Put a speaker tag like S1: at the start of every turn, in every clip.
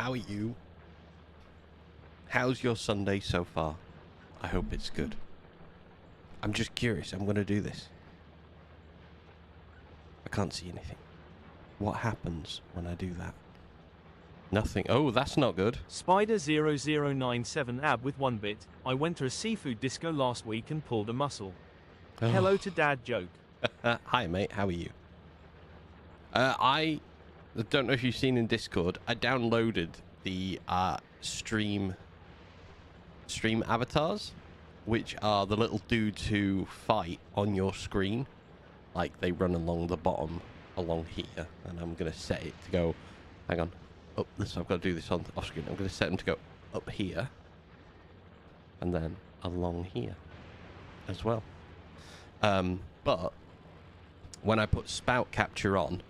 S1: How are you? How's your Sunday so far? I hope it's good. I'm just curious. I'm going to do this. I can't see anything. What happens when I do that? Nothing. Oh, that's not good.
S2: Spider0097 ab with 1 bit. I went to a seafood disco last week and pulled a muscle.
S1: Oh.
S2: Hello to dad joke.
S1: Hi, mate. How are you? I don't know if you've seen in Discord. I downloaded the stream avatars, which are the little dudes who fight on your screen. Like, they run along the bottom, along here. And I'm going to set it to go... Hang on. Up this. I've got to do this on off screen. I'm going to set them to go up here. And then along here as well. But when I put spout capture on,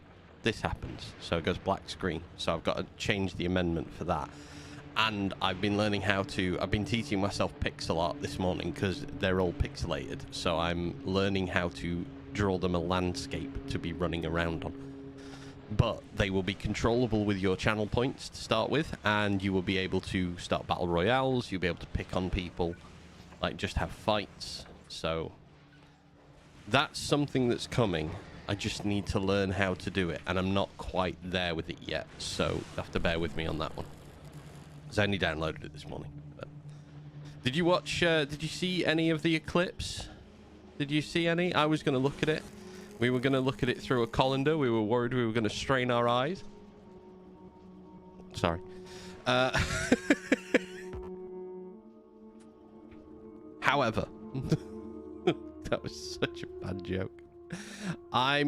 S1: this happens. So it goes black screen. So I've got to change the amendment for that. And I've been learning how to... I've been teaching myself pixel art this morning because they're all pixelated. So I'm learning how to draw them a landscape to be running around on. But they will be controllable with your channel points to start with. And you will be able to start battle royales. You'll be able to pick on people. Like, just have fights. So that's something that's coming. I just need to learn how to do it. And I'm not quite there with it yet. So you have to bear with me on that one. Because I only downloaded it this morning. But did you watch... did you see any of the eclipse? Did you see any? I was going to look at it. We were going to look at it through a colander. We were worried we were going to strain our eyes. Sorry. However, that was such a bad joke. I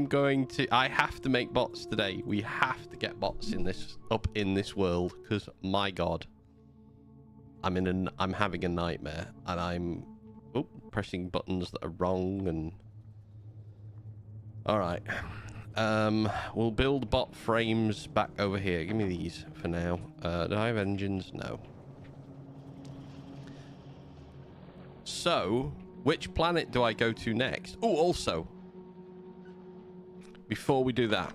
S1: have to make bots today. We have to get bots in this world because my God, I'm having a nightmare and I'm pressing buttons that are wrong and. All right, we'll build bot frames back over here. Give me these for now. Do I have engines? No. So, which planet do I go to next? Oh, also, before we do that,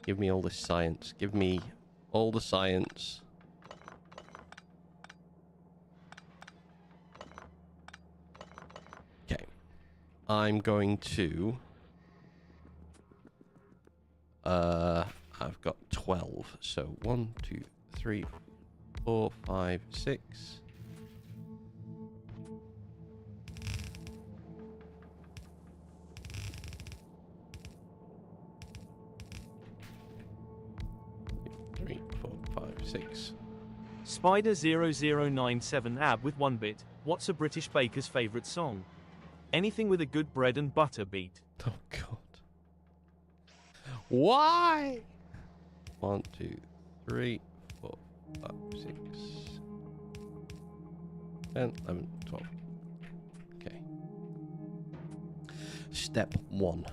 S1: give me all this science. Give me all the science. Okay. I'm going to... I've got 12. So 1, 2, 3, 4, 5, 6. Three, 4, 5, 6.
S2: Spider0097 ab with 1 bit. What's a British baker's favourite song? Anything with a good bread and butter beat.
S1: Oh God. Why? 1, 2, 3, 4, 5, 6, 10, 11, 12. Okay. Step 1.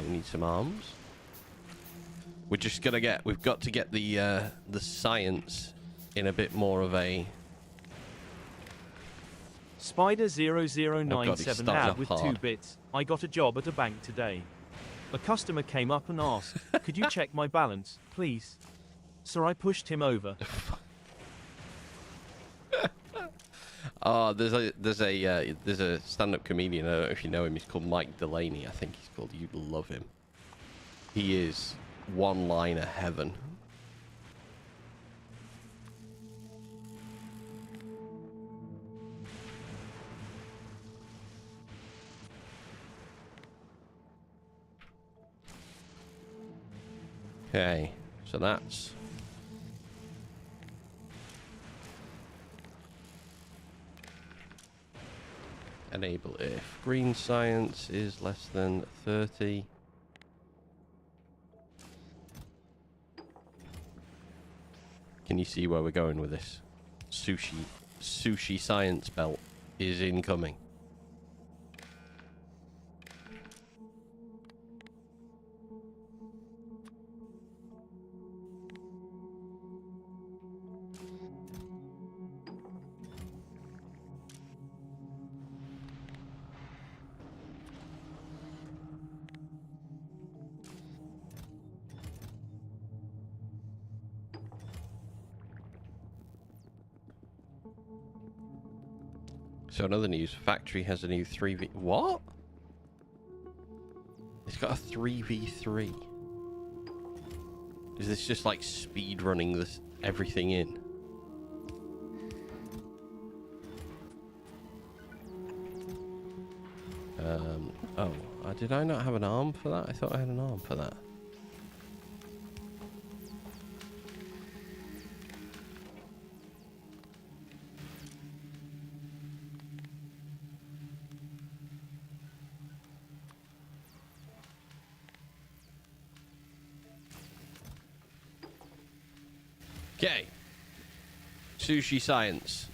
S1: We need some arms. We're just gonna get... We've got to get the science in a bit more of a...
S2: Spider0097 ab with 2 bits. I got a job at a bank today. A customer came up and asked, could you check my balance, please? So I pushed him over.
S1: Oh, there's a stand-up comedian. I don't know if you know him. He's called Mike Delaney. I think he's called. You'd love him. He is one-liner heaven. Okay, so that's... Enable if green science is less than 30. Can you see where we're going with this? Sushi science belt is incoming. So another news, Factory has a new 3v... What? It's got a 3v3. Is this just like speed running this everything in? Oh, did I not have an arm for that? I thought I had an arm for that. Okay. Sushi science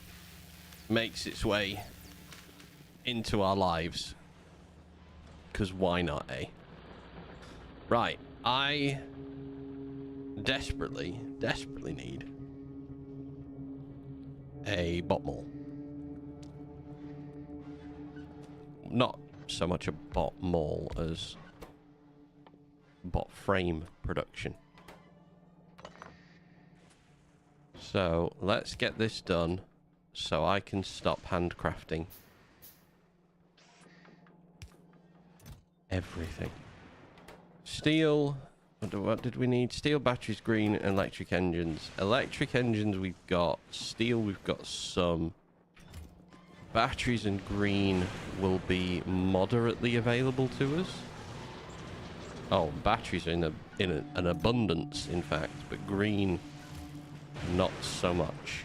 S1: makes its way into our lives. Because why not, eh? Right. I desperately need a bot mall. Not so much a bot mall as bot frame production. So let's get this done so I can stop handcrafting everything. Steel. What did we need? Steel, batteries, green, electric engines. Electric engines we've got. Steel we've got some. Batteries and green will be moderately available to us. Oh, batteries are in an abundance, in fact, but green not so much.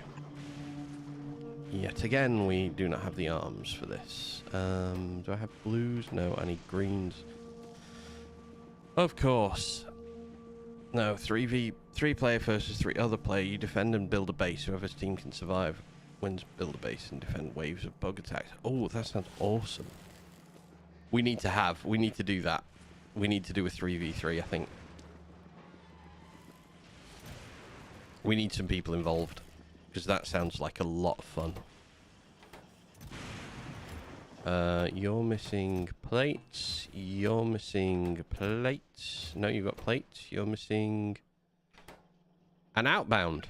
S1: Yet again, we do not have the arms for this. Do I have blues? No, I need greens. Of course. No, 3 player versus 3 other player. You defend and build a base. Whoever's team can survive wins. Build a base and defend waves of bug attacks. Oh, that sounds awesome. We need to do that. We need to do a 3v3, I think. We need some people involved, because that sounds like a lot of fun. You're missing plates. You're missing plates. No, you've got plates. You're missing an outbound.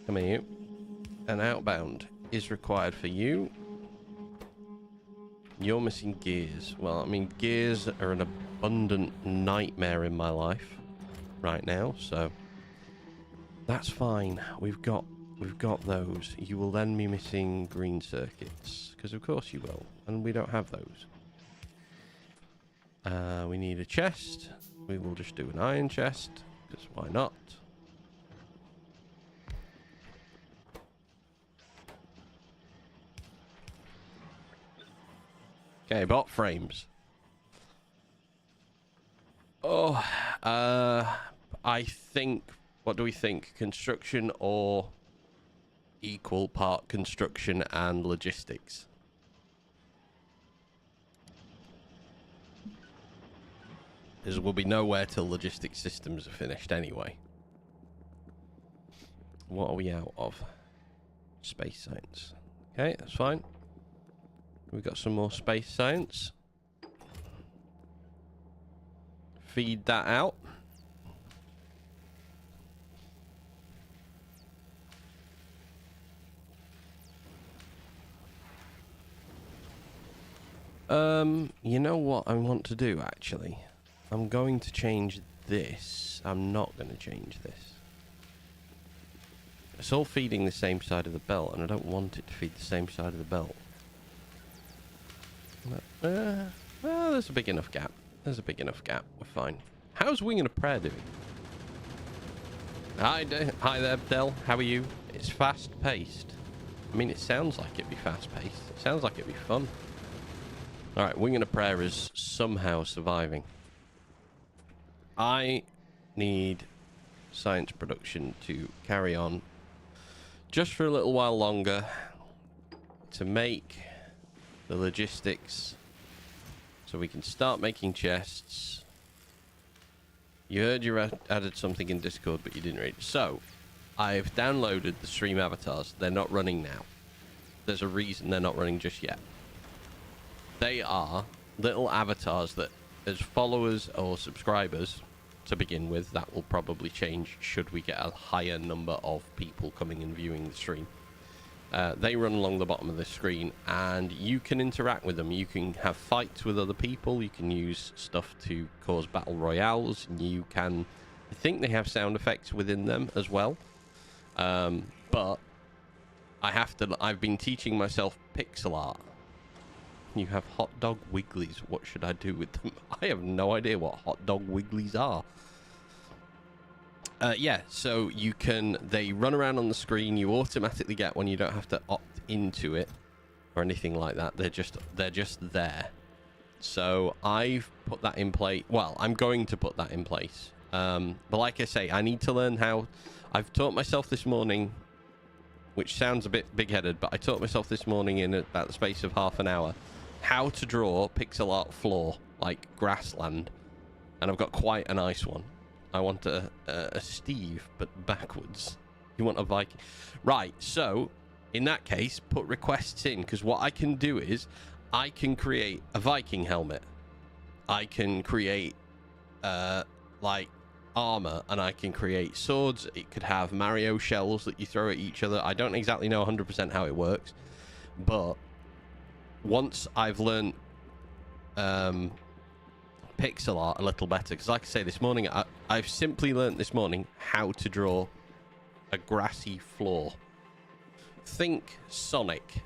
S1: Come here. An outbound is required for you. You're missing gears. Well, I mean, gears are an abundant nightmare in my life right now, so that's fine. We've got those. You will then be missing green circuits, because of course you will, and we don't have those. We need a chest. We will just do an iron chest, because why not? Okay, bot frames. Oh, I think, what do we think? Construction or equal part construction and logistics? Because we'll be nowhere till logistics systems are finished anyway. What are we out of? Space science. Okay, that's fine. We've got some more space science. Feed that out. You know what I want to do, actually? I'm going to change this. I'm not going to change this. It's all feeding the same side of the belt, and I don't want it to feed the same side of the belt. Well, there's a big enough gap. There's a big enough gap. We're fine. How's Winging a Prayer doing? Hi there, Del. How are you? It's fast-paced. I mean, it sounds like it'd be fast-paced. It sounds like it'd be fun. Alright, Winging a Prayer is somehow surviving. I need science production to carry on just for a little while longer to make the logistics so we can start making chests. You heard you added something in Discord, but you didn't read. So, I've downloaded the stream avatars. They're not running now. There's a reason they're not running just yet. They are little avatars that, as followers or subscribers, to begin with, that will probably change should we get a higher number of people coming and viewing the stream. They run along the bottom of the screen, and you can interact with them. You can have fights with other people. You can use stuff to cause battle royales. And you can... I think they have sound effects within them as well. But I've been teaching myself pixel art. You have hot dog wigglies. What should I do with them? I have no idea what hot dog wigglies are. Yeah, so they run around on the screen. You automatically get one. You don't have to opt into it or anything like that. They're just there. So I've put that in place. Well, I'm going to put that in place. But like I say, I need to learn how. I've taught myself this morning, which sounds a bit big-headed, but I taught myself this morning in about the space of half an hour how to draw pixel art floor, like grassland. And I've got quite a nice one. I want a Steve, but backwards. You want a Viking. Right, so in that case, put requests in, because what I can do is I can create a Viking helmet. I can create, like, armor, and I can create swords. It could have Mario shells that you throw at each other. I don't exactly know 100% how it works, but once I've learned pixel art a little better, because like I say, this morning I've simply learned this morning how to draw a grassy floor. Think Sonic,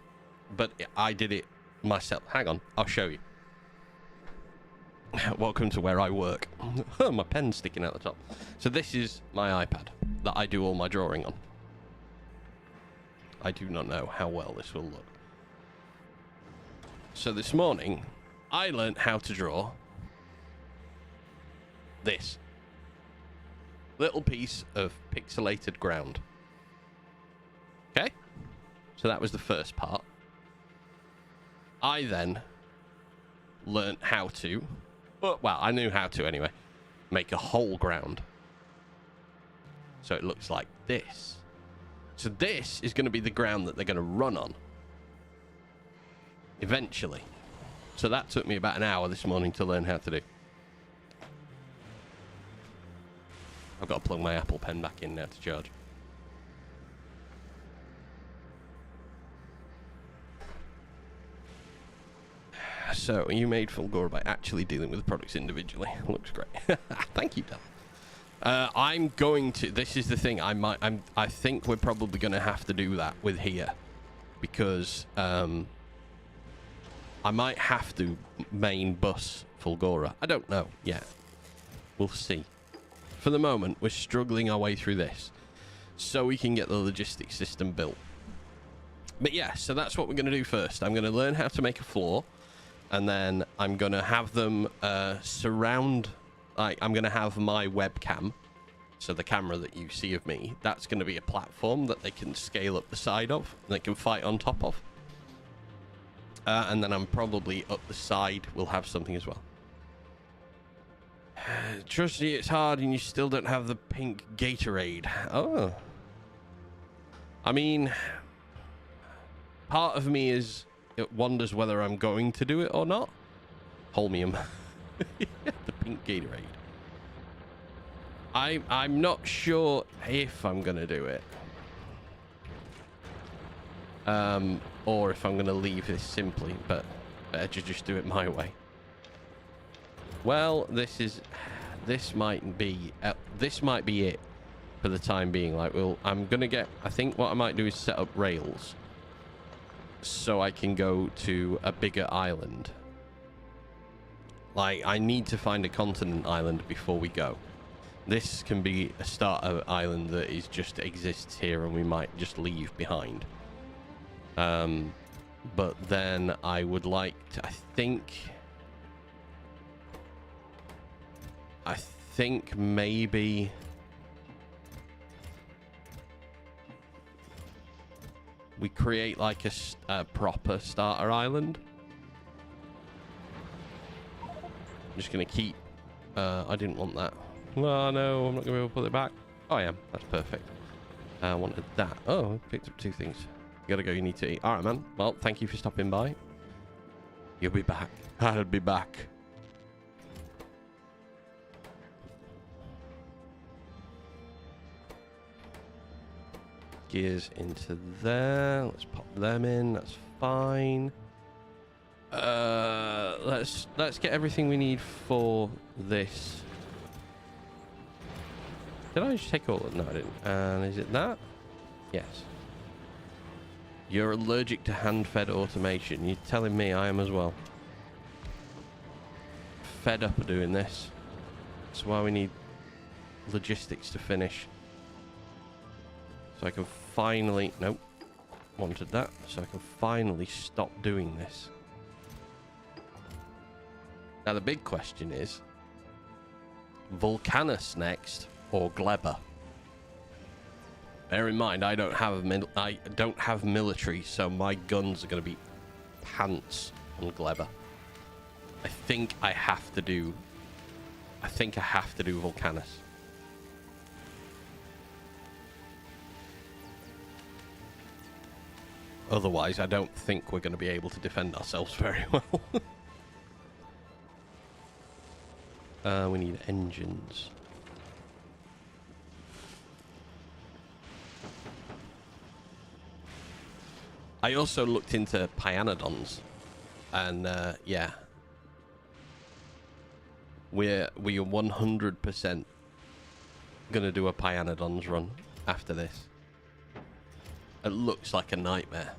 S1: but I did it myself. Hang on, I'll show you. Welcome to where I work. My pen's sticking out the top. So this is my iPad that I do all my drawing on. I do not know how well this will look. So this morning, I learned how to draw this little piece of pixelated ground. Okay? So that was the first part. I then learned how to, well, I knew how to anyway, make a whole ground. So it looks like this. So this is going to be the ground that they're going to run on eventually. So that took me about an hour this morning to learn how to do. I've got to plug my Apple Pen back in now to charge. So you made Fulgora by actually dealing with the products individually. Looks great. Thank you, Dan. I'm going to. This is the thing. I think we're probably going to have to do that with here, because I might have to main bus Fulgora. I don't know yet. We'll see. For the moment, we're struggling our way through this so we can get the logistics system built. But yeah, so that's what we're going to do first. I'm going to learn how to make a floor, and then I'm going to have them surround... I'm going to have my webcam, so the camera that you see of me, that's going to be a platform that they can scale up the side of, and they can fight on top of. And then I'm probably up the side, we'll have something as well. Trust me, it's hard and you still don't have the pink Gatorade. Oh. I mean, part of me it wonders whether I'm going to do it or not. Holmium. The pink Gatorade. I'm not sure if I'm going to do it. Or if I'm going to leave this simply, but better to just do it my way. Well, this might be it for the time being. Like, I'm gonna get. I think what I might do is set up rails so I can go to a bigger island. Like, I need to find a continent island before we go. This can be a starter island that just exists here, and we might just leave behind. But then I would like to. I think maybe we create like a proper starter island. I'm just going to keep... I didn't want that. Oh, no, I'm not going to be able to pull it back. Oh, I am. That's perfect. I wanted that. Oh, I picked up two things. You got to go. You need to eat. All right, man. Well, thank you for stopping by. You'll be back. I'll be back. gears into there. Let's pop them in. That's fine. Let's get everything we need for this. Did I just take all of it? No, I didn't. And is it that? Yes. You're allergic to hand-fed automation. You're telling me I am as well. Fed up of doing this. That's why we need logistics to finish. So I can finally... Nope. Wanted that. So I can finally stop doing this. Now the big question is... Vulcanus next or Gleber? Bear in mind, I don't have military, so my guns are going to be pants on Gleber. I think I have to do Vulcanus. Otherwise, I don't think we're going to be able to defend ourselves very well. We need engines. I also looked into Pyanodons, and yeah, we are 100% gonna do a Pyanodons run after this. It looks like a nightmare.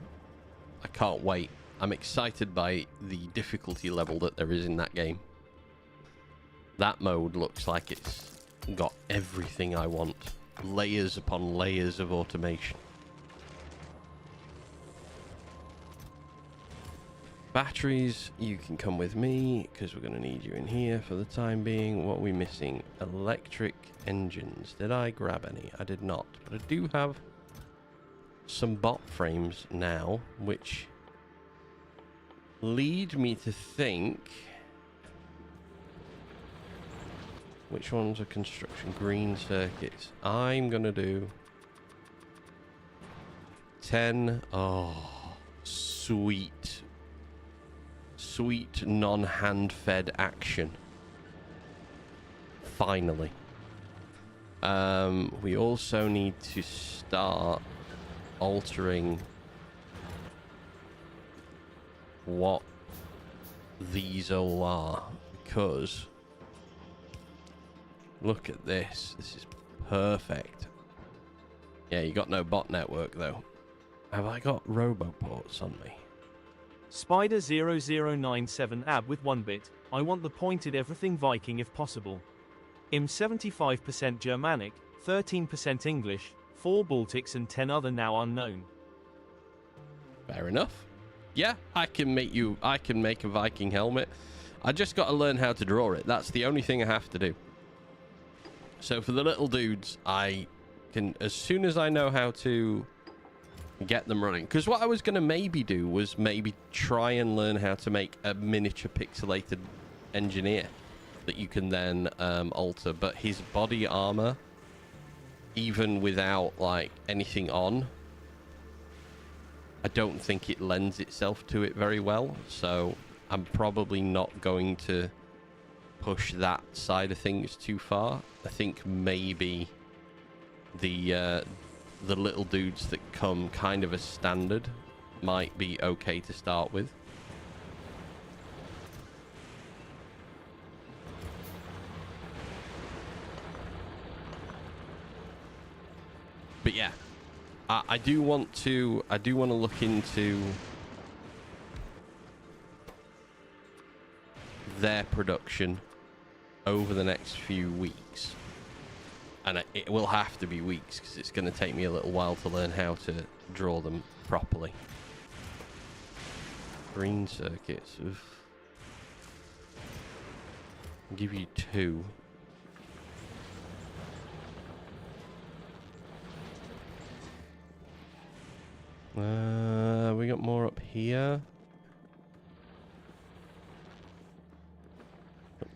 S1: I can't wait. I'm excited by the difficulty level that there is in that game. That mode looks like it's got everything I want. Layers upon layers of automation. Batteries, you can come with me, because we're going to need you in here for the time being. What are we missing? Electric engines. Did I grab any? I did not. But I do have some bot frames now, which lead me to think... Which ones are construction? Green circuits. I'm going to do 10. Oh, sweet. Sweet non-hand-fed action. Finally. We also need to start altering what these all are, because look at this. This is perfect. Yeah, you got no bot network though. Have I got roboports on me?
S2: Spider 0097 AB with 1 bit. I want the pointed everything Viking if possible. I'm 75% Germanic, 13% English, 4 Baltics and 10 other now unknown.
S1: Fair enough. Yeah, I can make a Viking helmet. I just got to learn how to draw it. That's the only thing I have to do. So for the little dudes, I can, as soon as I know how to get them running, because what I was going to maybe do was maybe try and learn how to make a miniature pixelated engineer that you can then alter, but his body armor, even without like anything on, I don't think it lends itself to it very well, so I'm probably not going to push that side of things too far. I think maybe the little dudes that come kind of as standard might be okay to start with. But yeah, I do want to look into their production over the next few weeks. And it will have to be weeks, because it's going to take me a little while to learn how to draw them properly. Green circuits. Oof. I'll give you 2. We got more up here.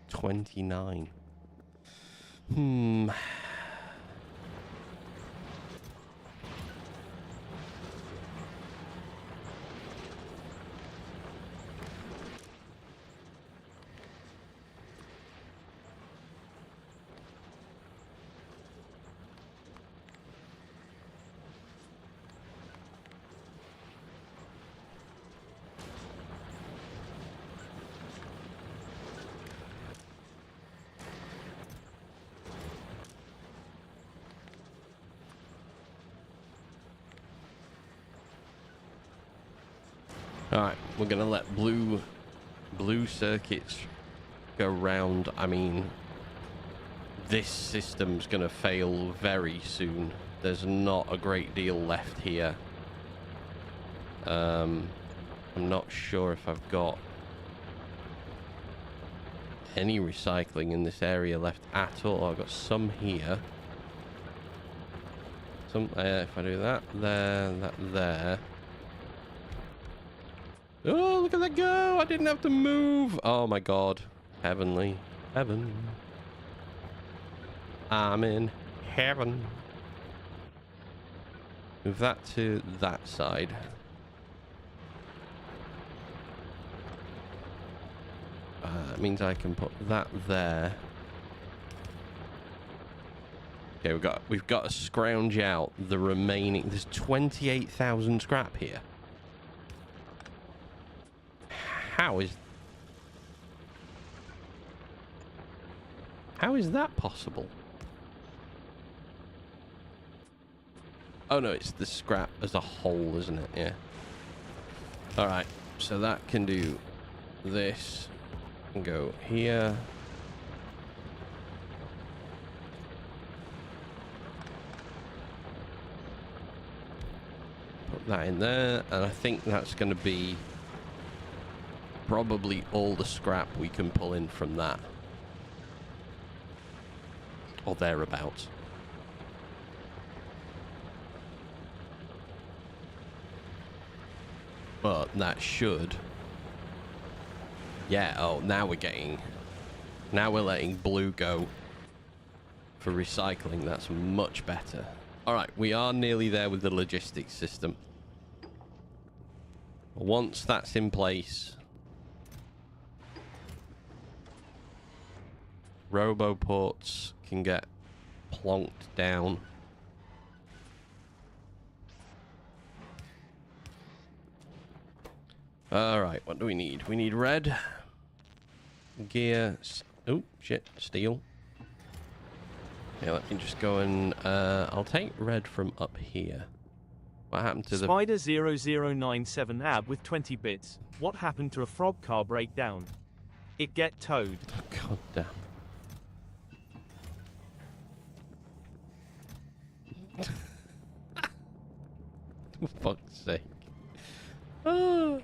S1: 29. Alright, we're gonna let blue circuits go round. I mean, this system's gonna fail very soon. There's not a great deal left here. I'm not sure if I've got any recycling in this area left at all. I've got some here. Some, if I do that there, that there. Oh, look at that go! I didn't have to move! Oh my god. Heavenly. Heaven. I'm in heaven. Move that to that side. That means I can put that there. Okay, we've got to scrounge out the remaining. There's 28,000 scrap here. How is that possible? Oh no, it's the scrap as a whole, isn't it? Yeah. All right, so that can do this and go here. Put that in there, and I think that's going to be probably all the scrap we can pull in from that. Or thereabouts. But that should... Yeah, oh, now we're letting blue go for recycling. That's much better. Alright, we are nearly there with the logistics system. Once that's in place... Roboports can get plonked down. Alright, what do we need? We need red. Gear. Oh, shit. Steel. Yeah, let me just go and... I'll take red from up here. What happened to the...
S2: Spider 0097 AB with 20 bits. What happened to a frog car breakdown? It get towed.
S1: God damn. For fuck's sake. Oh.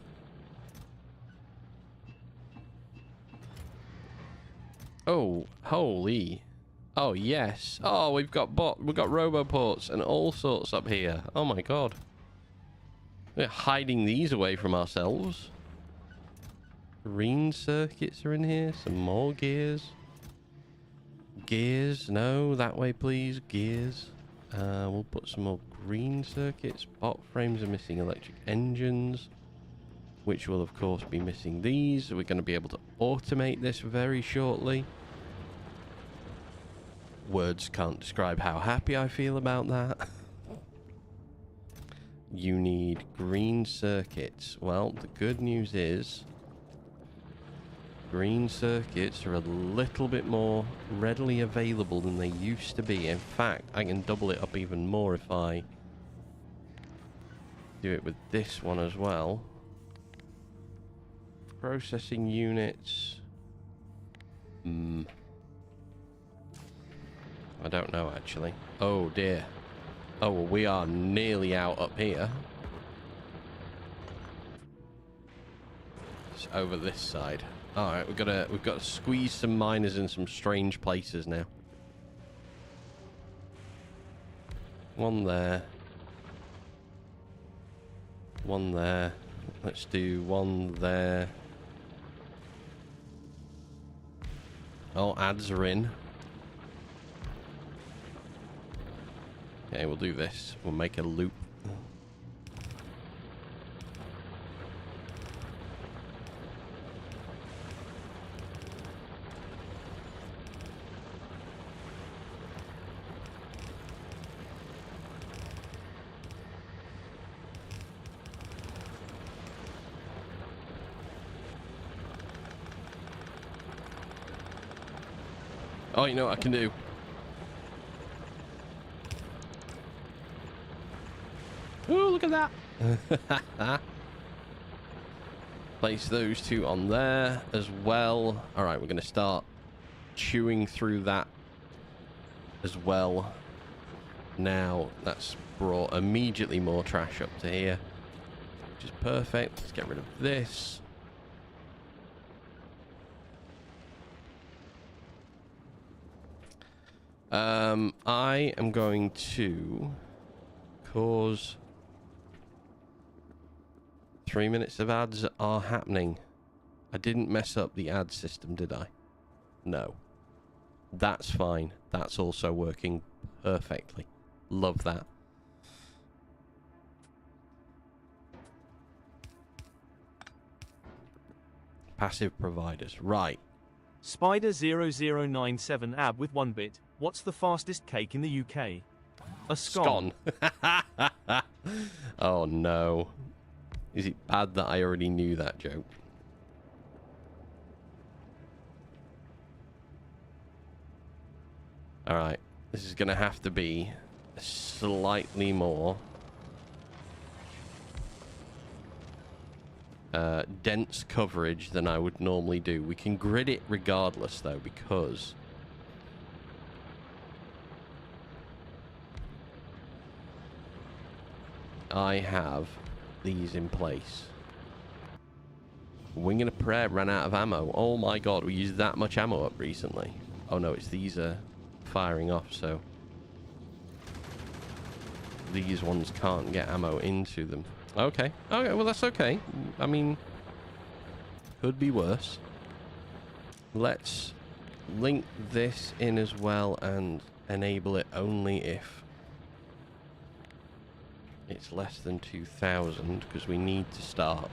S1: Oh, holy. Oh, yes. Oh, we've got roboports and all sorts up here. Oh my god. We're hiding these away from ourselves. Green circuits are in here. Some more gears. Gears. No, that way, please. Gears. We'll put some more green circuits. Bot frames are missing electric engines, which will of course be missing these. We're going to be able to automate this very shortly. Words can't describe how happy I feel about that. You need green circuits. Well, the good news is green circuits are a little bit more readily available than they used to be. In fact, I can double it up even more if I do it with this one as well. Processing units. I don't know, actually. Oh, dear. Oh, well, we are nearly out up here. It's over this side. Alright, we've got to squeeze some miners in some strange places now. One there. One there. Let's do one there. Oh, ads are in. Okay, we'll do this. We'll make a loop. Oh, you know what I can do? Oh, look at that. Place those two on there as well. All right, we're going to start chewing through that as well. Now, that's brought immediately more trash up to here, which is perfect. Let's get rid of this. I am going to cause 3 minutes of ads are happening. I didn't mess up the ad system, did I? No. That's fine. That's also working perfectly. Love that. Passive providers. Right.
S2: Spider0097 ab with 1 bit. What's the fastest cake in the UK? A scone.
S1: Oh no. Is it bad that I already knew that joke? Alright. This is going to have to be slightly more dense coverage than I would normally do. We can grid it regardless though, because I have these in place. Wing and a Prayer ran out of ammo. Oh my god, we used that much ammo up recently. Oh no, it's these are firing off, so these ones can't get ammo into them. Okay. Okay, well that's okay. I mean, could be worse. Let's link this in as well and enable it only if it's less than 2,000, because we need to start.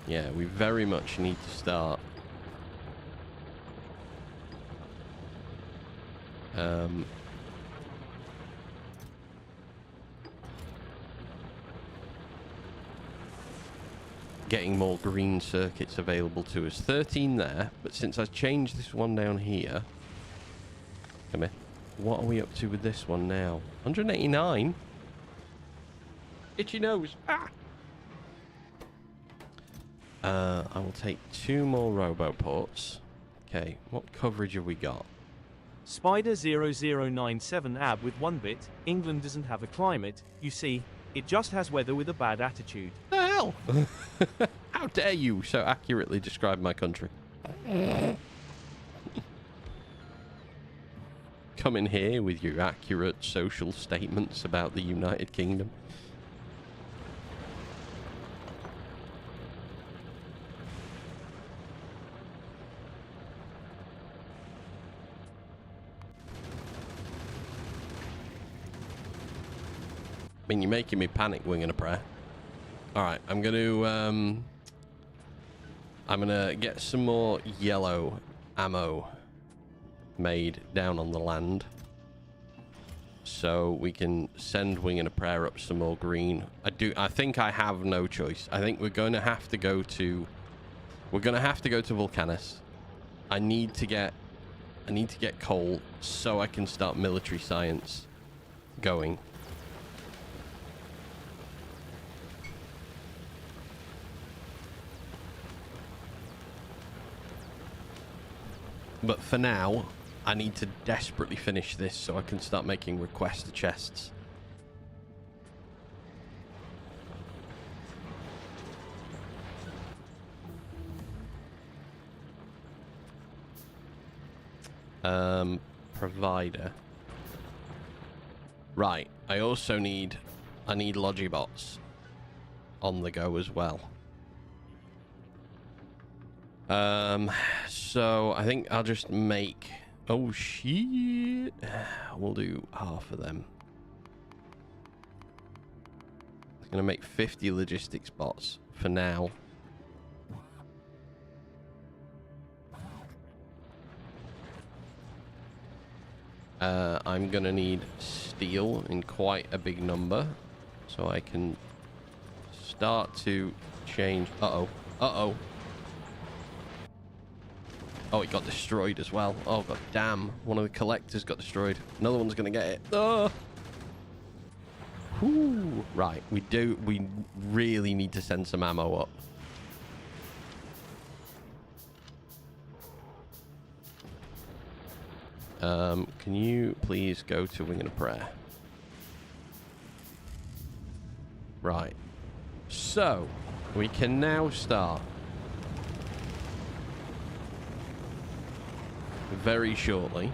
S1: Yeah, we very much need to start. Getting more green circuits available to us. 13 there, but since I changed this one down here, come here. What are we up to with this one now? 189? Itchy nose. Ah! I will take 2 more roboports. Okay, what coverage have we got?
S2: Spider0097 ab with 1 bit. England doesn't have a climate, you see. It just has weather with a bad attitude.
S1: The hell? How dare you so accurately describe my country? Come in here with your accurate social statements about the United Kingdom. I mean, you're making me panic, Wing and a Prayer. Alright, I'm gonna get some more yellow ammo made down on the land, so we can send Wing and a Prayer up some more green. I think I have no choice. I think we're going to have to go to Vulcanus. I need to get coal so I can start military science going. But for now, I need to desperately finish this so I can start making requester chests. Provider. Right, I need Logibots on the go as well. So I think I'll just make... Oh, shit. We'll do half of them. I'm going to make 50 logistics bots for now. I'm going to need steel in quite a big number so I can start to change... Uh-oh. Uh-oh. Oh, it got destroyed as well. Oh, god damn. One of the collectors got destroyed. Another one's going to get it. Oh! Whew. Right, we really need to send some ammo up. Can you please go to Wing and a Prayer? Right. So, we can now start. Very shortly.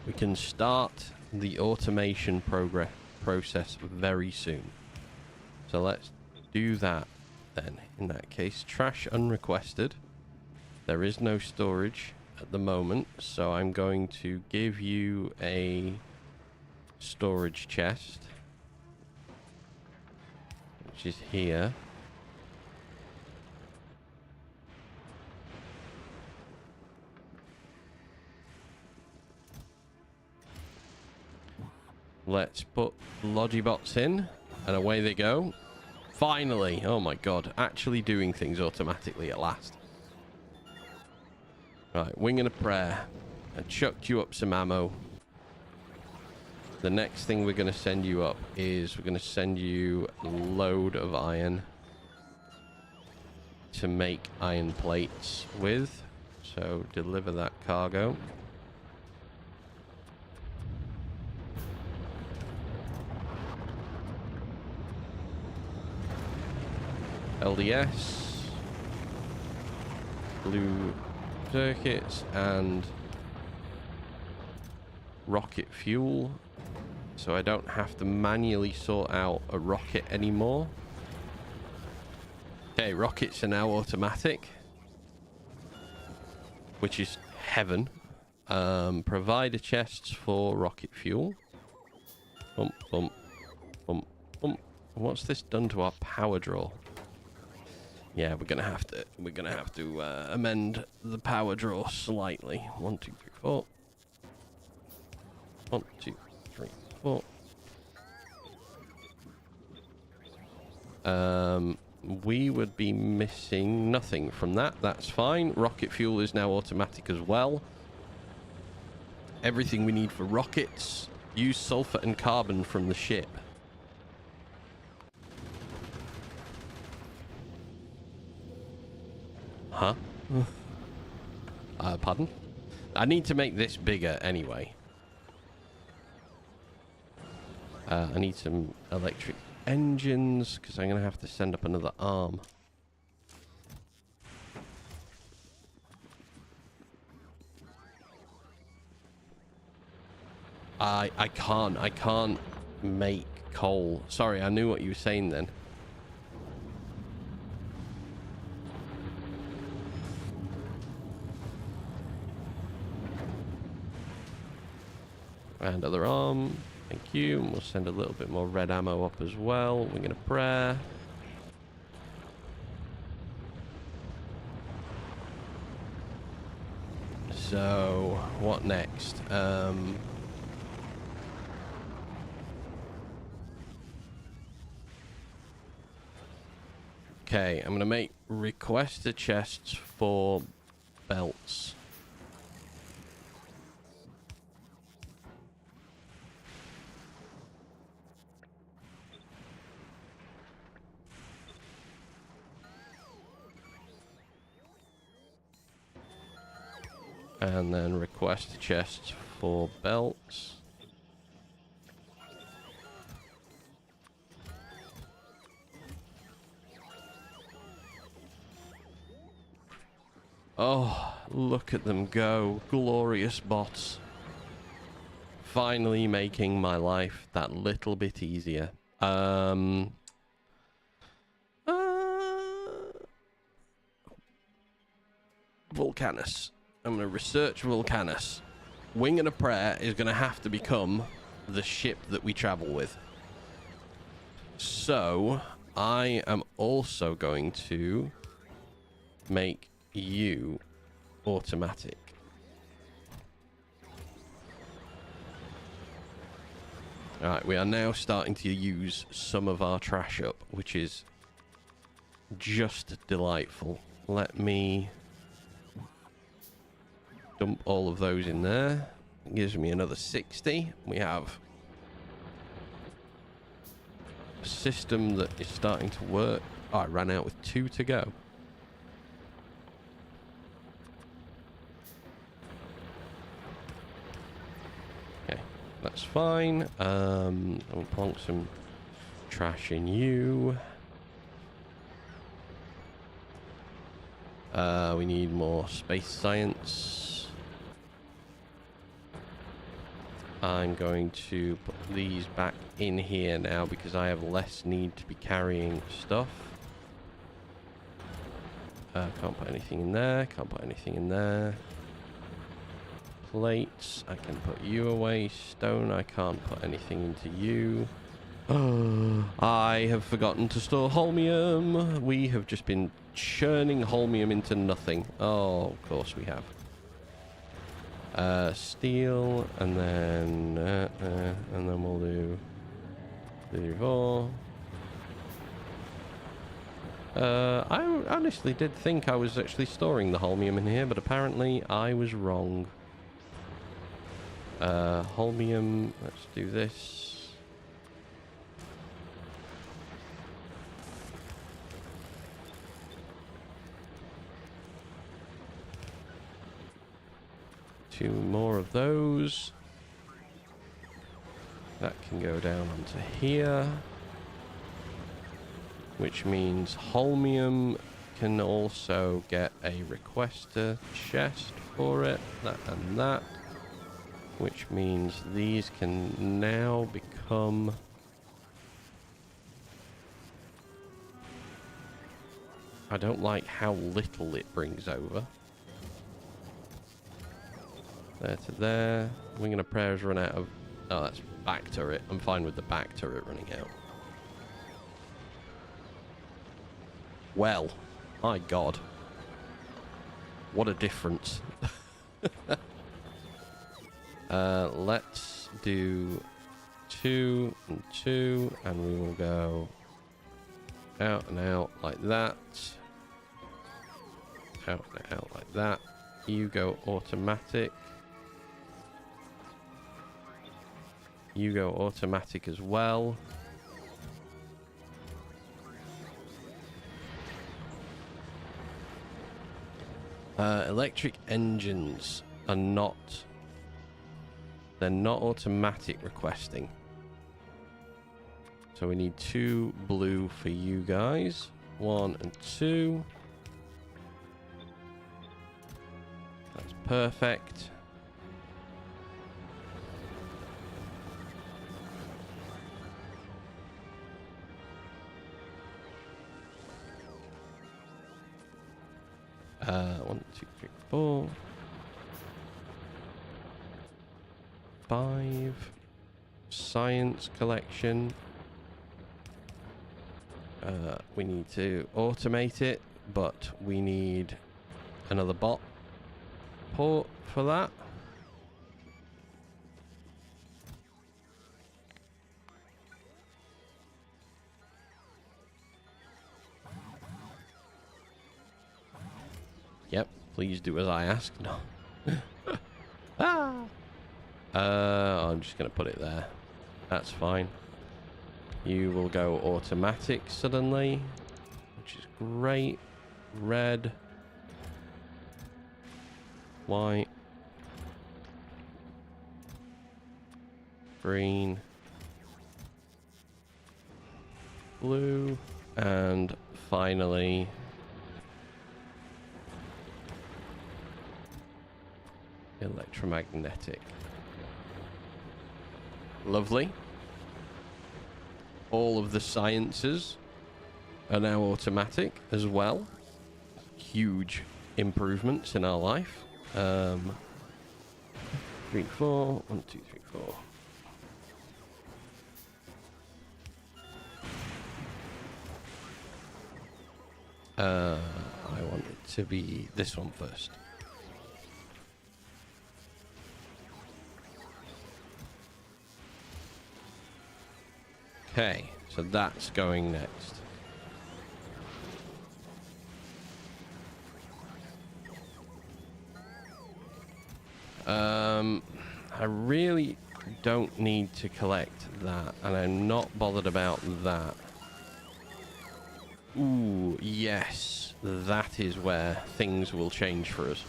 S1: We can start the automation process very soon. So let's do that then. In that case, trash unrequested. There is no storage at the moment, so I'm going to give you a storage chest, which is here. Let's put Logibots in, and away they go. Finally! Oh my god, actually doing things automatically at last. Right, Wing and a Prayer. I chucked you up some ammo. The next thing we're going to send you up is we're going to send you a load of iron to make iron plates with. So deliver that cargo. LDS, blue circuits, and rocket fuel, so I don't have to manually sort out a rocket anymore. Okay, rockets are now automatic, which is heaven. Provider chests for rocket fuel. Bump, bump, bump, bump. What's this done to our power draw? Yeah, we're gonna have to amend the power draw slightly. 1, 2, 3, 4. 1, 2, 3, 4. We would be missing nothing from that. That's fine. Rocket fuel is now automatic as well. Everything we need for rockets. Use sulfur and carbon from the ship. Huh? Pardon? I need to make this bigger anyway. I need some electric engines because I'm going to have to send up another arm. I can't make coal. Sorry, I knew what you were saying then. And other arm. Thank you. And we'll send a little bit more red ammo up as well. Wing and a Prayer. So, what next? Okay, I'm going to make requester chests for belts. And then request chests for belts. Oh, look at them go. Glorious bots. Finally making my life that little bit easier. Vulcanus. I'm going to research Vulcanus. Wing and a Prayer is going to have to become the ship that we travel with. So, I am also going to make you automatic. Alright, we are now starting to use some of our trash up, which is just delightful. Let me dump all of those in there. It gives me another 60. We have a system that is starting to work. Oh, I ran out with 2 to go. Okay, that's fine. I'll plonk some trash in you. We need more space science. I'm going to put these back in here now because I have less need to be carrying stuff. Can't put anything in there. Can't put anything in there. Plates. I can put you away. Stone. I can't put anything into you. I have forgotten to store holmium. We have just been churning holmium into nothing. Oh, of course we have. Steel, and then we'll do 4. I honestly did think I was actually storing the holmium in here, but apparently I was wrong. Holmium, let's do this. Two more of those. That can go down onto here. Which means holmium can also get a requester chest for it. That and that. Which means these can now become... I don't like how little it brings over. There to there. Wing of Prayers run out of... Oh, that's back turret. I'm fine with the back turret running out. Well, my God. What a difference. Let's do 2 and 2, and we will go out and out like that. Out and out like that. You go automatic. You go automatic as well. Electric engines are not... They're not automatic requesting. So we need 2 blue for you guys. 1 and 2. That's perfect. One, 2, 3, 4. 5. Science collection. We need to automate it, but we need another bot port for that. Yep, please do as I ask. No. I'm just going to put it there. That's fine. You will go automatic suddenly, which is great. Red. White. Green. Blue. And finally... electromagnetic. Lovely. All of the sciences are now automatic as well. Huge improvements in our life. 3, 4. 1, 2, 3, 4. I want it to be this one first. Okay, so that's going next. I really don't need to collect that, and I'm not bothered about that. Ooh, yes, that is where things will change for us.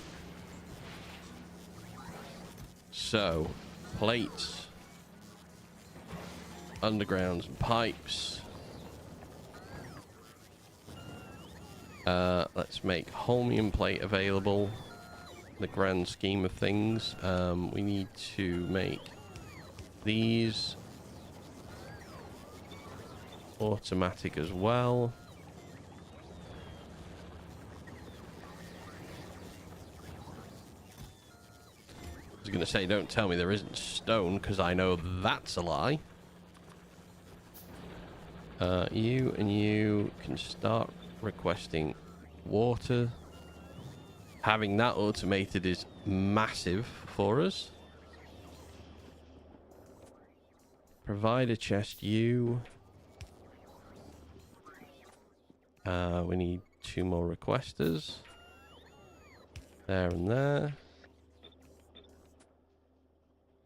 S1: So, plates, undergrounds, and pipes. Let's make holmium plate available. The grand scheme of things, we need to make these automatic as well. I was going to say, don't tell me there isn't stone, because I know that's a lie. You and you can start requesting water. Having that automated is massive for us. Provide a chest, you. We need 2 more requesters. There and there.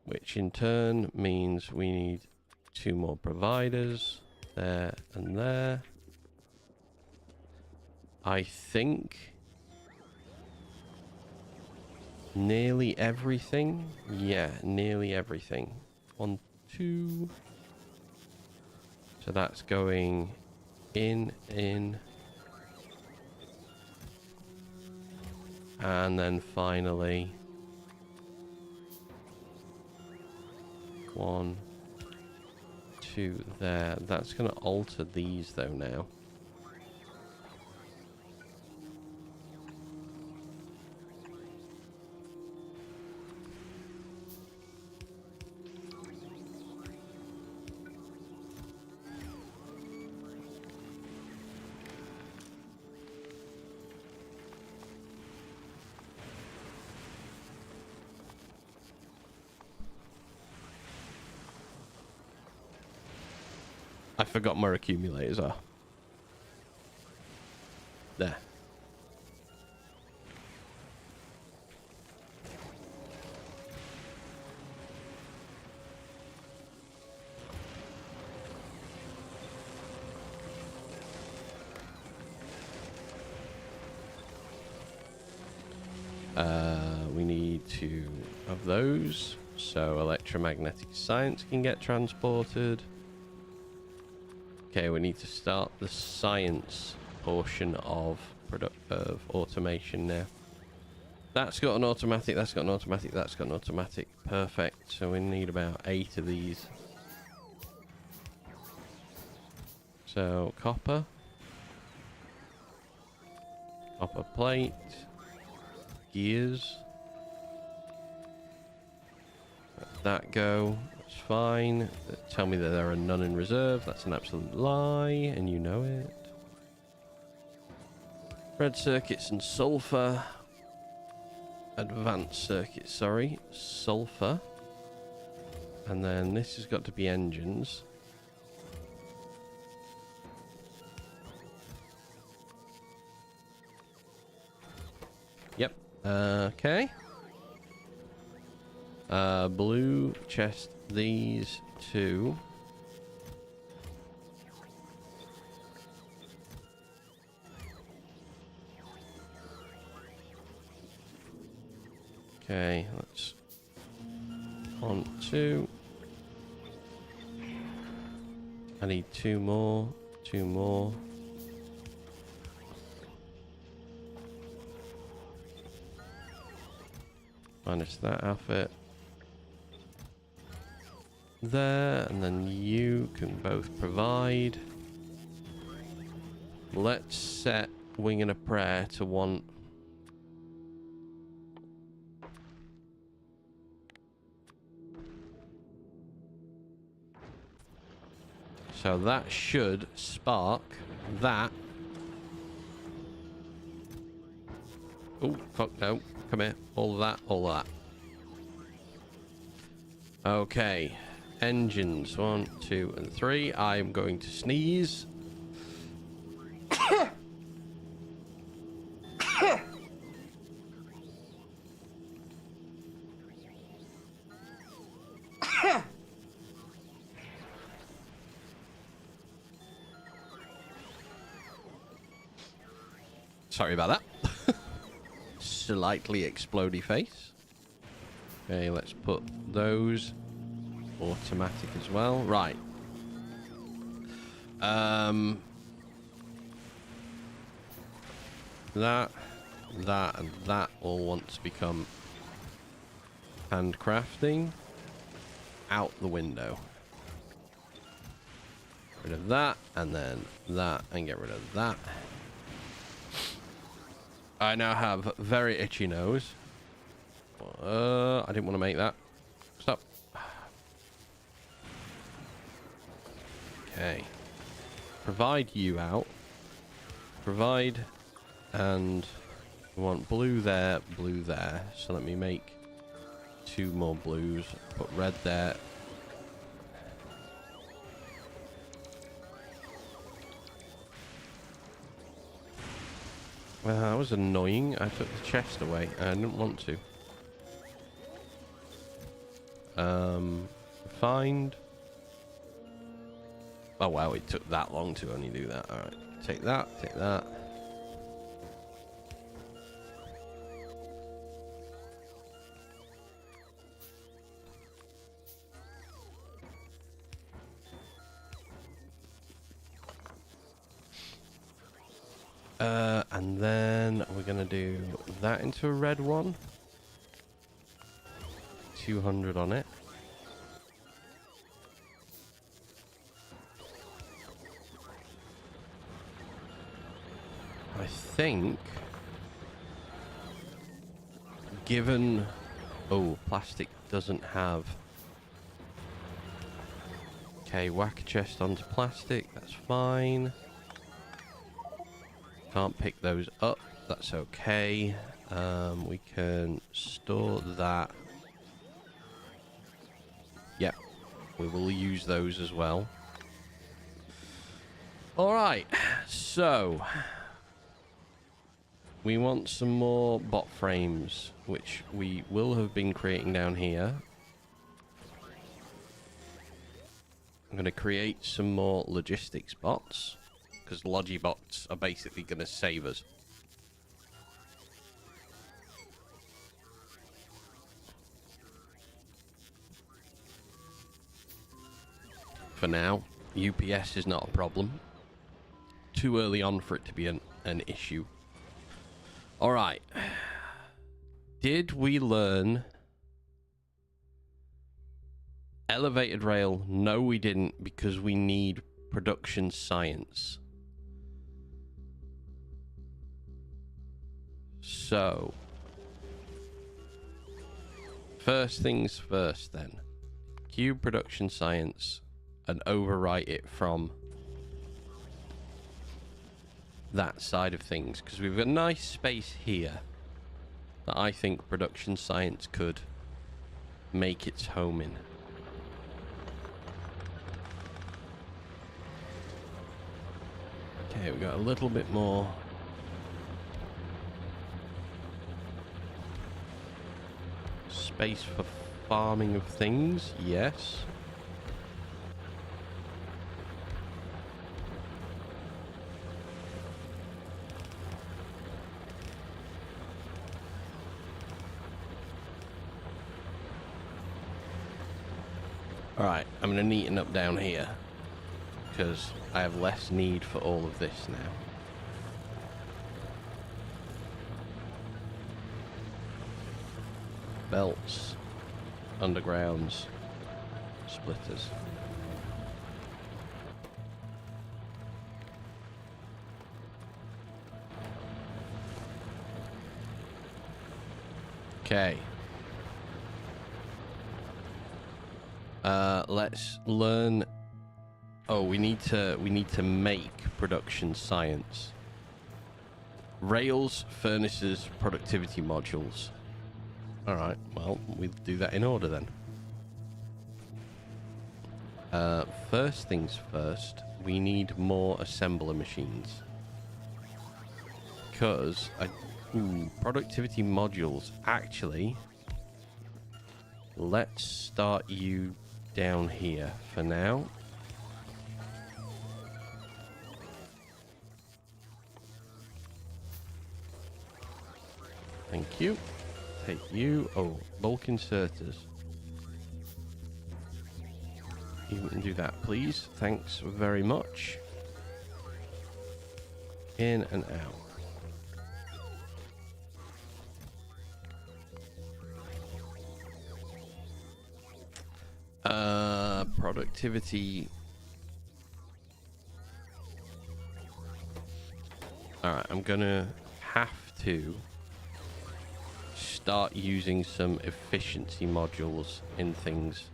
S1: Which in turn means we need 2 more providers. There and there. I think nearly everything. Yeah, nearly everything. 1, 2. So that's going in. And then finally 1, 2 there. That's going to alter these though now. I forgot where accumulators are. There. We need 2 of those, so electromagnetic science can get transported. Okay, we need to start the science portion of automation now. That's got an automatic, that's got an automatic, that's got an automatic. Perfect. So we need about 8 of these. So copper. Copper plate. Gears. Let that go. That's fine. Tell me that there are none in reserve. That's an absolute lie, and you know it. Red circuits and sulfur. Advanced circuits, sorry. Sulfur. And then this has got to be engines. Yep. Okay. Blue chest these 2. Okay, let's 1, 2. I need 2 more. 2 more. Minus that outfit. There, and then you can both provide. Let's set Wing and a Prayer to 1. So that should spark that. Oh, fuck no. Come here. All of that, all of that. Okay. Engines, 1, 2, and 3. I'm going to sneeze. Sorry about that. Slightly explodey face. Okay, let's put those automatic as well. Right. That, and that all want to become handcrafting. Out the window. Rid of that, and then that, and get rid of that. I now have very itchy nose. I didn't want to make that. Stop. Okay. Provide you out. Provide, and we want blue there, blue there. So let me make 2 more blues. Put red there. Well, that was annoying. I took the chest away. I didn't want to. Find. Oh wow, it took that long to only do that. Alright. Take that, take that. And then we're gonna do that into a red one. 200 on it. I think, given... Oh, plastic doesn't have... Okay, whack a chest onto plastic, that's fine. Can't pick those up, that's okay. We can store that. Yep, we will use those as well. Alright, so... We want some more bot frames, which we will have been creating down here. I'm going to create some more logistics bots, because Logibots are basically going to save us. For now, UPS is not a problem. Too early on for it to be an issue. Alright. Did we learn elevated rail? No, we didn't, because we need production science. So, first things first then. Cube production science and overwrite it from that side of things, because we've got a nice space here that I think production science could make its home in. Okay, we got a little bit more space for farming of things, yes. Alright, I'm going to neaten up down here, because I have less need for all of this now. Belts, undergrounds, splitters. Okay. Let's learn. Oh, we need to make production science. Rails, furnaces, productivity modules. All right. Well, we'll do that in order then. First things first, we need more assembler machines. Because, productivity modules. Actually, let's start you down here for now. Thank you. Take you. Oh, bulk inserters. You can do that, please. Thanks very much. In and out. Productivity. Alright, I'm gonna have to start using some efficiency modules in things.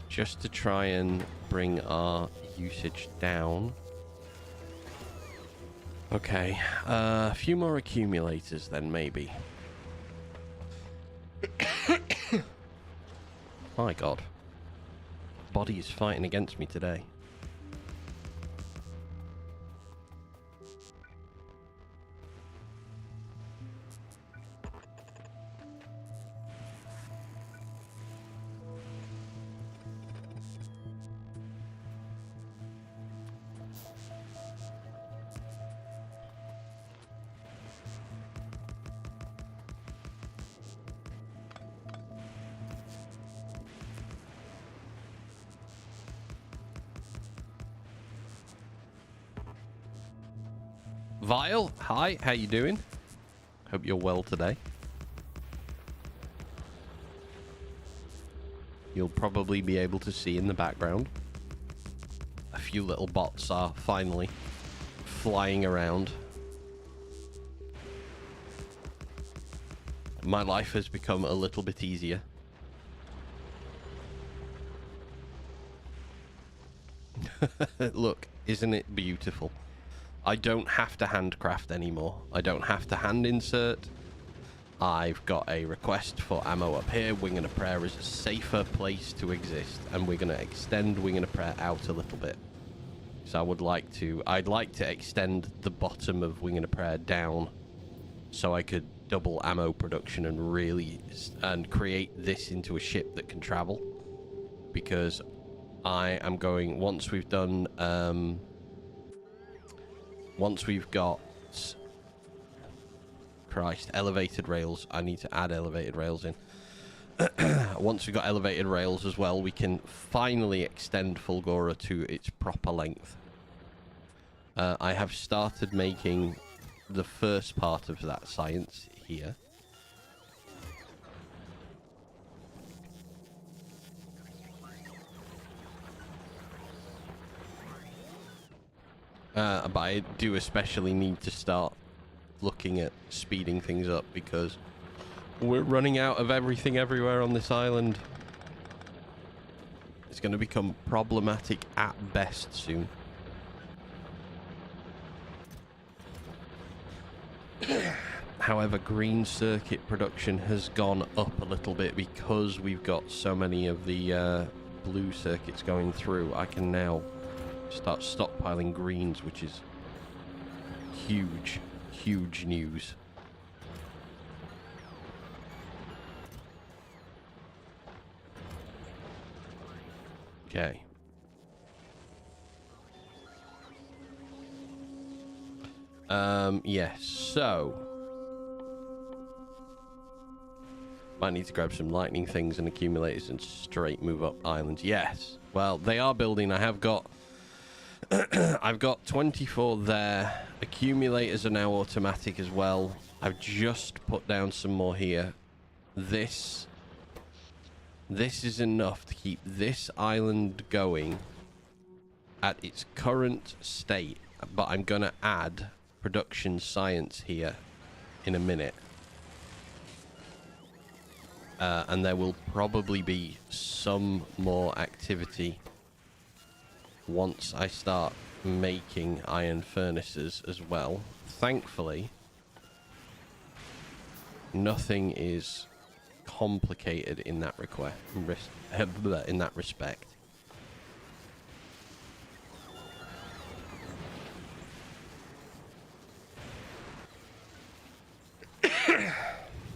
S1: Just to try and bring our usage down. Okay, a few more accumulators then, maybe. My God. Body is fighting against me today. Vile, hi, how you doing? Hope you're well today. You'll probably be able to see in the background a few little bots are finally flying around. My life has become a little bit easier. Look, isn't it beautiful? I don't have to handcraft anymore. I don't have to hand insert. I've got a request for ammo up here. Wing and a Prayer is a safer place to exist, and we're going to extend Wing and a Prayer out a little bit. So I'd like to extend the bottom of Wing and a Prayer down so I could double ammo production and create this into a ship that can travel. Because I am going, once we've done, once we've got, Christ, elevated rails. I need to add elevated rails in. Once we've got elevated rails as well, we can finally extend Fulgora to its proper length. I have started making the first part of that science here. But I do especially need to start looking at speeding things up because we're running out of everything everywhere on this island. It's going to become problematic at best soon. However, green circuit production has gone up a little bit because we've got so many of the blue circuits going through. I can now start stockpiling greens, which is huge, huge news. Okay. Yes, so might need to grab some lightning things and accumulators and straight move up islands. Yes. Well, they are building. I have got I've got 24 there. Accumulators are now automatic as well. I've just put down some more here. this is enough to keep this island going at its current state, but I'm gonna add production science here in a minute. And there will probably be some more activity once I start making iron furnaces as well. Thankfully, nothing is complicated in that in that respect.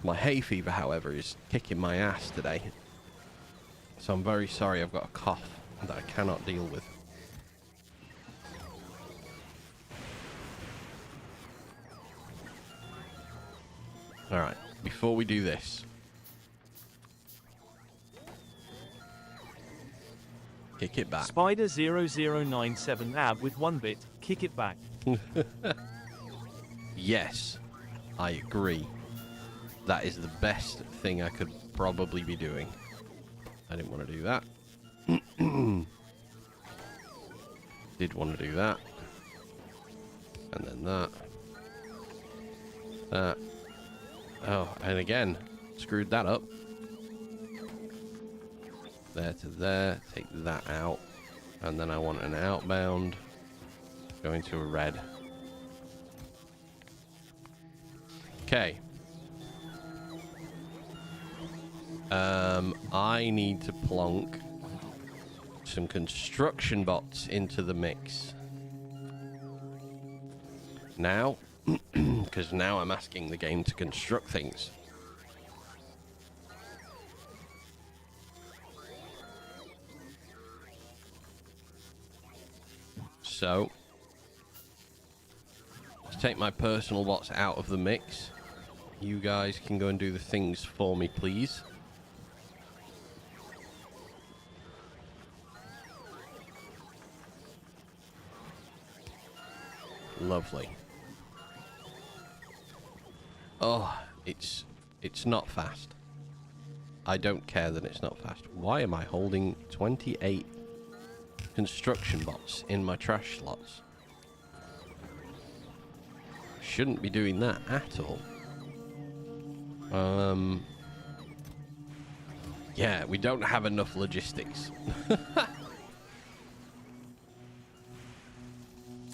S1: My hay fever, however, is kicking my ass today. So I'm very sorry I've got a cough that I cannot deal with. Alright, before we do this, kick it back.
S2: Spider 0097 ab with 1 bit, kick it back.
S1: Yes, I agree. That is the best thing I could probably be doing. I didn't want to do that. Did want to do that. And then that. That. Oh, and again, screwed that up. There to there. Take that out. And then I want an outbound. Going to a red. Okay. I need to plonk some construction bots into the mix. Now, because now I'm asking the game to construct things. So, let's take my personal bots out of the mix. You guys can go and do the things for me, please. Lovely. Oh, it's not fast. I don't care that it's not fast. Why am I holding 28 construction bots in my trash slots? Shouldn't be doing that at all. Yeah, we don't have enough logistics.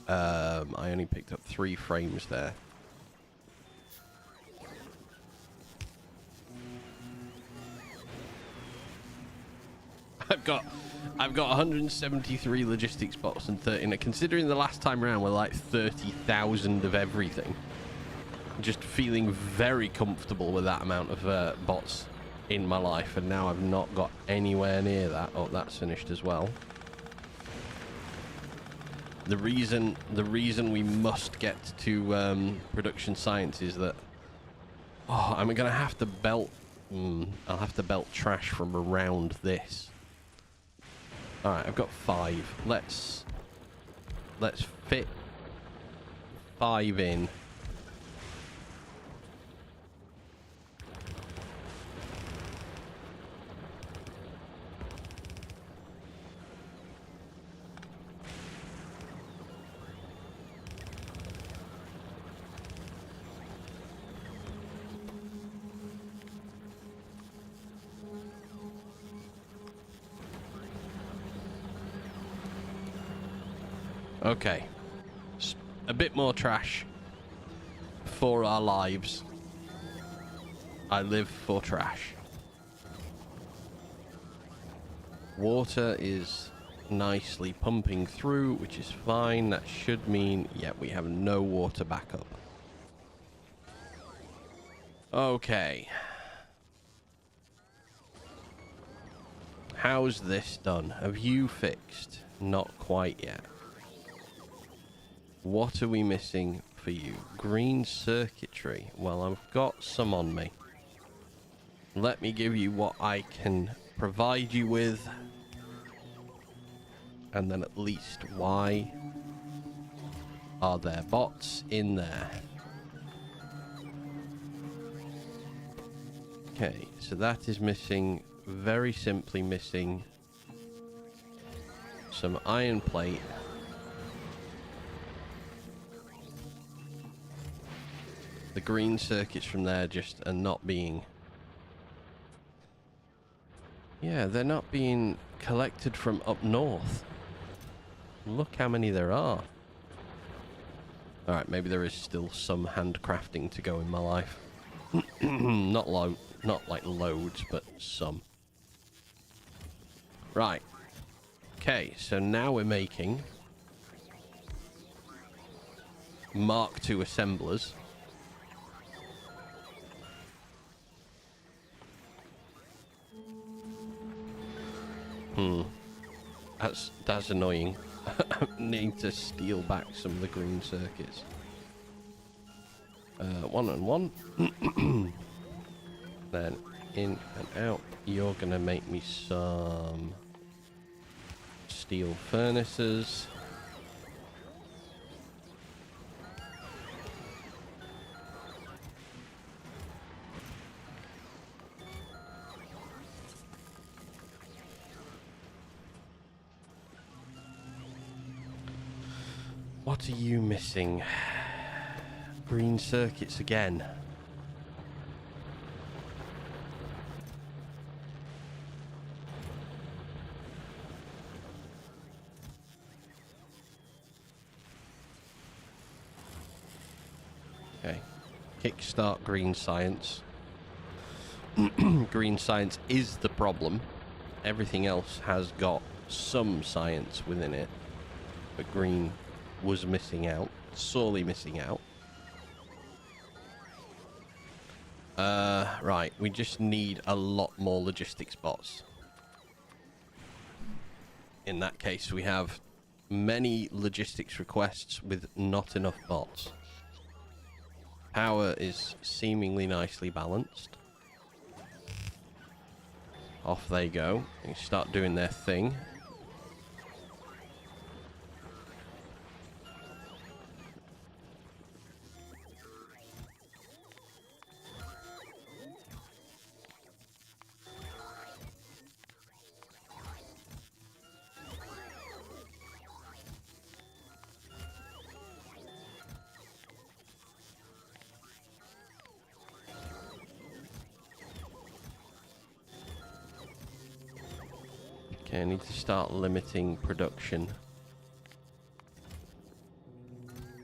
S1: I only picked up 3 frames there. I've got 173 logistics bots and 30. Considering the last time around we're like 30,000 of everything. Just feeling very comfortable with that amount of bots in my life, and now I've not got anywhere near that. Oh, that's finished as well. The reason we must get to production science is that I'm gonna have to belt. I'll have to belt trash from around this. All right, I've got 5. Let's fit 5 in. Okay. A bit more trash for our lives. I live for trash. Water is nicely pumping through, which is fine. That should mean, yeah, we have no water backup. Okay. How's this done? Have you fixed? Not quite yet. What are we missing for you? Green circuitry. Well, I've got some on me. Let me give you what I can provide you with. And then at least why are there bots in there? Okay, so that is missing, very simply missing some iron plate. The green circuits from there just are not being... Yeah, they're not being collected from up north. Look how many there are. Alright, maybe there is still some handcrafting to go in my life. Not like loads, but some. Right. Okay, so now we're making Mark II assemblers. That's annoying. I need to steal back some of the green circuits. 1 and 1. Then in and out. You're gonna make me some steel furnaces. What are you missing? Green circuits again. Okay. Kickstart green science. Green science is the problem. Everything else has got some science within it. But green was missing out. Sorely missing out. Right. We just need a lot more logistics bots. In that case, we have many logistics requests with not enough bots. Power is seemingly nicely balanced. Off they go. They start doing their thing. Okay, I need to start limiting production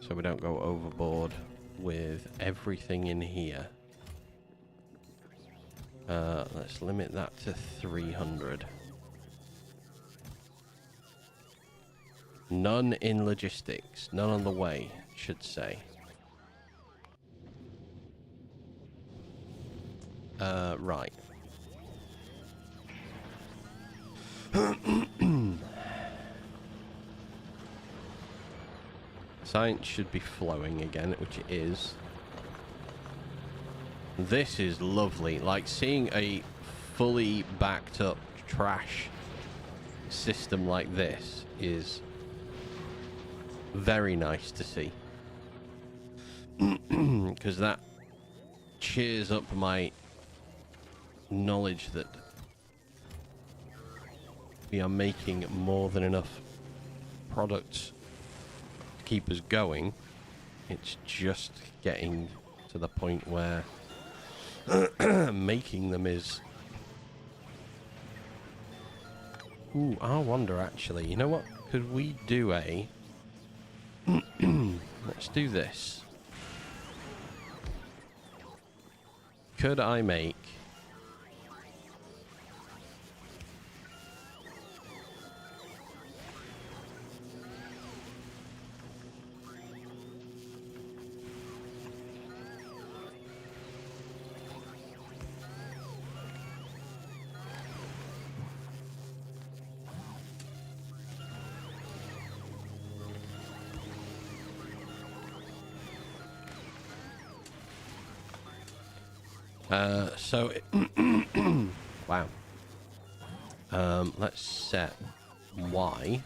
S1: so we don't go overboard with everything in here. Let's limit that to 300. None in logistics. None on the way, should say. Right. Science should be flowing again, which it is. This is lovely. Like, seeing a fully backed up trash system like this is very nice to see. Because that cheers up my knowledge that we are making more than enough products to keep us going. It's just getting to the point where making them is... Ooh, I wonder actually, you know what? Could we do a... Let's do this. Could I make... wow. Let's set Y.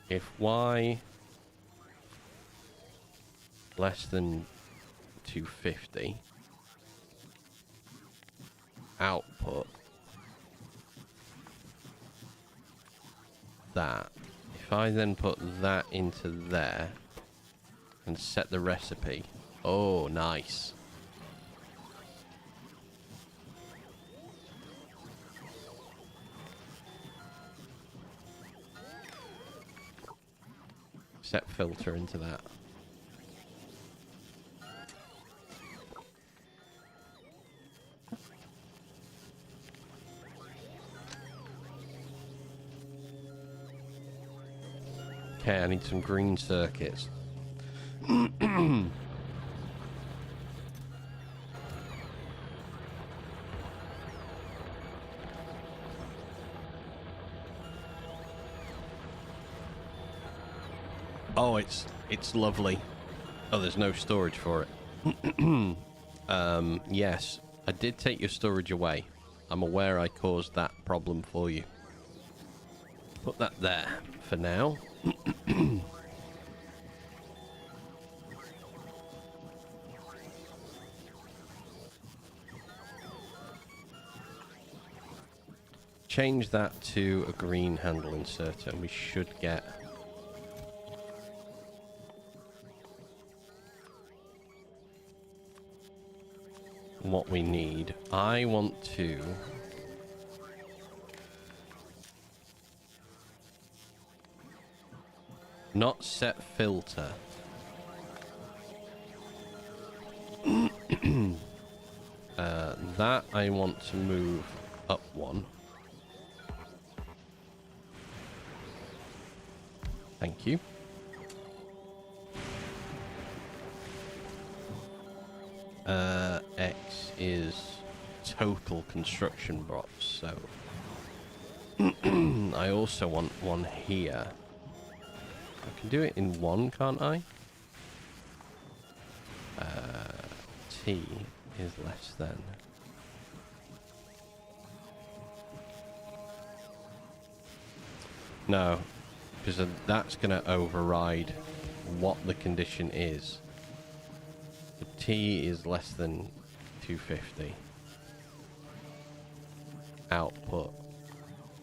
S1: If Y less than 250, output that. If I then put that into there and set the recipe. Oh, nice. Set filter into that. Okay, I need some green circuits. Oh, it's lovely. Oh, there's no storage for it. Yes, I did take your storage away. I'm aware I caused that problem for you. Put that there for now. Change that to a green handle inserter and we should get what we need. I want to not set filter. That I want to move up one. Thank you. X is total construction box, so I also want one here. I can do it in one, can't I? T is less than. No, because that's going to override what the condition is. The T is less than 250. Output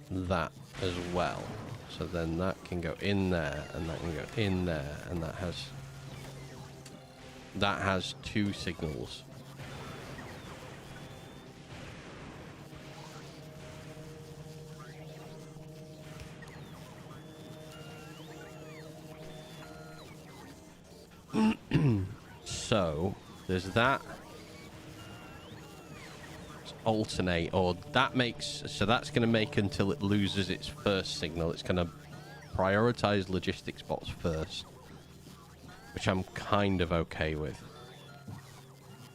S1: that as well. So then that can go in there, and that can go in there, and that has two signals. So there's that. Alternate, or that makes, so that's going to make until it loses its first signal. It's going to prioritize logistics bots first, which I'm kind of okay with,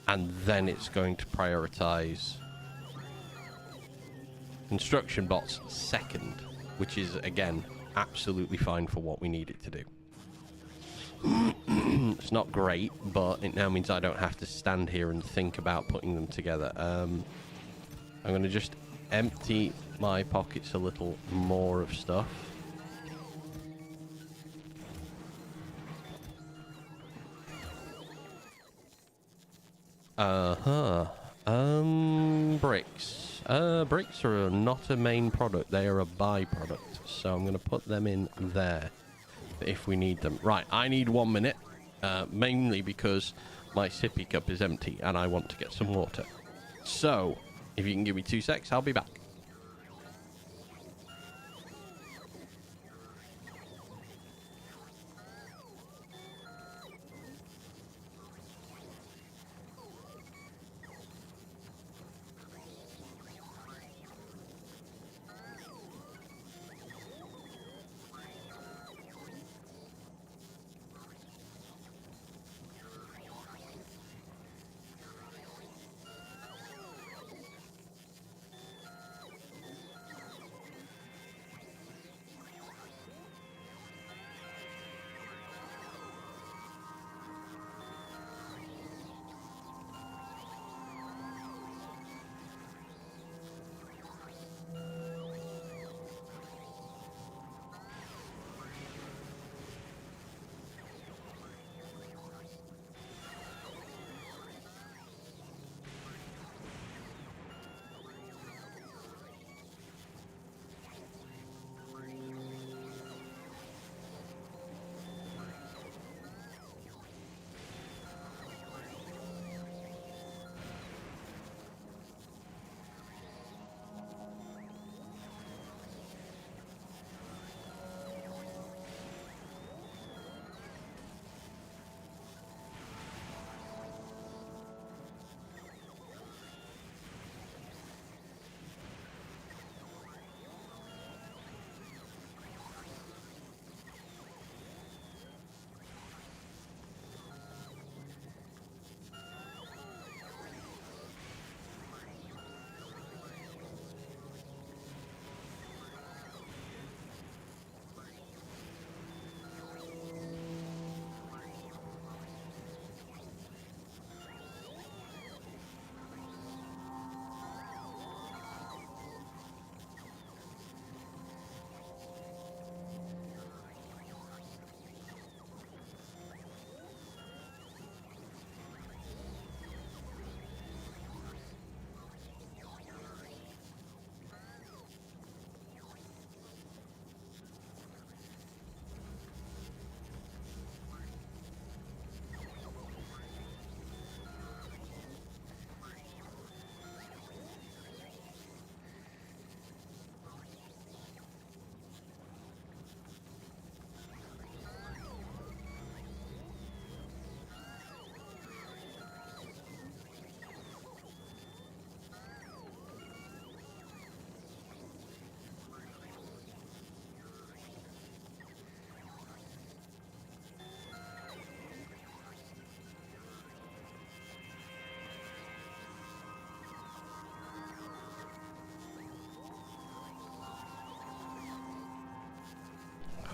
S1: and then it's going to prioritize construction bots second, which is again absolutely fine for what we need it to do. It's not great, but it now means I don't have to stand here and think about putting them together. I'm going to just empty my pockets a little more of stuff. Bricks. Bricks are not a main product. They are a byproduct. So I'm going to put them in there if we need them. Right, I need 1 minute. Mainly because my sippy cup is empty and I want to get some water. So, if you can give me 2 secs, I'll be back.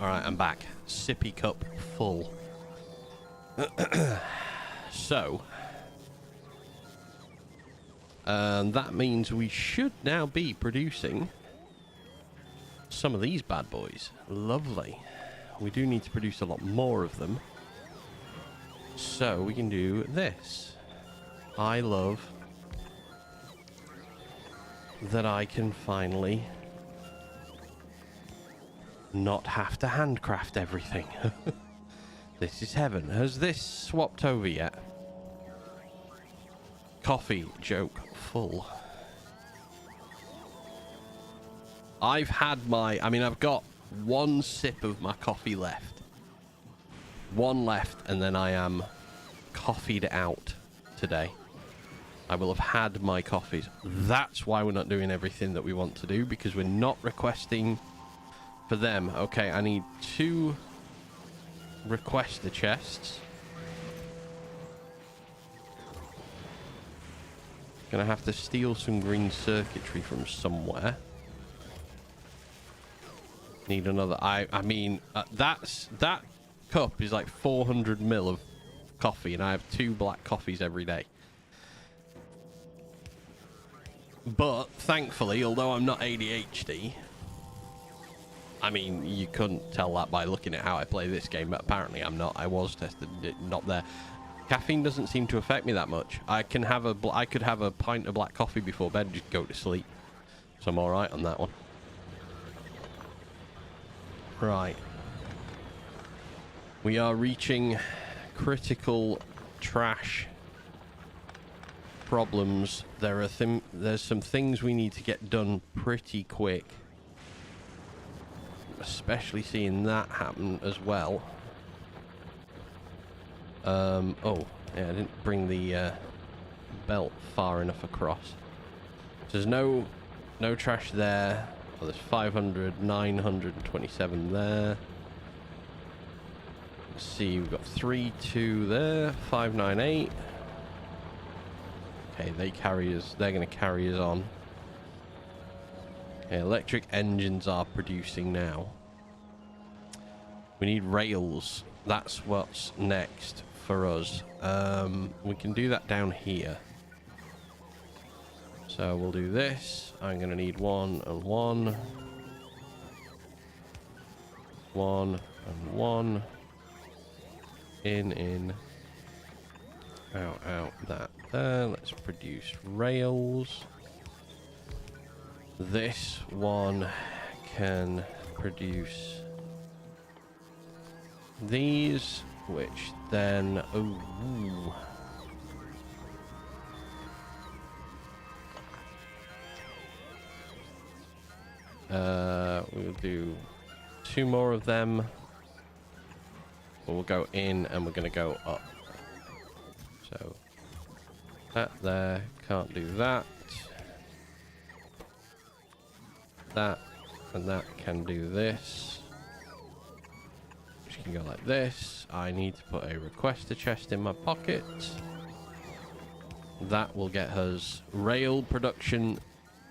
S1: Alright, I'm back. Sippy cup full. So, that means we should now be producing some of these bad boys. Lovely. We do need to produce a lot more of them. So we can do this. I love that I can finally not have to handcraft everything. This is heaven. Has this swapped over yet? Coffee joke full. I've had my... I mean, I've got one sip of my coffee left. One left, and then I am coffeeed out today. I will have had my coffees. That's why we're not doing everything that we want to do, because we're not requesting for them. Okay, I need 2 requester chests. Gonna have to steal some green circuitry from somewhere. Need another. I mean, that cup is like 400 ml of coffee, and I have 2 black coffees every day. But thankfully, although I'm not ADHD, I mean, you couldn't tell that by looking at how I play this game, but apparently I'm not. I was tested, not there. Caffeine doesn't seem to affect me that much. I could have a pint of black coffee before bed and just go to sleep. So I'm all right on that one. Right. We are reaching critical trash problems. There's some things we need to get done pretty quick. Especially seeing that happen as well. Oh, yeah, I didn't bring the belt far enough across. So there's no trash there. Oh, there's 500, 927 there. Let's see, we've got 3, 2 there, 598. Okay, they're going to carry us on. Okay, electric engines are producing now. We need rails. That's what's next for us. We can do that down here. So we'll do this. I'm going to need 1 and 1. 1 and 1. In. Out, that there. Let's produce rails. This one can produce these, which then... Ooh. We'll do 2 more of them. We'll go in and we're going to go up. So that there, can't do that. That and that can do this. Which can go like this. I need to put a requester chest in my pocket. That will get us rail production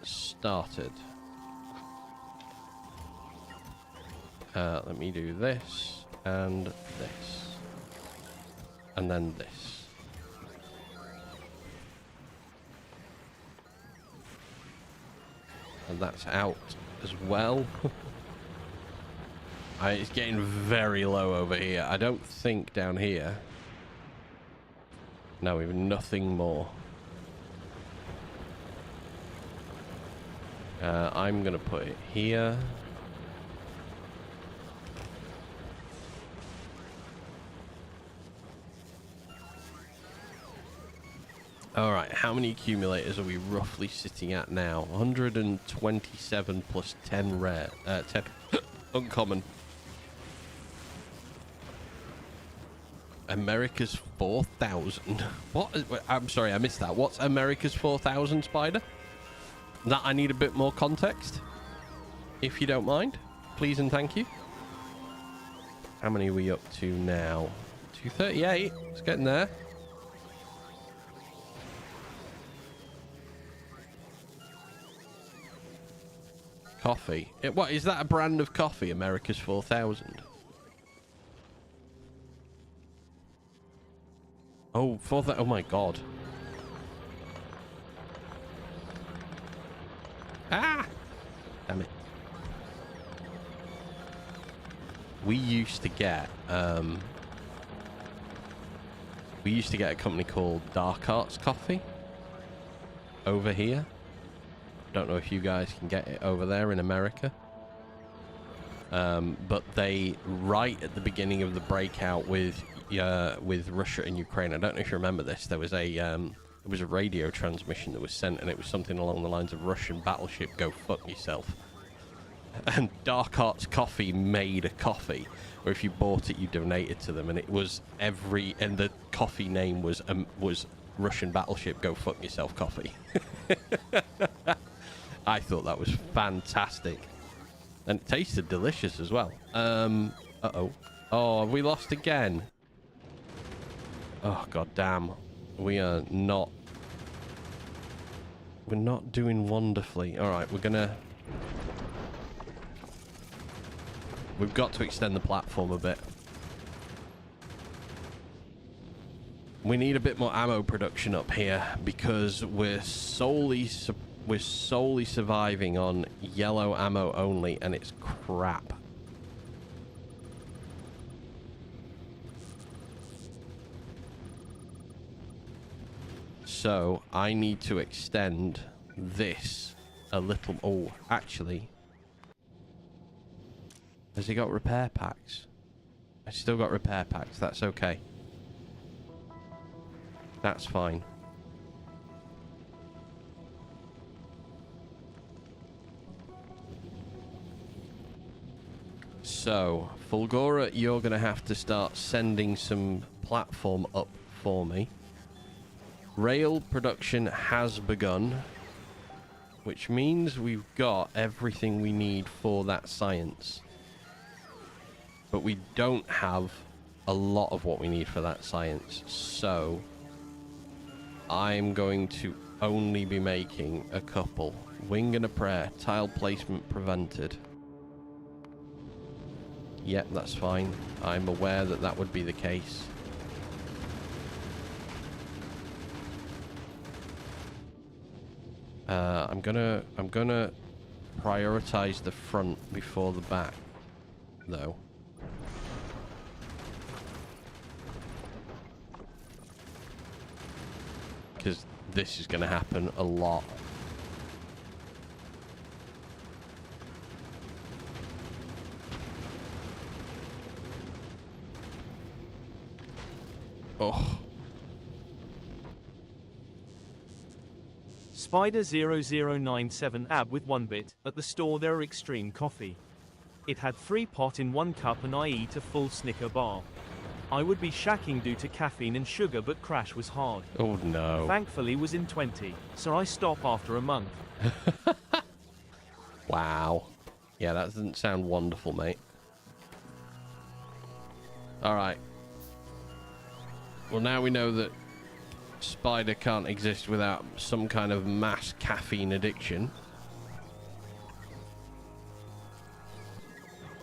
S1: started. Let me do this and this. And then this. And that's out as well. It's getting very low over here. I don't think down here. No, we have nothing more. I'm going to put it here. Alright, how many accumulators are we roughly sitting at now? 127 plus 10 rare. 10 uncommon. America's 4,000. What? I'm sorry, I missed that. What's America's 4,000, Spider? That I need a bit more context. If you don't mind. Please and thank you. How many are we up to now? 238. It's getting there. Coffee. What, is that a brand of coffee? America's 4000? Oh, 4000. Oh my god. Ah! Damn it. We used to get a company called Dark Arts Coffee over here. Don't know if you guys can get it over there in America. But they, right at the beginning of the breakout with Russia and Ukraine, I don't know if you remember this, there was a radio transmission that was sent, and it was something along the lines of Russian battleship, go fuck yourself. And Dark Arts Coffee made a coffee where if you bought it, you donated to them, and it was and the coffee name was Russian battleship, go fuck yourself coffee. I thought that was fantastic. And it tasted delicious as well. Uh-oh. Oh, have we lost again? Oh, god damn. We're not doing wonderfully. Alright, we've got to extend the platform a bit. We need a bit more ammo production up here because we're solely surviving on yellow ammo only, and it's crap. So I need to extend this a little. Oh, actually, has he got repair packs? I still got repair packs. That's okay. That's fine. So, Fulgora, you're going to have to start sending some platform up for me. Rail production has begun, which means we've got everything we need for that science. But we don't have a lot of what we need for that science, so I'm going to only be making a couple. Wing and a prayer. Tile placement prevented. Yep, that's fine. I'm aware that that would be the case. I'm gonna prioritize the front before the back, though. Because this is going to happen a lot. Oh.
S2: Spider0097 AB with 1 bit. At the store there are extreme coffee. It had 3 pot in 1 cup and I eat a full Snicker bar. I would be shacking due to caffeine and sugar, but crash was hard.
S1: Oh no.
S2: Thankfully was in 20, so I stop after a month.
S1: Wow. Yeah, that doesn't sound wonderful, mate. Alright. Well, now we know that Spider can't exist without some kind of mass caffeine addiction.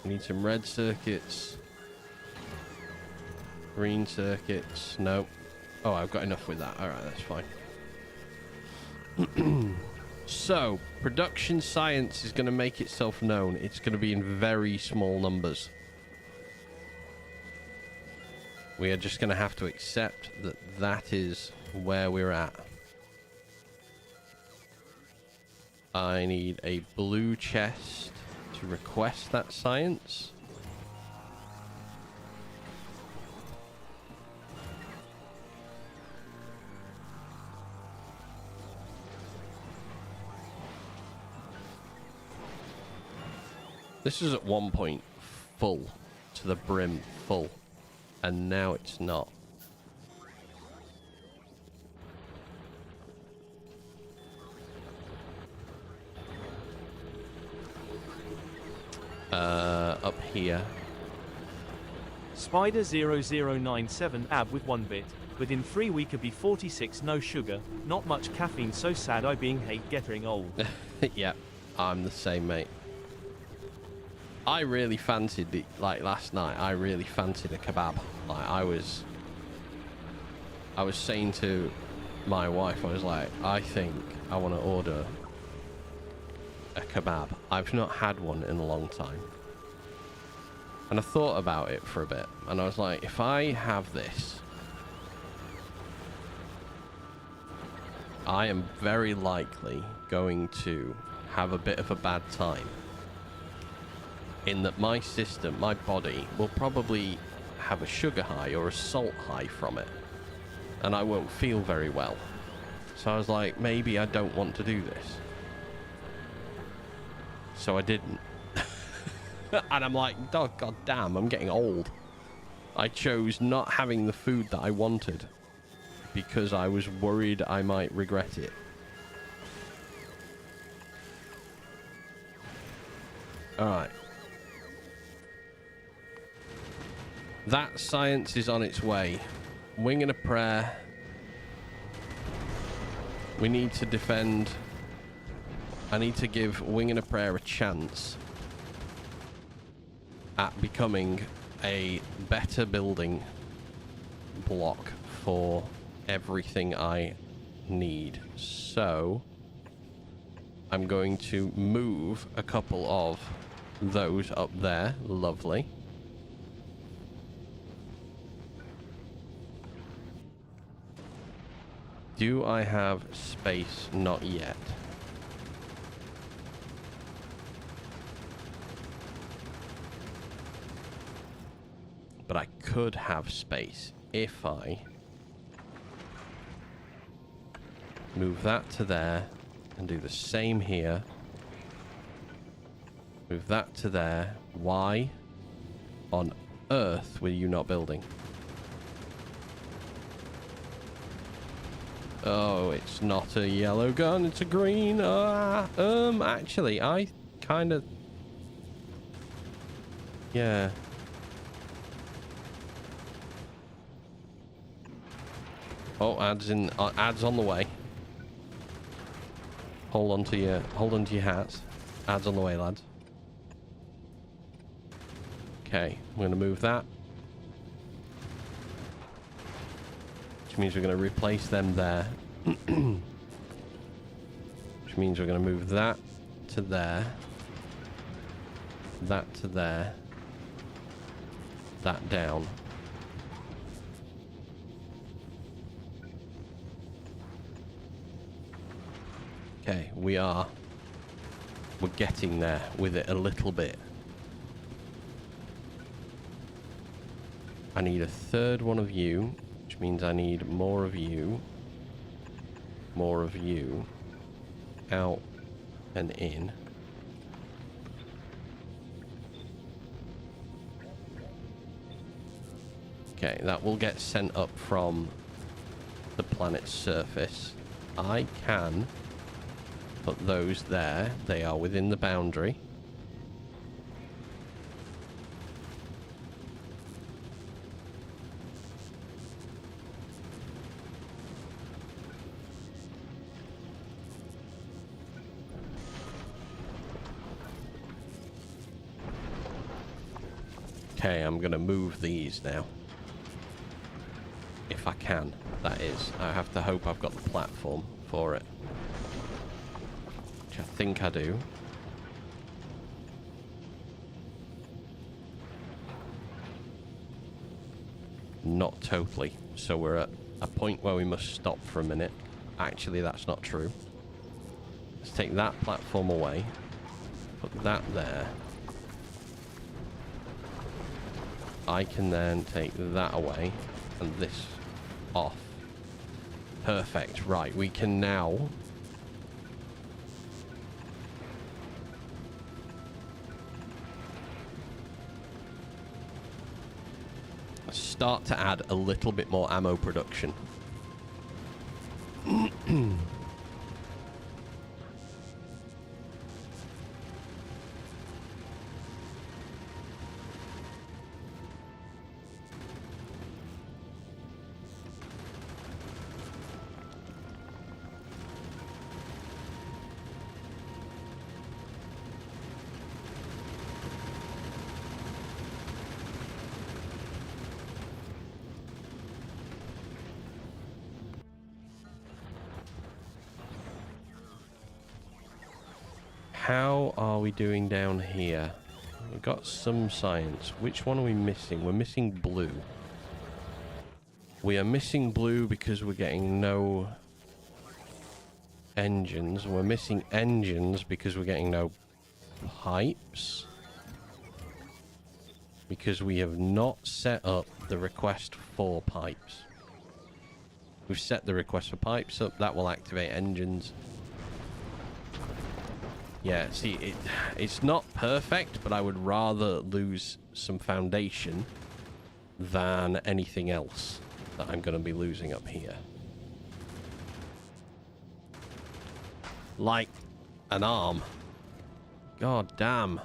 S1: We need some red circuits. Green circuits. No. Oh, I've got enough with that. Alright, that's fine. So, production science is going to make itself known. It's going to be in very small numbers. We are just going to have to accept that that is where we're at. I need a blue chest to request that science. This is at one point full, to the brim full, and now it's not. Up here.
S2: Spider0097 AB with 1 bit. Within 3 weeks could be 46, no sugar, not much caffeine, so sad I being hate getting old.
S1: Yep, I'm the same, mate. I really fancied it, like last night. I really fancied a kebab. Like I was saying to my wife, I was like, I think I want to order a kebab. I've not had one in a long time. And I thought about it for a bit, and I was like, if I have this, I am very likely going to have a bit of a bad time. In that my system, my body, will probably have a sugar high or a salt high from it. And I won't feel very well. So I was like, maybe I don't want to do this. So I didn't. And I'm like, oh, god damn, I'm getting old. I chose not having the food that I wanted because I was worried I might regret it. Alright. That science is on its way. Wing and a prayer. We need to defend. I need to give Wing and a prayer a chance at becoming a better building block for everything I need. So I'm going to move a couple of those up there. Lovely. Do I have space? Not yet. But I could have space if I move that to there and do the same here. Move that to there. Why on earth were you not building? Oh, it's not a yellow gun, it's a green. Actually, I kind of... Yeah. Oh, ads on the way. Hold on to your hats. Ads on the way, lads. Okay, I'm going to move that. Which means we're going to replace them there. Which means we're going to move that to there. That to there. That down. Okay, we're getting there with it a little bit. I need a third one of you, which means I need more of you, out and in. Okay, that will get sent up from the planet's surface. I can put those there. They are within the boundary. Okay, I'm going to move these now. If I can, that is. I have to hope I've got the platform for it. Which I think I do. Not totally. So we're at a point where we must stop for a minute. Actually, that's not true. Let's take that platform away. Put that there. I can then take that away and this off. Perfect. Right, we can now start to add a little bit more ammo production. how are we doing down here? We've got some science. Which one are we missing? We're missing blue. We are missing blue because we're getting no engines. We're missing engines because we're getting no pipes. Because we have not set up the request for pipes. We've set the request for pipes up. That will activate engines. Yeah, see, it's not perfect, but I would rather lose some foundation than anything else that I'm going to be losing up here. Like an arm. God damn.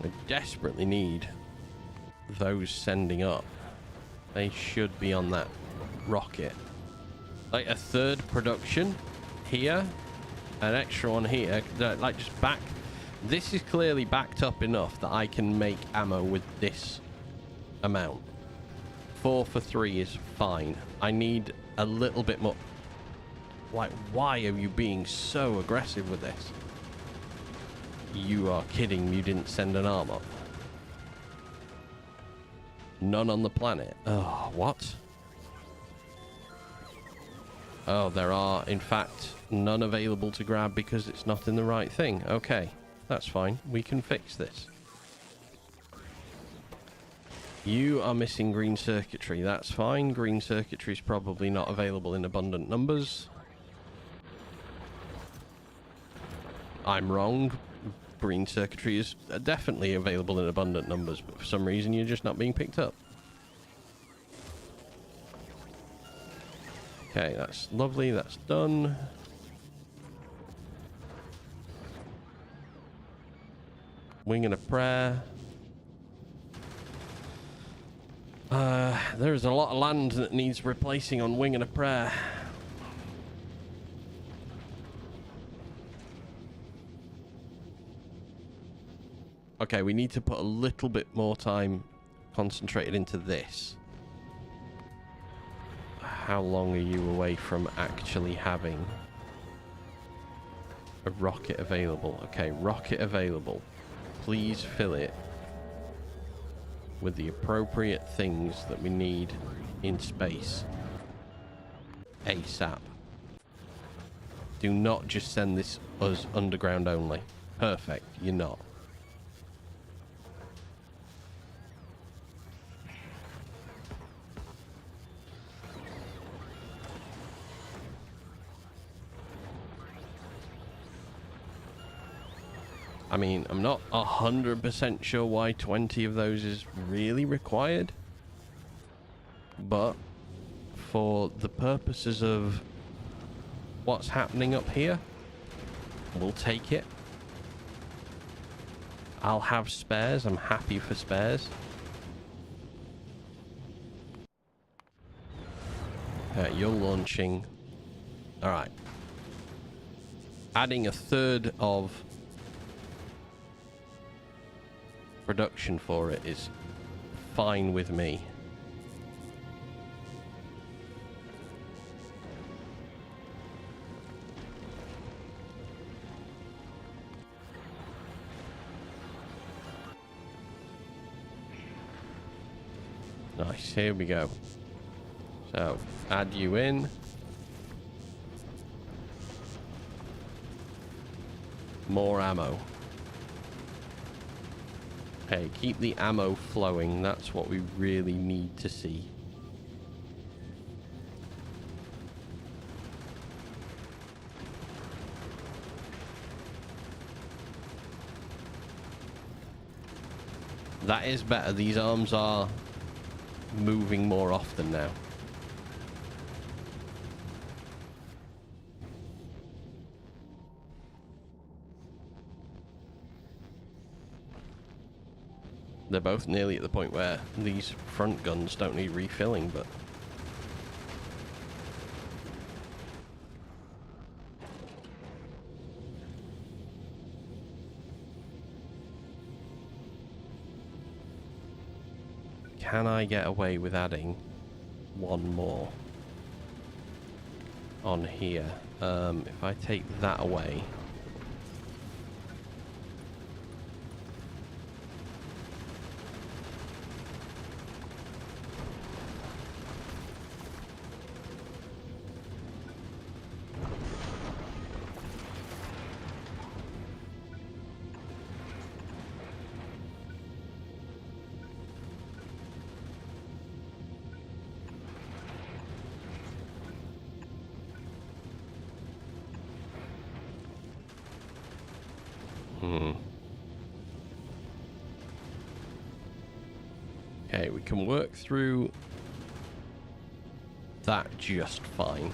S1: We desperately need those sending up. They should be on that rocket. Like a third production here, an extra one here, like just back. This is clearly backed up enough that I can make ammo with this amount. 4 for 3 is fine. I need a little bit more. Like, why are you being so aggressive with this? You are kidding me, you didn't send an arm up. None on the planet. Oh, what? Oh, there are, in fact, none available to grab because it's not in the right thing. Okay, that's fine. We can fix this. You are missing green circuitry. That's fine. Green circuitry is probably not available in abundant numbers. I'm wrong. Green circuitry is definitely available in abundant numbers, but for some reason you're just not being picked up. Okay, that's lovely. That's done. Wing and a prayer. There's a lot of land that needs replacing on Wing and a prayer. Okay, we need to put a little bit more time concentrated into this. How long are you away from actually having a rocket available? Okay, rocket available. Please fill it with the appropriate things that we need in space. ASAP. Do not just send this us underground only. Perfect, you're not. I mean, I'm not 100% sure why 20 of those is really required. But for the purposes of what's happening up here, we'll take it. I'll have spares. I'm happy for spares. You're launching. Alright. Adding a third of production for it is fine with me. Nice, here we go. So, add you in. More ammo. Okay, keep the ammo flowing. That's what we really need to see. That is better. These arms are moving more often now. They're both nearly at the point where these front guns don't need refilling, but... Can I get away with adding one more on here? If I take that away... Okay, we can work through that just fine.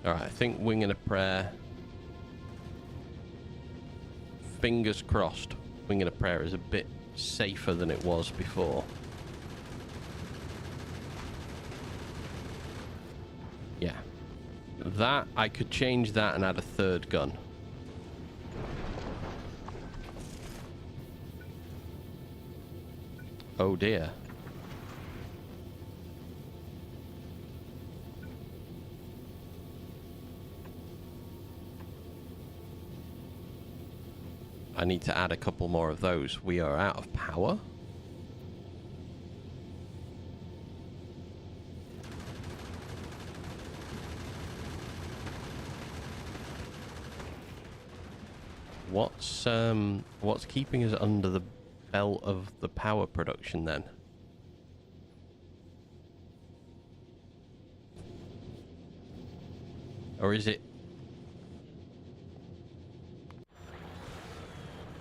S1: Alright, I think Wing and a Prayer. Fingers crossed, Wing and a Prayer is a bit safer than it was before. Yeah. That, I could change that and add a third gun. Oh dear. I need to add a couple more of those. We are out of power. What's keeping us under the belt of the power production then? Or is it...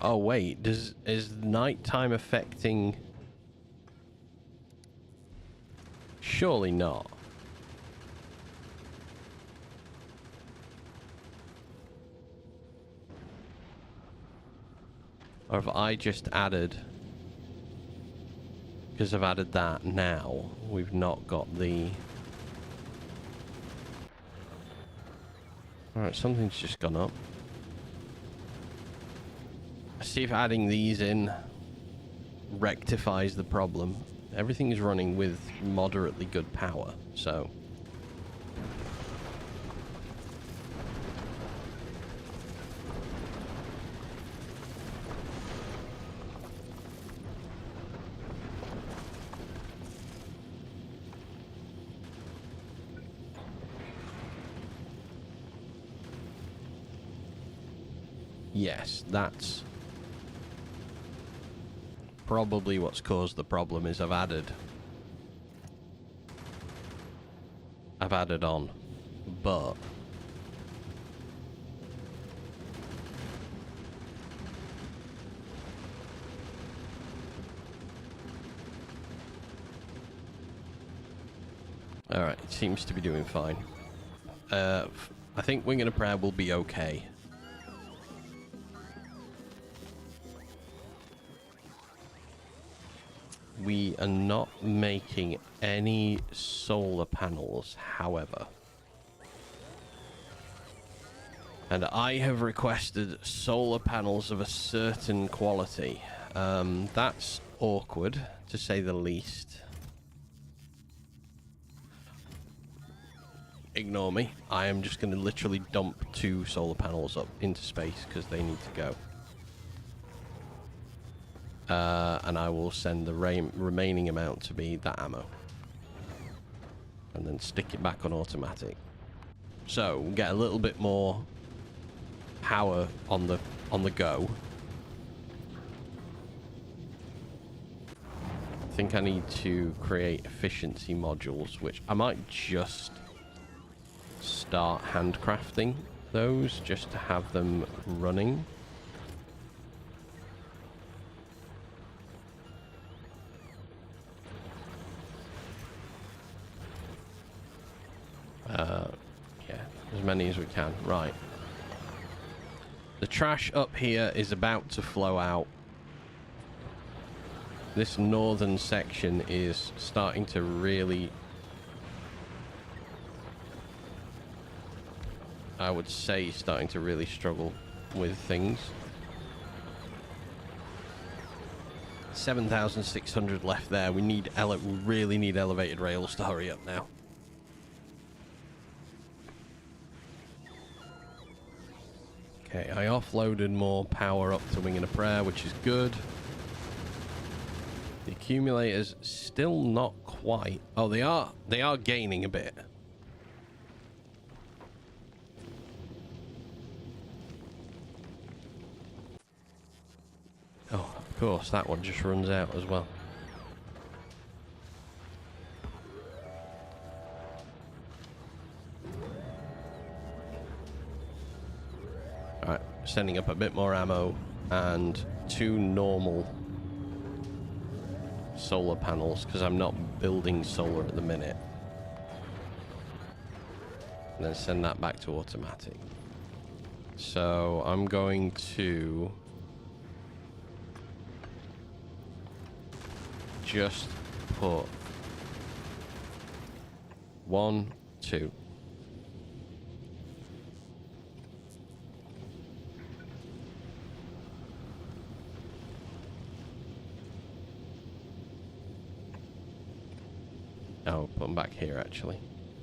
S1: Oh wait, is nighttime affecting... Surely not. Or have I just added... Because I've added that now, we've not got the... Alright, something's just gone up. See if adding these in rectifies the problem. Everything is running with moderately good power, so... Yes, that's probably what's caused the problem. Is I've added on, but all right, it seems to be doing fine. I think Wing and a Prayer will be okay. We are not making any solar panels, however. And I have requested solar panels of a certain quality. That's awkward, to say the least. Ignore me. I am just going to literally dump 2 solar panels up into space because they need to go. And I will send the remaining amount to be that ammo. And then stick it back on automatic. So, we'll get a little bit more power on the go. I think I need to create efficiency modules, which I might just start handcrafting those just to have them running. Yeah, as many as we can. Right. The trash up here is about to flow out. This northern section is starting to really I would say, starting to really struggle with things. 7,600 left there. We need we really need elevated rails to hurry up now. Okay, I offloaded more power up to Wing and a Prayer, which is good. The accumulators still not quite. Oh, they are gaining a bit. Oh, of course, that one just runs out as well. Alright, sending up a bit more ammo and 2 normal solar panels, because I'm not building solar at the minute. And then send that back to automatic. So I'm going to just put 1, 2. Oh, put them back here, actually.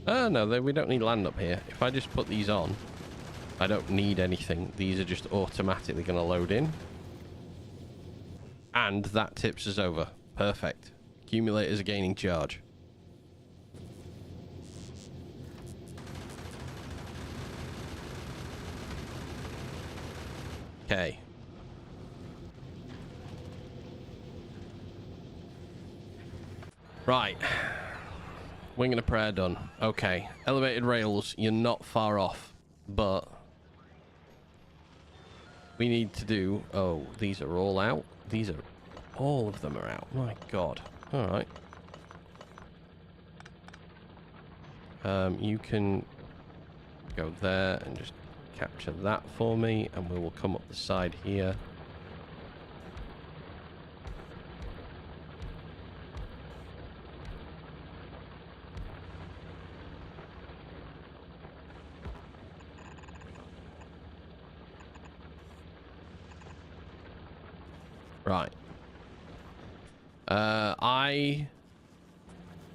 S1: Oh, no, we don't need land up here. If I just put these on, I don't need anything. These are just automatically going to load in. And that tips us over. Perfect. Accumulators are gaining charge. Okay. Right. Wing and a Prayer done. Okay. Elevated rails, you're not far off. But we need to do... Oh, these are all out? These are... All of them are out. My God. Alright. You can go there and just capture that for me. And we will come up the side here. Right. I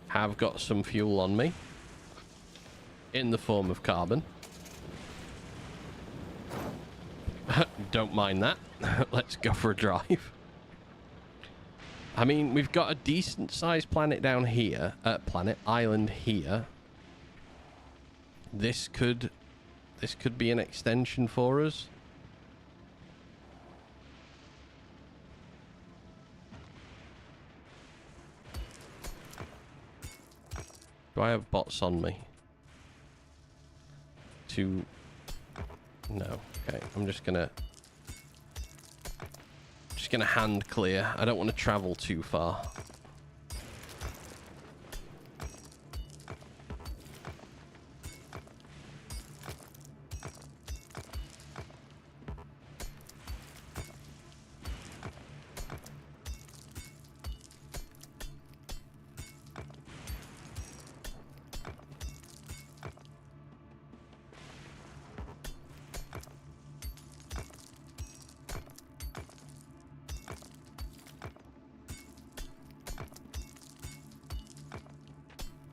S1: have got some fuel on me in the form of carbon. Don't mind that. Let's go for a drive. I mean, we've got a decent sized planet down here, island here. This could be an extension for us. Do I have bots on me? No. Okay, I'm just gonna hand clear. I don't want to travel too far.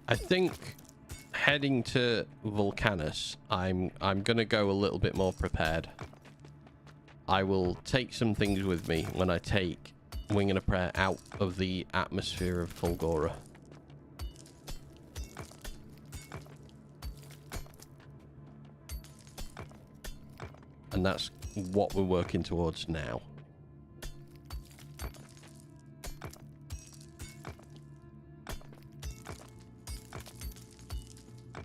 S1: I think heading to Vulcanus, I'm gonna go a little bit more prepared. I will take some things with me when I take Wing and a Prayer out of the atmosphere of Fulgora. And that's what we're working towards now.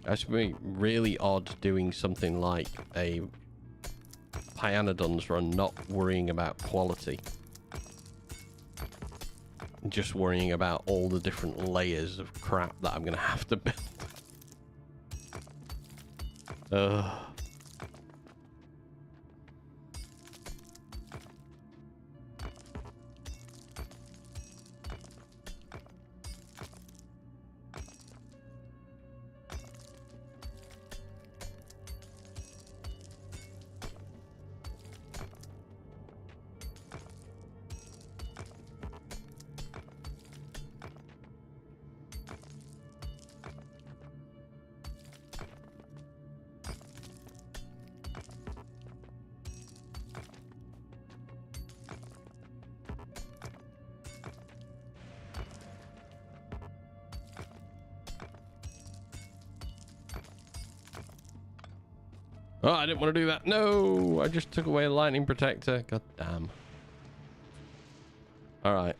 S1: It's going to be really odd doing something like a Pyanodon's run, not worrying about quality. Just worrying about all the different layers of crap that I'm going to have to build. Ugh. Oh, I didn't want to do that. No, I just took away a lightning protector. God damn. Alright.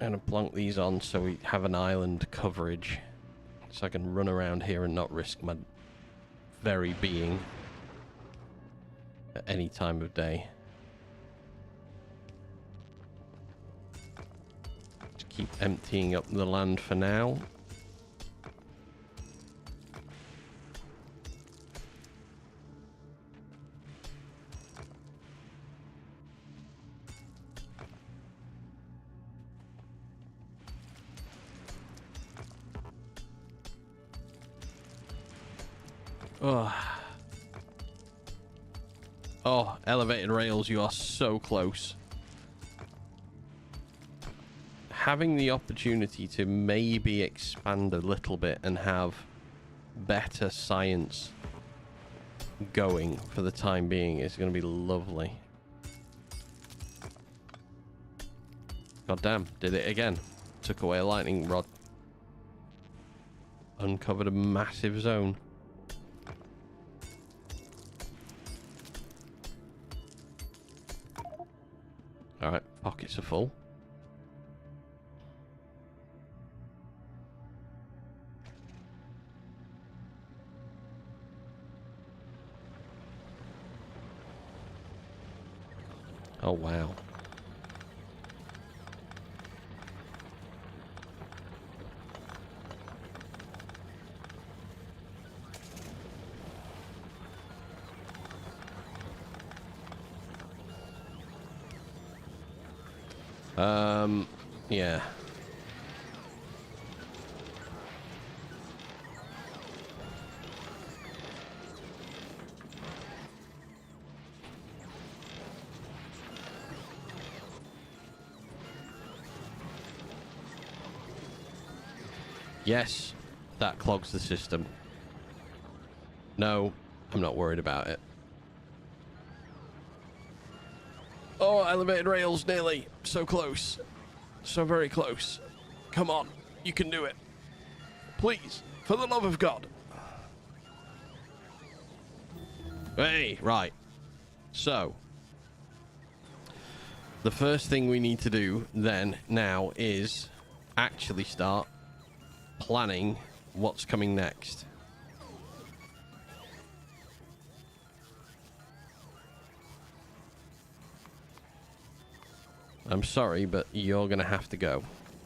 S1: I'm going to plonk these on so we have an island coverage. So I can run around here and not risk my very being at any time of day. Just keep emptying up the land for now. Oh. Oh, elevated rails, you are so close. Having the opportunity to maybe expand a little bit and have better science going for the time being is going to be lovely. God damn, did it again. Took away a lightning rod. Uncovered a massive zone. Alright, pockets are full. Oh, wow. Yeah. Yes, that clogs the system. No, I'm not worried about it. Oh, elevated rails, nearly. So close. So very close. Come on, you can do it. Please, for the love of God. Hey, right. So, the first thing we need to do then, now, is actually start planning what's coming next. I'm sorry, but you're going to have to go.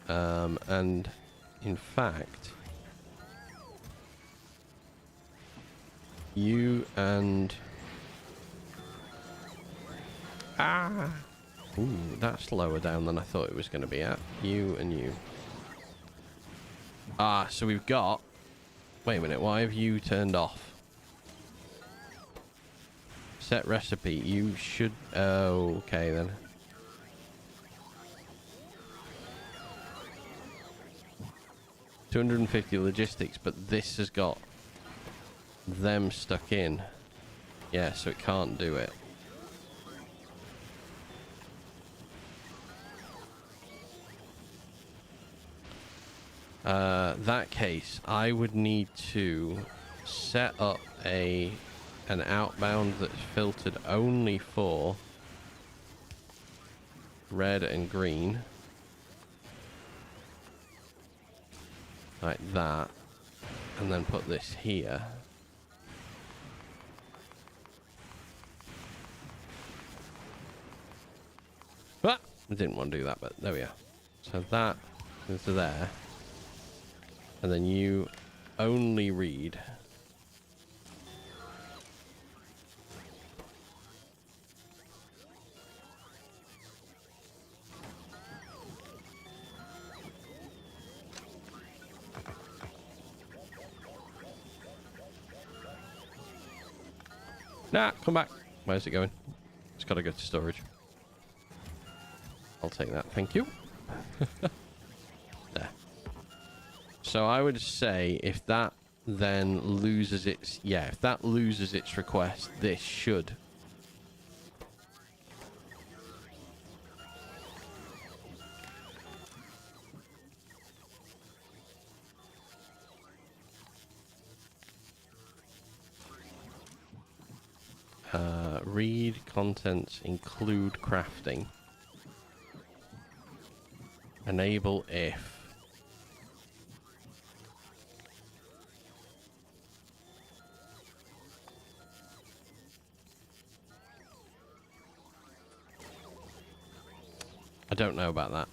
S1: And in fact, you and... Ooh, that's lower down than I thought it was going to be at. You and you. So we've got... Wait a minute, why have you turned off? Set recipe. You should... Oh, okay then. $250 logistics, but this has got them stuck in. Yeah, so it can't do it. That case, I would need to set up an outbound that's filtered only for red and green. Like that. And then put this here. Ah! I didn't want to do that, but there we are. So that is there. And then you only read. Nah, come back. Where's it going? It's got to go to storage. I'll take that, thank you. There. So I would say if that then loses its... Yeah, if that loses its request, this should. Read contents, include crafting. Enable if. I don't know about that.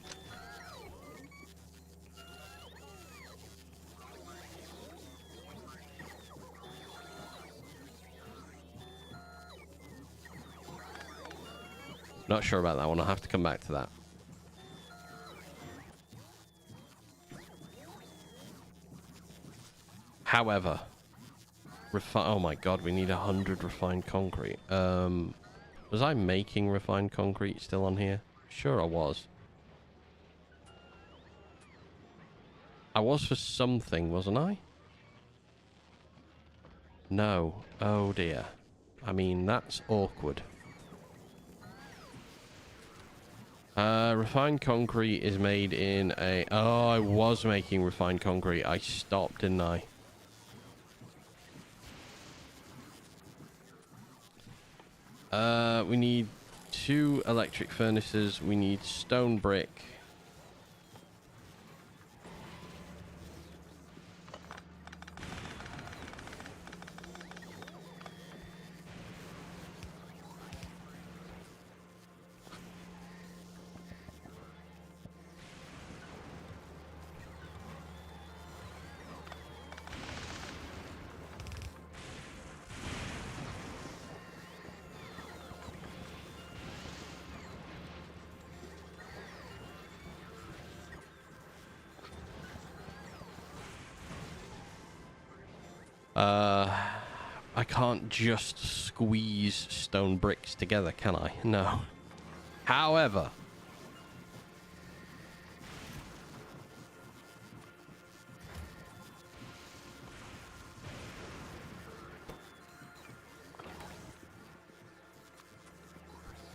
S1: Not sure about that one. I'll have to come back to that. However, oh my god, we need 100 refined concrete. Was I making refined concrete still on here? Sure I was. I was for something, wasn't I? No. Oh dear. I mean, that's awkward. Refined concrete is made in a... Oh, I was making refined concrete. I stopped, didn't I? We need 2 electric furnaces. We need stone brick. I can't just squeeze stone bricks together, can I? No. However,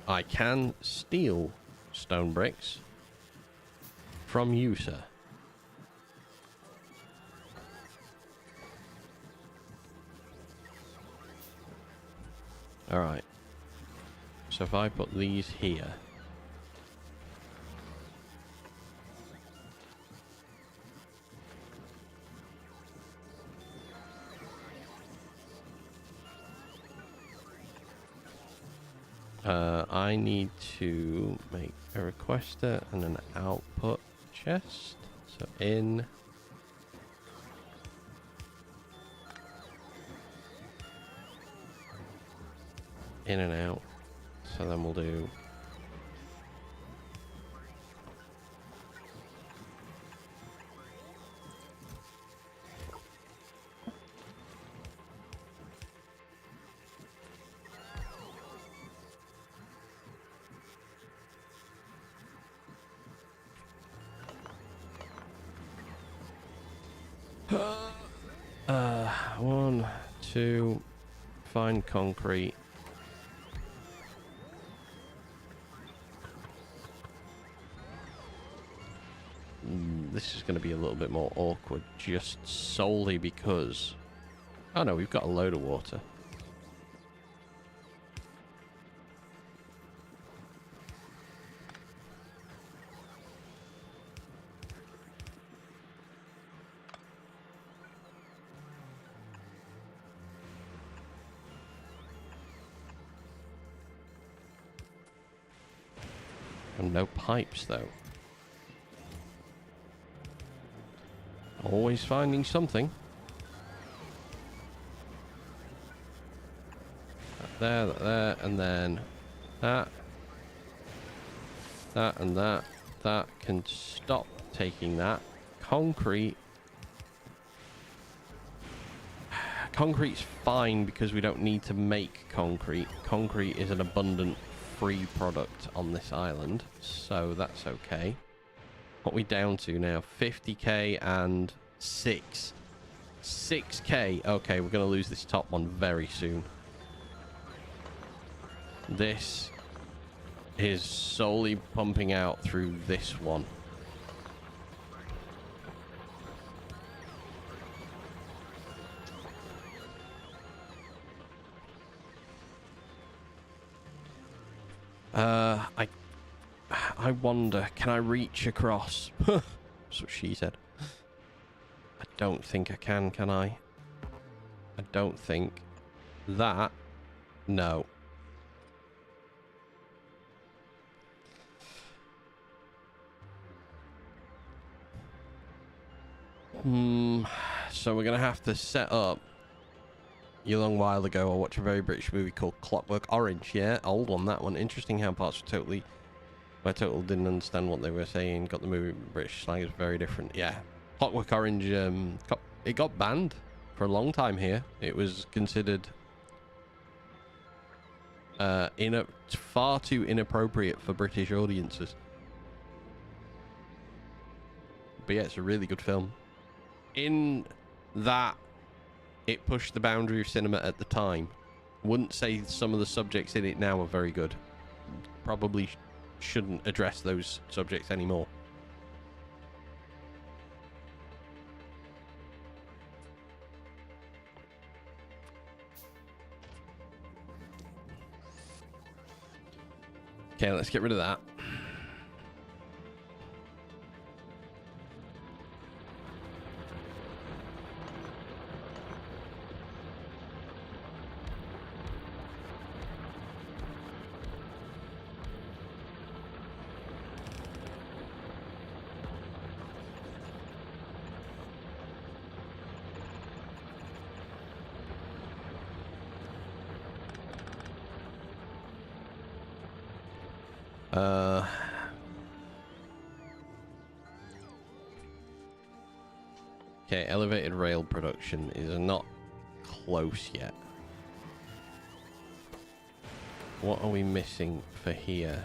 S1: I can steal stone bricks from you, sir. Alright. So if I put these here. I need to make a requester and an output chest. So in. In and out. So then we'll do one, two, find concrete. This is going to be a little bit more awkward, just solely because... Oh no, we've got a load of water. And no pipes, though. Always finding something. That there, and then that. That and that. That can stop taking that. Concrete. Concrete's fine because we don't need to make concrete. Concrete is an abundant free product on this island, so that's okay. What are we down to now? 50k and 6k. Okay, we're going to lose this top one very soon. This is solely pumping out through this one. I wonder, can I reach across? That's what she said. I don't think I can I? I don't think. That, no. So we're going to have to set up. A long while ago, I watched a very British movie called Clockwork Orange. Yeah, old one, that one. Interesting how parts were totally... I totally didn't understand what they were saying. Got the movie British slang is very different. Yeah, Clockwork Orange, it got banned for a long time here. It was considered far too inappropriate for British audiences. But yeah, it's a really good film. In that, it pushed the boundary of cinema at the time. Wouldn't say some of the subjects in it now are very good. Probably shouldn't address those subjects anymore. Okay, let's get rid of that. Okay, elevated rail production is not close yet. What are we missing for here?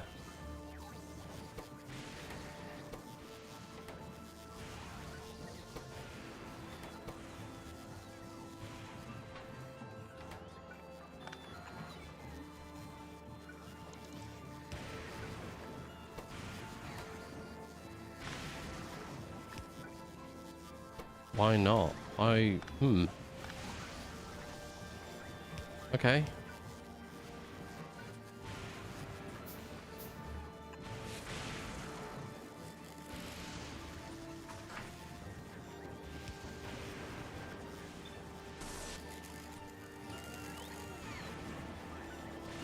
S1: Why not? Okay.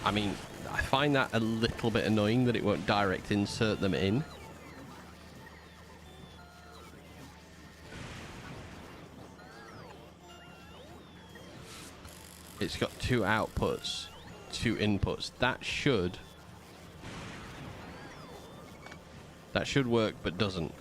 S1: I mean, I find that a little bit annoying that it won't direct insert them in. It's got two outputs, two inputs. That should work, but doesn't.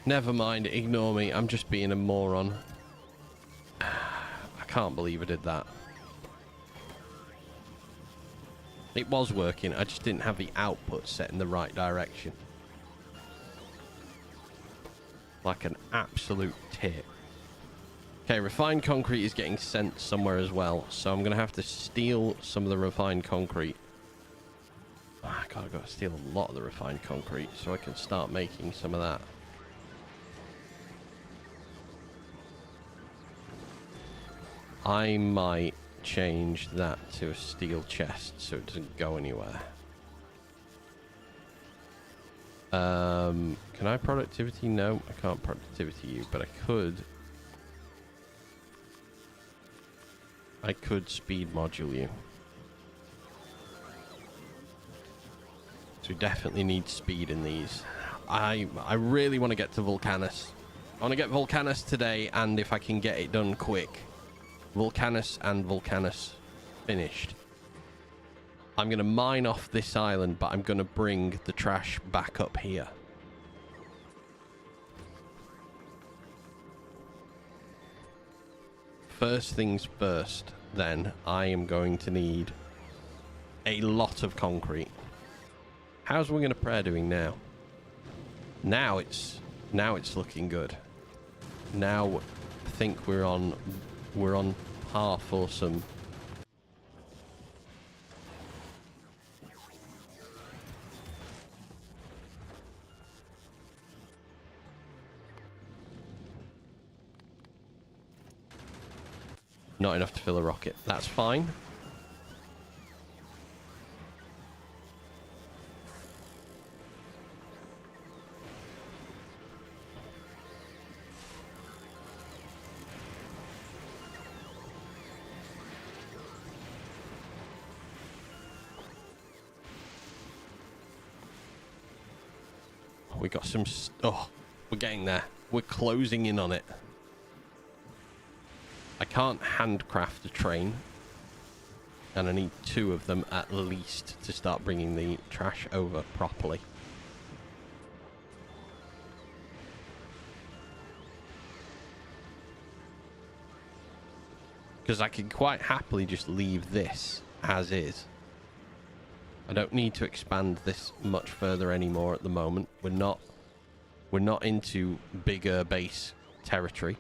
S1: Never mind, ignore me. I'm just being a moron. I can't believe I did that. It was working, I just didn't have the output set in the right direction. Like an absolute tit. Okay, refined concrete is getting sent somewhere as well, so I'm going to have to steal some of the refined concrete. Oh, God, I've got to steal a lot of the refined concrete so I can start making some of that. I might change that to a steel chest so it doesn't go anywhere. Can I productivity? No, I can't productivity you, but I could speed module you. So we definitely need speed in these. I really want to get to Vulcanus. I want to get Vulcanus today, and if I can get it done quick. Vulcanus and Vulcanus finished. I'm going to mine off this island, but I'm going to bring the trash back up here. First things first, then, I am going to need a lot of concrete. How's Wing and a Prayer doing now? Now it's looking good. Now I think we're on par for some Not enough to fill a rocket. That's fine. We got some... Oh, we're getting there. We're closing in on it. I can't handcraft a train. And I need 2 of them at least to start bringing the trash over properly. Because I can quite happily just leave this as is. I don't need to expand this much further anymore at the moment. We're not into bigger base territory.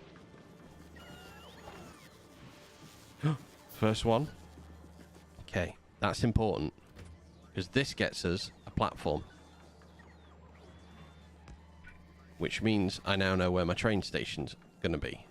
S1: First one. Okay, that's important. Because this gets us a platform. Which means I now know where my train station's going to be.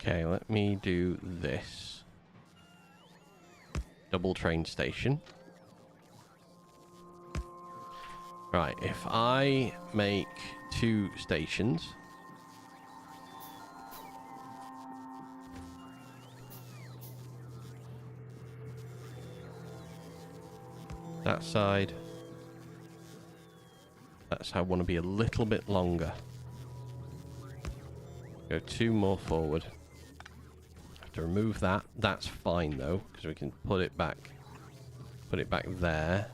S1: Okay, let me do this. Double train station. Right, if I make 2 stations... That side. That's how I want to be a little bit longer. Go 2 more forward. Have to remove that. That's fine though, because we can put it back. Put it back there.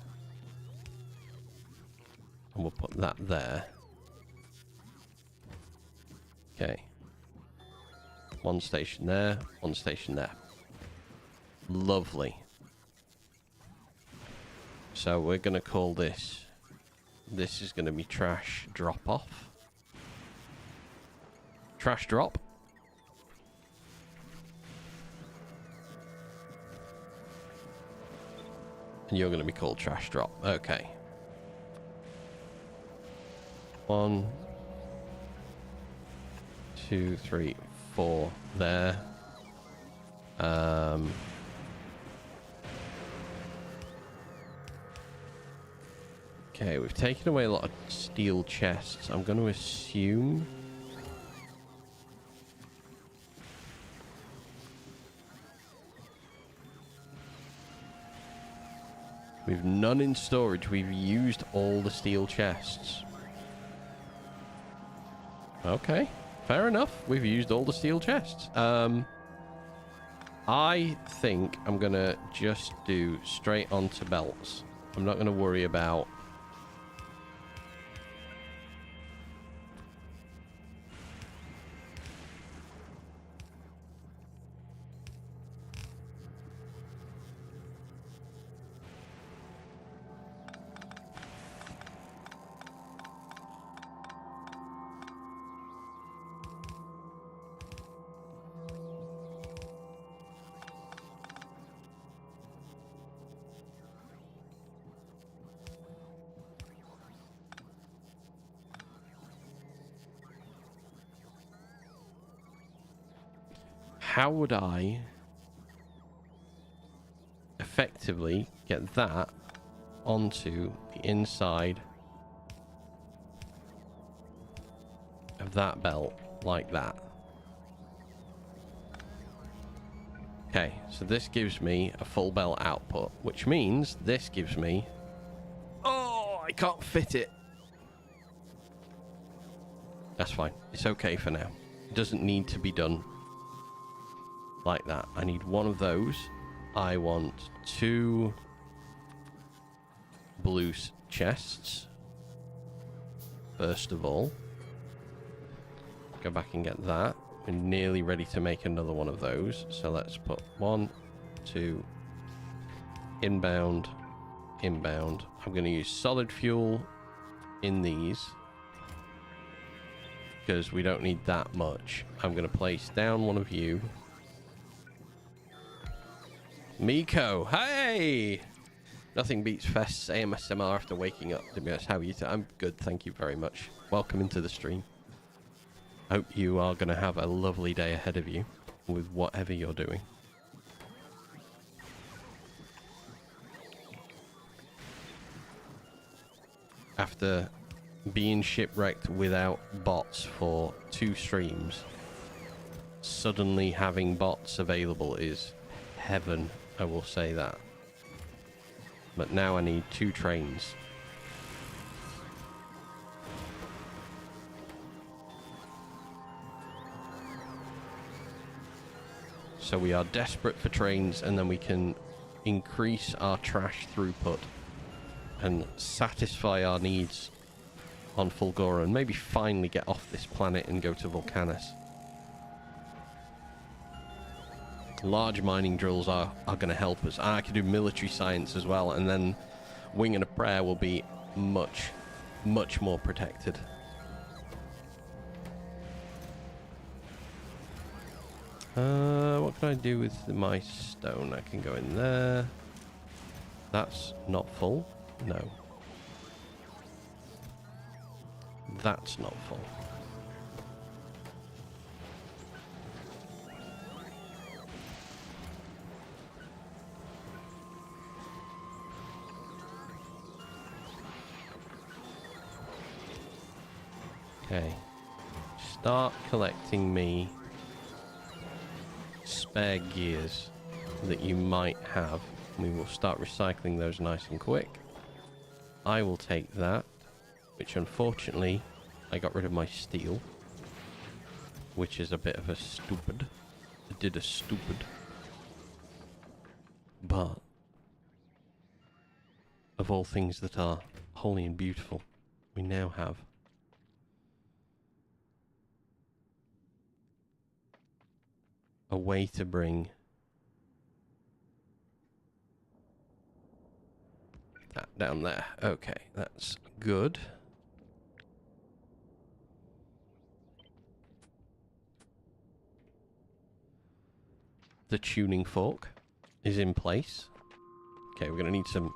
S1: And we'll put that there. Okay. 1 station there, 1 station there. Lovely. So we're going to call this... This is going to be trash drop off. Trash drop. And you're going to be called trash drop. Okay. 1, 2, 3, 4 there. Okay, we've taken away a lot of steel chests. I'm going to assume... We've none in storage. We've used all the steel chests. Okay, fair enough. We've used all the steel chests. I think I'm going to just do straight onto belts. I'm not going to worry about... How would I effectively get that onto the inside of that belt like that? Okay, so this gives me a full belt output, which means this gives me... Oh, I can't fit it. That's fine. It's okay for now. It doesn't need to be done like that. I need 1 of those. I want 2 blue chests. First of all. Go back and get that. We're nearly ready to make another one of those. So let's put 1, 2, inbound, inbound. I'm going to use solid fuel in these because we don't need that much. I'm going to place down one of you. Miko, hey! Nothing beats Fest's AMSMR after waking up. To be honest, how are you? I'm good, thank you very much. Welcome into the stream. Hope you are going to have a lovely day ahead of you with whatever you're doing. After being shipwrecked without bots for 2 streams, suddenly having bots available is heaven, I will say that. But now I need 2 trains. So we are desperate for trains, and then we can increase our trash throughput and satisfy our needs on Fulgora, and maybe finally get off this planet and go to Vulcanus. Large mining drills are going to help us. I can do military science as well, and then Wing and a Prayer will be much, much more protected. What can I do with my stone? I can go in there. That's not full. No. That's not full. Okay. Start collecting me spare gears that you might have. We will start recycling those nice and quick. I will take that, which unfortunately I got rid of my steel, which is a bit of a stupid. I did a stupid. But of all things that are holy and beautiful, we now have a way to bring that down there. Okay, that's good. The tuning fork is in place. Okay, we're going to need some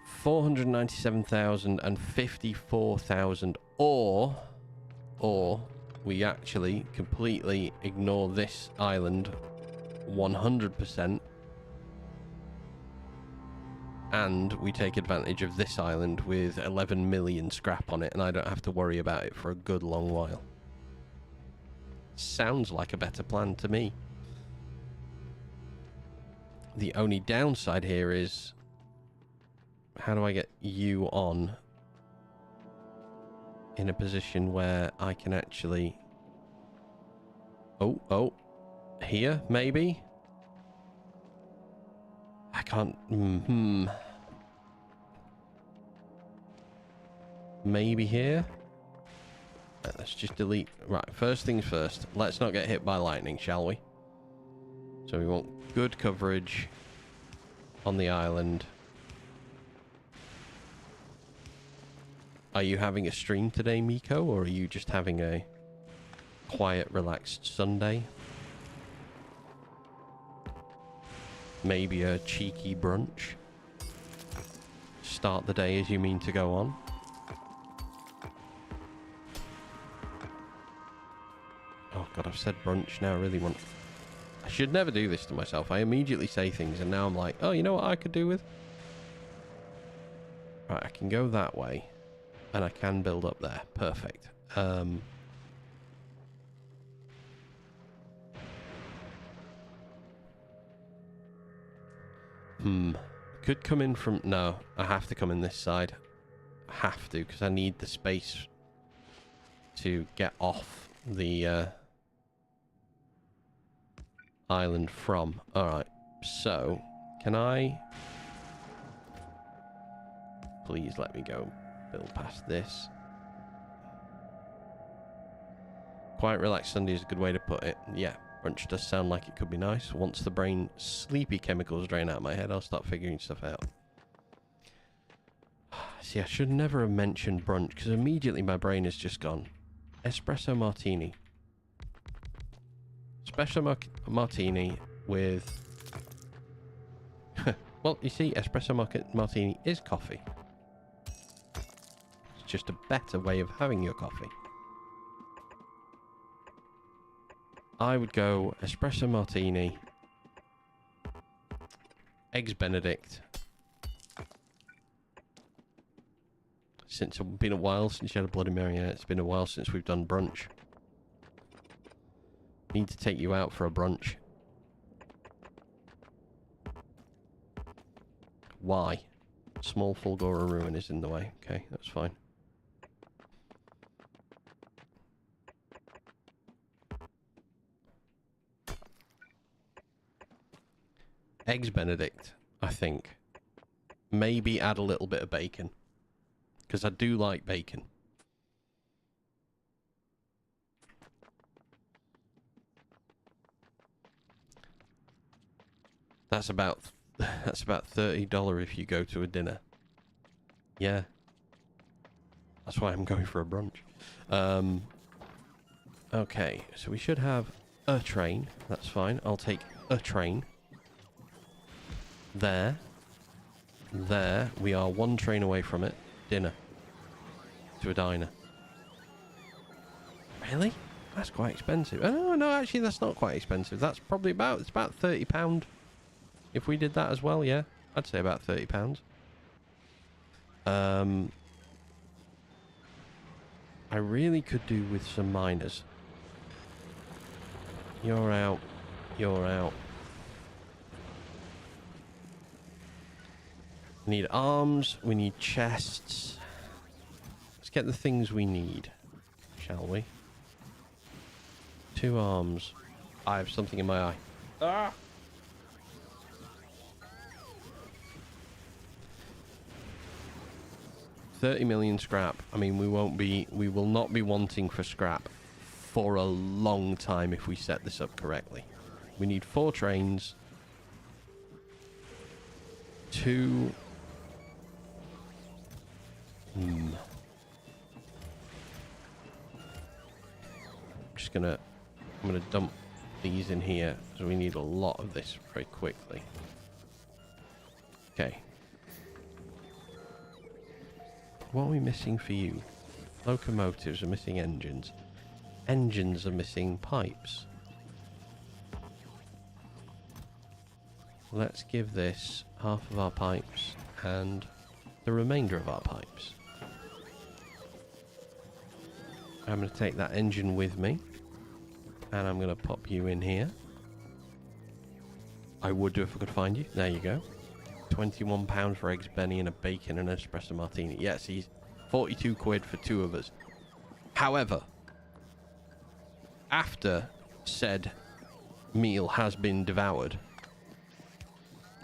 S1: 497,000 and 54,000 or we actually completely ignore this island 100% and we take advantage of this island with 11 million scrap on it, and I don't have to worry about it for a good long while. Sounds like a better plan to me. The only downside here is, how do I get you on in a position where I can actually... Oh, here, maybe? I can't... Maybe here? Let's just delete... Right, first things first. Let's not get hit by lightning, shall we? So we want good coverage on the island. Are you having a stream today, Miko, or are you just having a quiet, relaxed Sunday? Maybe a cheeky brunch? Start the day as you mean to go on? Oh god, I've said brunch now. I really want... I should never do this to myself. I immediately say things and now I'm like, oh, you know what I could do with? Right, I can go that way. And I can build up there. Perfect. Could come in from... No, I have to come in this side. I have to, because I need the space to get off the island from. Alright, so Can I... Please let me go build past this. Quiet, relaxed Sunday is a good way to put it. Yeah, brunch does sound like it could be nice. Once the brain sleepy chemicals drain out of my head, I'll start figuring stuff out. See, I should never have mentioned brunch, because immediately my brain has just gone. Espresso martini. Espresso martini with... Well, you see, espresso martini is coffee. It's just a better way of having your coffee. I would go espresso martini, eggs Benedict. Since it's been a while since you had a Bloody Mary, it's been a while since we've done brunch. Need to take you out for a brunch. Why? Small Fulgora ruin is in the way. Okay, that's fine. Eggs Benedict, I think. Maybe add a little bit of bacon. Because I do like bacon. That's about $30 if you go to a dinner. Yeah. That's why I'm going for a brunch. Okay, so we should have a train. That's fine. I'll take a train. There. There. We are one train away from it. Dinner. To a diner. Really? That's quite expensive. Oh, no, actually, that's not quite expensive. That's probably about... It's about £30. If we did that as well, yeah. I'd say about £30. I really could do with some miners. You're out. You're out. We need arms. We need chests. Let's get the things we need, shall we? 2 arms. I have something in my eye. Ah! $30 million scrap. I mean, we will not be wanting for scrap for a long time if we set this up correctly. We need 4 trains. 2. I'm gonna dump these in here because we need a lot of this very quickly. Okay. What are we missing for you? Locomotives are missing engines. Engines are missing pipes. Let's give this half of our pipes and the remainder of our pipes. I'm going to take that engine with me. And I'm going to pop you in here. I would do if I could find you. There you go. £21 for eggs Benny and a bacon and an espresso martini. Yes, he's 42 quid for 2 of us. However, after said meal has been devoured,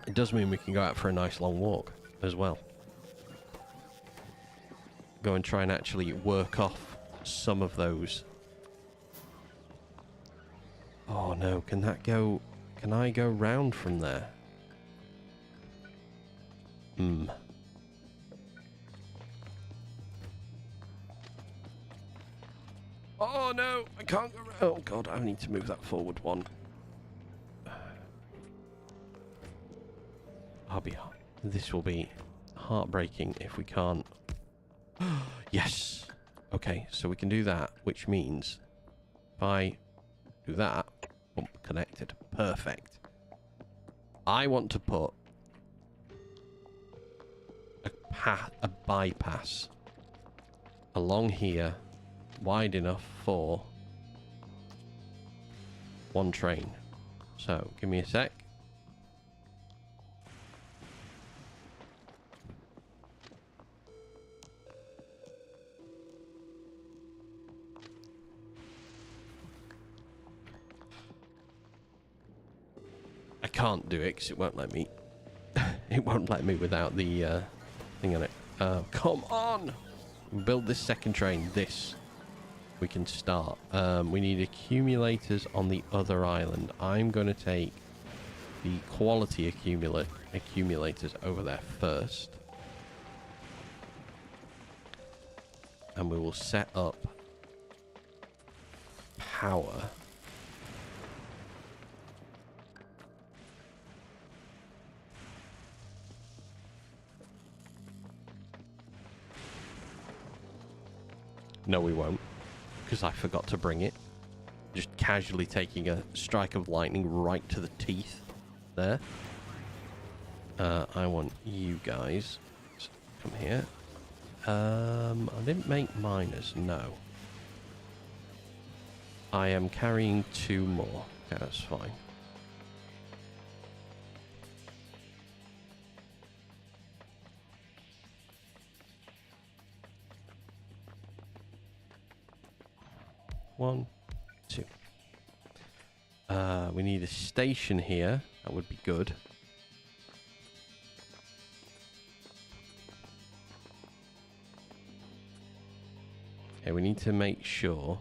S1: it does mean we can go out for a nice long walk as well. Go and try and actually work off some of those. Oh no, can that go... Can I go round from there? Oh no, I can't go round. Oh god, I need to move that forward one. This will be heartbreaking if we can't. Yes. Okay, so we can do that, which means if I do that, connected. Perfect. I want to put a bypass along here, wide enough for 1 train. So, give me a sec. I can't do it because it won't let me It won't let me without the thing on it. Come on! Build this second train. This we can start. We need accumulators on the other island. I'm going to take the quality accumulators over there first. And we will set up power. No, we won't, because I forgot to bring it. Just casually taking a strike of lightning right to the teeth there. I want you guys to come here. I didn't make miners, no. I am carrying 2 more. Okay, that's fine. One, 2. We need a station here. That would be good. Okay, we need to make sure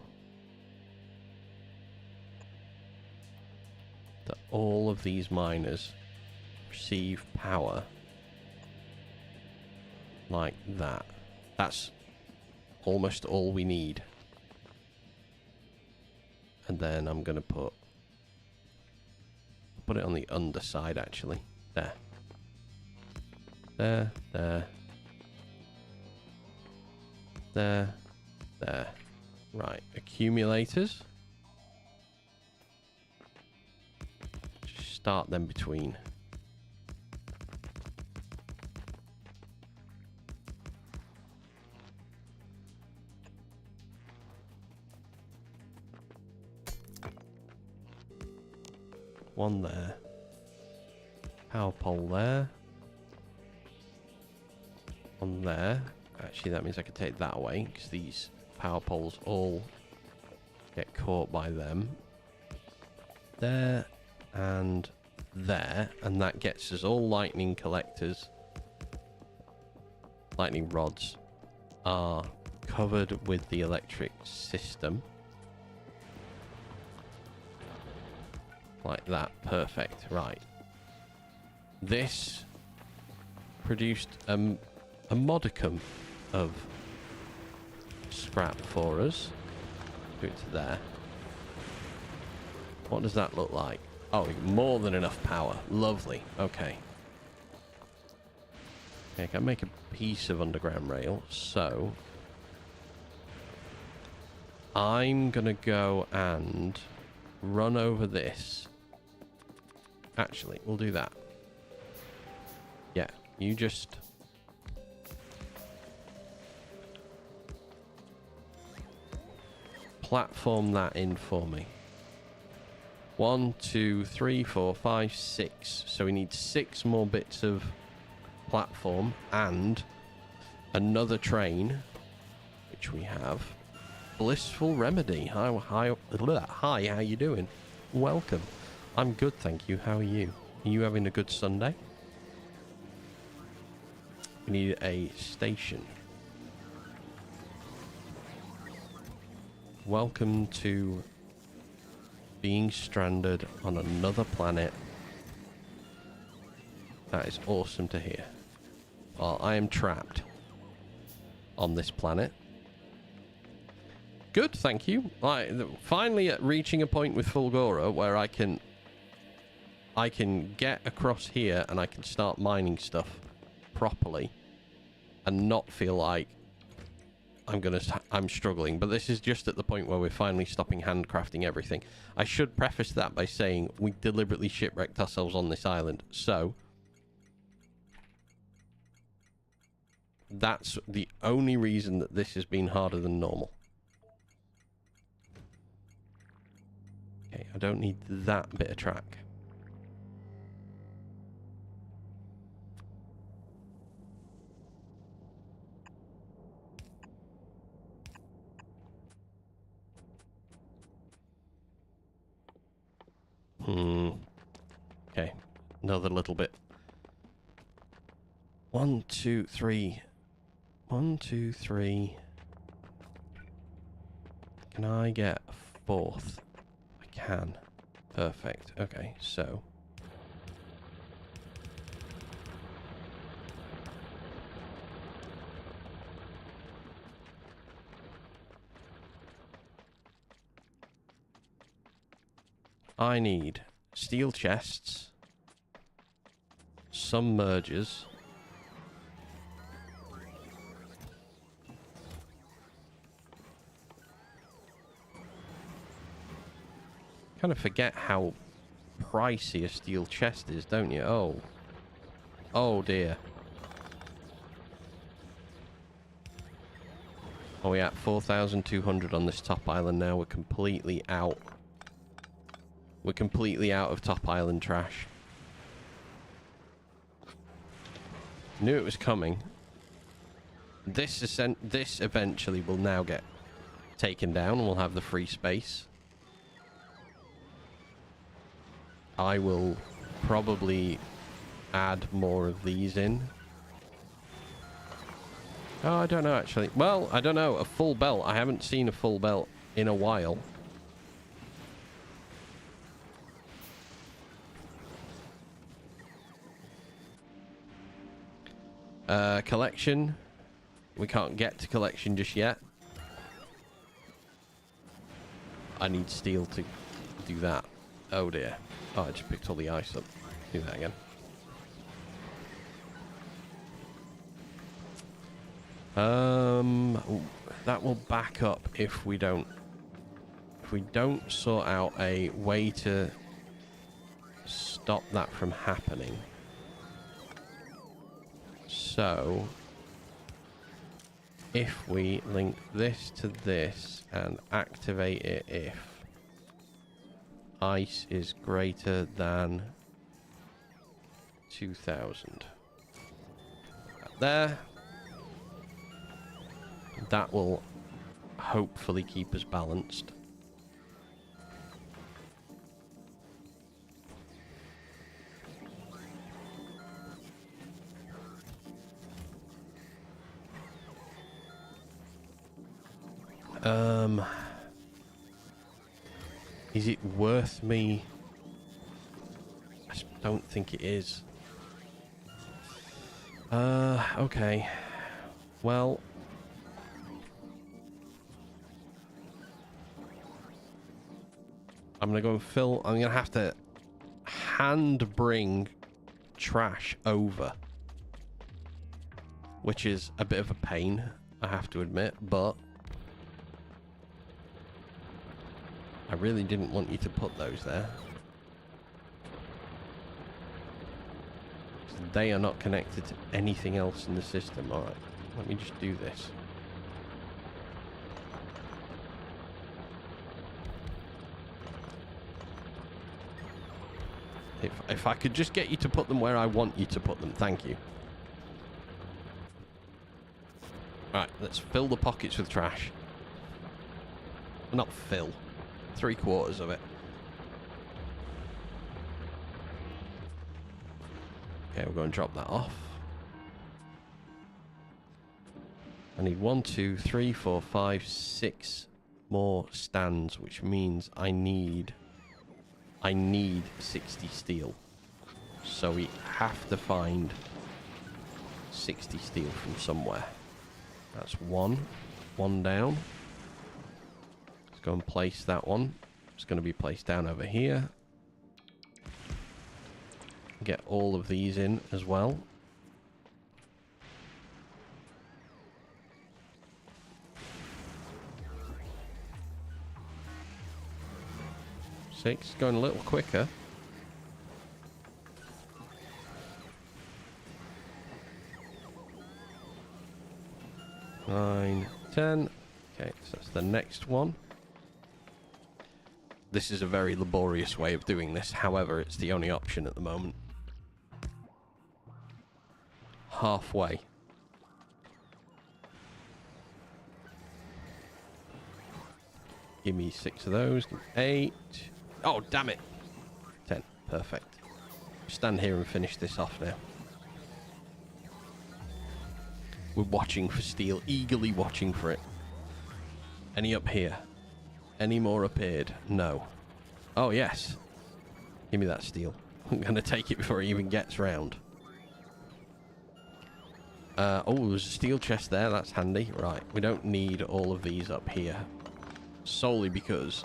S1: that all of these miners receive power like that. That's almost all we need. And then I'm going to put it on the underside, actually. There. There, there. There, there. Right, accumulators. Just start them between. One there. Power pole there. One there. Actually, that means I could take that away, because these power poles all get caught by them. There and there. And that gets us all lightning collectors. Lightning rods are covered with the electric system. Like that. Perfect. Right. This produced a modicum of scrap for us. Do it to there. What does that look like? Oh, more than enough power. Lovely. Okay. Okay, I can make a piece of underground rail. So I'm gonna go and run over this. Actually, we'll do that. Yeah, you just platform that in for me. 1, 2, 3, 4, 5, 6. So we need 6 more bits of platform and another train, which we have. Blissful Remedy. Hi, how you doing? Welcome. I'm good, thank you. How are you? Are you having a good Sunday? We need a station. Welcome to being stranded on another planet. That is awesome to hear. Well, I am trapped on this planet. Good, thank you. Finally reaching a point with Fulgora where I can get across here and I can start mining stuff properly and not feel like I'm struggling. But this is just at the point where we're finally stopping handcrafting everything. I should preface that by saying we deliberately shipwrecked ourselves on this island, so that's the only reason that this has been harder than normal. Okay, I don't need that bit of track. Okay, another little bit 1, 2, 3. 1, 2, 3. Can I get a fourth? I can. Perfect. Okay, so. I need steel chests, some mergers, kind of forget how pricey a steel chest is, don't you? Oh. Oh dear. Oh, we're at 4,200 on this top island now. We're completely out. We're completely out of top island trash. Knew it was coming. This eventually will now get taken down and we'll have the free space. I will probably add more of these in. Oh, I don't know actually. Well, I don't know. A full belt. I haven't seen a full belt in a while. Collection. We can't get to collection just yet. I need steel to do that. Oh dear. Oh, I just picked all the ice up. Do that again. That will back up if we don't sort out a way to stop that from happening. So, if we link this to this and activate it if ice is greater than 2,000. There. That will hopefully keep us balanced. Is it worth me? I don't think it is. Okay. Well, I'm gonna go and fill. I'm gonna have to hand bring trash over, which is a bit of a pain, I have to admit, but I really didn't want you to put those there. They are not connected to anything else in the system. Alright, let me just do this. If I could just get you to put them where I want you to put them, thank you. Right, let's fill the pockets with trash. Not fill. 3/4 of it. Okay, we're going to drop that off. I need 1, 2, 3, 4, 5, 6 more stands, which means I need 60 steel. So we have to find 60 steel from somewhere. That's one down. Let's go and place that one. It's going to be placed down over here. Get all of these in as well. Six, going a little quicker. 9, 10. Okay, so that's the next one. This is a very laborious way of doing this. However, it's the only option at the moment. Halfway. Give me 6 of those. 8. Oh, damn it. 10. Perfect. Stand here and finish this off now. We're watching for steel, eagerly watching for it. Any up here? Any more appeared? No. Oh, yes. Give me that steel. I'm going to take it before it even gets round. Oh, there's a steel chest there. That's handy. Right. We don't need all of these up here. Solely because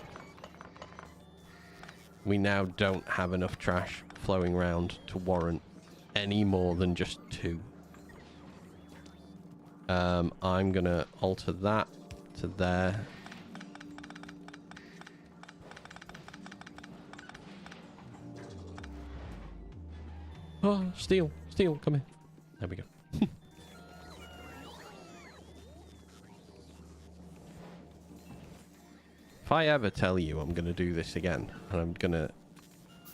S1: we now don't have enough trash flowing around to warrant any more than just 2. I'm going to alter that to there. Oh, steel. Steel, come here. There we go. If I ever tell you I'm going to do this again, and I'm going to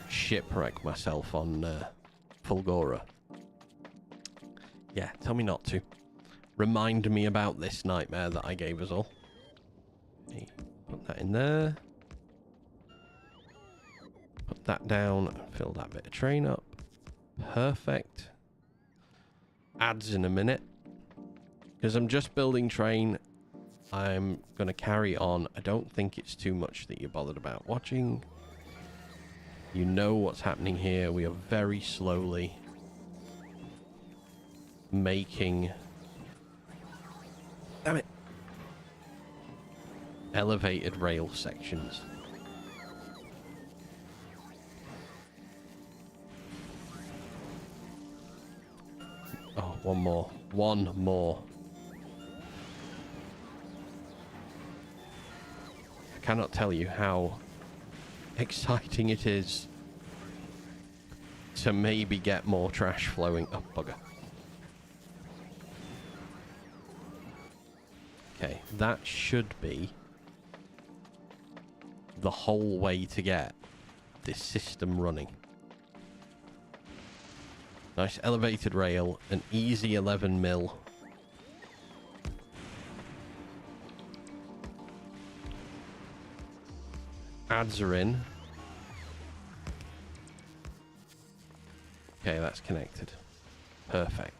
S1: shipwreck myself on Fulgora, yeah, tell me not to. Remind me about this nightmare that I gave us all. Okay, put that in there. Put that down and fill that bit of train up. Perfect. Adds in a minute. Because I'm just building train, I'm going to carry on. I don't think it's too much that you're bothered about watching. You know what's happening here. We are very slowly making... Damn it. Elevated rail sections. Oh, one more. One more. I cannot tell you how exciting it is to maybe get more trash flowing. Oh, bugger. Okay, that should be the whole way to get this system running. Nice elevated rail, an easy 11 mil. Ads are in. Okay, that's connected. Perfect.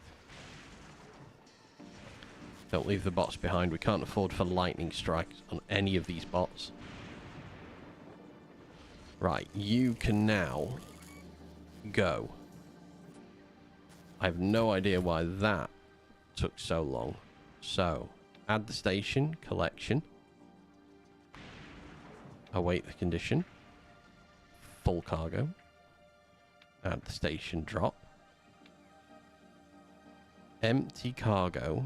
S1: Don't leave the bots behind. We can't afford for lightning strikes on any of these bots. Right, you can now go. I have no idea why that took so long. So, add the station, collection. Await the condition. Full cargo. Add the station, drop. Empty cargo.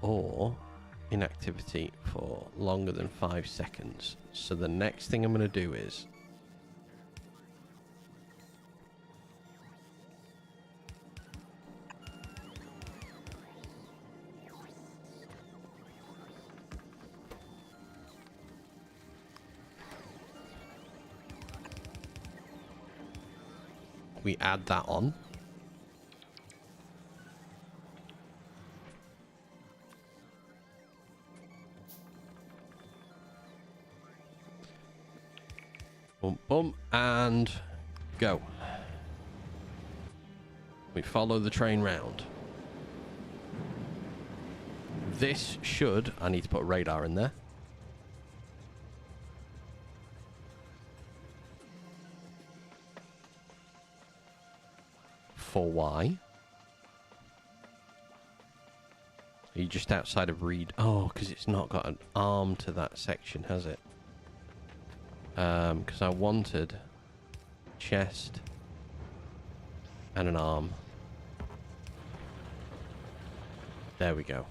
S1: Or inactivity for longer than 5 seconds. So the next thing I'm going to do is we add that on. Boom, boom, and go. We follow the train round. This should... I need to put a radar in there. For why? Are you just outside of Reed? Oh, because it's not got an arm to that section, has it? Because I wanted chest and an arm. There we go.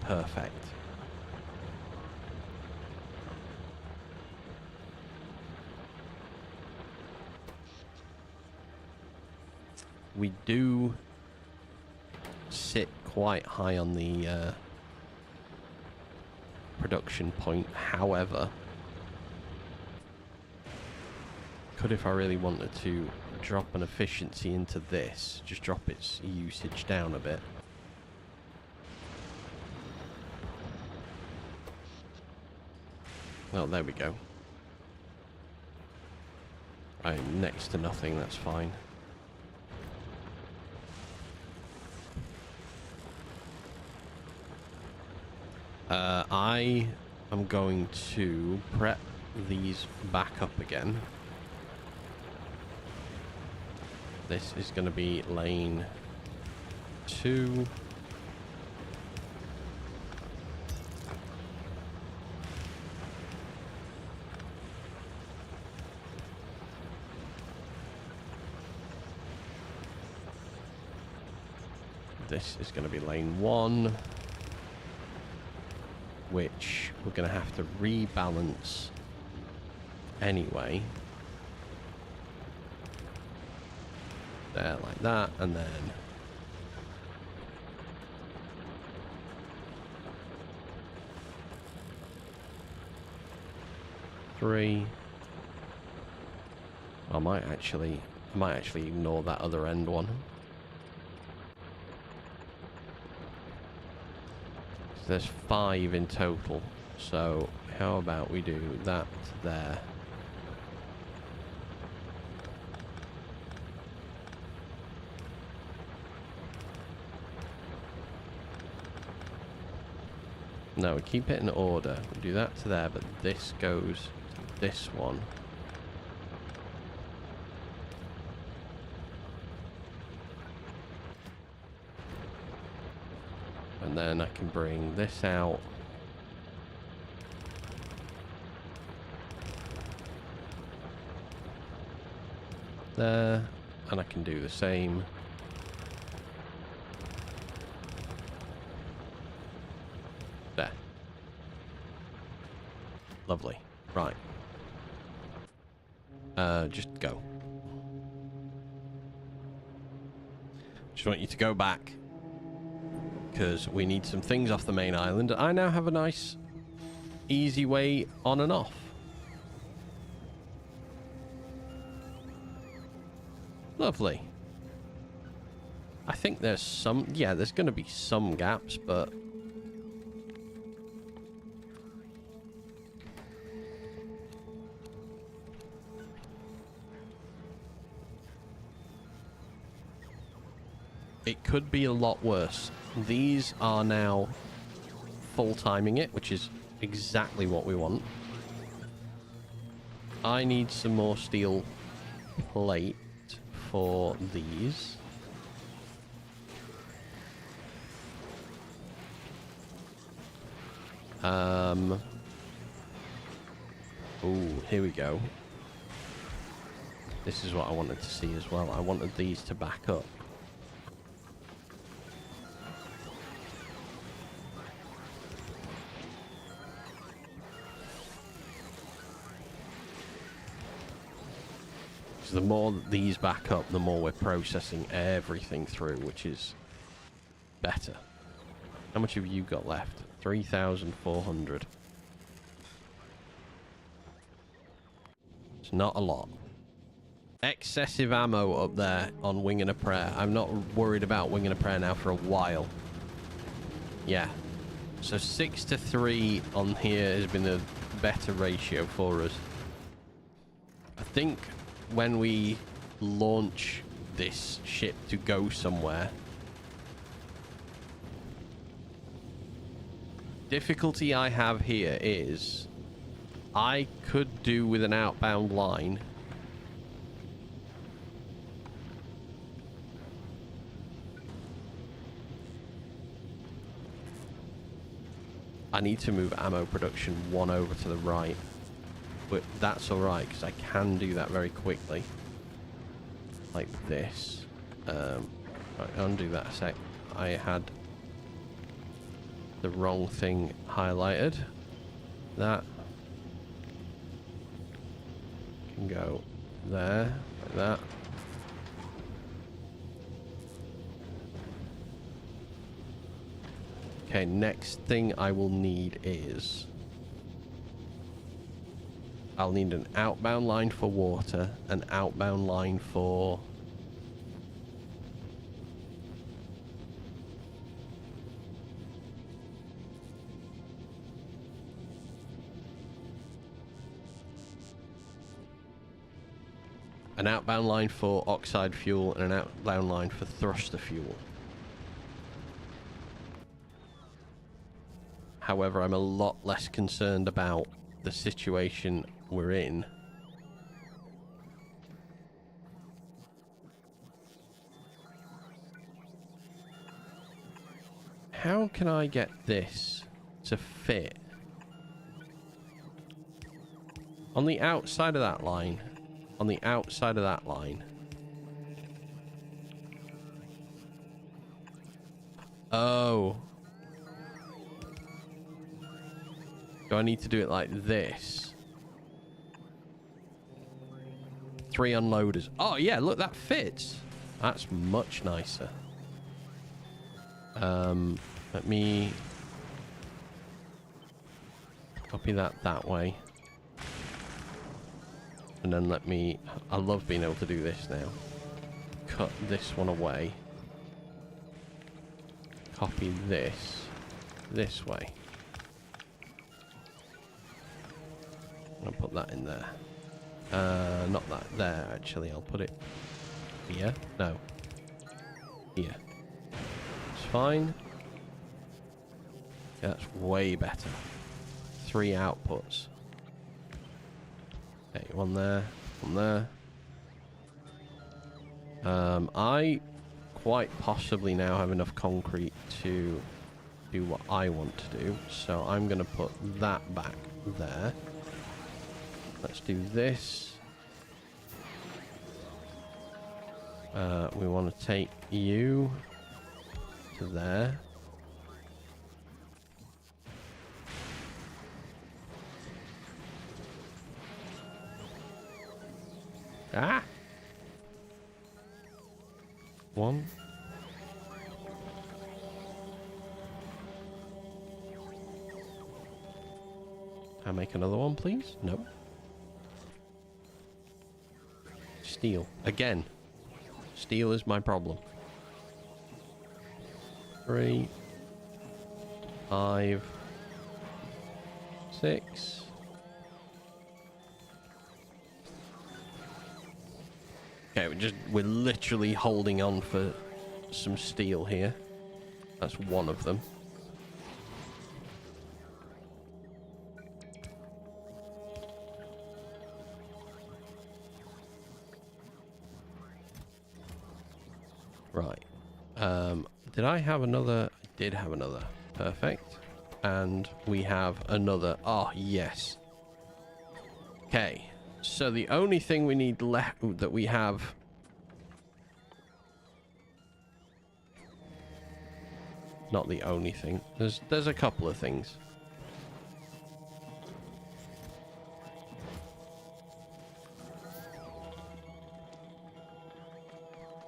S1: Perfect. We do sit quite high on the production point, however, could, if I really wanted to, drop an efficiency into this, just drop its usage down a bit. Well, there we go. Right, next to nothing, that's fine. I am going to prep these back up again. This is going to be lane 2. This is going to be lane 1, which we're going to have to rebalance anyway. There, like that, and then three. I might actually ignore that other end one. There's 5 in total, so how about we do that there? No, we keep it in order. We do that to there, but this goes to this one. And then I can bring this out. There. And I can do the same. There. Lovely. Right. Just go. Just want you to go back, because we need some things off the main island. I now have a nice, easy way on and off. Lovely. I think there's some... Yeah, there's going to be some gaps, but... it could be a lot worse. These are now full timing it, which is exactly what we want. I need some more steel plate for these. Oh, here we go. This is what I wanted to see as well. I wanted these to back up. The more that these back up, the more we're processing everything through, which is better. How much have you got left? 3,400. It's not a lot. Excessive ammo up there on Wing and a Prayer. I'm not worried about Wing and a Prayer now for a while. Yeah. So 6 to 3 on here has been a better ratio for us. I think when we launch this ship to go somewhere, difficulty I have here is I could do with an outbound line. I need to move ammo production 1 over to the right. But that's alright, because I can do that very quickly. Like this. Right, undo that a sec. I had the wrong thing highlighted. That can go there, like that. Okay, next thing I will need is... I'll need an outbound line for water, an outbound line for... An outbound line for oxide fuel and an outbound line for thruster fuel. However, I'm a lot less concerned about the situation we're in. How can I get this to fit on the outside of that line? On the outside of that line. Oh. Do I need to do it like this? 3 unloaders. Oh, yeah, look, that fits. That's much nicer. Let me copy that way. And then let me... I love being able to do this now. Cut this one away. Copy this way. I'll put that in there. Not that there, actually. I'll put it here. No. Here. It's fine. Yeah, that's way better. 3 outputs. Okay, one there. One there. I quite possibly now have enough concrete to do what I want to do. So I'm going to put that back there. Let's do this. We want to take you to there. Ah! 1. Can I make another one, please? No. Steel. Again. Steel is my problem. 3, 5, 6. Okay, we're literally holding on for some steel here. That's one of them. Right. Did I have another? I did have another. Perfect. And we have another. Oh, yes. Okay. So the only thing we need left that we have... Not the only thing. There's a couple of things.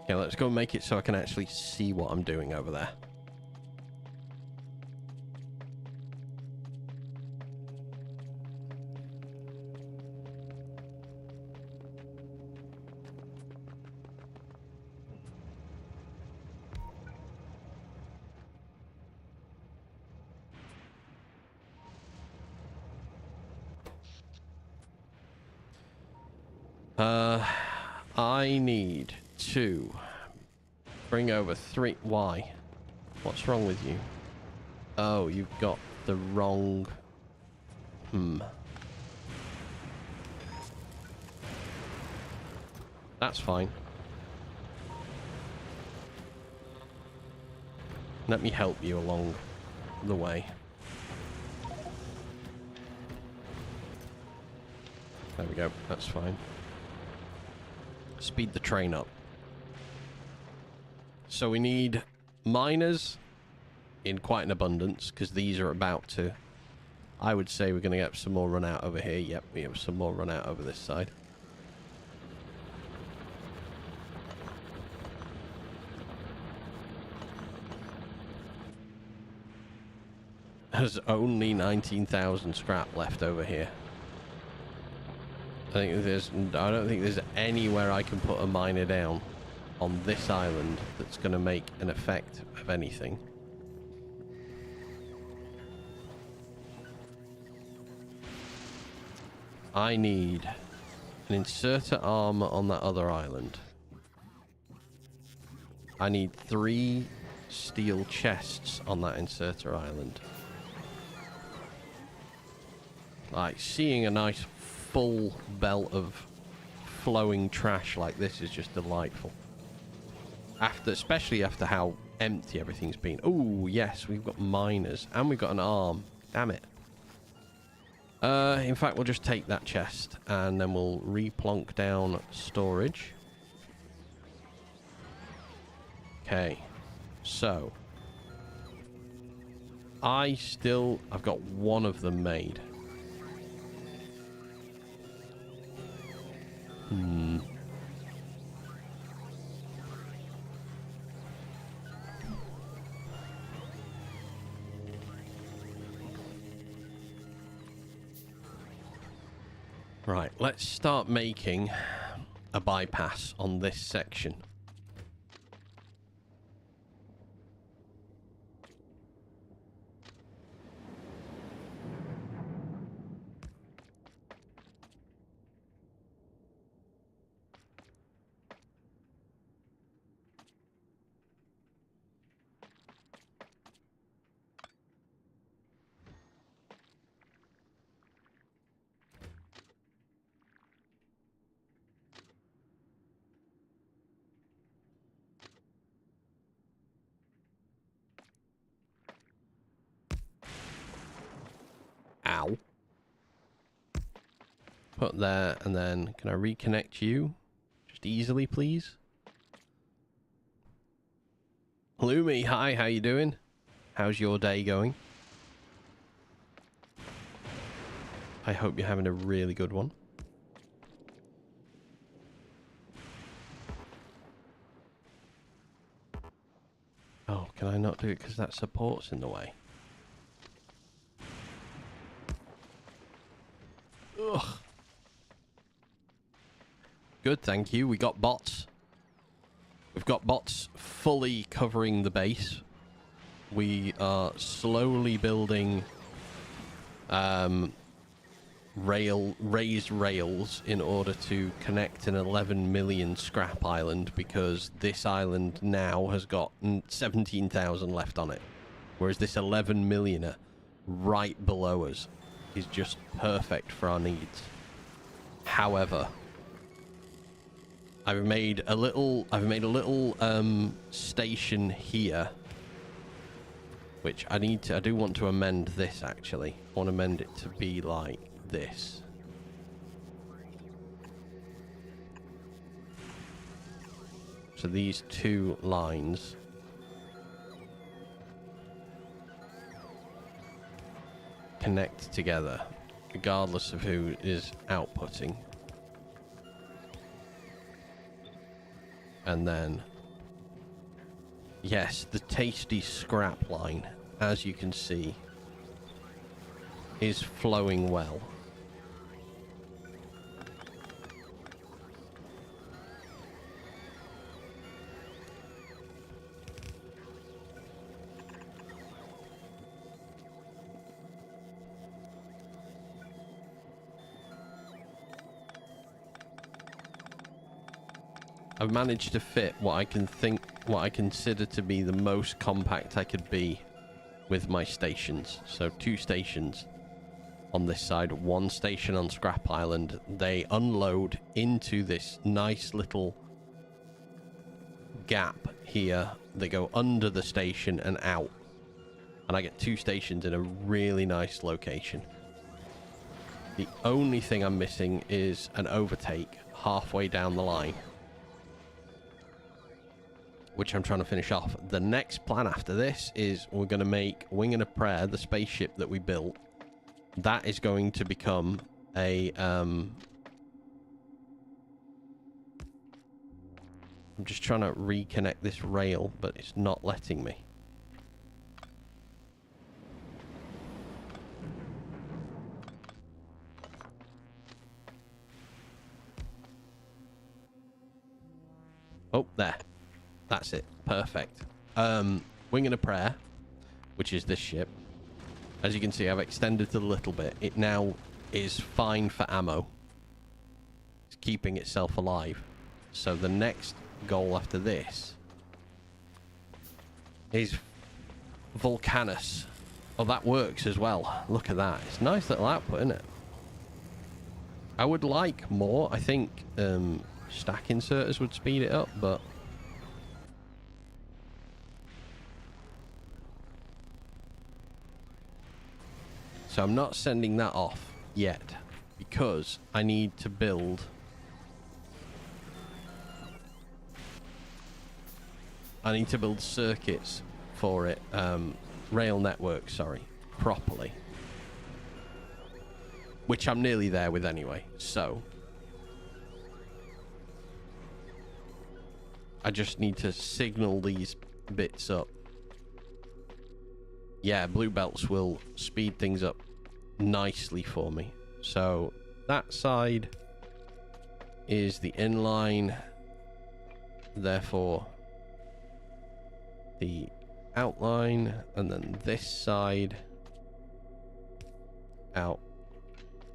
S1: Okay, let's go make it so I can actually see what I'm doing over there. I need to bring over 3... Why? What's wrong with you? Oh, you've got the wrong... That's fine. Let me help you along the way. There we go. That's fine. Speed the train up. So we need miners in quite an abundance, because these are about to... I would say we're going to get some more run out over here. Yep, we have some more run out over this side. There's only 19,000 scrap left over here. I don't think there's anywhere I can put a miner down on this island that's going to make an effect of anything. I need an inserter armor on that other island. I need 3 steel chests on that inserter island. Like, seeing a nice full belt of flowing trash like this is just delightful. Especially after how empty everything's been. Oh, yes, we've got miners. And we've got an arm. Damn it. In fact, we'll just take that chest. And then we'll replonk down storage. Okay. So. I've got one of them made. Right, let's start making a bypass on this section. Ow. Put there, and then can I reconnect you? Just easily, please? Lumi, hi, how you doing? How's your day going? I hope you're having a really good one. Oh, can I not do it because that support's in the way? Ugh. Good, thank you. We got bots. We've got bots fully covering the base. We are slowly building raised rails in order to connect an 11 million scrap island, because this island now has got 17,000 left on it, whereas this 11 millioner right below us is just perfect for our needs. However, I've made a little station here, which I do want to amend this actually. I want to amend it to be like this. So these 2 lines connect together, regardless of who is outputting. And then, yes, the tasty scrap line, as you can see, is flowing well. I've managed to fit what I consider to be the most compact I could be with my stations. So 2 stations on this side, 1 station on Scrap Island. They unload into this nice little gap here. They go under the station and out. And I get 2 stations in a really nice location. The only thing I'm missing is an overtake halfway down the line, which I'm trying to finish off. The next plan after this is we're going to make Wing and a Prayer, the spaceship that we built. That is going to become a... I'm just trying to reconnect this rail, but it's not letting me. Oh, there. That's it. Perfect. Wing and a Prayer, which is this ship. As you can see, I've extended it a little bit. It now is fine for ammo. It's keeping itself alive. So the next goal after this is Volcanus. Oh, that works as well. Look at that. It's a nice little output, isn't it? I would like more. I think stack inserters would speed it up, but... So I'm not sending that off yet because I need to build... circuits for it. Rail network, sorry. Properly. Which I'm nearly there with anyway, so... I just need to signal these bits up. Yeah, blue belts will speed things up nicely for me. So, that side is the inline. Therefore, the outline. And then this side out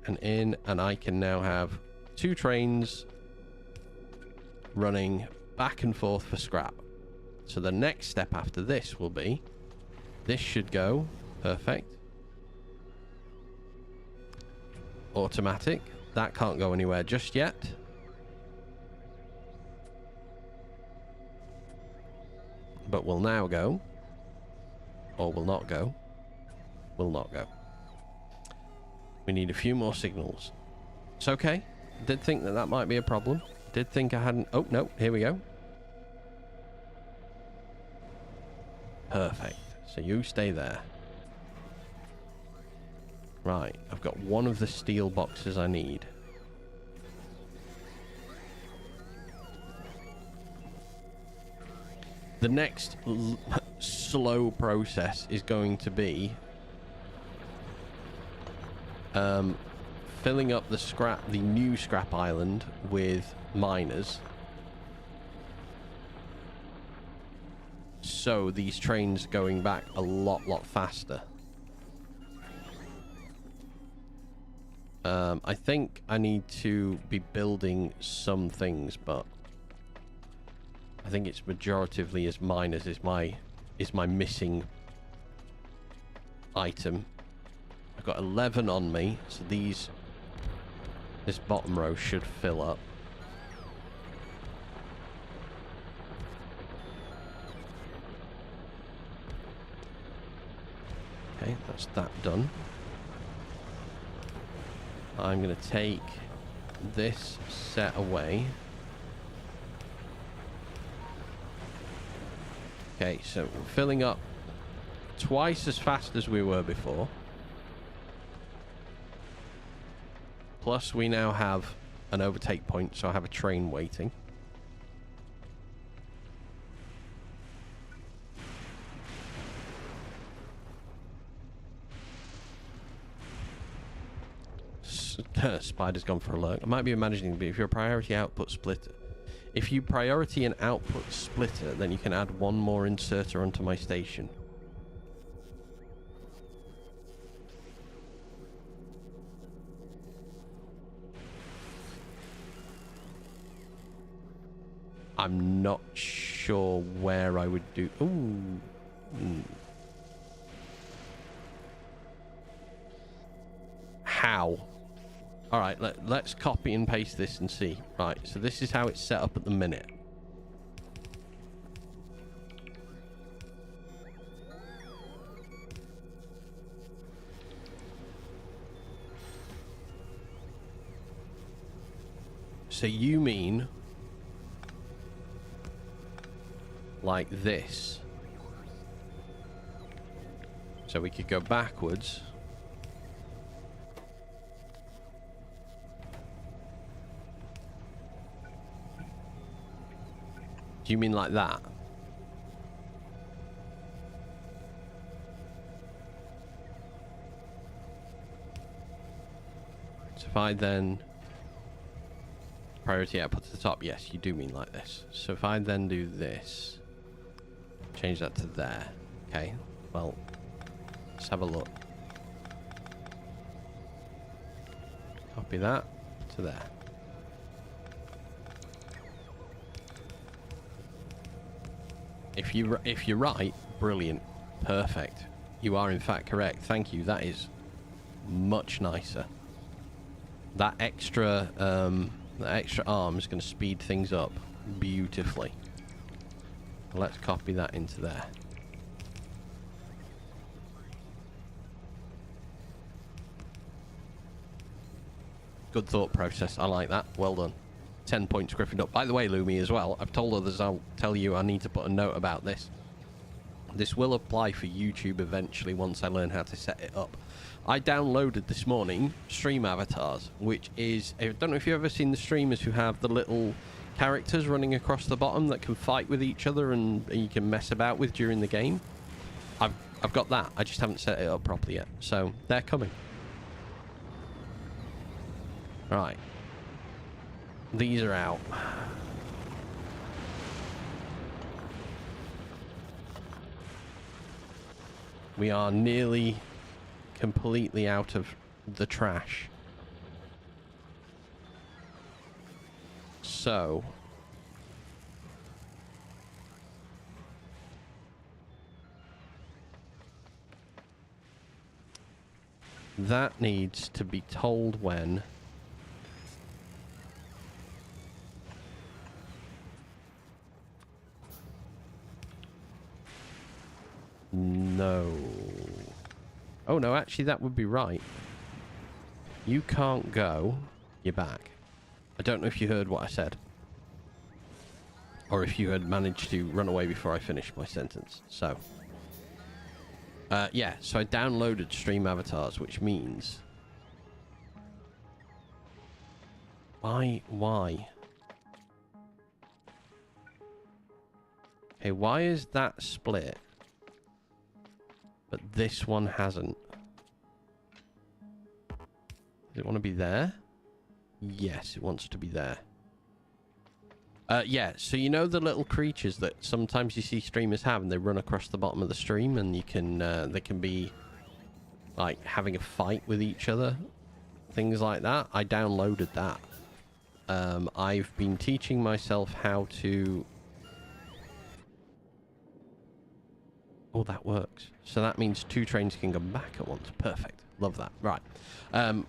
S1: and in. And I can now have 2 trains running back and forth for scrap. So the next step after this will be, this should go perfect. Automatic. That can't go anywhere just yet. But will now go. Or will not go. Will not go. We need a few more signals. It's okay. Did think that that might be a problem. Did think I hadn't... Oh, no. Here we go. Perfect. So you stay there. Right. I've got one of the steel boxes I need. The next slow process is going to be filling up the new scrap island with miners. So these trains going back a lot faster. I think I need to be building some things, but I think it's majoritively as miners is my missing item. I've got 11 on me, so this bottom row should fill up. Okay, that's that done. I'm going to take this set away. Okay, so we're filling up twice as fast as we were before. Plus we now have an overtake point, so I have a train waiting. Spider's gone for a lurk. I might be imagining, but if you're a priority output splitter, if you priority an output splitter, then you can add one more inserter onto my station. I'm not sure where I would do... Ooh. How? Alright, let's copy and paste this and see. Right, so this is how it's set up at the minute. So you mean... like this. So we could go backwards. Do you mean like that? So if I then priority output to the top, yes, you do mean like this. So if I then do this, change that to there. Okay, well, let's have a look. Copy that to there. If you're right, brilliant, perfect. You are in fact correct. Thank you. That is much nicer. That extra arm is going to speed things up beautifully. Let's copy that into there. Good thought process. I like that. Well done. 10 points Gryffindor. By the way, Lumi, as well, I've told others, I'll tell you I need to put a note about this. This will apply for YouTube eventually once I learn how to set it up. I downloaded this morning Stream Avatars, which is... I don't know if you've ever seen the streamers who have the little characters running across the bottom that can fight with each other and you can mess about with during the game. I've got that. I just haven't set it up properly yet. So, they're coming. Right. These are out. We are nearly completely out of the trash. So... that needs to be told when... No. Oh, no, actually, that would be right. You can't go. You're back. I don't know if you heard what I said. Or if you had managed to run away before I finished my sentence. So. Yeah, so I downloaded Stream Avatars, which means... Why? Okay, why is that split? But this one hasn't. Does it want to be there? Yes, it wants to be there. Yeah, so you know the little creatures that sometimes you see streamers have and they run across the bottom of the stream and you can, they can be like having a fight with each other? Things like that. I downloaded that. I've been teaching myself how to... Oh, that works. So that means 2 trains can go back at once. Perfect. Love that. Right.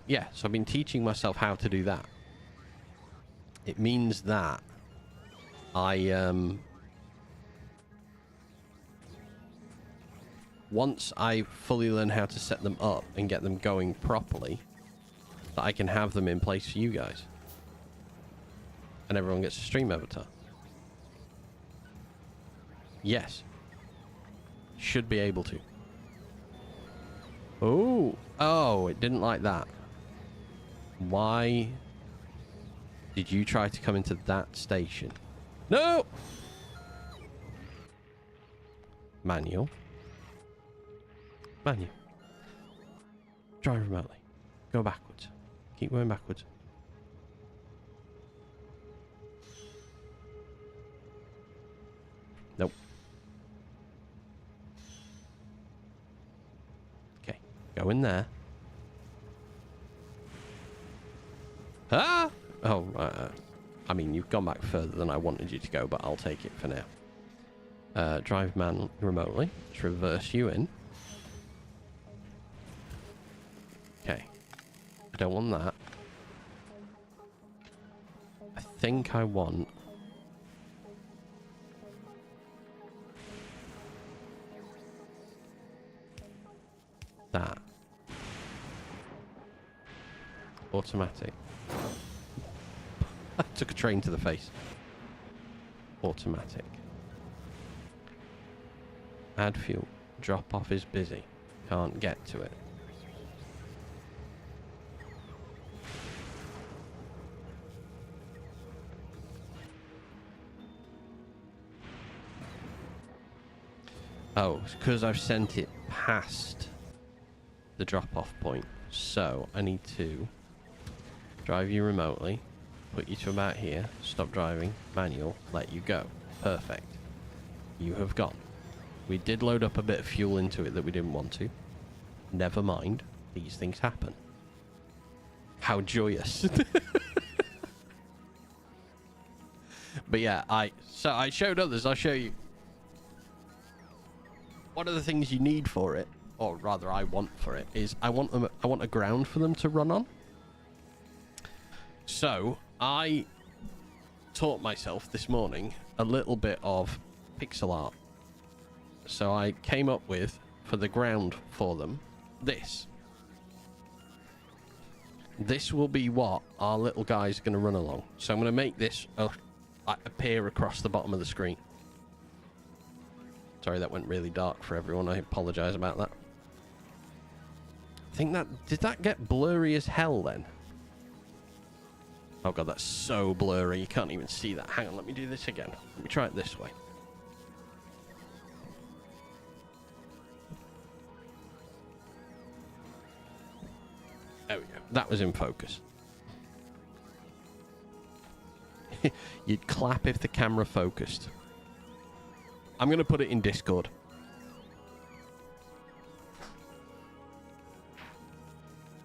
S1: Yeah, so I've been teaching myself how to do that. It means that once I fully learn how to set them up and get them going properly, that I can have them in place for you guys. And everyone gets a stream avatar. Yes. Should be able to. Oh, it didn't like that. Why did you try to come into that station? No! Manual. Drive remotely. Go backwards. Keep going backwards. Nope. Okay. Go in there. Ah! Oh, I mean, you've gone back further than I wanted you to go, but I'll take it for now. Drive man remotely. Let's reverse you in. Okay. I don't want that. I think I want... that. Automatic. I took a train to the face. Automatic. Add fuel. Drop off is busy. Can't get to it. Oh, it's because I've sent it past the drop-off point. So, I need to drive you remotely, put you to about here, stop driving, manual, let you go. Perfect. You have gone. We did load up a bit of fuel into it that we didn't want to. Never mind. These things happen. How joyous. But yeah, I showed others, I'll show you. one of the things you need for it, or rather I want for it, is I want a ground for them to run on. So I taught myself this morning a little bit of pixel art. So I came up with, for the ground for them, this. This will be what our little guy's going to run along. So I'm going to make this appear across the bottom of the screen. Sorry, that went really dark for everyone. I apologize about that. I think that... Did that get blurry as hell then? Oh god, that's so blurry. You can't even see that. Hang on, let me do this again. Let me try it this way. There we go. That was in focus. You'd clap if the camera focused. I'm going to put it in Discord.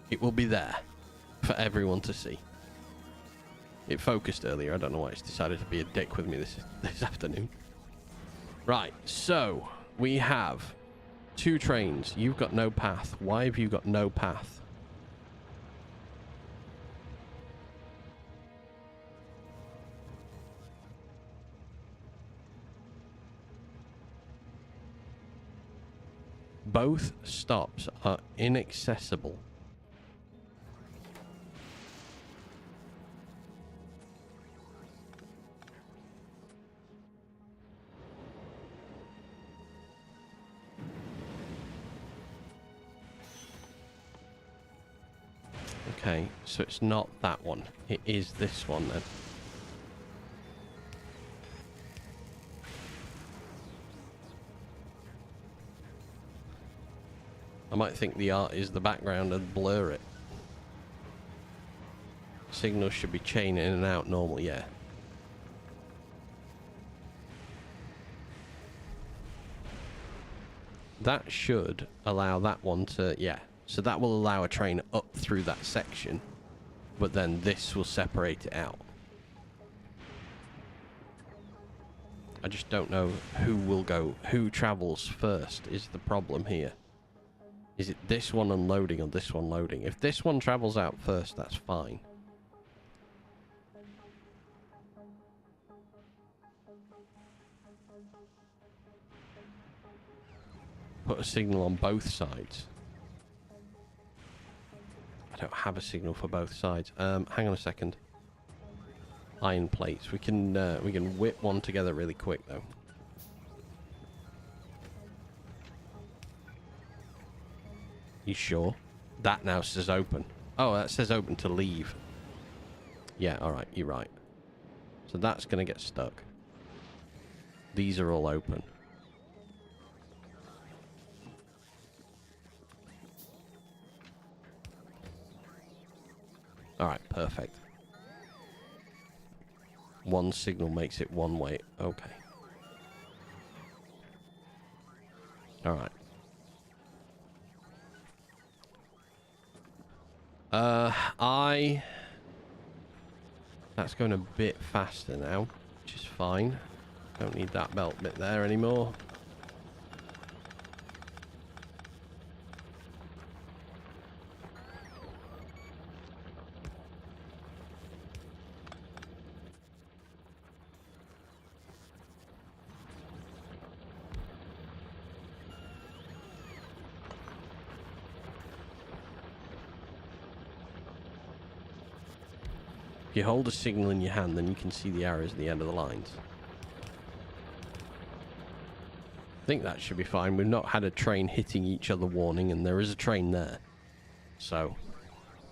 S1: It will be there for everyone to see. It focused earlier. I don't know why it's decided to be a dick with me this afternoon. Right, so we have 2 trains. You've got no path. Why have you got no path? Both stops are inaccessible. Okay, so it's not that one. It is this one then. I might think the art is the background and blur it. Signals should be chain in and out normal, yeah. That should allow that one to, yeah. So that will allow a train up through that section, but then this will separate it out. I just don't know who travels first is the problem here. Is it this one unloading or this one loading? If this one travels out first, that's fine. Put a signal on both sides. I don't have a signal for both sides. Hang on a second. Iron plates. We can whip one together really quick though. You sure? That now says open. Oh, that says open to leave. Yeah, alright, you're right. So that's going to get stuck. These are all open. Alright, perfect. One signal makes it one way. Okay. Alright. That's going a bit faster now, which is fine. Don't need that belt bit there anymore. If you hold a signal in your hand, then you can see the arrows at the end of the lines. I think that should be fine. We've not had a train hitting each other warning, and there is a train there. So,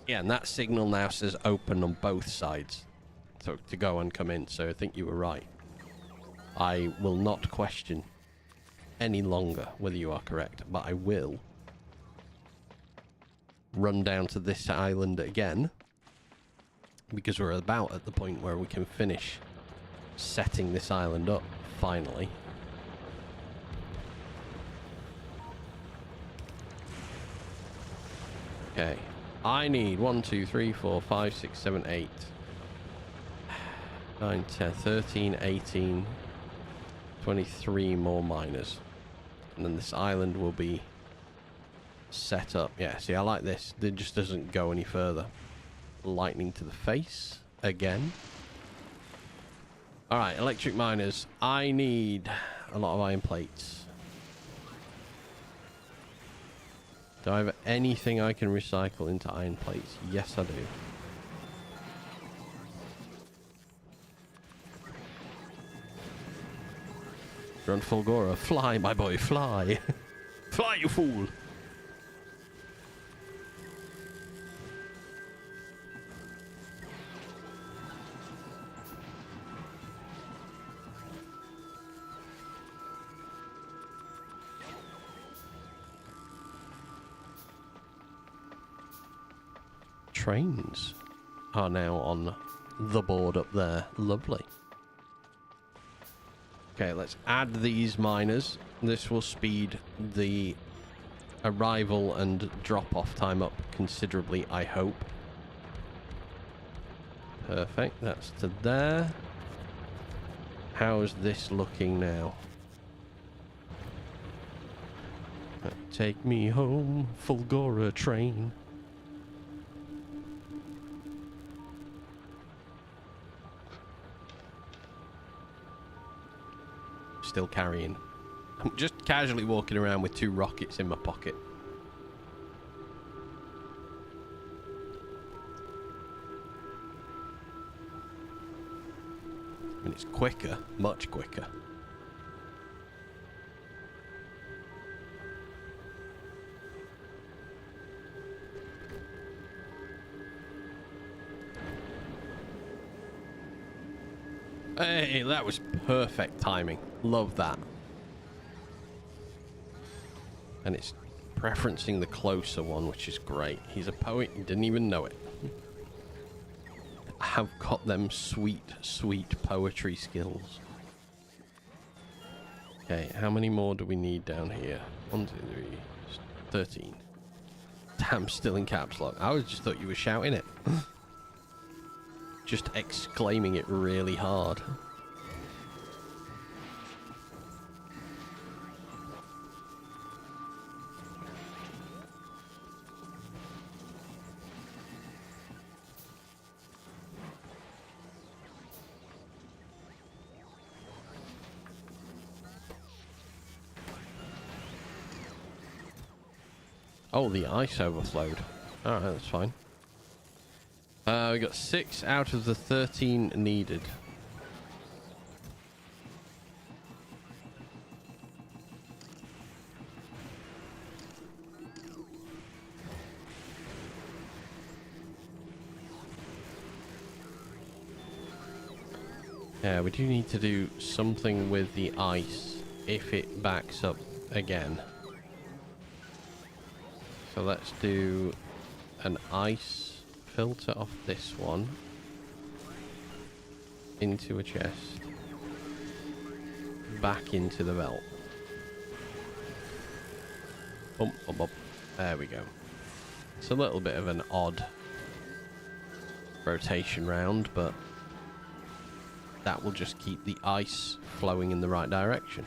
S1: yeah, and that signal now says open on both sides. So, to go and come in. So, I think you were right. I will not question any longer whether you are correct, but I will run down to this island again. Because we're about at the point where we can finish setting this island up, finally. Okay. I need 1, 2, 3, 4, 5, 6, 7, 8, 9, 10, 13, 18, 23 more miners. And then this island will be set up. Yeah, see, I like this. It just doesn't go any further. Lightning to the face again. Alright, electric miners. I need a lot of iron plates. Do I have anything I can recycle into iron plates? Yes, I do. Run, Fulgora. Fly, my boy, fly. Fly, you fool. Trains are now on the board up there. Lovely. Okay, let's add these miners. This will speed the arrival and drop-off time up considerably, I hope. Perfect, that's to there. How's this looking now? Take me home, Fulgora train. Still carrying. I'm just casually walking around with 2 rockets in my pocket. And it's quicker, much quicker. Hey, that was perfect timing. Love that. And it's preferencing the closer one, which is great. He's a poet, he didn't even know it. I have got them sweet, sweet poetry skills. Okay, how many more do we need down here? 1, 2, 3, 13. Damn, still in caps lock. I just thought you were shouting it. Just exclaiming it really hard. Oh, the ice overflowed. Alright, that's fine. We got 6 out of the 13 needed. Yeah, we do need to do something with the ice if it backs up again. So let's do an ice filter off this one into a chest, back into the belt. Bump, bump, bump. There we go. It's a little bit of an odd rotation round, but that will just keep the ice flowing in the right direction.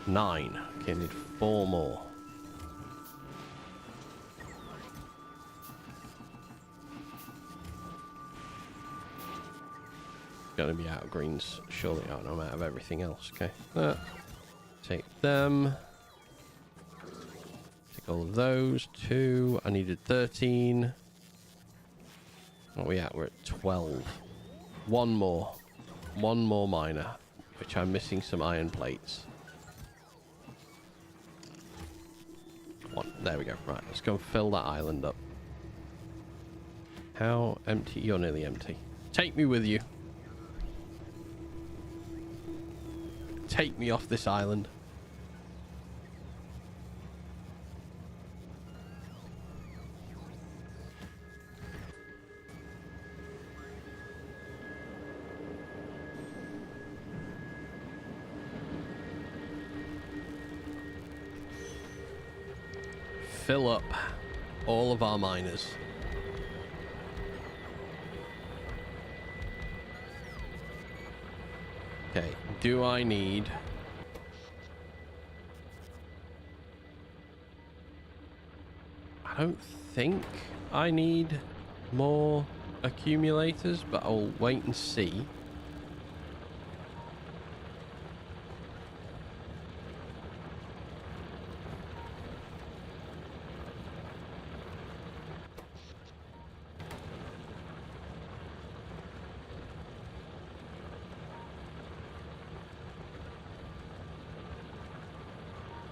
S1: 9. Okay, need 4 more. Gonna be out of greens, surely. Oh no, I'm out of everything else. Okay, take them. Take all of those. 2. I needed 13. What are we at? We're at 12. 1 more. 1 more miner, which I'm missing some iron plates. 1. There we go. Right, let's go and fill that island up. How empty? You're nearly empty. Take me with you. Take me off this island. Fill up all of our miners. Okay, do I need I don't think I need more accumulators, but I'll wait and see.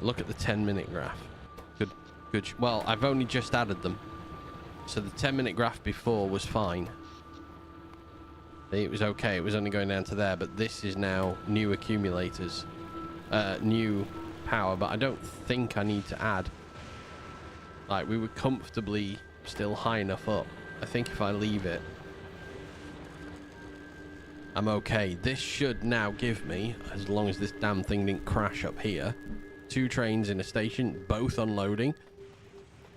S1: Look at the 10-minute graph. Good. Well, I've only just added them. So the 10-minute graph before was fine. It was okay. It was only going down to there. But this is now new accumulators. New power. But I don't think I need to add. Like, we were comfortably still high enough up. I think if I leave it, I'm okay. This should now give me, as long as this damn thing didn't crash up here, 2 trains in a station, both unloading,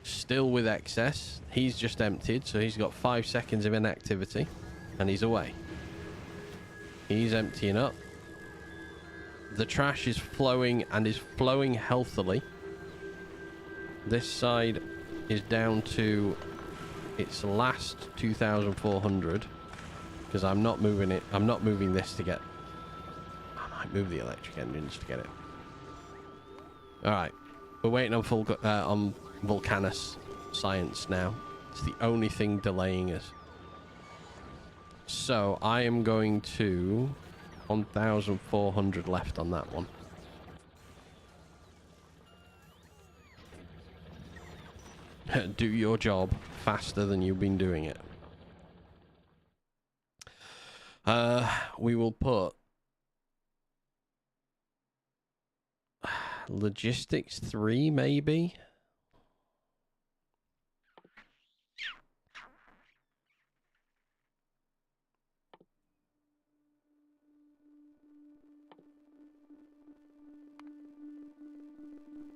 S1: still with excess. He's just emptied, so he's got 5 seconds of inactivity, and he's away. He's emptying up. The trash is flowing, and is flowing healthily. This side is down to its last 2,400, because I'm not moving it. I'm not moving this to get... I might move the electric engines to get it. Alright, we're waiting on on Volcanus science now. It's the only thing delaying us. So, I am going to... 1,400 left on that one. Do your job faster than you've been doing it. We will put... Logistics 3, maybe?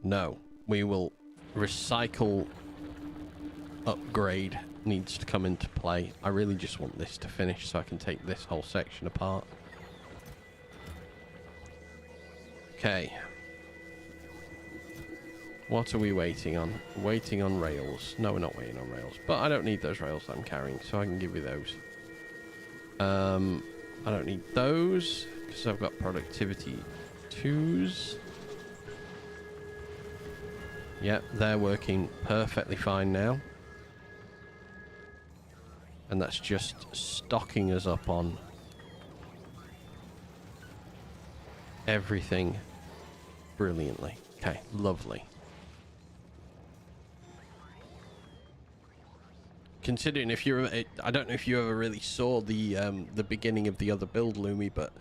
S1: No. We will recycle upgrade needs to come into play. I really just want this to finish so I can take this whole section apart. Okay. What are we waiting on? Waiting on rails. No, we're not waiting on rails. But I don't need those rails that I'm carrying, so I can give you those. I don't need those, because I've got productivity 2s. Yep, they're working perfectly fine now. And that's just stocking us up on everything brilliantly. Okay, lovely. Considering if you're, I don't know if you ever really saw the beginning of the other build, Lumi, but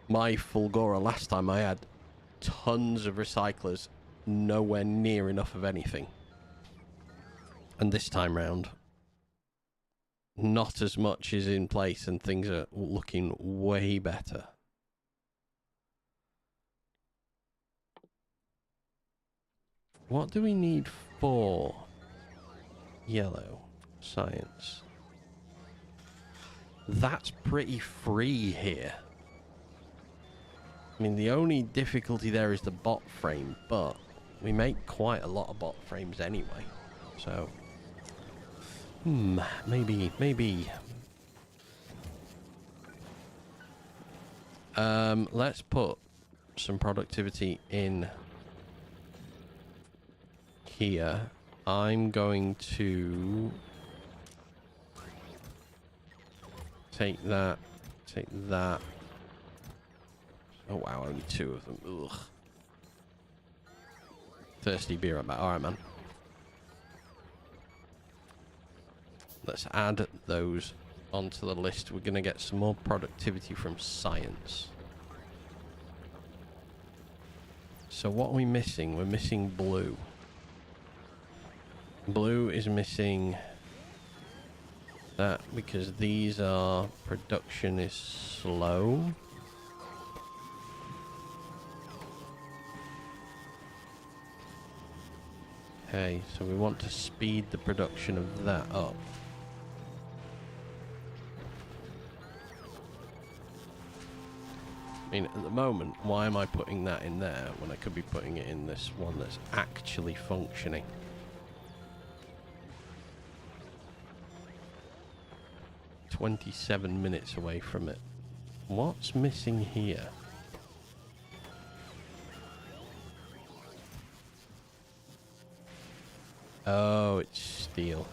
S1: my Fulgora last time I had tons of recyclers, nowhere near enough of anything. And this time round, not as much is in place and things are looking way better. What do we need for yellow science? That's pretty free here. I mean, the only difficulty there is the bot frame, but we make quite a lot of bot frames anyway. So, maybe. Let's put some productivity in here. I'm going to take that. Oh wow, only 2 of them. Ugh. Thirsty beer about. Alright, man. Let's add those onto the list. We're going to get some more productivity from science. So what are we missing? We're missing blue. Blue is missing that because these are... production is slow. Okay, so we want to speed the production of that up. I mean, at the moment, why am I putting that in there when I could be putting it in this one that's actually functioning? 27 minutes away from it. What's missing here? Oh, it's steel.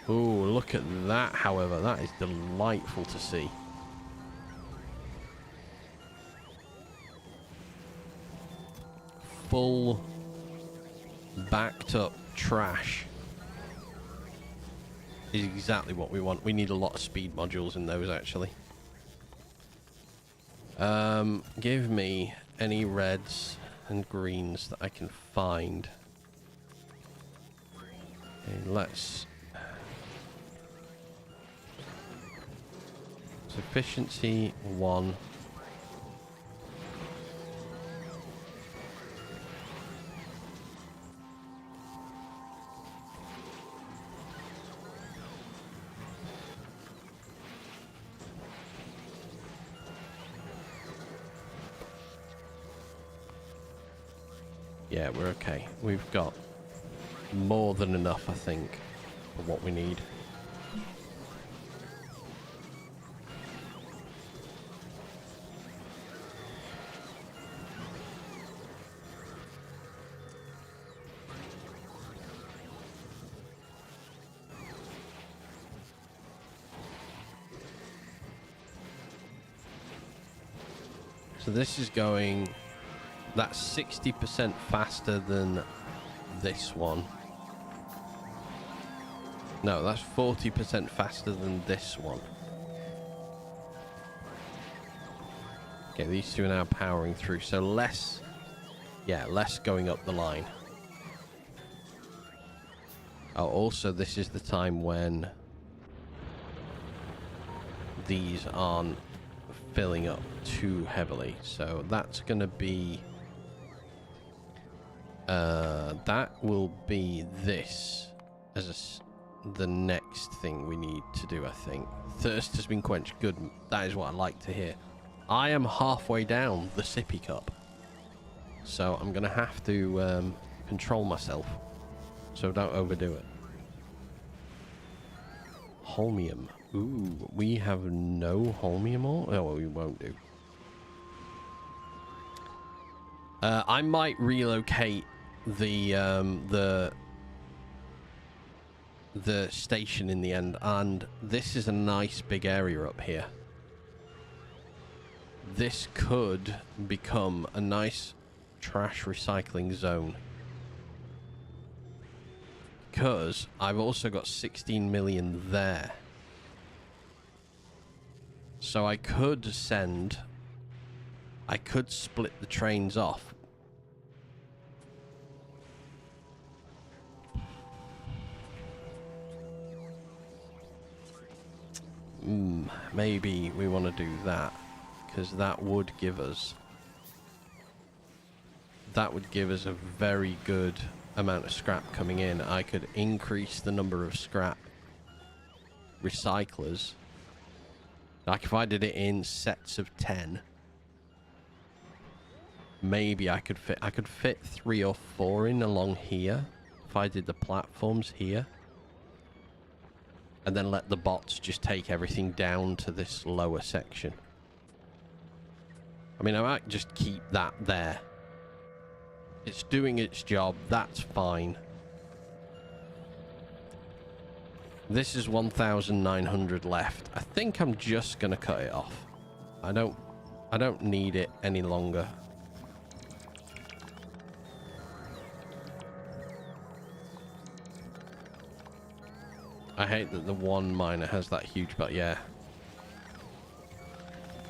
S1: Ooh, look at that, however. That is delightful to see. Full backed up trash is exactly what we want. We need a lot of speed modules in those, actually. Give me any reds and greens that I can find. Okay, let's... Efficiency 1. Yeah, we're okay. We've got more than enough, I think, for what we need. So this is going... That's 60% faster than this one. No, that's 40% faster than this one. Okay, these two are now powering through. So less... Yeah, less going up the line. Oh, also this is the time when these aren't filling up too heavily. So that's going to be... that will be this as the next thing we need to do, I think. Thirst has been quenched. Good. That is what I like to hear. I am halfway down the sippy cup. So I'm going to have to control myself. So don't overdo it. Holmium. Ooh, we have no holmium ore? Oh, well, we won't do. I might relocate the station in the end, and this is a nice big area up here. This could become a nice trash recycling zone, because I've also got 16 million there, so I could split the trains off. Maybe we want to do that, because that would give us a very good amount of scrap coming in. I could increase the number of scrap recyclers. Like if I did it in sets of 10, maybe I could fit 3 or 4 in along here if I did the platforms here. And then let the bots just take everything down to this lower section. I mean, I might just keep that there. It's doing its job. That's fine. This is 1,900 left. I think I'm just going to cut it off. I don't need it any longer. I hate that the one miner has that huge, but yeah.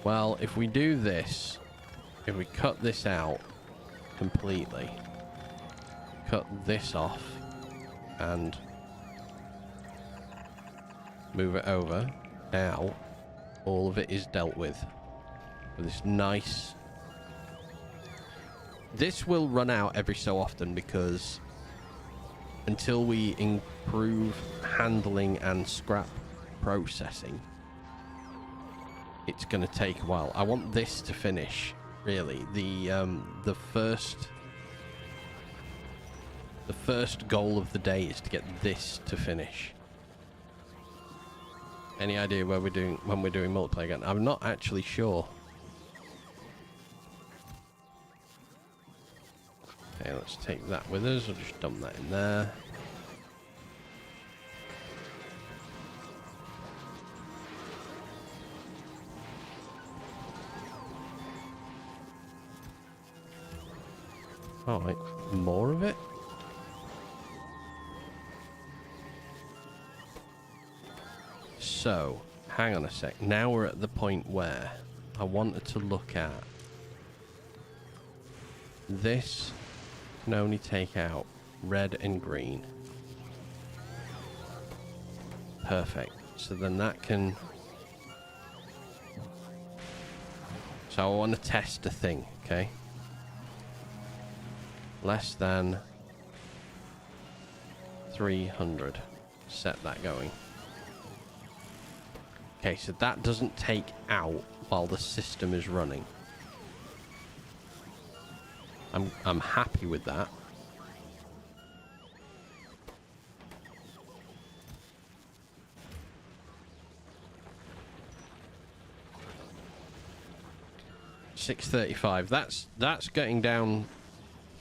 S1: Well, if we do this, if we cut this out completely, cut this off, and move it over, now all of it is dealt with this nice... This will run out every so often, because until we improve handling and scrap processing, it's going to take a while. I want this to finish, really. The first goal of the day is to get this to finish. Any idea where we're doing when we're doing multiplayer again? I'm not actually sure. Okay, let's take that with us. I'll just dump that in there. All right, more of it. So, hang on a sec. Now we're at the point where I wanted to look at this. Can only take out red and green. Perfect. So then that can... So I want to test a thing, okay? Less than 300. Set that going. Okay, so that doesn't take out while the system is running. I'm happy with that. $6.35. That's getting down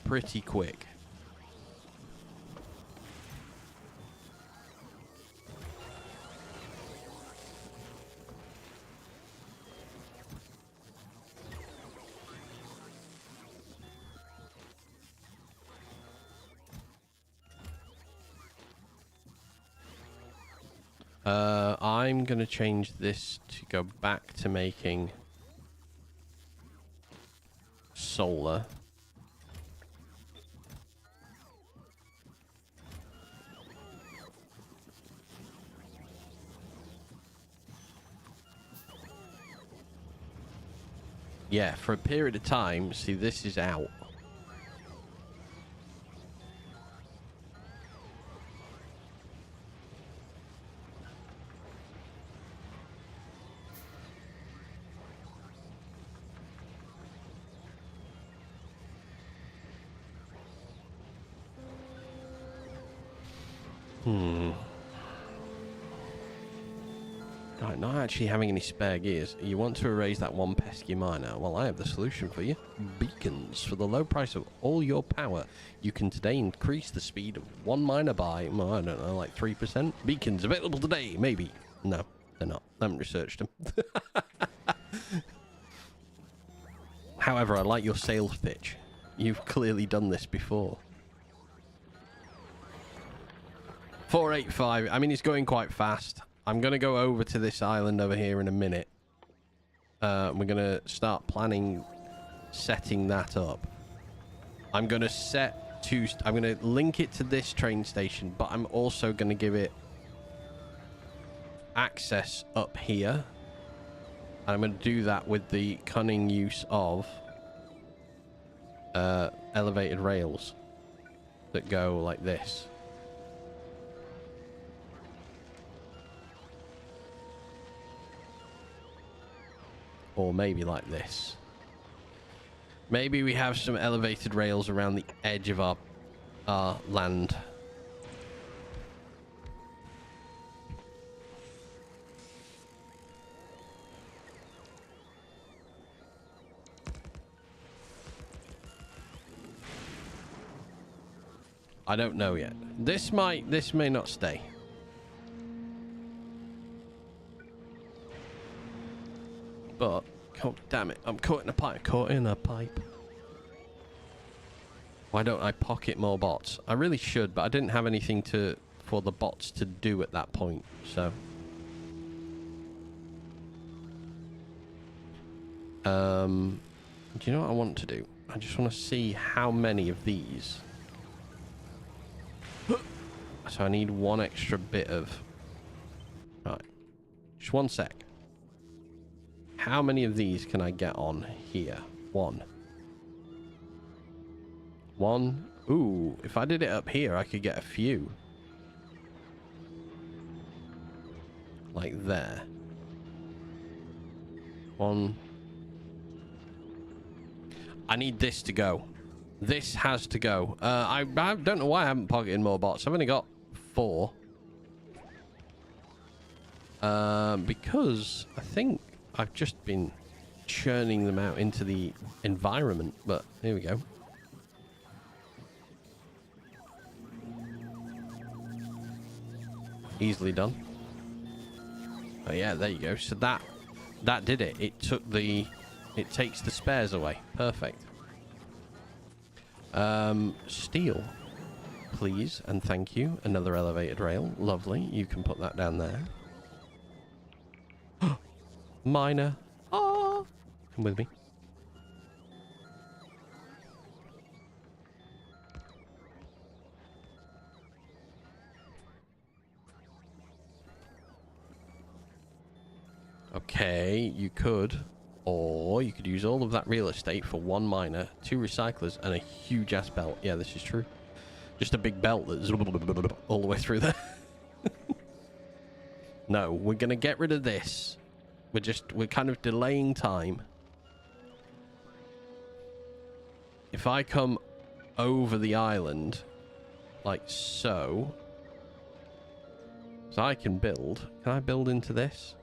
S1: pretty quick. I'm going to change this to go back to making solar. Yeah, for a period of time, see, this is out. Right, not actually having any spare gears. You want to erase that one pesky miner? Well, I have the solution for you. Beacons. For the low price of all your power, you can today increase the speed of one miner by, well, I don't know, like 3%. Beacons available today, maybe. No, they're not. I haven't researched them. However, I like your sales pitch. You've clearly done this before. 485. I mean, it's going quite fast. I'm going to go over to this island over here in a minute. We're going to start planning setting that up. I'm going to set to... I'm going to link it to this train station, but I'm also going to give it access up here. And I'm going to do that with the cunning use of elevated rails that go like this. Or maybe like this. Maybe we have some elevated rails around the edge of our land. I don't know yet. This may not stay. But, oh damn it, I'm caught in a pipe. Caught in a pipe. Why don't I pocket more bots? I really should, but I didn't have anything for the bots to do at that point, so. Do you know what I want to do? I just want to see how many of these. So I need one extra bit of... Right. Just one sec. How many of these can I get on here? One. Ooh, if I did it up here, I could get a few. Like there. One. I need this to go. This has to go. I don't know why I haven't pocketed more bots. I've only got 4. Because I think I've just been churning them out into the environment, but here we go. Easily done. Oh yeah, there you go. So that did it. It takes the spares away. Perfect. Steel, please, and thank you. Another elevated rail. Lovely. You can put that down there. Miner. Ah, come with me. Okay, you could, or you could use all of that real estate for one miner, 2 recyclers, and a huge ass belt. Yeah, this is true. Just a big belt that's all the way through there. No, we're gonna get rid of this. We're kind of delaying time. If I come over the island, like so, I can build. Can I build into this?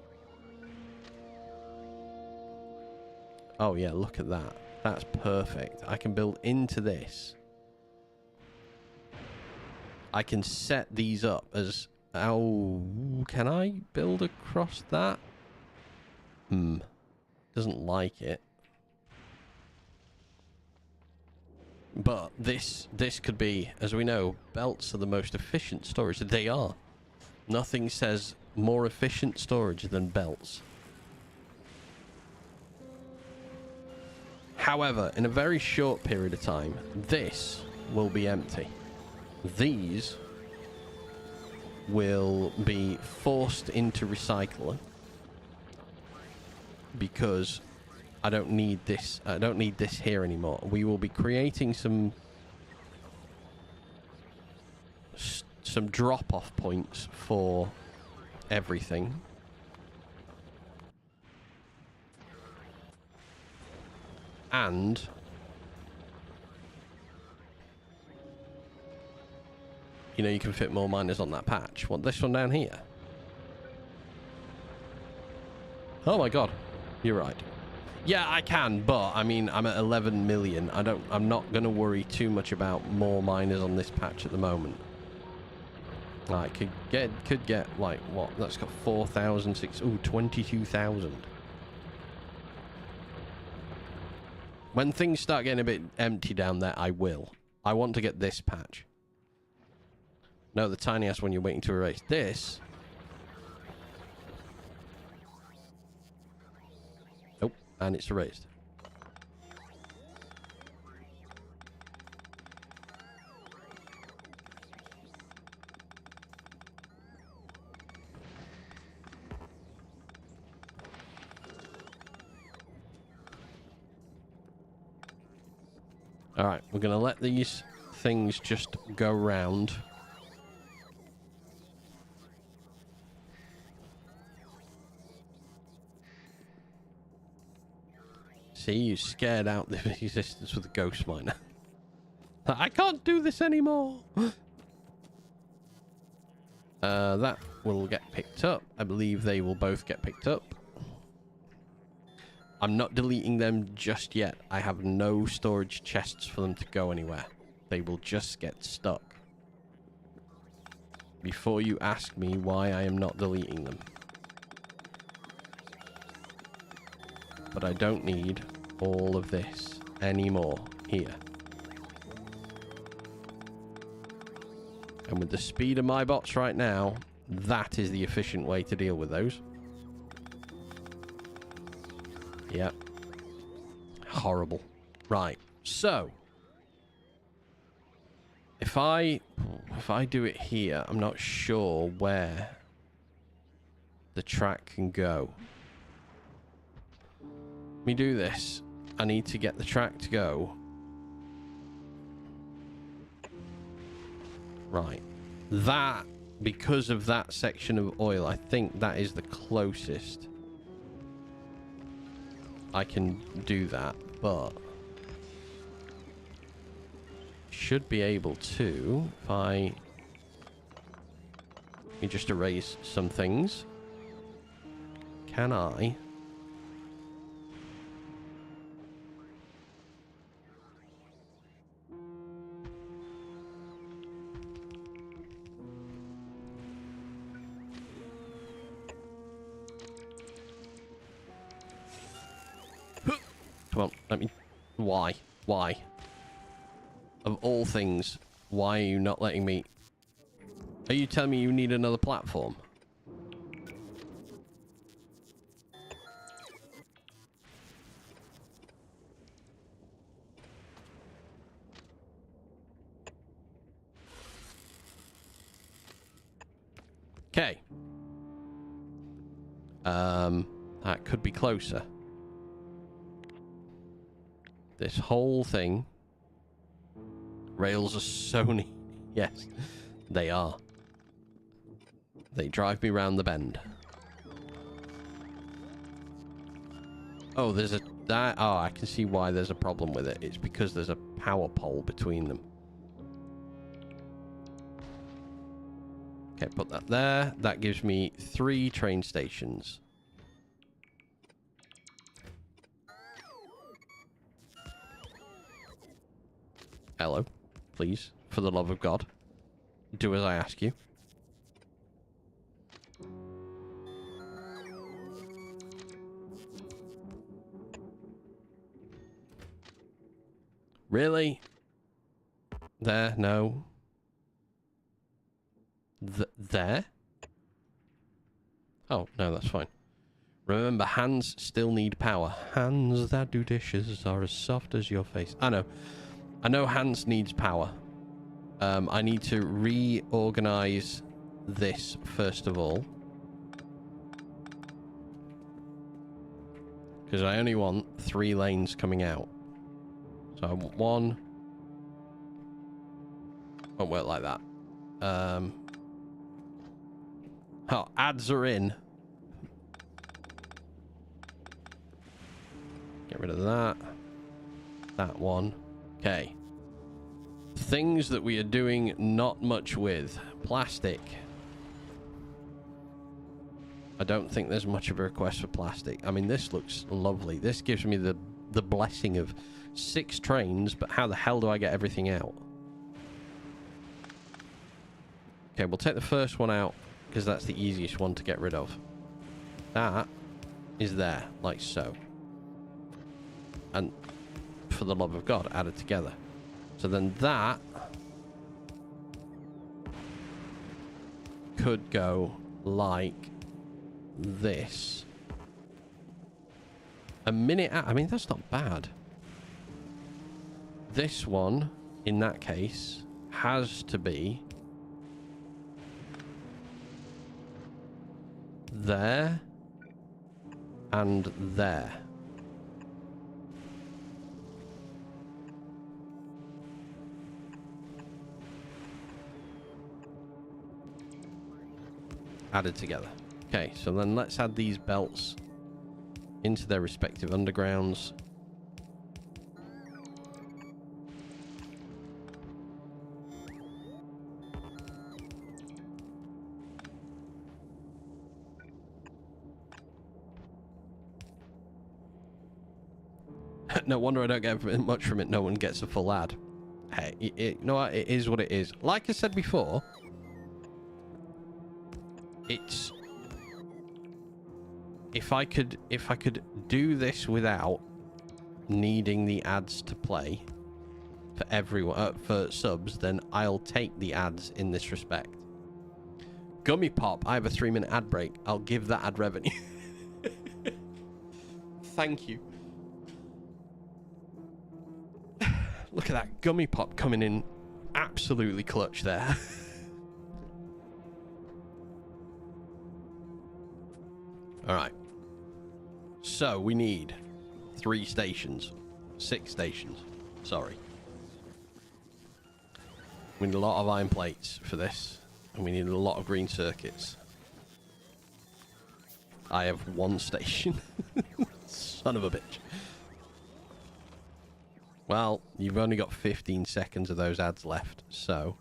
S1: Oh yeah, look at that. That's perfect. I can build into this. I can set these up as... Oh, can I build across that? Doesn't like it. But this could be, as we know, belts are the most efficient storage. They are. Nothing says more efficient storage than belts. However, in a very short period of time, this will be empty. These will be forced into recycler because I don't need this. I don't need this here anymore. We will be creating some drop-off points for everything. And you know, you can fit more miners on that patch. What, this one down here? Oh my god, you're right. Yeah, I can, but I mean, I'm at 11 million. I'm not gonna worry too much about more miners on this patch at the moment. I could get like what? That's got 4,000, 22,000. When things start getting a bit empty down there, I will. I want to get this patch. No, the tiny ass one you're waiting to erase. This. Nope, and it's erased. Alright, we're going to let these things just go round. See, you scared out the existence with the ghost miner. I can't do this anymore! That will get picked up. I believe they will both get picked up. I'm not deleting them just yet. I have no storage chests for them to go anywhere. They will just get stuck. Before you ask me why I am not deleting them. But I don't need all of this anymore here. And with the speed of my bots right now, that is the efficient way to deal with those. Yep. Horrible. Right. So, if I do it here, I'm not sure where the track can go. Let me do this. I need to get the track to go. Right. That, because of that section of oil, I think that is the closest I can do that, but should be able to if let me just erase some things. can I... Come on, let me... Why? Why? Of all things, why are you not letting me... Are you telling me you need another platform? Okay. That could be closer. This whole thing... Rails are so neat. Yes, they are. They drive me round the bend. Oh, there's a... oh, I can see why there's a problem with it. It's because there's a power pole between them. Okay, put that there. That gives me 3 train stations. Hello. Please, for the love of God. Do as I ask you. Really? There? No. There? Oh, no, that's fine. Remember, hands still need power. Hands that do dishes are as soft as your face. I know. I know hands needs power. I need to reorganize this first of all. Because I only want 3 lanes coming out. So I want 1. Won't work like that. Oh, ads are in. Get rid of that. That one. Okay. Things that we are doing not much with. Plastic. I don't think there's much of a request for plastic. I mean, this looks lovely. This gives me the blessing of 6 trains, but how the hell do I get everything out? Okay, we'll take the first one out, because that's the easiest one to get rid of. That is there, like so. And for the love of God, add it together. So then that could go like this. A minute out. I mean, that's not bad. This one, in that case, has to be there and there. Added together. Okay, so then let's add these belts into their respective undergrounds. No wonder I don't get much from it. No one gets a full ad. Hey, you know what? It is what it is. Like I said before, it's... If I could do this without needing the ads to play for everyone, for subs, then I'll take the ads in this respect. Gummy Pop, I have a 3-minute ad break. I'll give that ad revenue. Thank you. Look at that Gummy Pop coming in absolutely clutch there. All right. So we need 3 stations. 6 stations. Sorry. We need a lot of iron plates for this. And we need a lot of green circuits. I have 1 station. Son of a bitch. Well, you've only got 15 seconds of those ads left, so...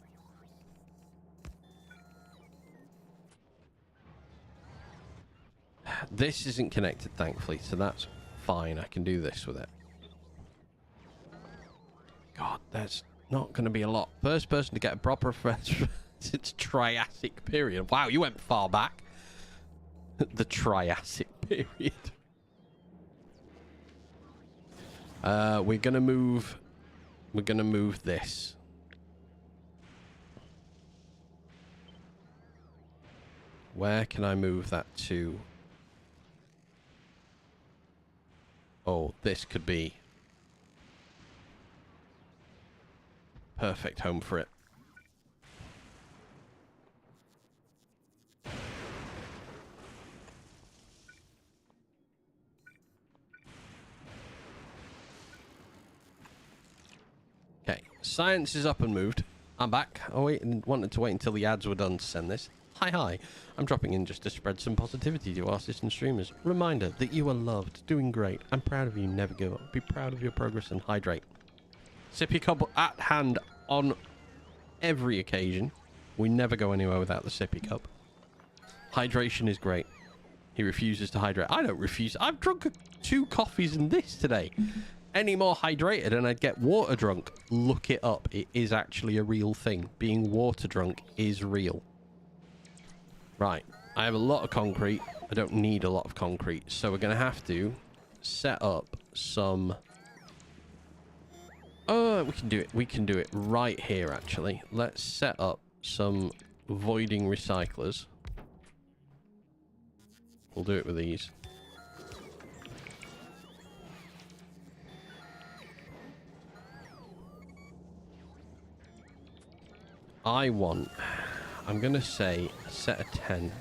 S1: This isn't connected, thankfully, so that's fine. I can do this with it. God, there's not going to be a lot. First person to get a proper reference since Triassic period. Wow, you went far back. The Triassic period. We're gonna move this. Where can I move that to? Oh, this could be perfect home for it. Okay, science is up and moved. I'm back. I wanted to wait until the ads were done to send this. Hi. I'm dropping in just to spread some positivity to our assistant streamers. Reminder that you are loved, doing great. I'm proud of you. Never give up. Be proud of your progress and hydrate. Sippy cup at hand on every occasion. We never go anywhere without the sippy cup. Hydration is great. He refuses to hydrate. I don't refuse. I've drunk 2 coffees in this today. Any more hydrated and I'd get water drunk. Look it up. It is actually a real thing. Being water drunk is real. Right. I have a lot of concrete. I don't need a lot of concrete. So we're going to have to set up some... Oh, we can do it. We can do it right here, actually. Let's set up some voiding recyclers. We'll do it with these. I'm going to say a set of 10.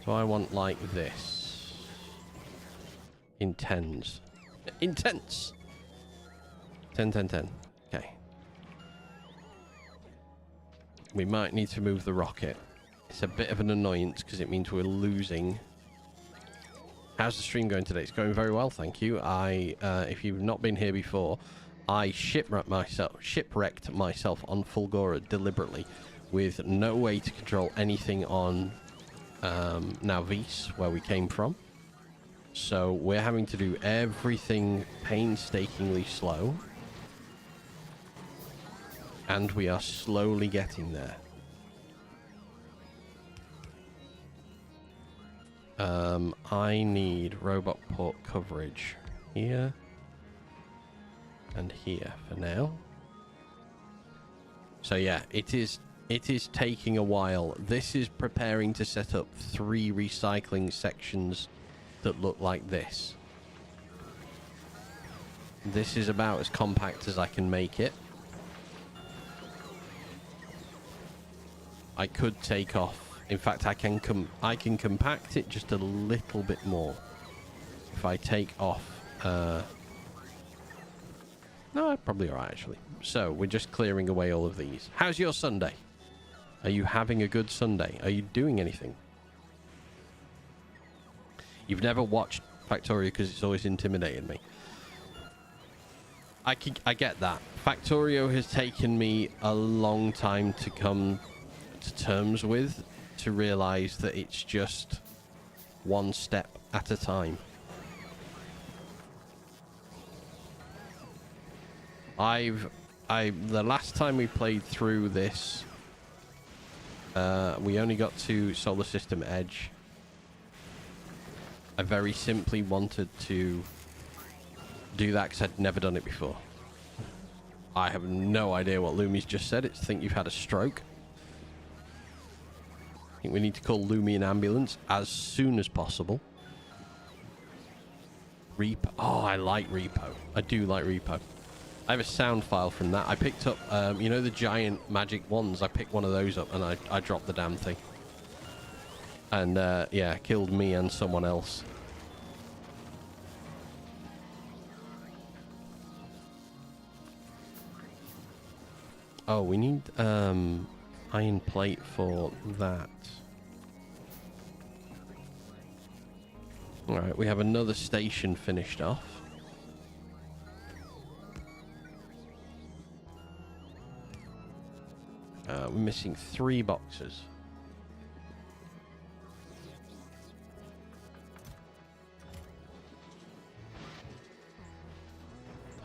S1: So I want like this. In tens. Intense! 10, 10, 10. Okay. We might need to move the rocket. It's a bit of an annoyance because it means we're losing. How's the stream going today? It's going very well, thank you. If you've not been here before, I shipwrecked myself on Fulgora deliberately with no way to control anything on Nauvis, where we came from. So we're having to do everything painstakingly slow. And we are slowly getting there. I need robot port coverage here and here for now. So yeah, it is taking a while. This is preparing to set up 3 recycling sections that look like this. This is about as compact as I can make it. I could take off. In fact, I can compact it just a little bit more. If I take off... No, probably alright, actually. So, we're just clearing away all of these. How's your Sunday? Are you having a good Sunday? Are you doing anything? You've never watched Factorio because it's always intimidated me. I get that. Factorio has taken me a long time to come to terms with, to realize that it's just one step at a time. The last time we played through this, we only got to Solar System Edge. I very simply wanted to do that because I'd never done it before. I have no idea what Lumi's just said. It's think you've had a stroke. I think we need to call Lumi an ambulance as soon as possible. Repo. Oh, I like Repo. I do like Repo. I have a sound file from that. I picked up, you know, the giant magic wands. I picked one of those up and I dropped the damn thing. And, yeah, killed me and someone else. Oh, we need, iron plate for that. Alright, we have another station finished off. We're missing 3 boxes.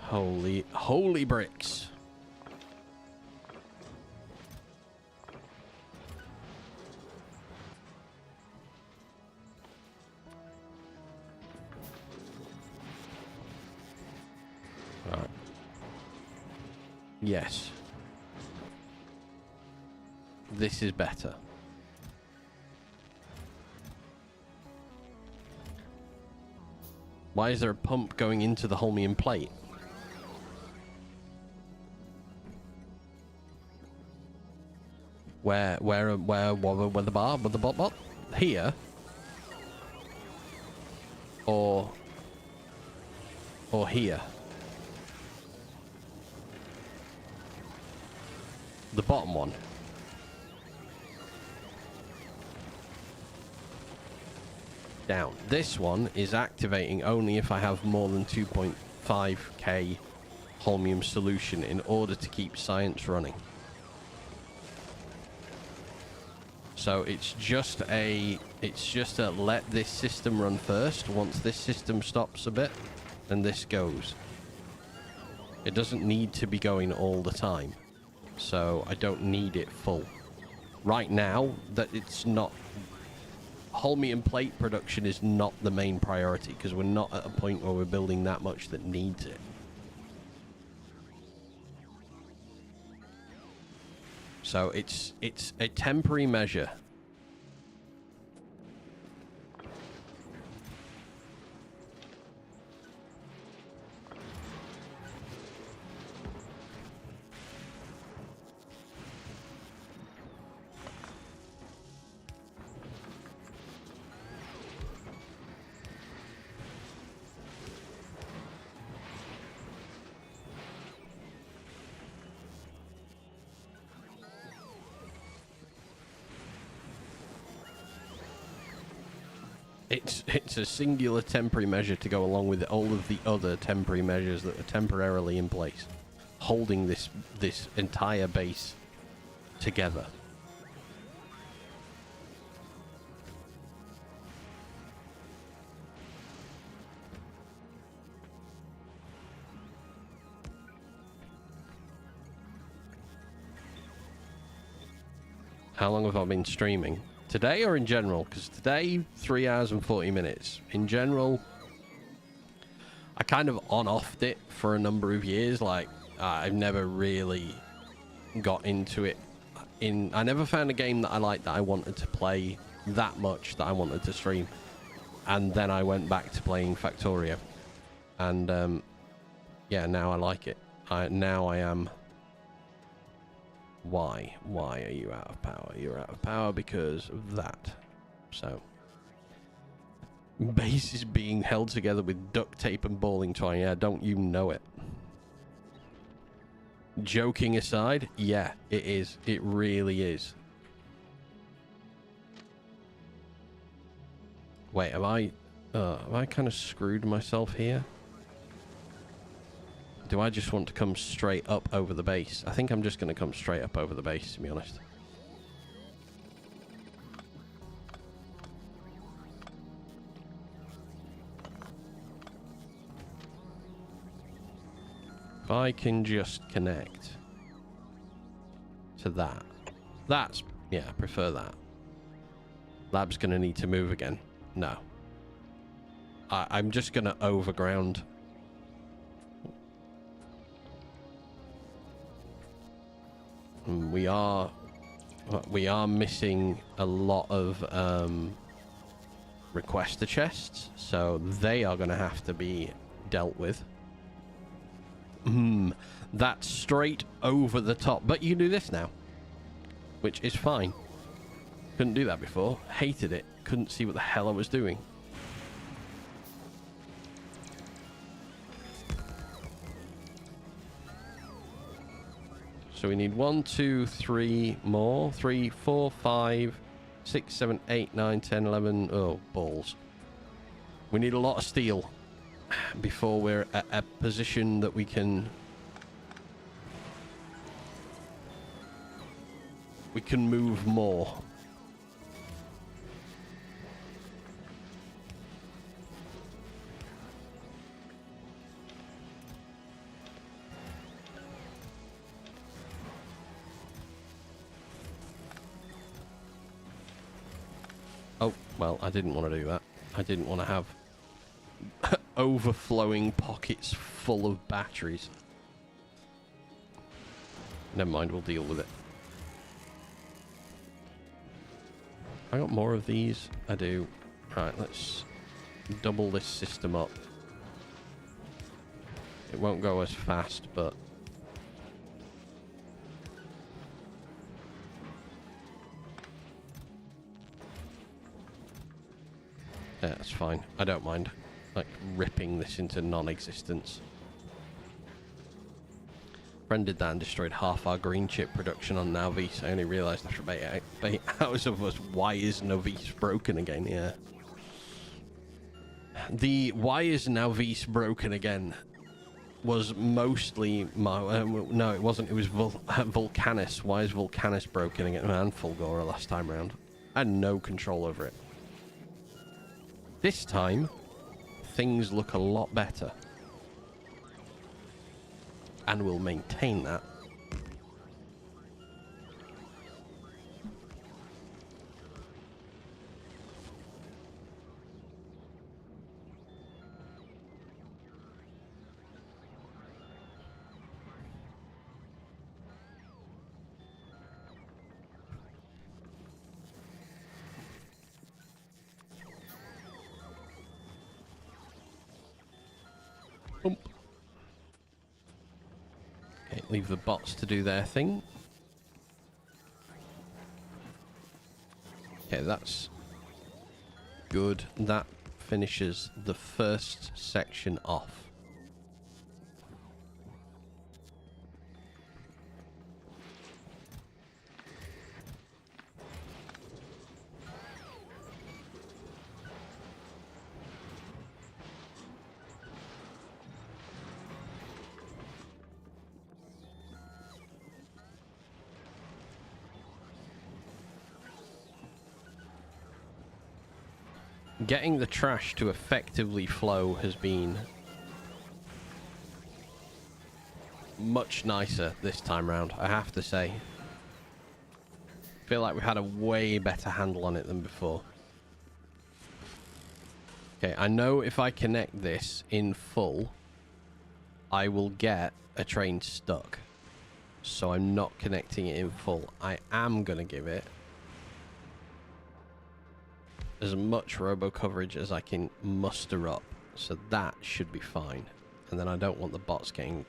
S1: Holy bricks. Right. Yes. This is better. Why is there a pump going into the Holmium plate? Where the bar? Where the bot? Here? Or here? The bottom one. Down. This one is activating only if I have more than 2.5k Holmium solution in order to keep science running. So it's just a let this system run first. Once this system stops a bit, then this goes. It doesn't need to be going all the time. So I don't need it full. Right now, that it's not... Holmium plate production is not the main priority because we're not at a point where we're building that much that needs it. So it's a temporary measure. It's a singular temporary measure to go along with all of the other temporary measures that are temporarily in place, holding this entire base together. How long have I been streaming? Today or in general? Because today, 3 hours and 40 minutes. In general, I kind of on-offed it for a number of years. Like, I've never really got into it. I never found a game that I liked that I wanted to play that much that I wanted to stream. And then I went back to playing Factorio. And, yeah, now I like it. Now I am... Why? Why are you out of power? You're out of power because of that. So, base is being held together with duct tape and bowling twine. Yeah, don't you know it? Joking aside, yeah, it is. It really is. Wait, have I kind of screwed myself here? Do I just want to come straight up over the base? I think I'm just going to come straight up over the base, to be honest. If I can just connect to that. That's... yeah, I prefer that. Lab's going to need to move again. No. I'm just going to overground... We are missing a lot of requester chests, so they are going to have to be dealt with. That's straight over the top, but you can do this now, which is fine. Couldn't do that before. Hated it. Couldn't see what the hell I was doing. So we need 1, 2, 3 more. 3, 4, 5, 6, 7, 8, 9, 10, 11. Oh, balls. We need a lot of steel before we're at a position that we can... we can move more. Oh, well, I didn't want to do that. I didn't want to have overflowing pockets full of batteries. Never mind, we'll deal with it. I got more of these? I do. Right, let's double this system up. It won't go as fast, but... yeah, that's fine. I don't mind, like, ripping this into non-existence. Friend did that and destroyed half our green chip production on Navis. I only realised after about 8 hours of us, why is Navis broken again? Yeah. The why is Navis broken again was mostly my... no, it wasn't. It was Vulcanus. Why is Vulcanus broken again? And Fulgora last time round. I had no control over it. This time, things look a lot better. And we'll maintain that. Boom. Okay, leave the bots to do their thing. Okay, that's good. That finishes the first section off. Getting the trash to effectively flow has been much nicer this time round, I have to say. I feel like we've had a way better handle on it than before. Okay, I know if I connect this in full, I will get a train stuck. So I'm not connecting it in full. I am going to give it as much robo coverage as I can muster up, so that should be fine. And then I don't want the bots getting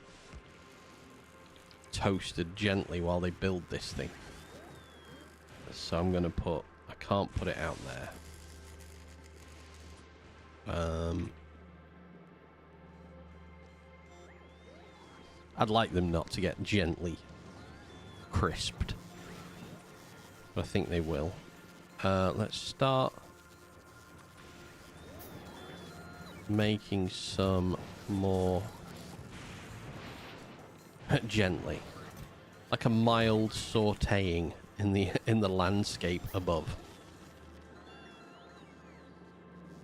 S1: toasted gently while they build this thing, so I'm gonna put... I can't put it out there. I'd like them not to get gently crisped, but I think they will. Let's start making some more gently, like a mild sautéing in the landscape above.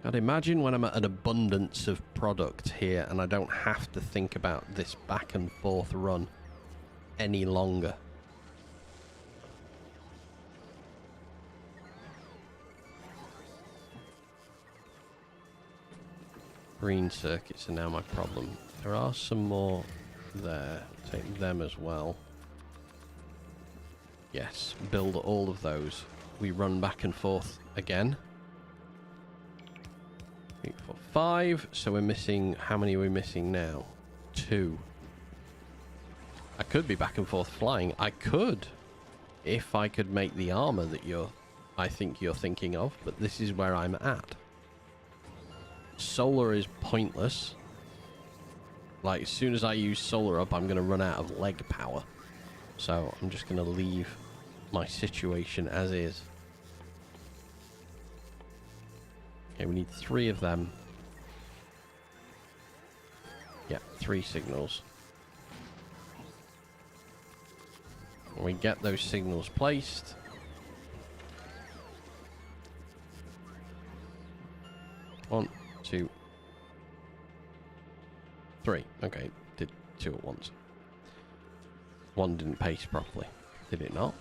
S1: God, imagine when I'm at an abundance of product here and I don't have to think about this back and forth run any longer. Green circuits are now my problem. There are some more there. Take them as well. Yes, build all of those. We run back and forth again. 3, 4, 5. So we're missing... how many are we missing now? 2. I could be back and forth flying. I could, if I could make the armor that I think you're thinking of, but this is where I'm at. Solar is pointless. Like, as soon as I use solar up, I'm going to run out of leg power. So I'm just going to leave my situation as is. Okay, we need 3 of them. Yeah, 3 signals. When we get those signals placed, one, 2, 3. Okay, did 2 at once. 1 didn't pace properly. Did it not?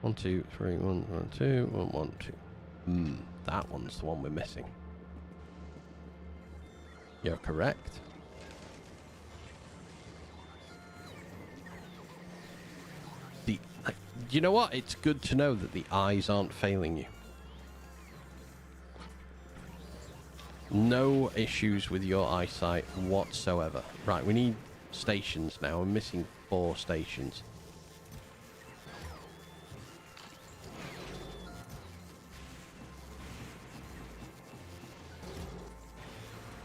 S1: 1, 2, 3, 1, 1, 2, 1, 1, 2. That one's the one we're missing. You're correct. You know what? It's good to know that the eyes aren't failing you. No issues with your eyesight whatsoever. Right, we need stations now. We're missing 4 stations.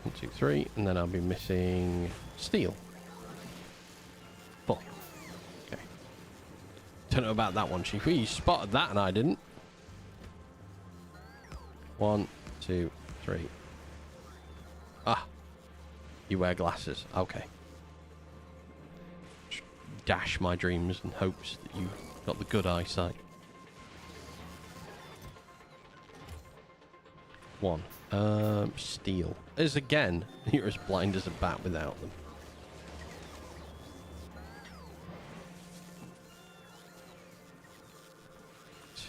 S1: One, 2, 3, and then I'll be missing steel. 4. Okay. Don't know about that one, Chief. You spotted that and I didn't. 1, 2, 3. Ah. You wear glasses. Okay. Dash my dreams and hopes that you got the good eyesight. 1. Steel. As again, you're as blind as a bat without them.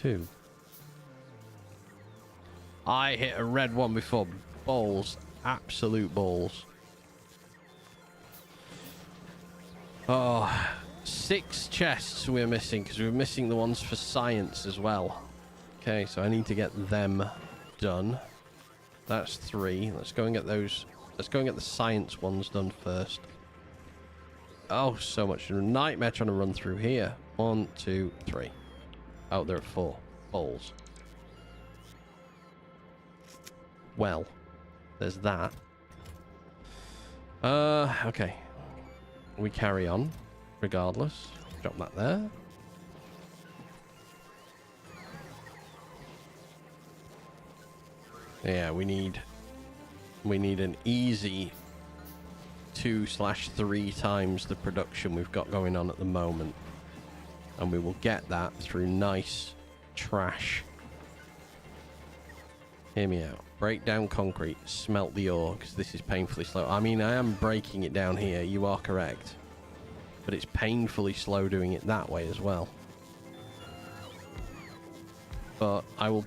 S1: 2. I hit a red one before. Balls. Absolute balls. Oh, 6 chests we're missing because we're missing the ones for science as well. Okay, so I need to get them done. That's 3. Let's go and get those. Let's go and get the science ones done first. Oh, so much nightmare trying to run through here. 1, 2, 3. Oh, there are 4 balls. Well, there's that. Okay. We carry on, regardless. Drop that there. Yeah, we need an easy 2/3 times the production we've got going on at the moment. And we will get that through nice trash. Hear me out. Break down concrete, smelt the ore, because this is painfully slow. I mean, I am breaking it down here, you are correct. But it's painfully slow doing it that way as well. But I'll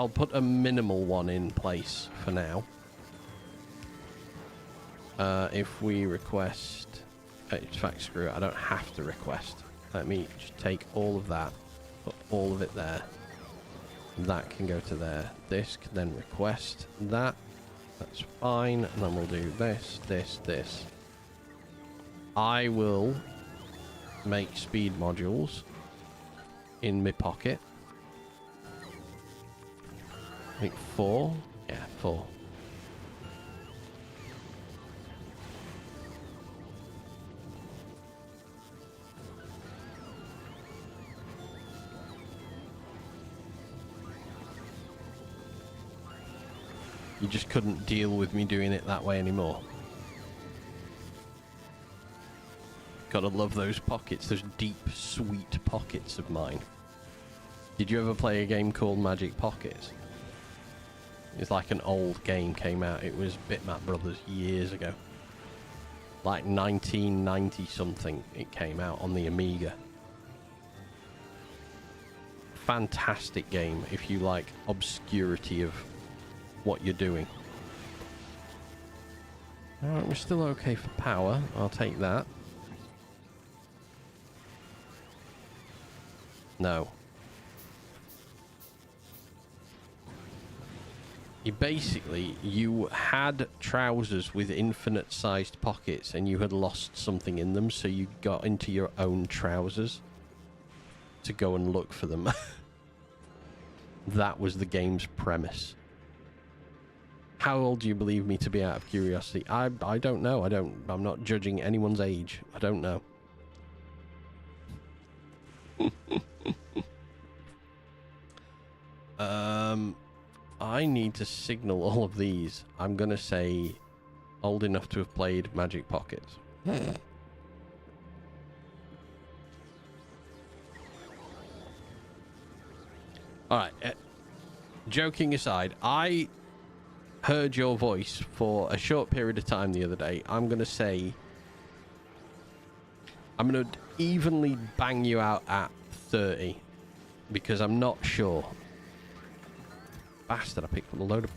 S1: put a minimal one in place for now. If we request... in fact, screw it, I don't have to request. Let me just take all of that, put all of it there. That can go to there. This can then request that. That's fine. And then we'll do this, this, this. I will make speed modules in my pocket. I think 4. Yeah, 4. You just couldn't deal with me doing it that way anymore. Gotta love those pockets, those deep, sweet pockets of mine. Did you ever play a game called Magic Pockets? It's like an old game came out. It was Bitmap Brothers years ago. Like 1990 something it came out on the Amiga. Fantastic game if you like obscurity of what you're doing. Alright, we're still okay for power. I'll take that. No. You had trousers with infinite sized pockets and you had lost something in them, so you got into your own trousers to go and look for them. That was the game's premise. How old do you believe me to be, out of curiosity? I don't know. I'm not judging anyone's age. I don't know. I need to signal all of these. I'm going to say old enough to have played Magic Pockets. Alright. Joking aside, I heard your voice for a short period of time the other day. I'm going to say... I'm going to evenly bang you out at 30. because I'm not sure. Bastard, I picked up a load of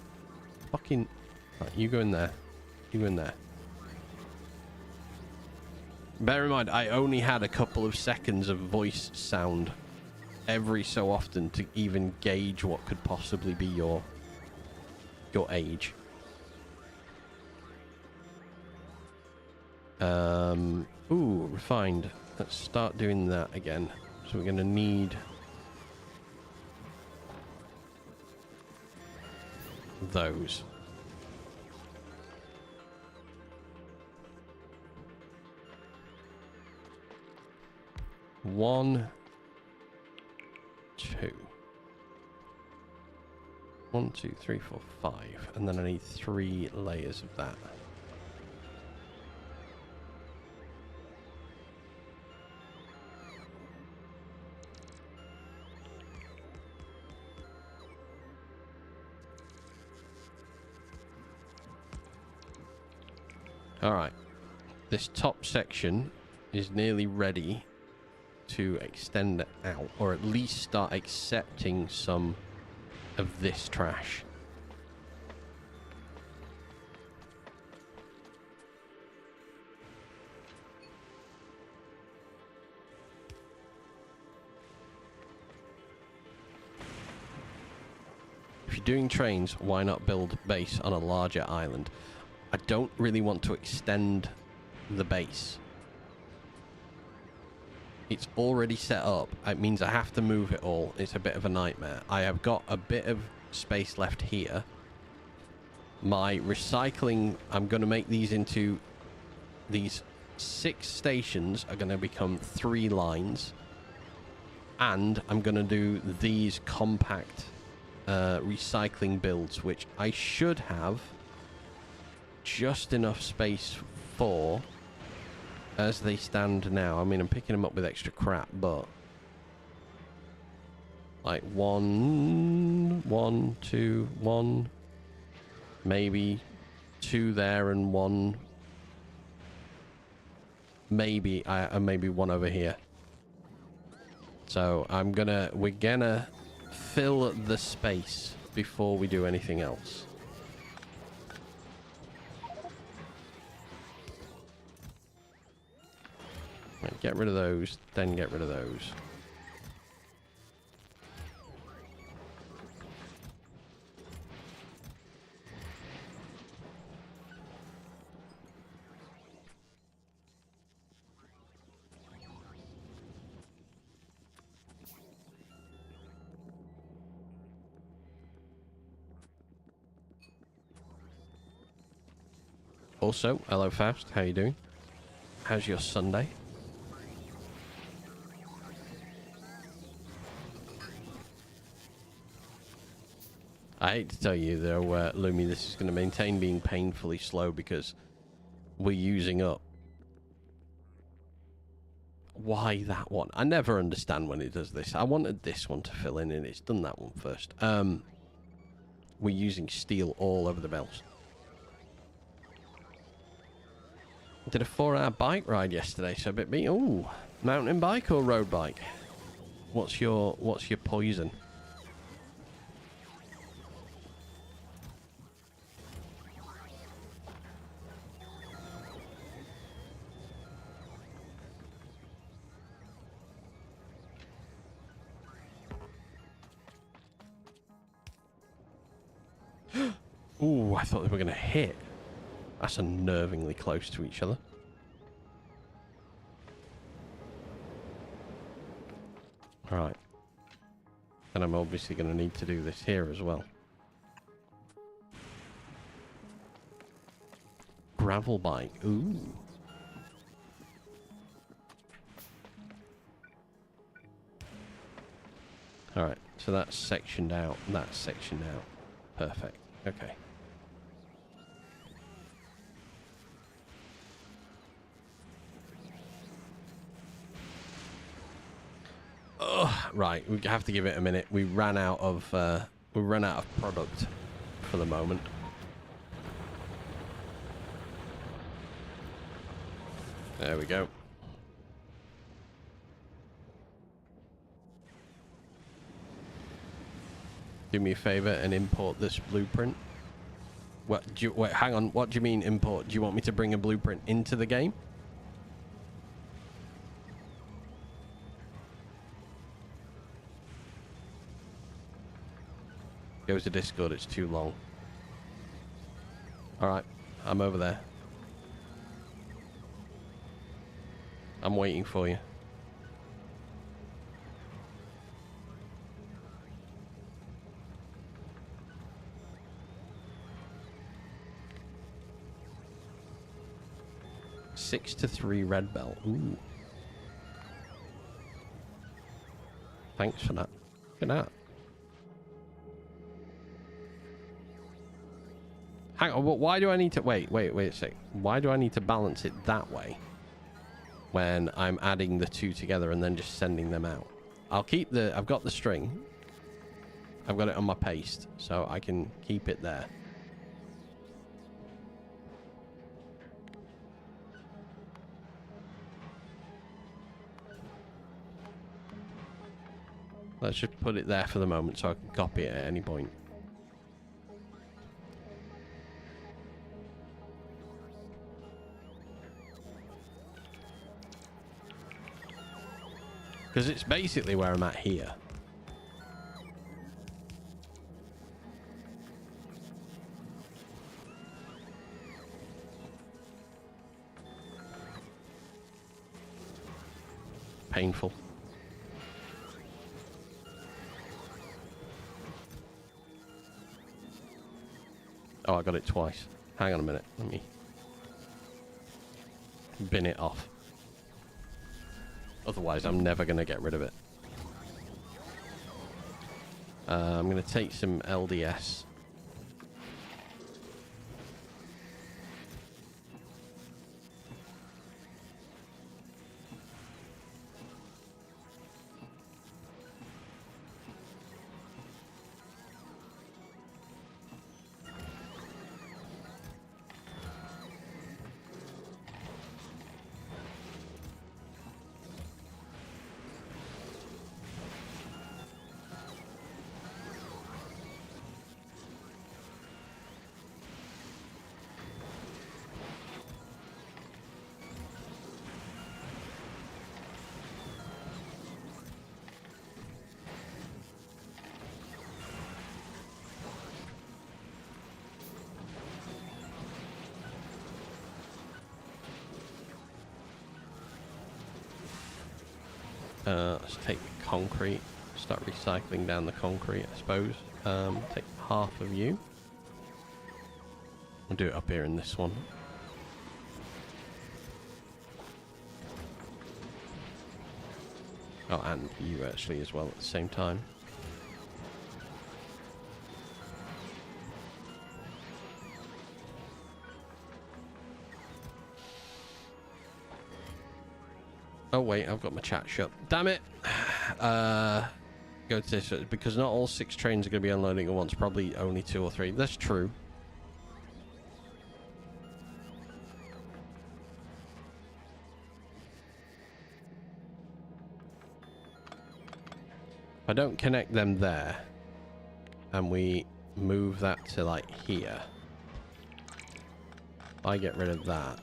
S1: fucking... Right, you go in there. You go in there. Bear in mind, I only had a couple of seconds of voice sound every so often to even gauge what could possibly be your age. Ooh, refined. Let's start doing that again. So we're going to need those. One, two. 1, 2, 3, 4, 5. And then I need 3 layers of that. Alright. This top section is nearly ready to extend out, or at least start accepting some of this trash. If you're doing trains, why not build base on a larger island? I don't really want to extend the base. It's already set up. It means I have to move it all. It's a bit of a nightmare. I have got a bit of space left here. My recycling, I'm going to make these into... These 6 stations are going to become 3 lines. And I'm going to do these compact recycling builds, which I should have just enough space for as they stand now. I mean, I'm picking them up with extra crap, but like 1, 2, 1, maybe 2 there and 1, maybe maybe 1 over here. So we're gonna fill the space before we do anything else. Right, get rid of those, then get rid of those. Also, hello Faust, how you doing? How's your Sunday? I hate to tell you though, Lumi, this is going to maintain being painfully slow because we're using up. Why that one? I never understand when it does this. I wanted this one to fill in and it's done that one first. We're using steel all over the bells. Did a 4-hour bike ride yesterday, so a bit me. Ooh, mountain bike or road bike? What's your poison? Ooh, I thought they were going to hit. That's unnervingly close to each other. Right. And I'm obviously going to need to do this here as well. Gravel bike. Ooh. Alright, so that's sectioned out. That's sectioned out. Perfect. Okay. Right, we have to give it a minute. We ran out of product for the moment. There we go. Do me a favor and import this blueprint. What do you, wait, hang on. What do you mean import? Do you want me to bring a blueprint into the game? Goes to Discord, it's too long. Alright, I'm over there. I'm waiting for you. Six to 3 red belt. Ooh. Thanks for that. Look at that. Hang on, why do I need to... Wait a sec. Why do I need to balance it that way? When I'm adding the two together and then just sending them out. I'll keep the... I've got the string. I've got it on my paste, so I can keep it there. Let's just put it there for the moment so I can copy it at any point. Because it's basically where I'm at here. Painful. Oh, I got it twice. Hang on a minute. Let me bin it off. Otherwise, I'm never going to get rid of it. I'm going to take some LDS. Let's take the concrete. Start recycling down the concrete, I suppose. Take half of you. I'll do it up here in this one. Oh, and you actually as well at the same time. Oh wait, I've got my chat shut. Damn it! Go to this, because not all 6 trains are going to be unloading at once. Probably only 2 or 3. That's true. If I don't connect them there, and we move that to like here, if I get rid of that,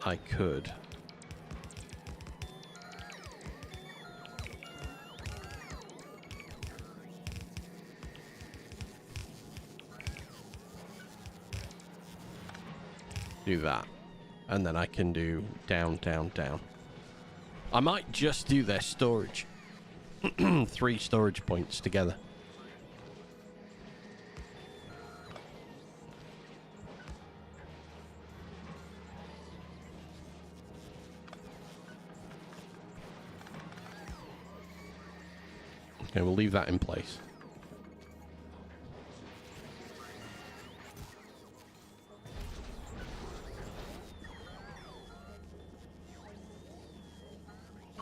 S1: I could. Do that, and then I can do down, down, down. I might just do their storage. 3 storage points together. Okay, we'll leave that in place.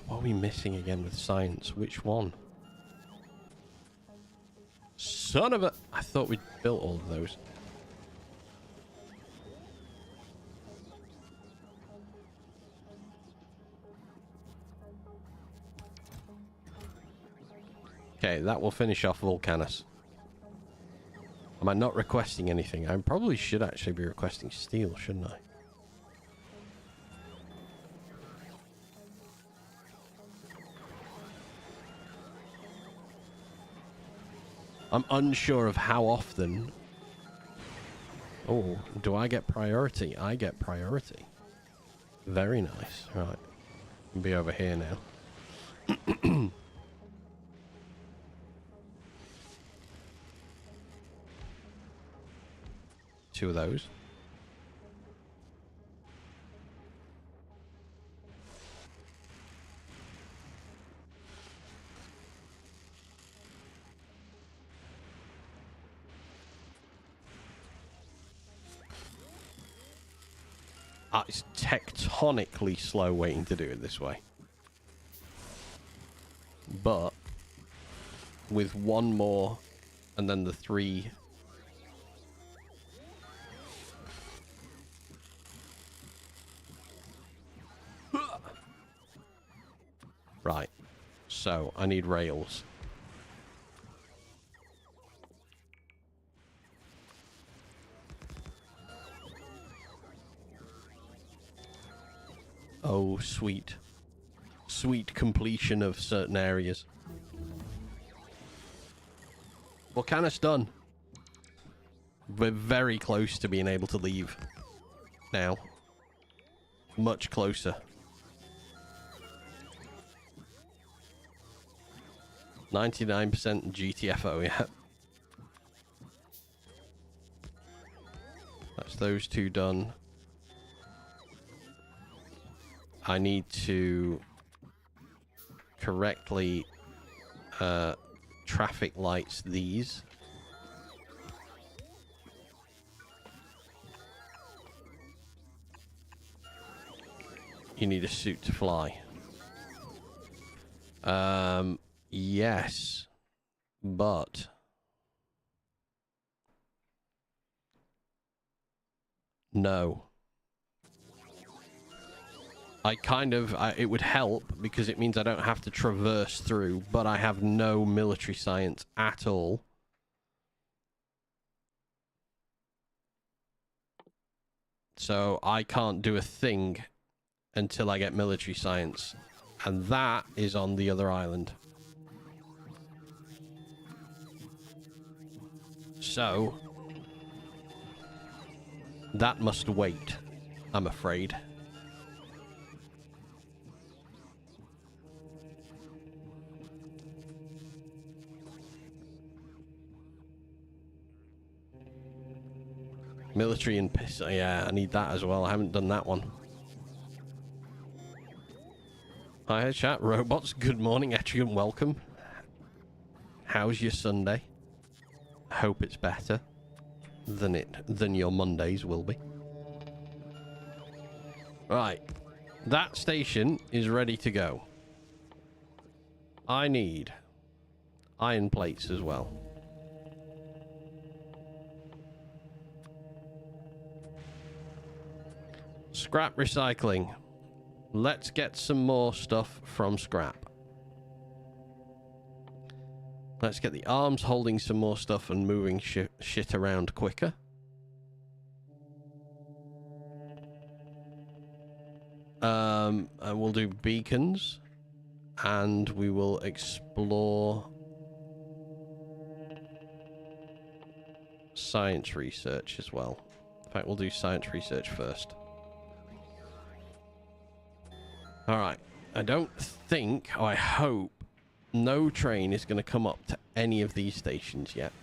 S1: What are we missing again with science? Which one? Son of a... I thought we'd built all of those. Okay, that will finish off Volcanus. Am I not requesting anything? I probably should actually be requesting steel, shouldn't I? I'm unsure of how often. Oh, do I get priority? I get priority. Very nice. Right. I'll be over here now. Two of those. It's tectonically slow waiting to do it this way. But with one more and then the 3. Right. So I need rails. Oh, sweet. Sweet completion of certain areas. Volcanus done. We're very close to being able to leave now. Much closer. 99% GTFO, yeah. That's those two done. I need to correctly traffic lights these. You need a suit to fly. Yes, but no. It would help because it means I don't have to traverse through, but I have no military science at all. So I can't do a thing until I get military science. And that is on the other island. So that must wait, I'm afraid. Military and piss. Yeah, I need that as well. I haven't done that one. Hi, chat. Robots, good morning. Etrigan, welcome. How's your Sunday? Hope it's better than your Mondays will be. Right. That station is ready to go. I need iron plates as well. Scrap recycling. Let's get some more stuff from scrap. Let's get the arms holding some more stuff and moving shit around quicker. And we'll do beacons. And we will explore science research as well. In fact, we'll do science research first. Alright, I don't think, or I hope, no train is going to come up to any of these stations yet.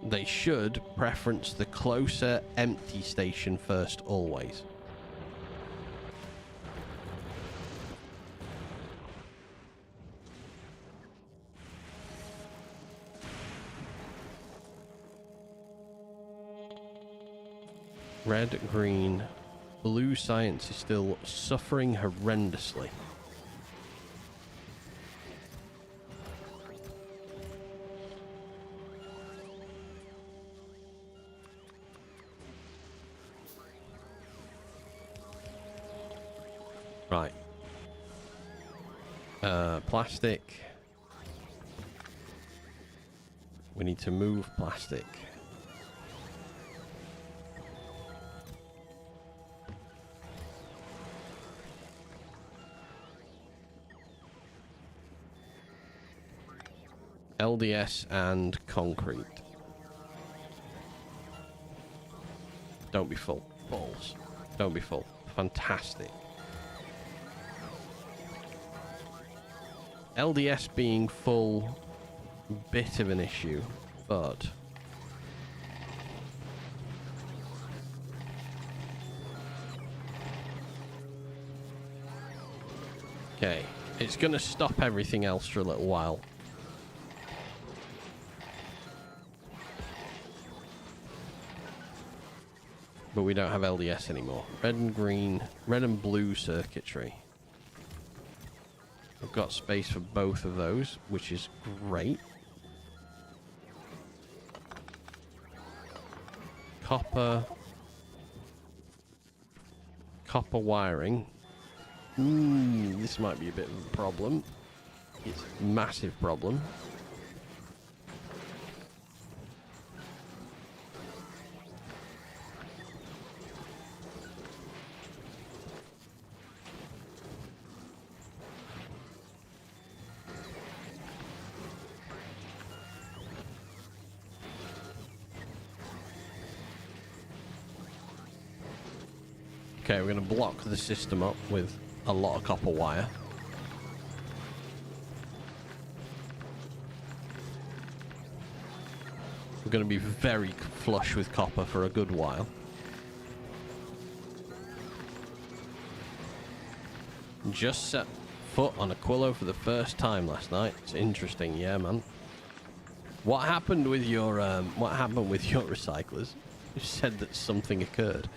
S1: They should preference the closer empty station first, always. Red, green, blue science is still suffering horrendously. Right. Plastic. We need to move plastic. LDS and concrete. Don't be full. Balls. Don't be full. Fantastic. LDS being full, bit of an issue, but okay, it's gonna stop everything else for a little while. But we don't have LDS anymore. Red and green, red and blue circuitry. I've got space for both of those, which is great. Copper. Copper wiring. This might be a bit of a problem. It's a massive problem. Okay, we're going to block the system up with a lot of copper wire. We're going to be very flush with copper for a good while. Just set foot on Aquilo for the first time last night. It's interesting, yeah, man. What happened with your recyclers? You said that something occurred.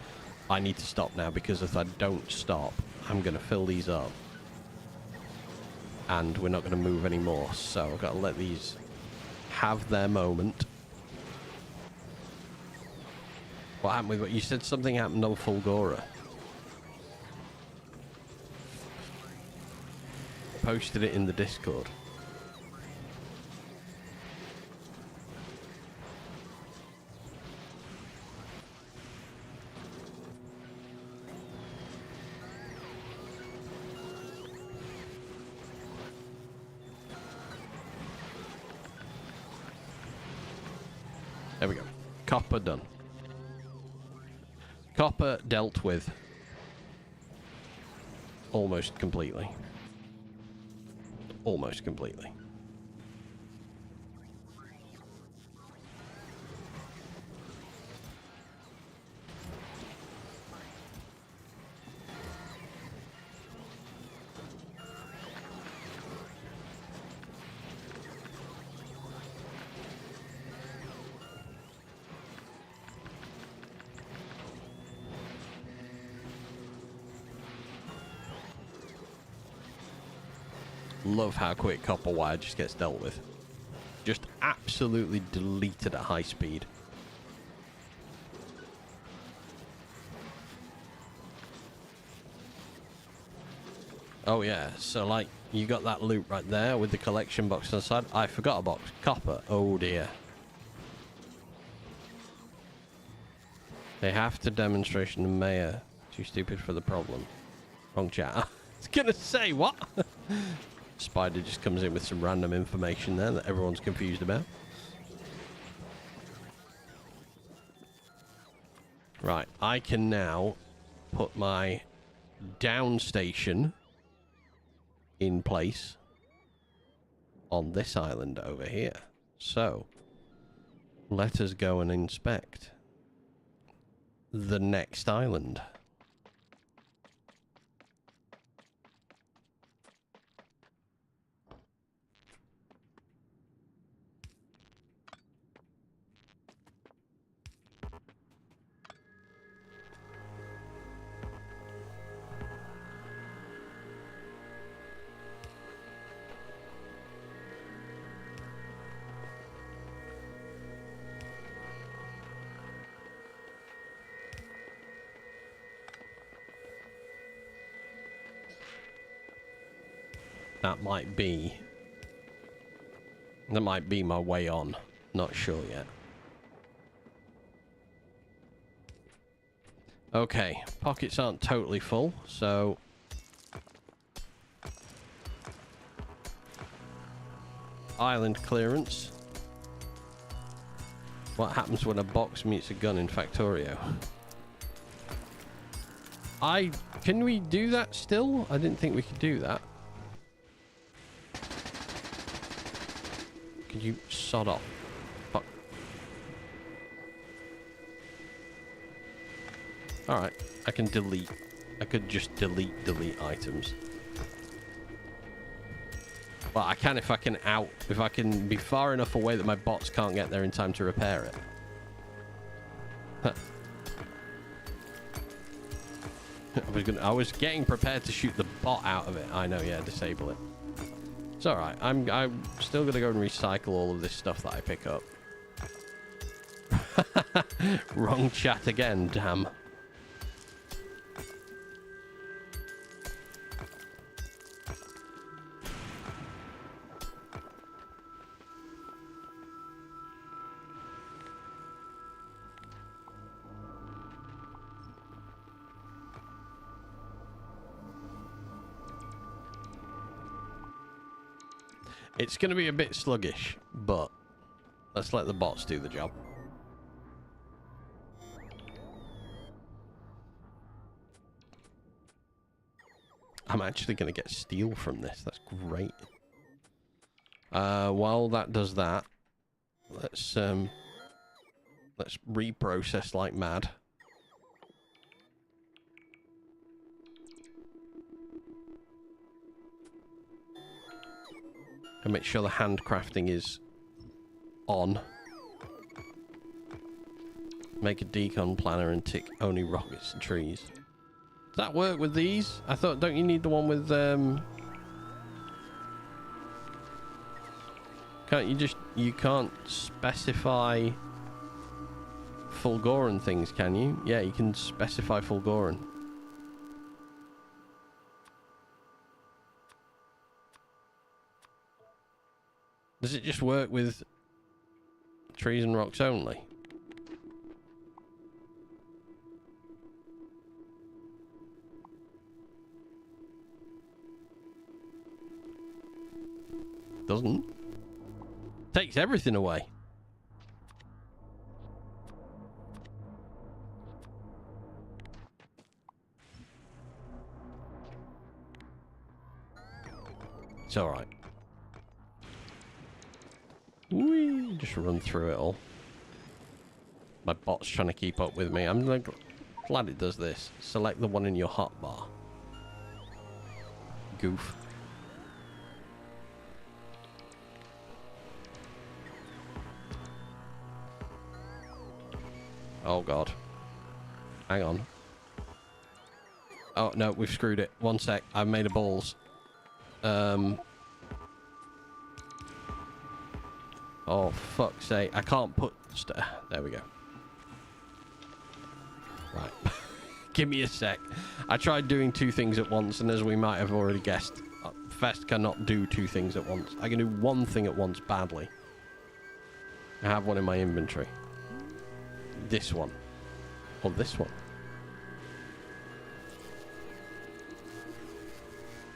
S1: I need to stop now, because if I don't stop, I'm going to fill these up. And we're not going to move anymore. So I've got to let these have their moment. What happened with what? You said something happened on Fulgora. Posted it in the Discord. There we go. Copper done. Copper dealt with almost completely. Almost completely. Love how quick copper wire just gets dealt with. Just absolutely deleted at high speed. Oh yeah, so like you got that loop right there with the collection box on the side. I forgot a box. Copper. Oh dear. They have to demonstration the mayor. Too stupid for the problem. Wrong chat. I was gonna say what? Spider just comes in with some random information there that everyone's confused about. Right, I can now put my down station in place on this island over here. So, let us go and inspect the next island. That might be my way on. Not sure yet. Okay, pockets aren't totally full, so island clearance. What happens when a box meets a gun in Factorio? Can we do that still? I didn't think we could do that. Could you sod off? Fuck. Alright, I can delete. I could just delete items. Well, I can if I can be far enough away that my bots can't get there in time to repair it. Huh. I was getting prepared to shoot the bot out of it. I know, yeah, disable it. It's alright. I'm still gonna go and recycle all of this stuff that I pick up. Wrong chat again, damn. It's going to be a bit sluggish, but let's let the bots do the job. I'm actually going to get steel from this. That's great. While that does that, let's reprocess like mad. And make sure the handcrafting is on. Make a decon planner and tick only rockets and trees. Does that work with these? I thought, don't you need the one with you can't specify Fulgoran things, can you? Yeah, you can specify Fulgoran. Does it just work with trees and rocks only? Doesn't. Takes everything away. It's alright. Whee, just run through it all. My bot's trying to keep up with me. I'm like, glad it does this. Select the one in your hotbar. Goof. Oh god. Hang on. Oh no, we've screwed it. One sec. I've made a balls. Oh, fuck's sake. I can't put... There we go. Right. Give me a sec. I tried doing two things at once, and as we might have already guessed, Fest cannot do two things at once. I can do one thing at once badly. I have one in my inventory. This one. Or this one.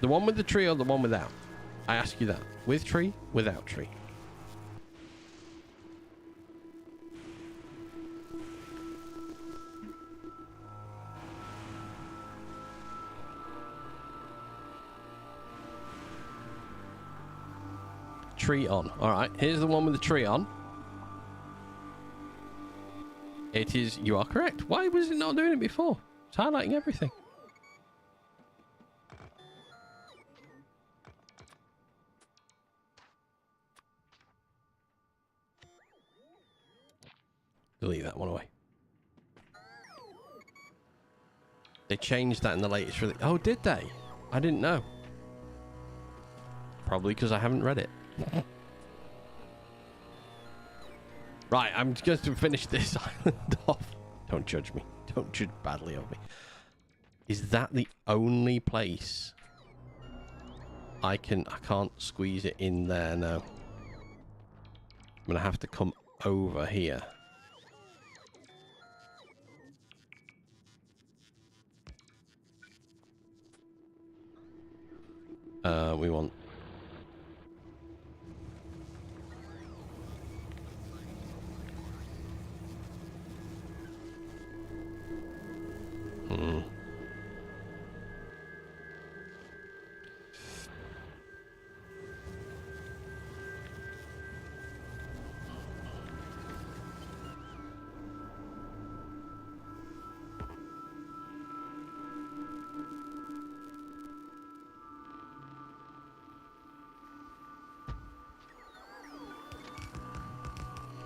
S1: The one with the tree or the one without? I ask you that. With tree, without tree. Tree on. Alright, here's the one with the tree on. It is... You are correct. Why was it not doing it before? It's highlighting everything. Delete that one away. They changed that in the latest release. Oh, did they? I didn't know. Probably because I haven't read it. Right, I'm just going to finish this island off. Don't judge me. Don't judge badly of me. Is that the only place I can't squeeze it in there now. I'm gonna have to come over here. We want...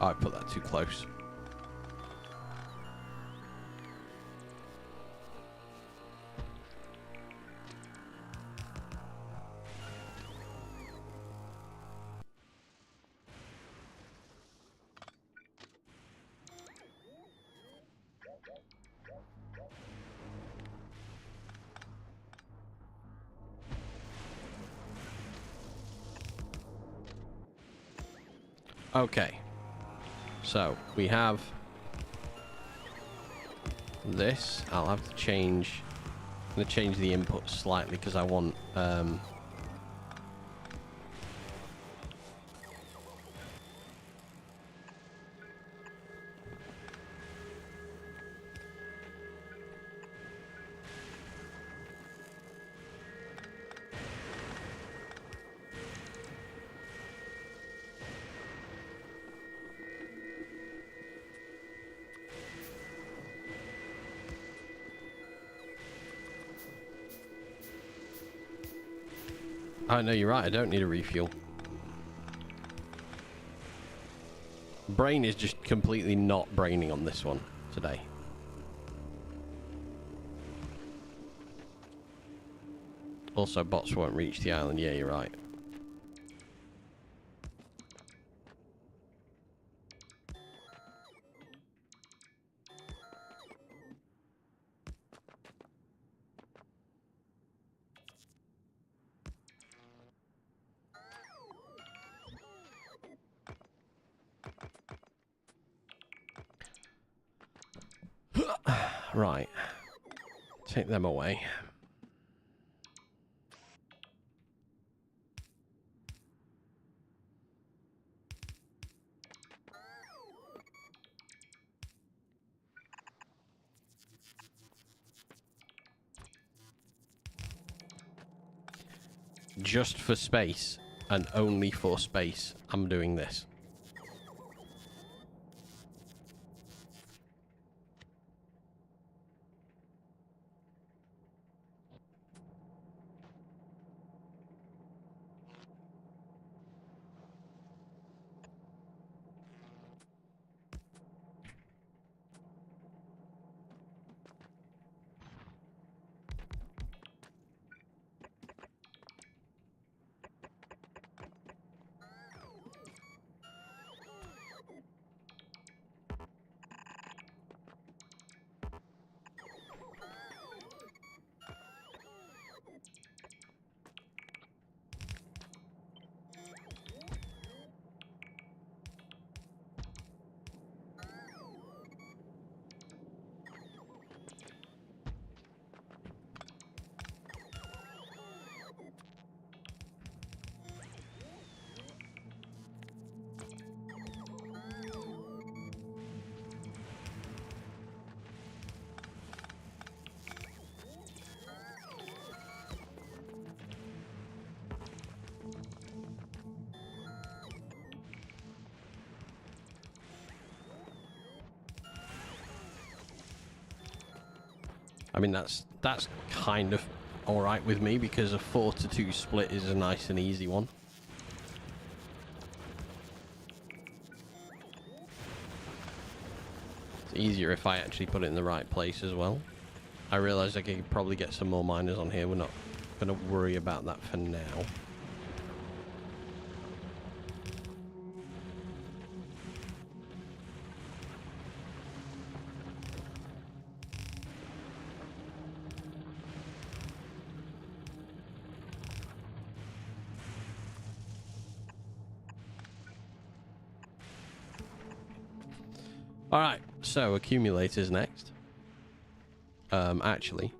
S1: Oh, I put that too close. Okay. So, we have this. I'll have to change... I'm going to change the input slightly because I want... Oh, no, you're right. I don't need a refuel. Brain is just completely not braining on this one today. Also, bots won't reach the island. Yeah, you're right. Right. Take them away. Just for space, and only for space, I'm doing this. I mean, that's kind of alright with me, because a 4-2 split is a nice and easy one. It's easier if I actually put it in the right place as well. I realise I could probably get some more miners on here. We're not going to worry about that for now. All right, so accumulators next. Actually.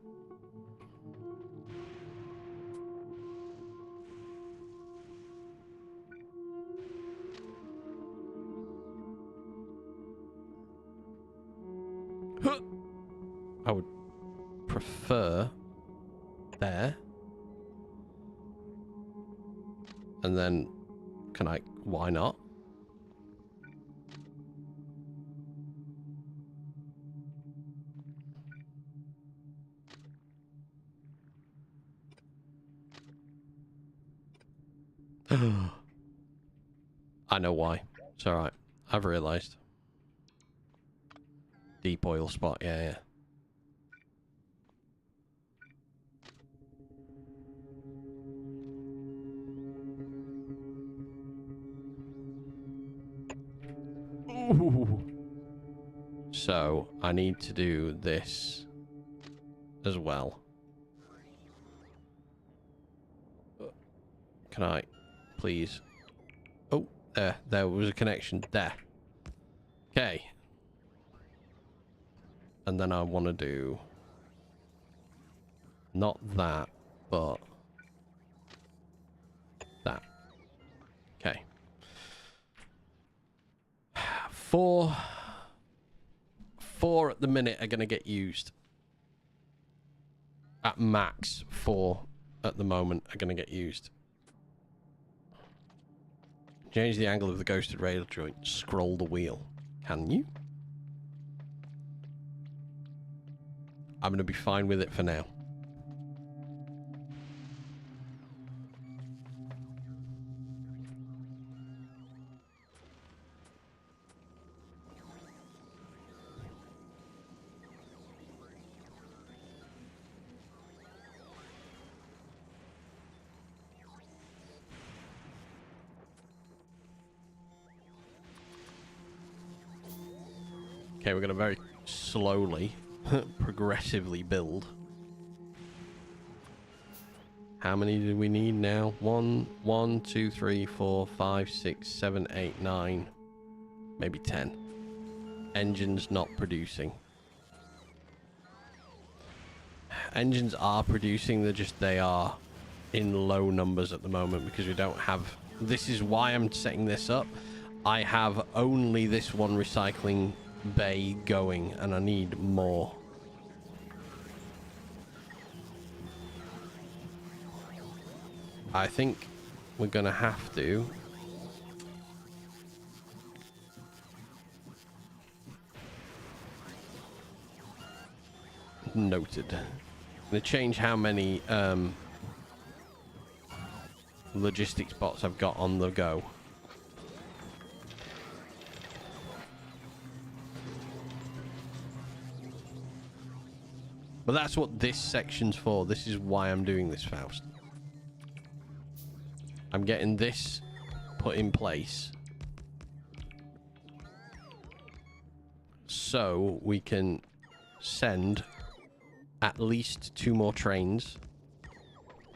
S1: I would prefer there. And then, can I, why not? I know why. It's alright. I've realised. Deep oil spot, yeah. Ooh. So, I need to do this as well. Can I, please? Oh, there was a connection there. Okay. And then I want to do not that, but that. Okay. Four at the minute are going to get used. At max, 4 at the moment are going to get used. Change the angle of the ghosted rail joint. Scroll the wheel. Can you? I'm going to be fine with it for now. Okay, we're going to very slowly, progressively build. How many do we need now? 1, 2, 3, 4, 5, 6, 7, 8, 9, maybe 10. Engines not producing. Engines are producing, they are in low numbers at the moment because we don't have... This is why I'm setting this up. I have only this one recycling bay going and I need more. I think we're gonna have to noted. I'm gonna change how many logistics bots I've got on the go. But that's what this section's for. This is why I'm doing this, Faust. I'm getting this put in place so we can send at least 2 more trains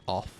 S1: off.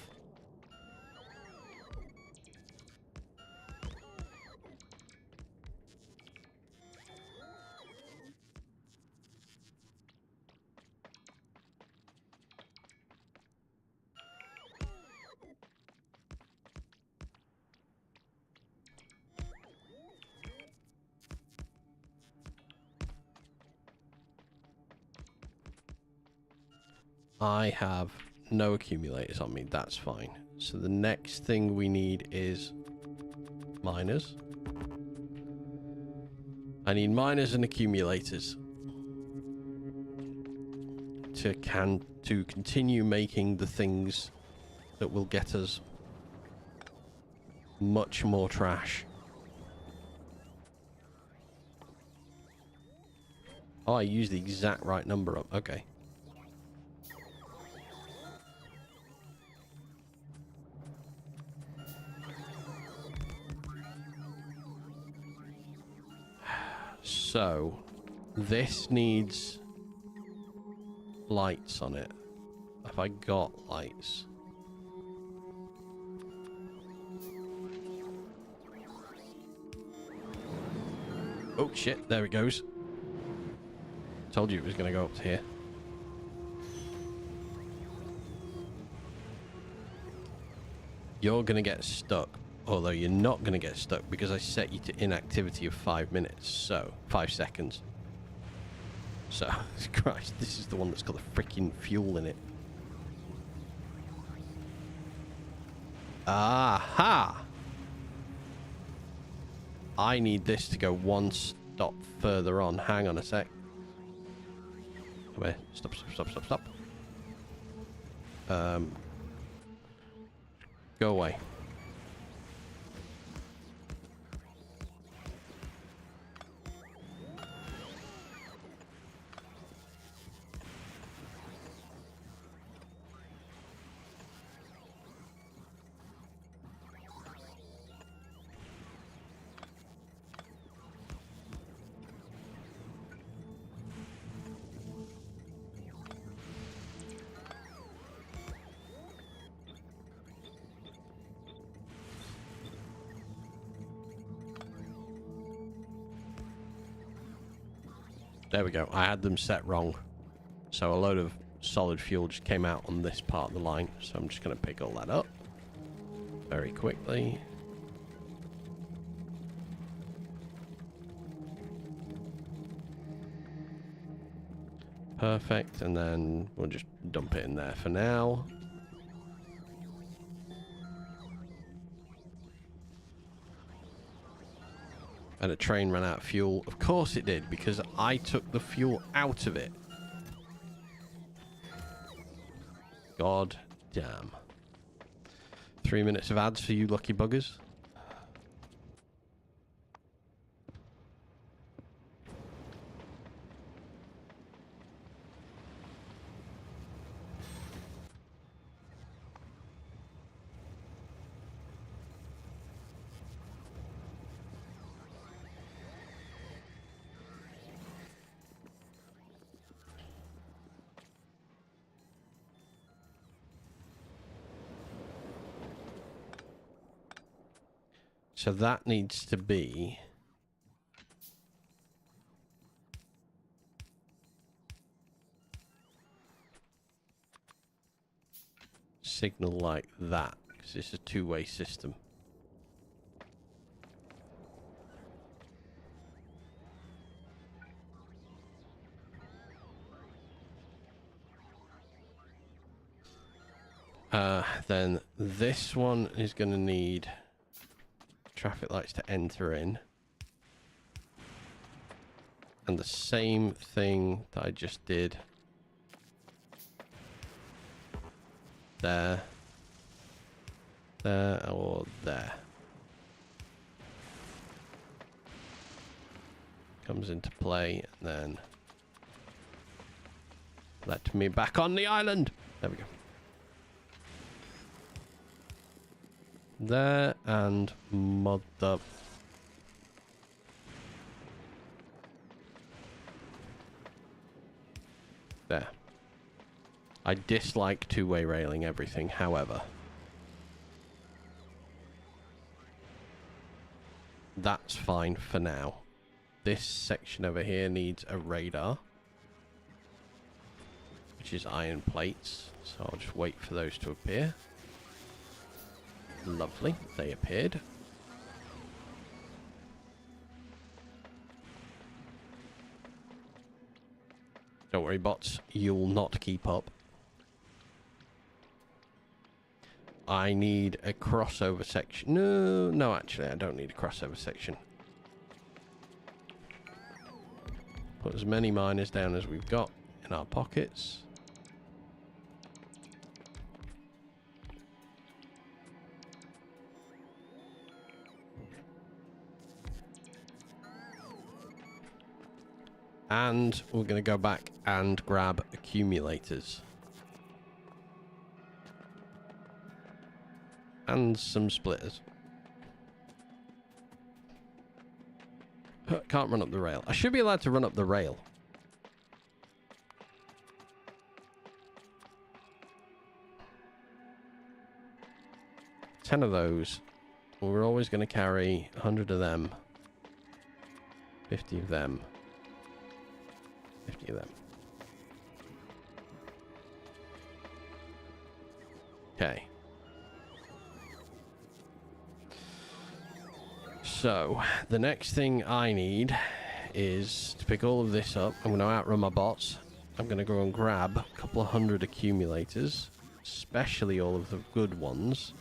S1: I have no accumulators on me. That's fine. So the next thing we need is miners. I need miners and accumulators to continue making the things that will get us much more trash. Oh, I used the exact right number up. Okay. So, this needs lights on it. Have I got lights? Oh shit, there it goes. Told you it was going to go up to here. You're going to get stuck. Although you're not going to get stuck because I set you to inactivity of 5 minutes. So, 5 seconds. So, Christ, this is the one that's got the freaking fuel in it. Aha! I need this to go one stop further on. Hang on a sec. Come here. Stop, stop, stop, stop, stop. Go away. There we go. I had them set wrong. So a load of solid fuel just came out on this part of the line. So I'm just going to pick all that up very quickly. Perfect. And then we'll just dump it in there for now. And a train ran out of fuel. Of course it did, because I took the fuel out of it. God damn. 3 minutes of ads for you lucky buggers. So that needs to be signal like that, because it's a two-way system. Then this one is going to need traffic lights to enter in. And the same thing that I just did there, there, or there comes into play, and then let me back on the island. There we go. There, and mother. There. I dislike two-way railing everything, however. That's fine for now. This section over here needs a radar, which is iron plates, so I'll just wait for those to appear. Lovely, they appeared. Don't worry, bots, you'll not keep up. I need a crossover section. No, actually, I don't need a crossover section. Put as many miners down as we've got in our pockets. And we're going to go back and grab accumulators. And some splitters. Can't run up the rail. I should be allowed to run up the rail. $10 of those. We're always going to carry 100 of them. 50 of them. 50 of them. Okay. So, the next thing I need is to pick all of this up. I'm going to outrun my bots. I'm going to go and grab a couple of 100 accumulators, especially all of the good ones.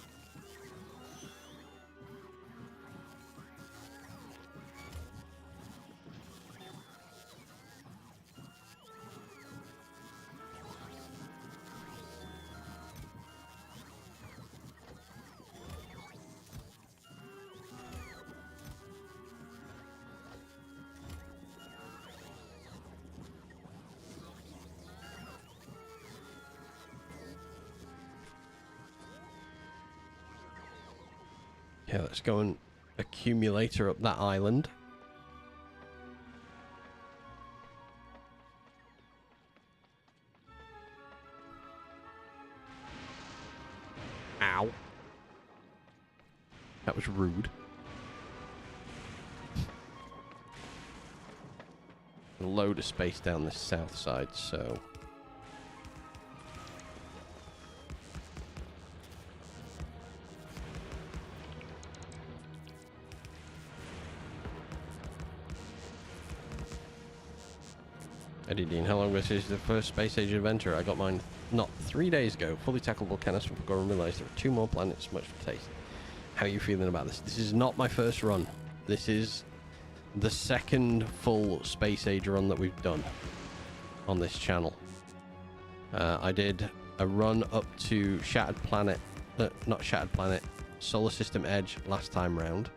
S1: Yeah, let's go and accumulator up that island. Ow. That was rude. A load of space down the south side, so... Eddie Dean, how long this is the first space age adventure? I got mine not 3 days ago. Fully tackled volcanoes from Factorio and realised there are 2 more planets, much for taste. How are you feeling about this? This is not my first run. This is the second full space age run that we've done on this channel. I did a run up to Shattered Planet, not Shattered Planet, Solar System Edge last time round.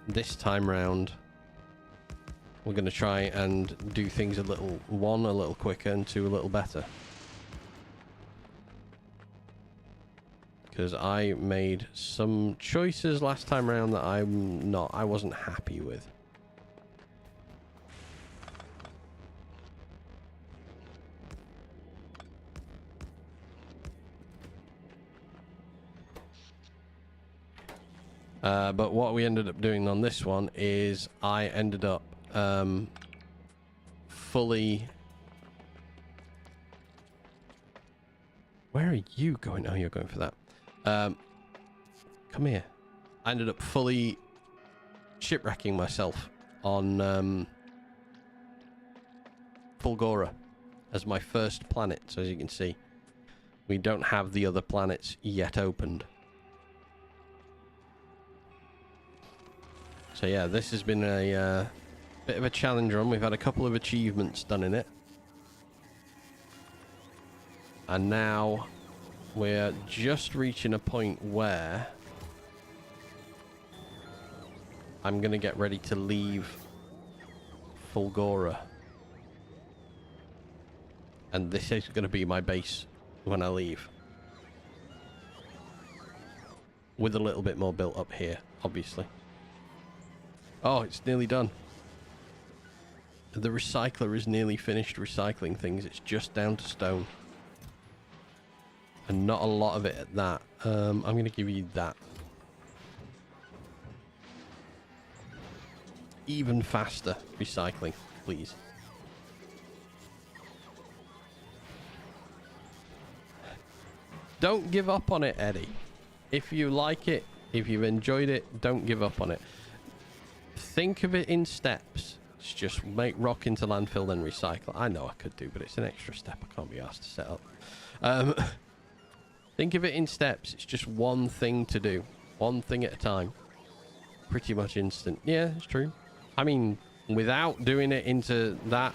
S1: This time round, we're going to try and do things a little quicker, and 2 a little better. Because I made some choices last time around that I wasn't happy with. But what we ended up doing on this one is I ended up fully... Where are you going? Oh, you're going for that. Come here. I ended up fully shipwrecking myself on Fulgora as my first planet. So as you can see, we don't have the other planets yet opened. So yeah, this has been a bit of a challenge run. We've had a couple of achievements done in it. And now we're just reaching a point where I'm going to get ready to leave Fulgora. And this is going to be my base when I leave. With a little bit more built up here, obviously. Oh, it's nearly done. The recycler is nearly finished recycling things. It's just down to stone. And not a lot of it at that. I'm going to give you that. Even faster recycling, please. Don't give up on it, Eddie. If you like it, if you've enjoyed it, don't give up on it. Think of it in steps. It's just make rock into landfill, then recycle. I know I could do, but it's an extra step I can't be asked to set up. Think of it in steps. It's just one thing to do. One thing at a time. Pretty much instant. Yeah, it's true. I mean, without doing it into that...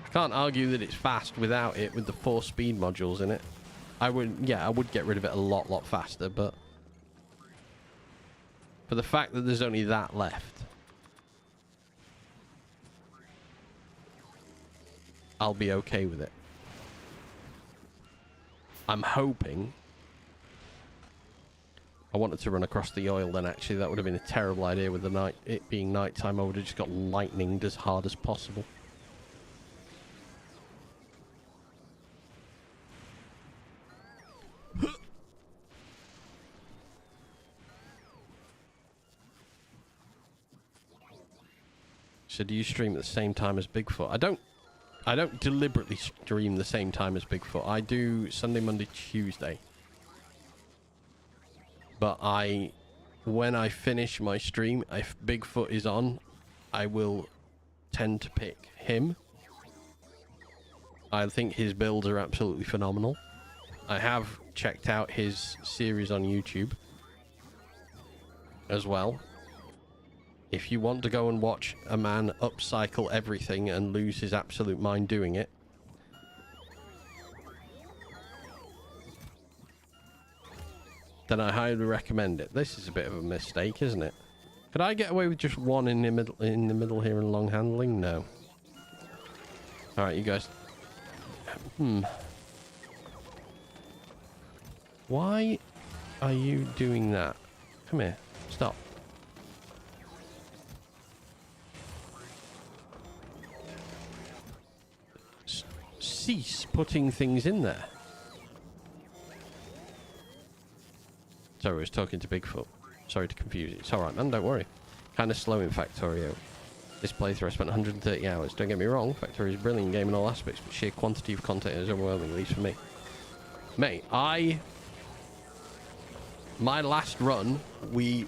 S1: I can't argue that it's fast without it, with the 4 speed modules in it. I would get rid of it a lot faster, but... for the fact that there's only that left, I'll be okay with it. I'm hoping... I wanted to run across the oil then, actually. That would have been a terrible idea with the it being nighttime. I would have just got lightninged as hard as possible. So do you stream at the same time as Bigfoot? I don't deliberately stream the same time as Bigfoot. I do Sunday, Monday, Tuesday. But when I finish my stream, if Bigfoot is on, I will tend to pick him. I think his builds are absolutely phenomenal. I have checked out his series on YouTube as well. If you want to go and watch a man upcycle everything and lose his absolute mind doing it, then I highly recommend it. This is a bit of a mistake, isn't it? Could I get away with just one in the middle here and long handling? No. All right, you guys. Why are you doing that? Come here. Stop. Cease putting things in there. Sorry, I was talking to Bigfoot. Sorry to confuse you. It's alright, man, don't worry. Kind of slow in Factorio. This playthrough I spent 130 hours. Don't get me wrong, Factorio is a brilliant game in all aspects, but sheer quantity of content is overwhelming, at least for me. Mate, my last run, we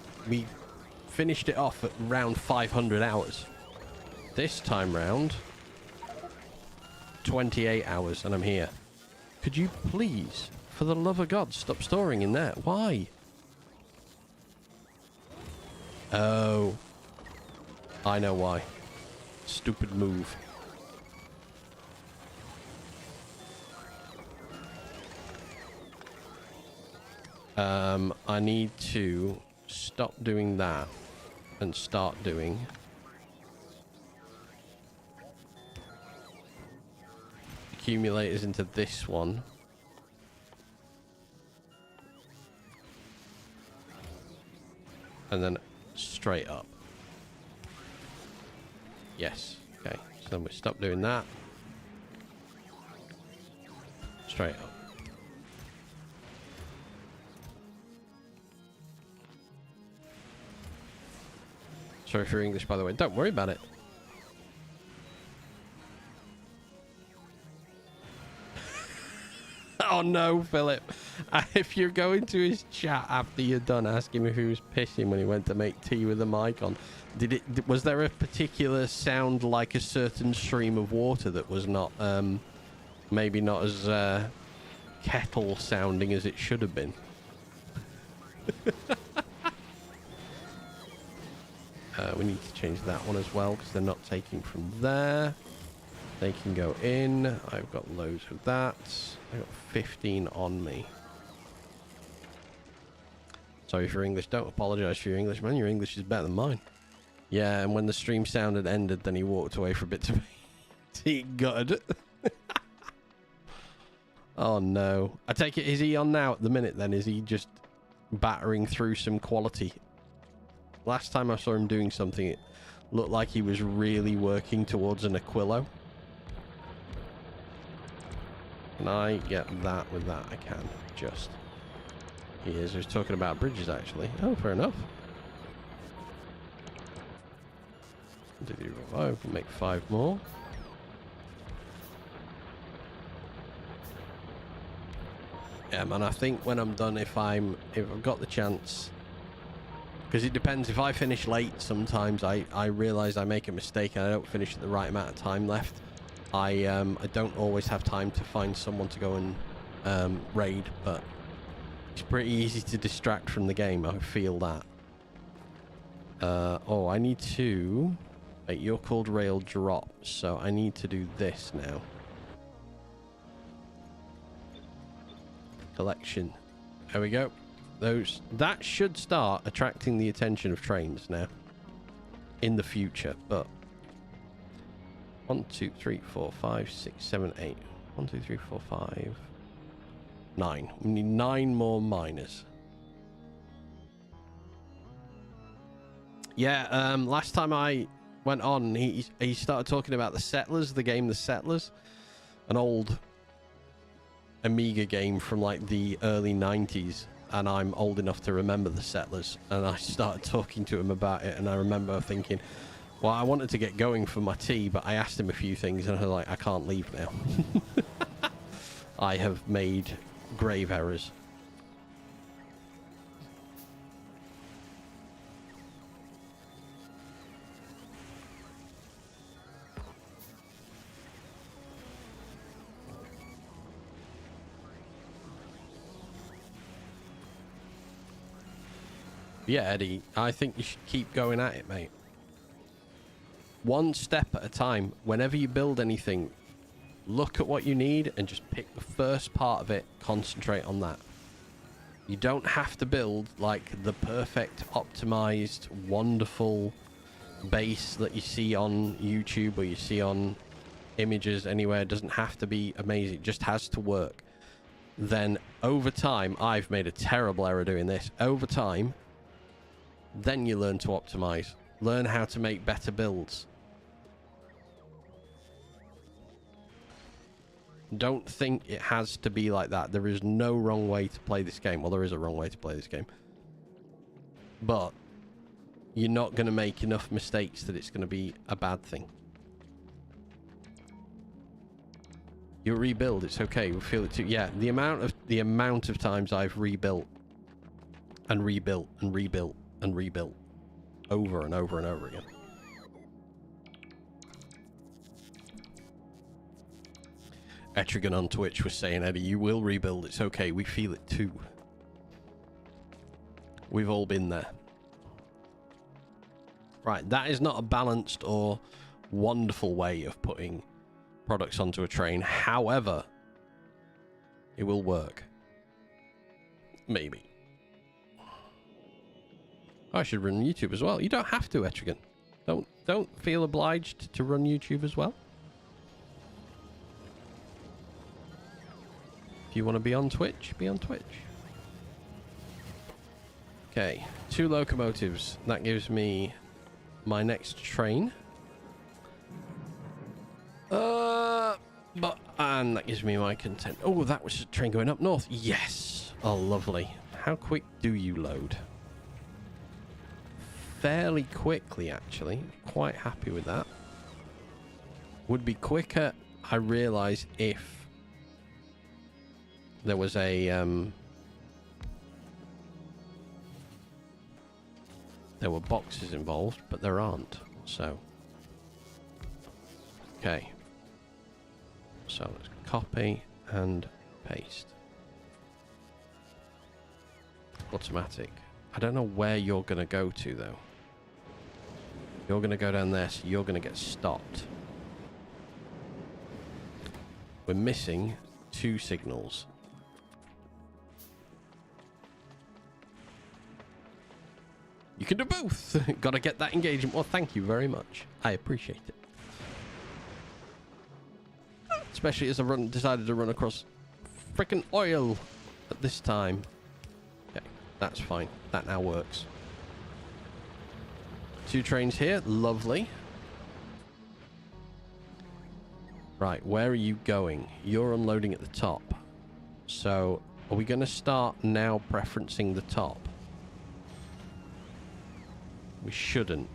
S1: finished it off at around 500 hours. This time round, 28 hours, and I'm here. Could you please, for the love of God, stop storing in there? Why? Oh. I know why. Stupid move. I need to stop doing that and start doing accumulators into this one. And then straight up. Yes. Okay. So then we stop doing that. Straight up. Sorry for your English, by the way. Don't worry about it. Oh no, Philip. If you're going to his chat after you're done, ask him if he was pissing when he went to make tea with the mic on. Was there a particular sound like a certain stream of water that was not, maybe not as kettle sounding as it should have been? We need to change that one as well because they're not taking from there. They can go in. I've got loads of that. I've got 15 on me. Sorry for English. Don't apologise for your English, man. Your English is better than mine. Yeah, and when the stream sound had ended, then he walked away for a bit to be gutted. Oh, no. I take it, is he on now at the minute, then? Is he just battering through some quality? Last time I saw him doing something, it looked like he was really working towards an Aquilo. Can I get that with that? I can. Just. He is. He was talking about bridges, actually. Oh, fair enough. We'll make 5 more. Yeah, man, I think when I'm done, if I've got the chance, because it depends. If I finish late, sometimes I realise I make a mistake and I don't finish at the right amount of time left. I don't always have time to find someone to go and raid, but it's pretty easy to distract from the game. I feel that. Oh, I need to. Wait, you're called rail drop, so I need to do this now. Collection. There we go. That should start attracting the attention of trains now in the future, but 1 2 3 4 5 6 7 8 1 2 3 4 5 9. We need 9 more miners. Yeah, last time I went on, he started talking about the Settlers, the game The Settlers, an old Amiga game from like the early 90s, and I'm old enough to remember The Settlers, and I started talking to him about it, and I remember thinking, Well, I wanted to get going for my tea, but I asked him a few things, and I was like, I can't leave now. I have made grave errors. Yeah, Eddie, I think you should keep going at it, mate. One step at a time. Whenever you build anything, look at what you need and just pick the first part of it, concentrate on that. You don't have to build like the perfect, optimized, wonderful base that you see on YouTube or you see on images anywhere. It doesn't have to be amazing, it just has to work. Then over time, I've made a terrible error doing this. Over time, then you learn to optimize. Learn how to make better builds. Don't think it has to be like that. There is no wrong way to play this game. Well, there is a wrong way to play this game. But you're not going to make enough mistakes that it's going to be a bad thing. You rebuild, it's okay. We feel it too. Yeah, the amount of times I've rebuilt and rebuilt and rebuilt and rebuilt over and over and over again. Etrigan on Twitch was saying, Eddie, you will rebuild. It's okay. We feel it too. We've all been there. Right, that is not a balanced or wonderful way of putting products onto a train. However, it will work. Maybe. I should run YouTube as well. You don't have to, Etrigan. Don't feel obliged to run YouTube as well. If you want to be on Twitch, be on Twitch. Okay, 2 locomotives. That gives me my next train. And that gives me my content. Oh, that was a train going up north. Yes. Oh, lovely. How quick do you load? Fairly quickly, actually. Quite happy with that. Would be quicker, I realise, if there was a there were boxes involved, but there aren't. So okay. So let's copy and paste. Automatic. I don't know where you're going to go to, though. You're going to go down there, so you're going to get stopped. We're missing 2 signals. You can do both. Gotta get that engagement. Well, thank you very much. I appreciate it. Especially as I decided to run across frickin' oil at this time. Okay, that's fine. That now works. 2 trains here. Lovely. Right, where are you going? You're unloading at the top. So, are we going to start now preferencing the top? We shouldn't.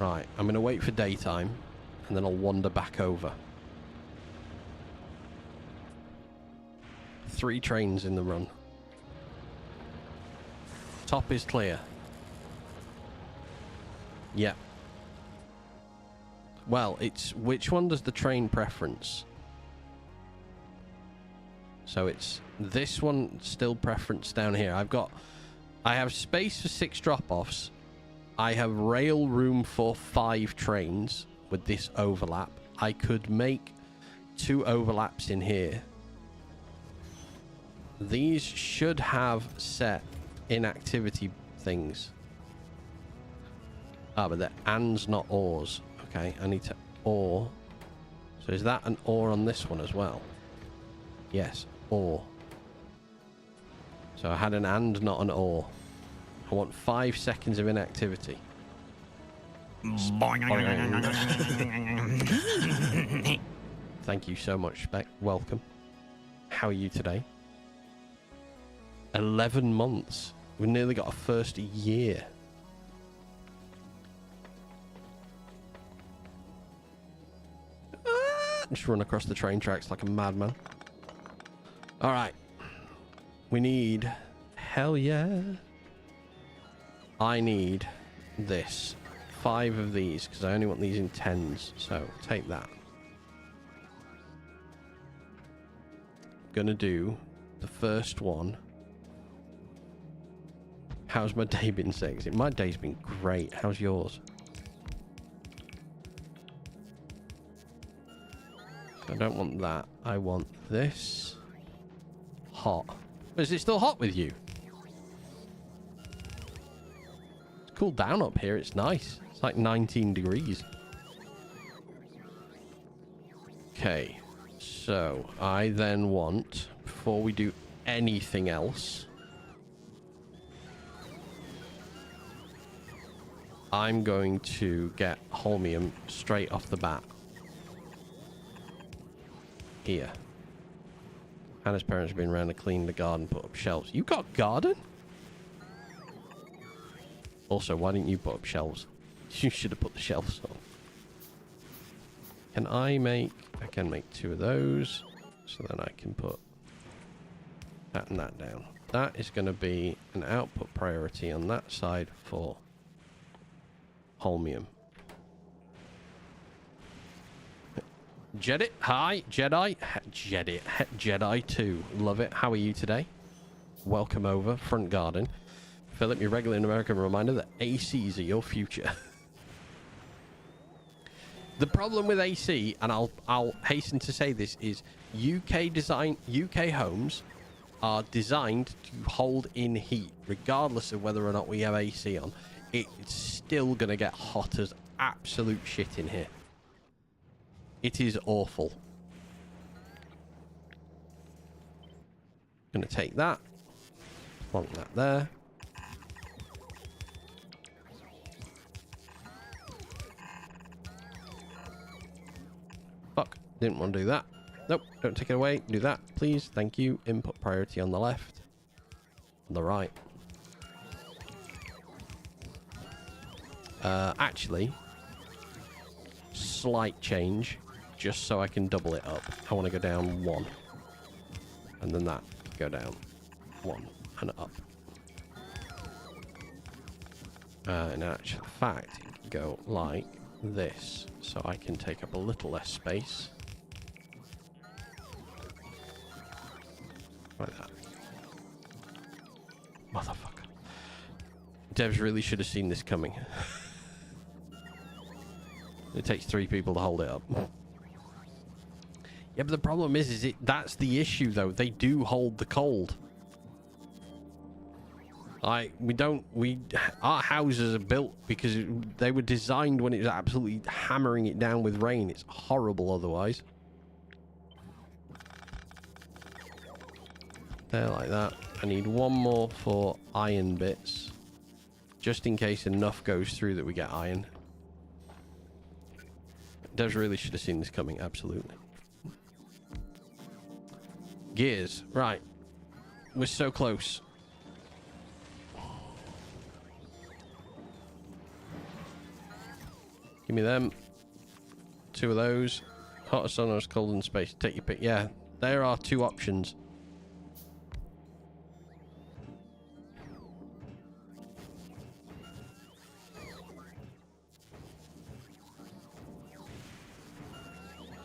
S1: Right, I'm going to wait for daytime, and then I'll wander back over. 3 trains in the run. Top is clear. Yep. Well, it's which one does the train preference? So it's this one still preference down here. I have space for 6 drop-offs. I have rail room for 5 trains with this overlap. I could make 2 overlaps in here. These should have set inactivity things. Ah, but they're ands, not ors. Okay, I need to or. So is that an or on this one as well? Yes, or. So I had an and, not an or. I want 5 seconds of inactivity. Thank you so much, Spec. Welcome. How are you today? 11 months. We've nearly got our first year. Just run across the train tracks like a madman. All right. We need... Hell yeah. I need this. 5 of these, because I only want these in 10s. So, take that. Gonna do the first one. How's my day been, Six? My day's been great. How's yours? I don't want that. I want this. Hot. Is it still hot with you? It's cooled down up here. It's nice. It's like 19 degrees. Okay. So, I then want, before we do anything else, I'm going to get holmium straight off the bat. Here. Hannah's parents have been around to clean the garden, put up shelves. You got a garden? Also, why didn't you put up shelves? You should have put the shelves on. Can I make... I can make 2 of those. So then I can put that and that down. That is going to be an output priority on that side for holmium. Jedit, hi. Jedi. Jedit. Jedi 2. Love it. How are you today? Welcome over. Front garden. Philip, your regular American reminder that ACs are your future. The problem with AC, and I'll hasten to say this, is UK homes are designed to hold in heat, regardless of whether or not we have AC on. It's still going to get hot as absolute shit in here. It is awful. Gonna take that. Plonk that there. Fuck. Didn't want to do that. Nope. Don't take it away. Do that, please. Thank you. Input priority on the left. On the right. Actually, slight change. Just so I can double it up. I want to go down 1. And then that. Go down 1 and up. In actual fact, it can go like this. So I can take up a little less space. Like that. Motherfucker. Devs really should have seen this coming. It takes 3 people to hold it up. Yeah, but the problem is that's the issue, though. They do hold the cold. Our houses are built because they were designed when it was absolutely hammering it down with rain. It's horrible otherwise. There, like that. I need 1 more for iron bits. Just in case enough goes through that we get iron. Devs really should have seen this coming, absolutely. Gears, right. We're so close. Give me them. 2 of those. Hot as sun or as cold in space. Take your pick. Yeah, there are 2 options.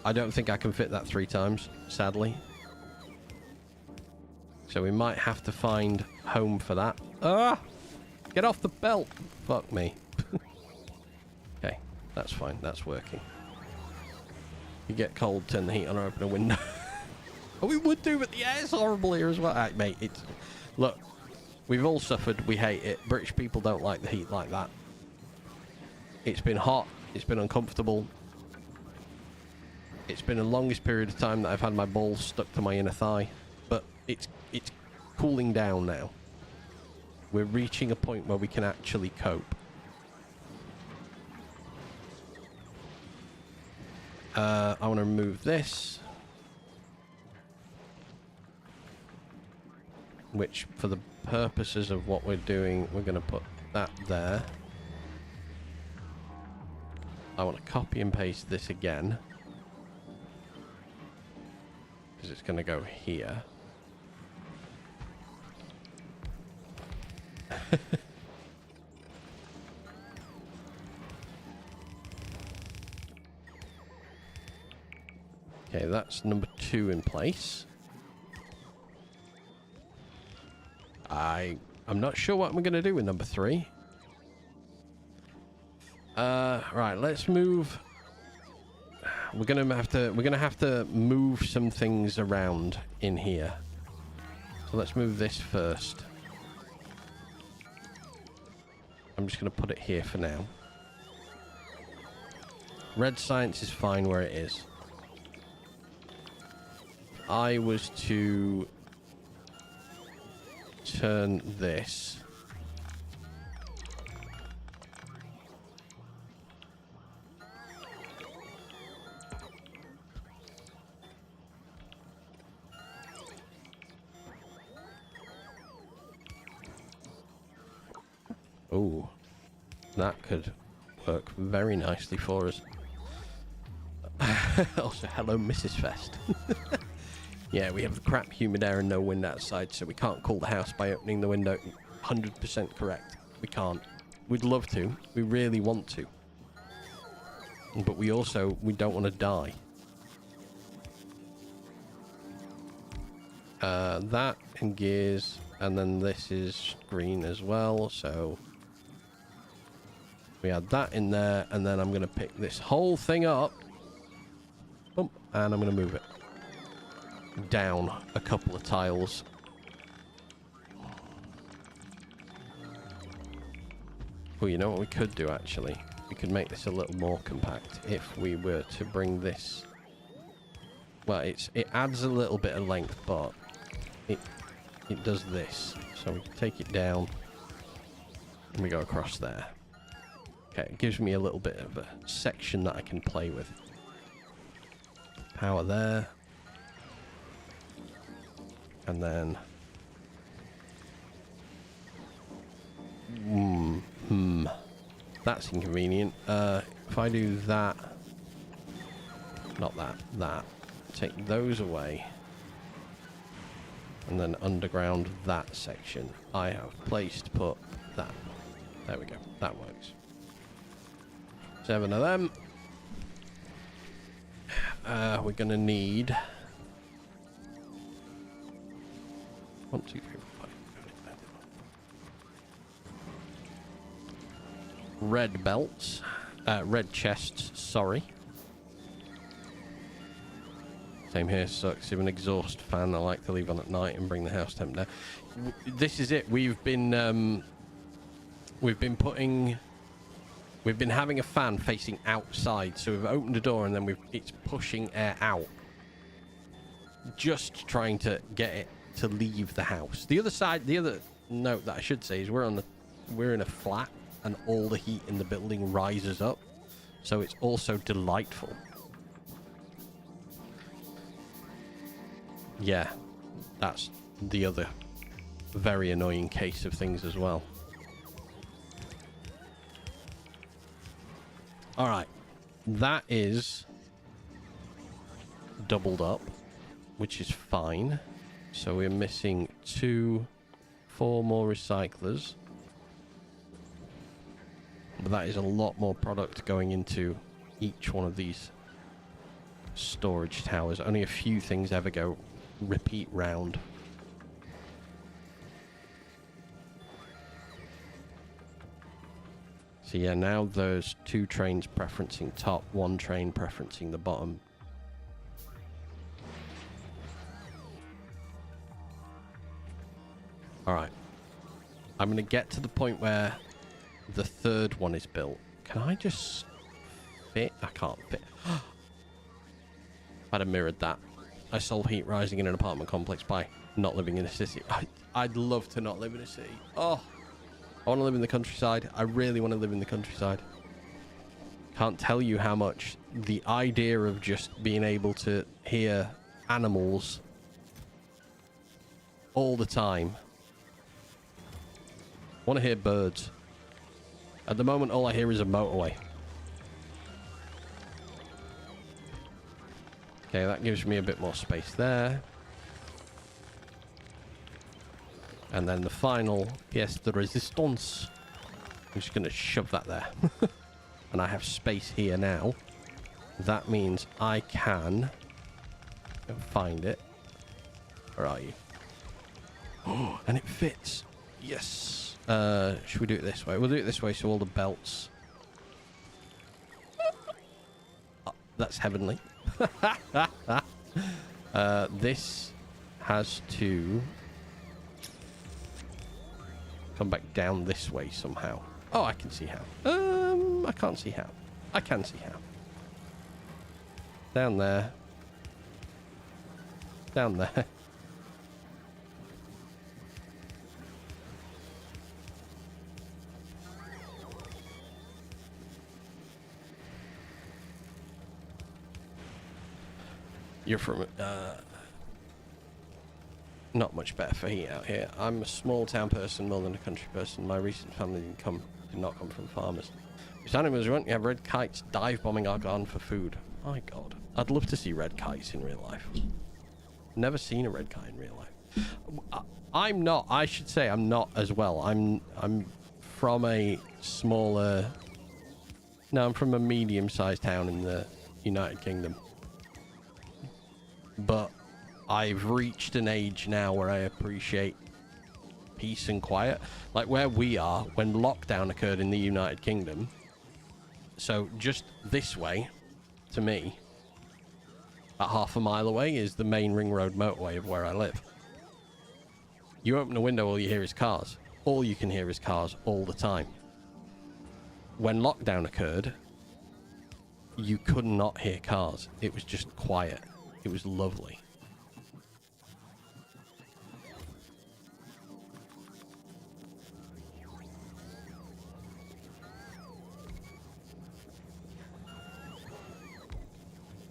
S1: I don't think I can fit that 3 times, sadly. So we might have to find home for that. Ah! Get off the belt! Fuck me. Okay, that's fine. That's working. You get cold, turn the heat on or open a window. Oh, we would do, but the air's horrible here as well. Mate, it's... Look, we've all suffered. We hate it. British people don't like the heat like that. It's been hot. It's been uncomfortable. It's been the longest period of time that I've had my balls stuck to my inner thigh. But it's cooling down now. We're reaching a point where we can actually cope. I want to remove this. Which, for the purposes of what we're doing, we're going to put that there. I want to copy and paste this again. because it's going to go here. Okay, that's number 2 in place. I'm not sure what I'm going to do with number 3. Right, let's move. We're gonna have to move some things around in here. So let's move this first. I'm just gonna put it here for now. Red science is fine where it is. I was to turn this. Oh, that could work very nicely for us. Also, hello, Mrs. Fest. Yeah, we have the crap humid air and no wind outside, so we can't cool the house by opening the window. 100% correct. We can't. We'd love to. We really want to. But we don't want to die. That and gears, and then this is green as well, so we add that in there, and then I'm going to pick this whole thing up. And I'm going to move it down a couple of tiles. Well, you know what we could do, actually? We could make this a little more compact if we were to bring this... Well, it adds a little bit of length, but it does this. So we can take it down, and we go across there. Okay, it gives me a little bit of a section that I can play with. Power there. And then... That's inconvenient. If I do that... Not that. That. Take those away. And then underground that section. I have place to put that. There we go. That works. 7 of them. We're going to need... 1, 2, 3, 4, 5. Red belts. Red chests, sorry. Same here, sucks. If an exhaust fan I like to leave on at night and bring the house temp down. This is it. We've been having a fan facing outside, so we've opened a door and then it's pushing air out. Just trying to get it to leave the house. The other note that I should say is we're in a flat and all the heat in the building rises up, so it's also delightful. Yeah, that's the other very annoying case of things as well. Alright, that is doubled up, which is fine. So we're missing 4 more recyclers. But that is a lot more product going into each one of these storage towers. Only a few things ever go repeat round. So yeah, now there's 2 trains preferencing top, 1 train preferencing the bottom. Alright. I'm going to get to the point where the 3rd one is built. Can I just fit? I can't fit. I'd have mirrored that. I solve heat rising in an apartment complex by not living in a city. I'd love to not live in a city. Oh, I want to live in the countryside. I really want to live in the countryside. Can't tell you how much the idea of just being able to hear animals all the time. I want to hear birds. At the moment, all I hear is a motorway. Okay, that gives me a bit more space there. And then the final pièce de résistance. I'm just going to shove that there. And I have space here now. That means I can find it. Where are you? Oh, and it fits. Yes. Should we do it this way? We'll do it this way so all the belts... Oh, that's heavenly. This has to come back down this way somehow. Oh, I can see how. I can't see how. I can see how. Down there. Down there. You're from not much better for heat out here. I'm a small town person more than a country person. My recent family did not come from farmers. If animals want, you have red kites dive bombing our garden for food. My God, I'd love to see red kites in real life. Never seen a red kite in real life. I'm not. I should say I'm not as well. I'm from a smaller. No, I'm from a medium-sized town in the United Kingdom. But I've reached an age now where I appreciate peace and quiet. Like where we are, when lockdown occurred in the United Kingdom. So just this way, to me, about half a mile away is the main ring road motorway of where I live. You open a window, all you hear is cars. All you can hear is cars all the time. When lockdown occurred, you could not hear cars. It was just quiet. It was lovely.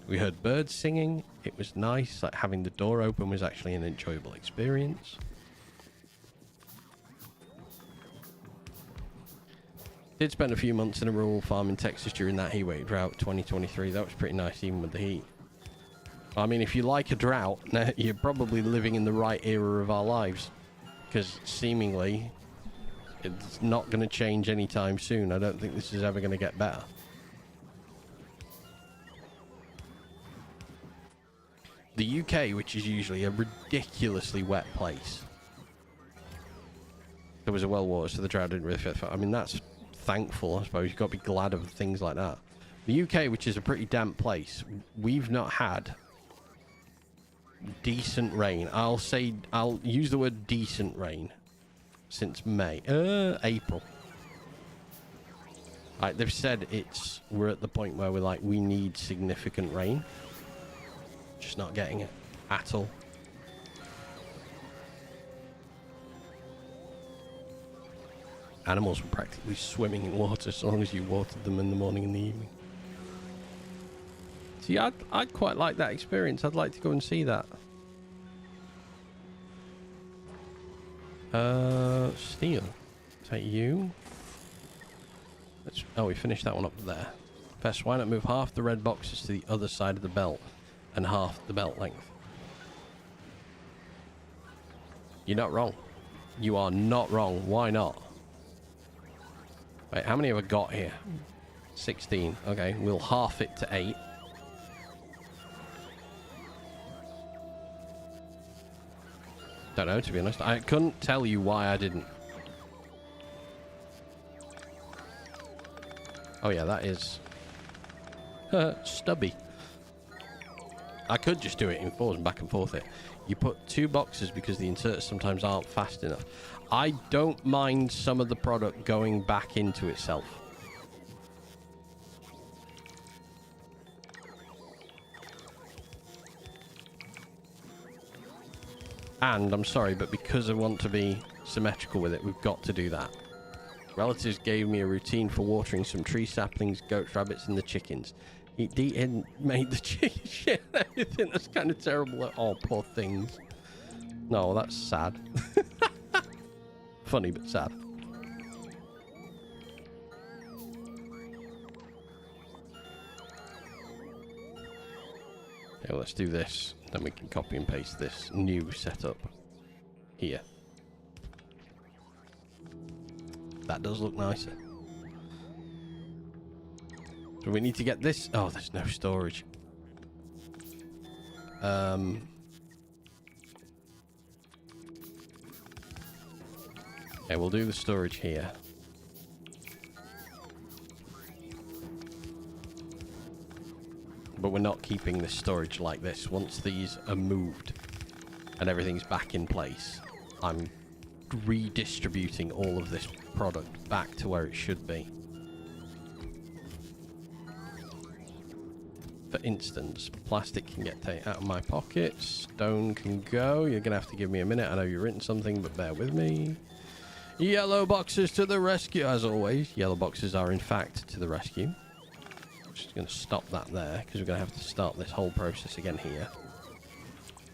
S1: We heard birds singing. It was nice. Like having the door open was actually an enjoyable experience. Did spend a few months in a rural farm in Texas during that heatwave drought 2023. That was pretty nice even with the heat. I mean, if you like a drought, you're probably living in the right era of our lives. Because seemingly, it's not going to change anytime soon. I don't think this is ever going to get better. The UK, which is usually a ridiculously wet place. There was a well water, so the drought didn't really fit. I mean, that's thankful, I suppose. You've got to be glad of things like that. The UK, which is a pretty damp place, we've not had decent rain. I'll use the word decent rain since April. Like they've said, we're at the point where we need significant rain. Just not getting it at all. Animals were practically swimming in water so long as you watered them in the morning and the evening. See, I'd quite like that experience. I'd like to go and see that. Steel. Is that you? Oh, we finished that one up there. First, why not move half the red boxes to the other side of the belt and half the belt length? You're not wrong. You are not wrong. Why not? Wait, how many have I got here? 16. Okay, we'll half it to 8. Don't know, to be honest. I couldn't tell you why I didn't. Oh yeah, that is stubby. I could just do it in fours and back and forth it. You put 2 boxes because the inserts sometimes aren't fast enough. I don't mind some of the product going back into itself. And I'm sorry, but because I want to be symmetrical with it, we've got to do that. Relatives gave me a routine for watering some tree saplings, goats, rabbits, and the chickens. He made the chicken shit and everything. That's kind of terrible. Oh, poor things. No, that's sad. Funny, but sad. Okay, let's do this. Then we can copy and paste this new setup here. That does look nicer. So we need to get this. Oh, there's no storage. Okay, we'll do the storage here. But we're not keeping this storage like this. Once these are moved and everything's back in place, I'm redistributing all of this product back to where it should be. For instance, plastic can get taken out of my pocket. Stone can go. You're going to have to give me a minute. I know you've written something, but bear with me. Yellow boxes to the rescue, as always. Yellow boxes are, in fact, to the rescue. Just going to stop that there, because we're going to have to start this whole process again here.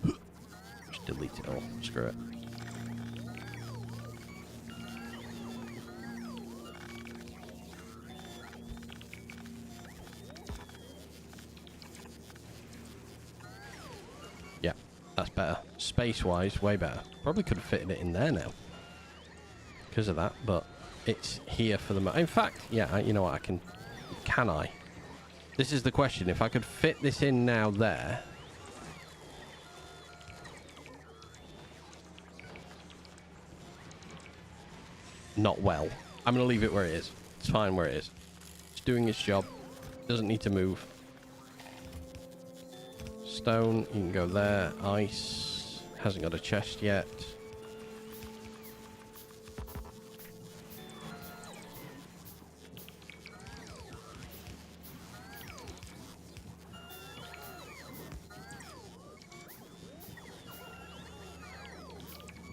S1: Just delete it all. Screw it. Yeah, that's better. Space-wise, way better. Probably could have fitted it in there now because of that, but it's here for the in fact, yeah, you know what, can I? This is the question. If I could fit this in now there, not well. I'm gonna leave it where it is. It's fine where it is. It's doing its job. Doesn't need to move. Stone, you can go there. Ice hasn't got a chest yet.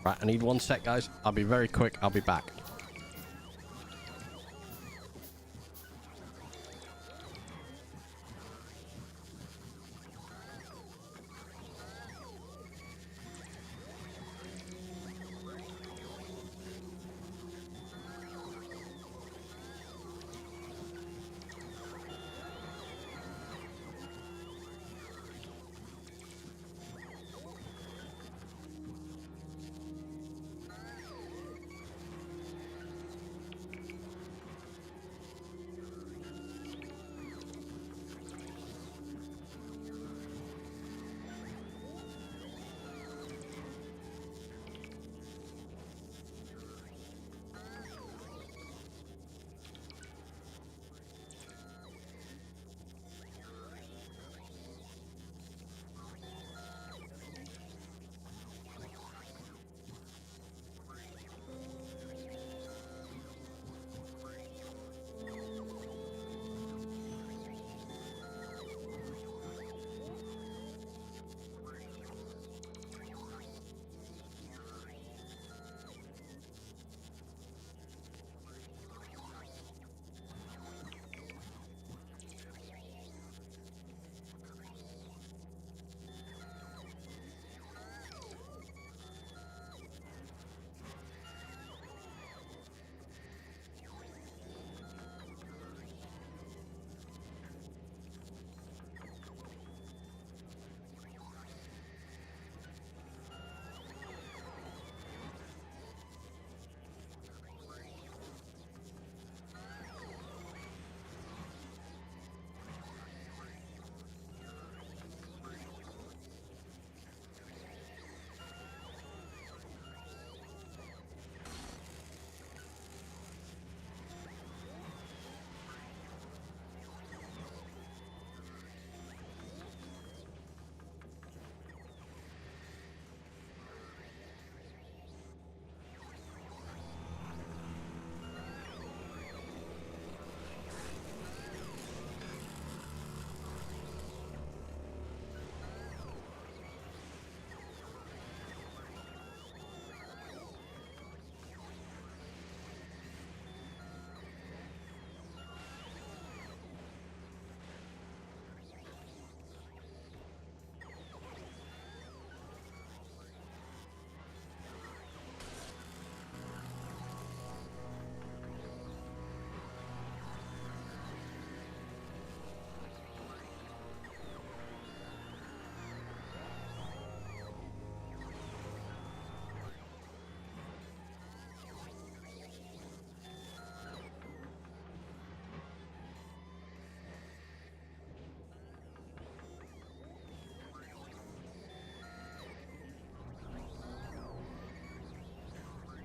S1: Right, I need 1 sec, guys. I'll be very quick. I'll be back.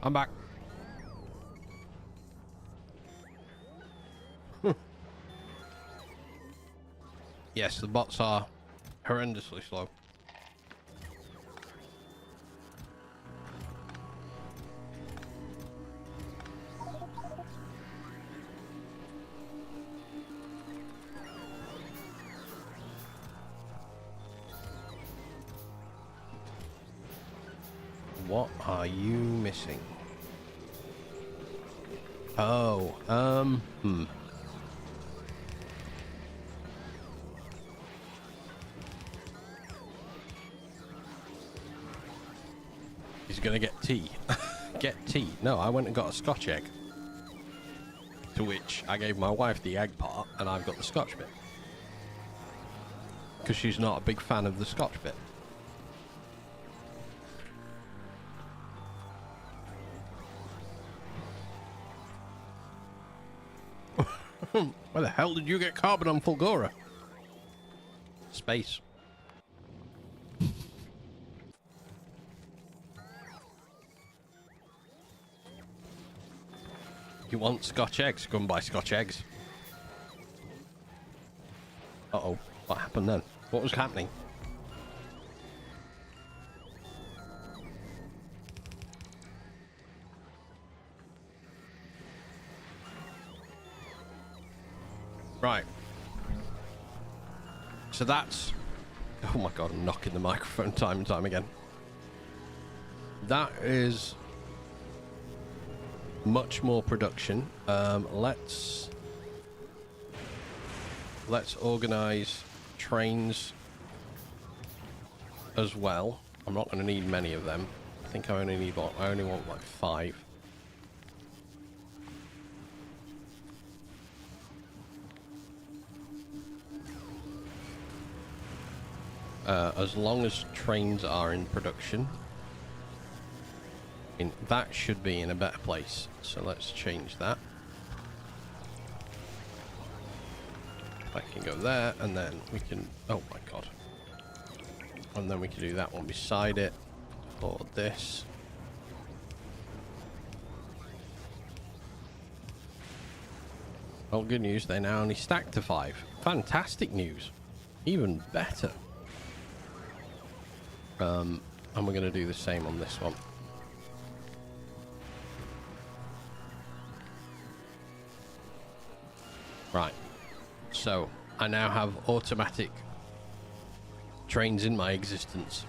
S1: I'm back. Yes, the bots are horrendously slow. What are you missing? Oh, He's gonna get tea. Get tea? No, I went and got a Scotch egg. To which I gave my wife the egg part, and I've got the Scotch bit. Because she's not a big fan of the Scotch bit. Where the hell did you get carbon on Fulgora? Space. You want Scotch eggs? Go and buy Scotch eggs. Uh-oh. What happened then? What was happening? Right. So that's... Oh my god, I'm knocking the microphone time and time again. That is much more production. Let's organize trains as well. I'm not going to need many of them. I think I only need what? I only want like 5. As long as trains are in production, that should be in a better place. So let's change that. I can go there, and then we can... Oh my god. And then we can do that one beside it for this. Well, good news, they now only stack to 5. Fantastic news. Even better. And we're going to do the same on this one. Right. So, I now have automatic trains in my existence.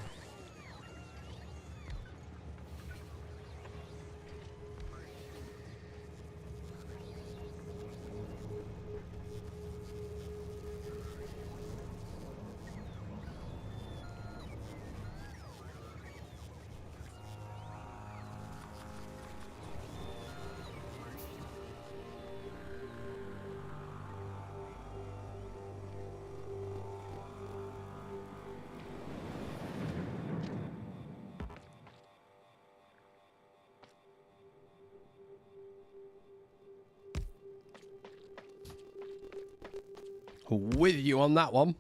S1: With you on that one.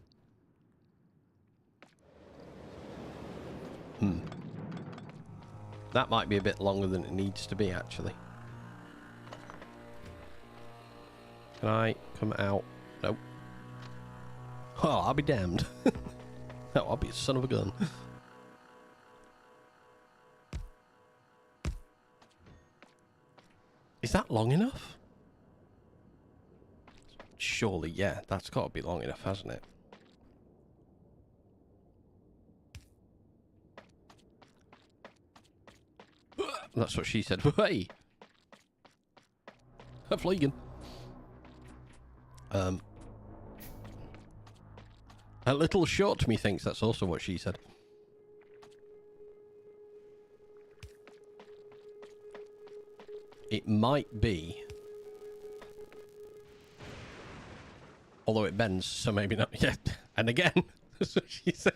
S1: That might be a bit longer than it needs to be, actually. Can I come out? Nope. Oh, I'll be damned. Oh, I'll be a son of a gun. Is that long enough? Surely, yeah. That's got to be long enough, hasn't it? That's what she said. Hey! I'm flying. A little short, methinks that's also what she said. It might be. Although it bends, so maybe not. Yeah, and again, that's what she said.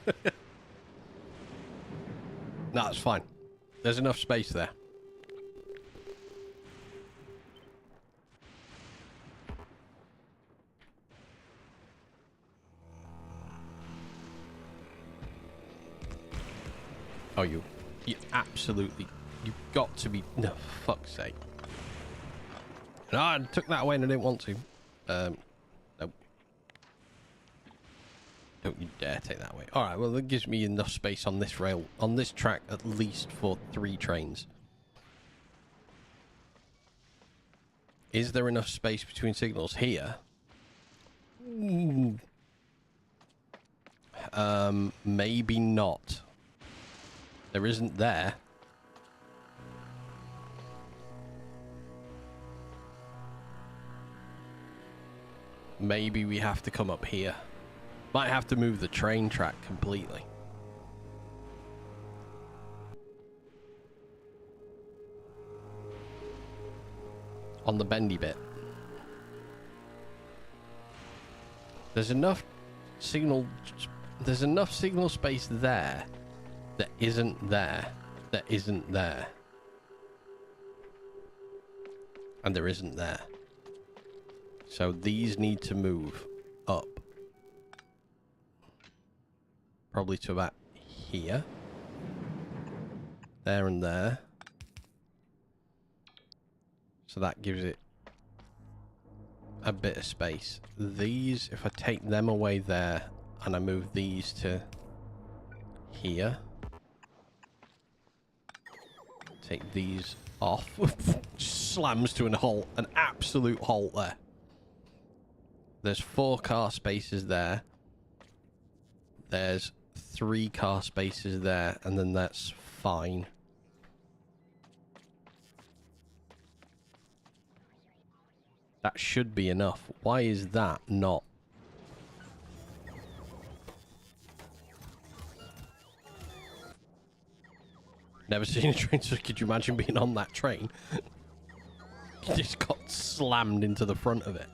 S1: No, that's fine. There's enough space there. Oh, you absolutely You've got to be... No, fuck's sake. No, I took that away and I didn't want to. Nope. Don't you dare take that away. Alright, well, that gives me enough space on this rail, on this track, at least for 3 trains. Is there enough space between signals here? Ooh. Maybe not. There isn't there. Maybe we have to come up here. Might have to move the train track completely. On the bendy bit. There's enough signal space there that isn't there. That isn't there. And there isn't there. So these need to move up. Probably to about here. There and there. So that gives it a bit of space. These, if I take them away there and I move these to here. Take these off. Slams to a halt. An absolute halt there. There's 4 car spaces there. There's 3 car spaces there, and then that's fine. That should be enough. Why is that not? Never seen a train, so could you imagine being on that train? You just got slammed into the front of it.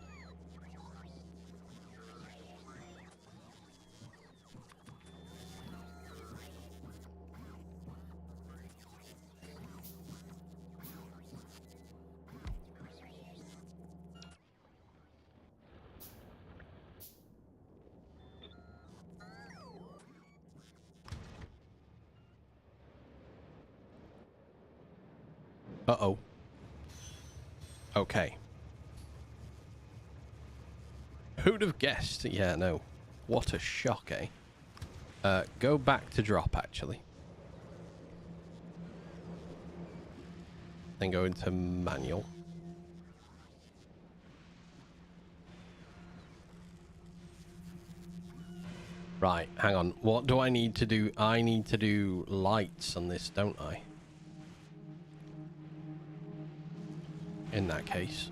S1: Uh-oh. Okay. Who'd have guessed? Yeah, no. What a shock, eh? Go back to drop, actually. Then go into manual. Right, hang on. What do I need to do? I need to do lights on this, don't I? In that case.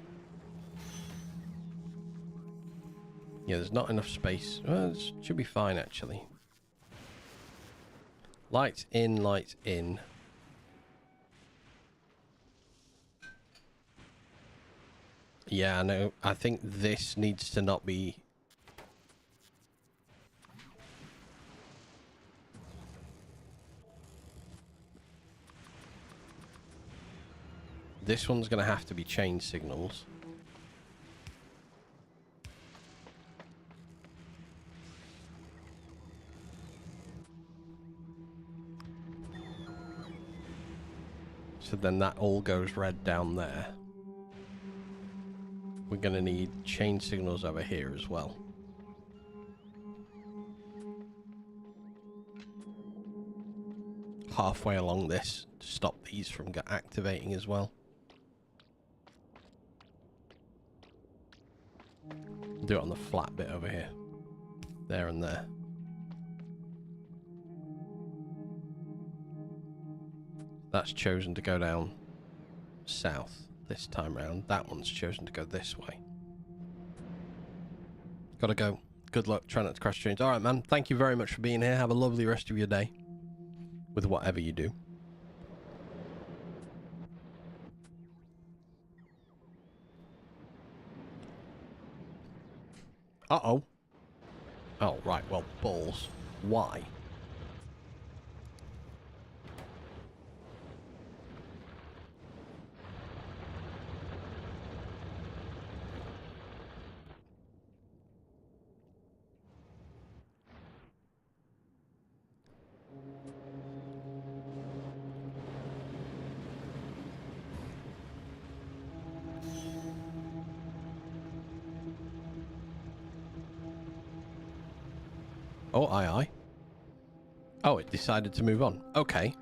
S1: Yeah, there's not enough space. Well, it should be fine, actually. Lights in, lights in. Yeah, no, I think this needs to not be... This one's going to have to be chain signals. So then that all goes red down there. We're going to need chain signals over here as well. Halfway along this to stop these from activating as well. Do it on the flat bit over here. There and there. That's chosen to go down south this time round. That one's chosen to go this way. Gotta go. Good luck. Try not to crash trains. Alright, man. Thank you very much for being here. Have a lovely rest of your day. With whatever you do. Uh-oh. Oh, right. Well, balls. Why? Oh, aye, aye. Oh, it decided to move on. Okay.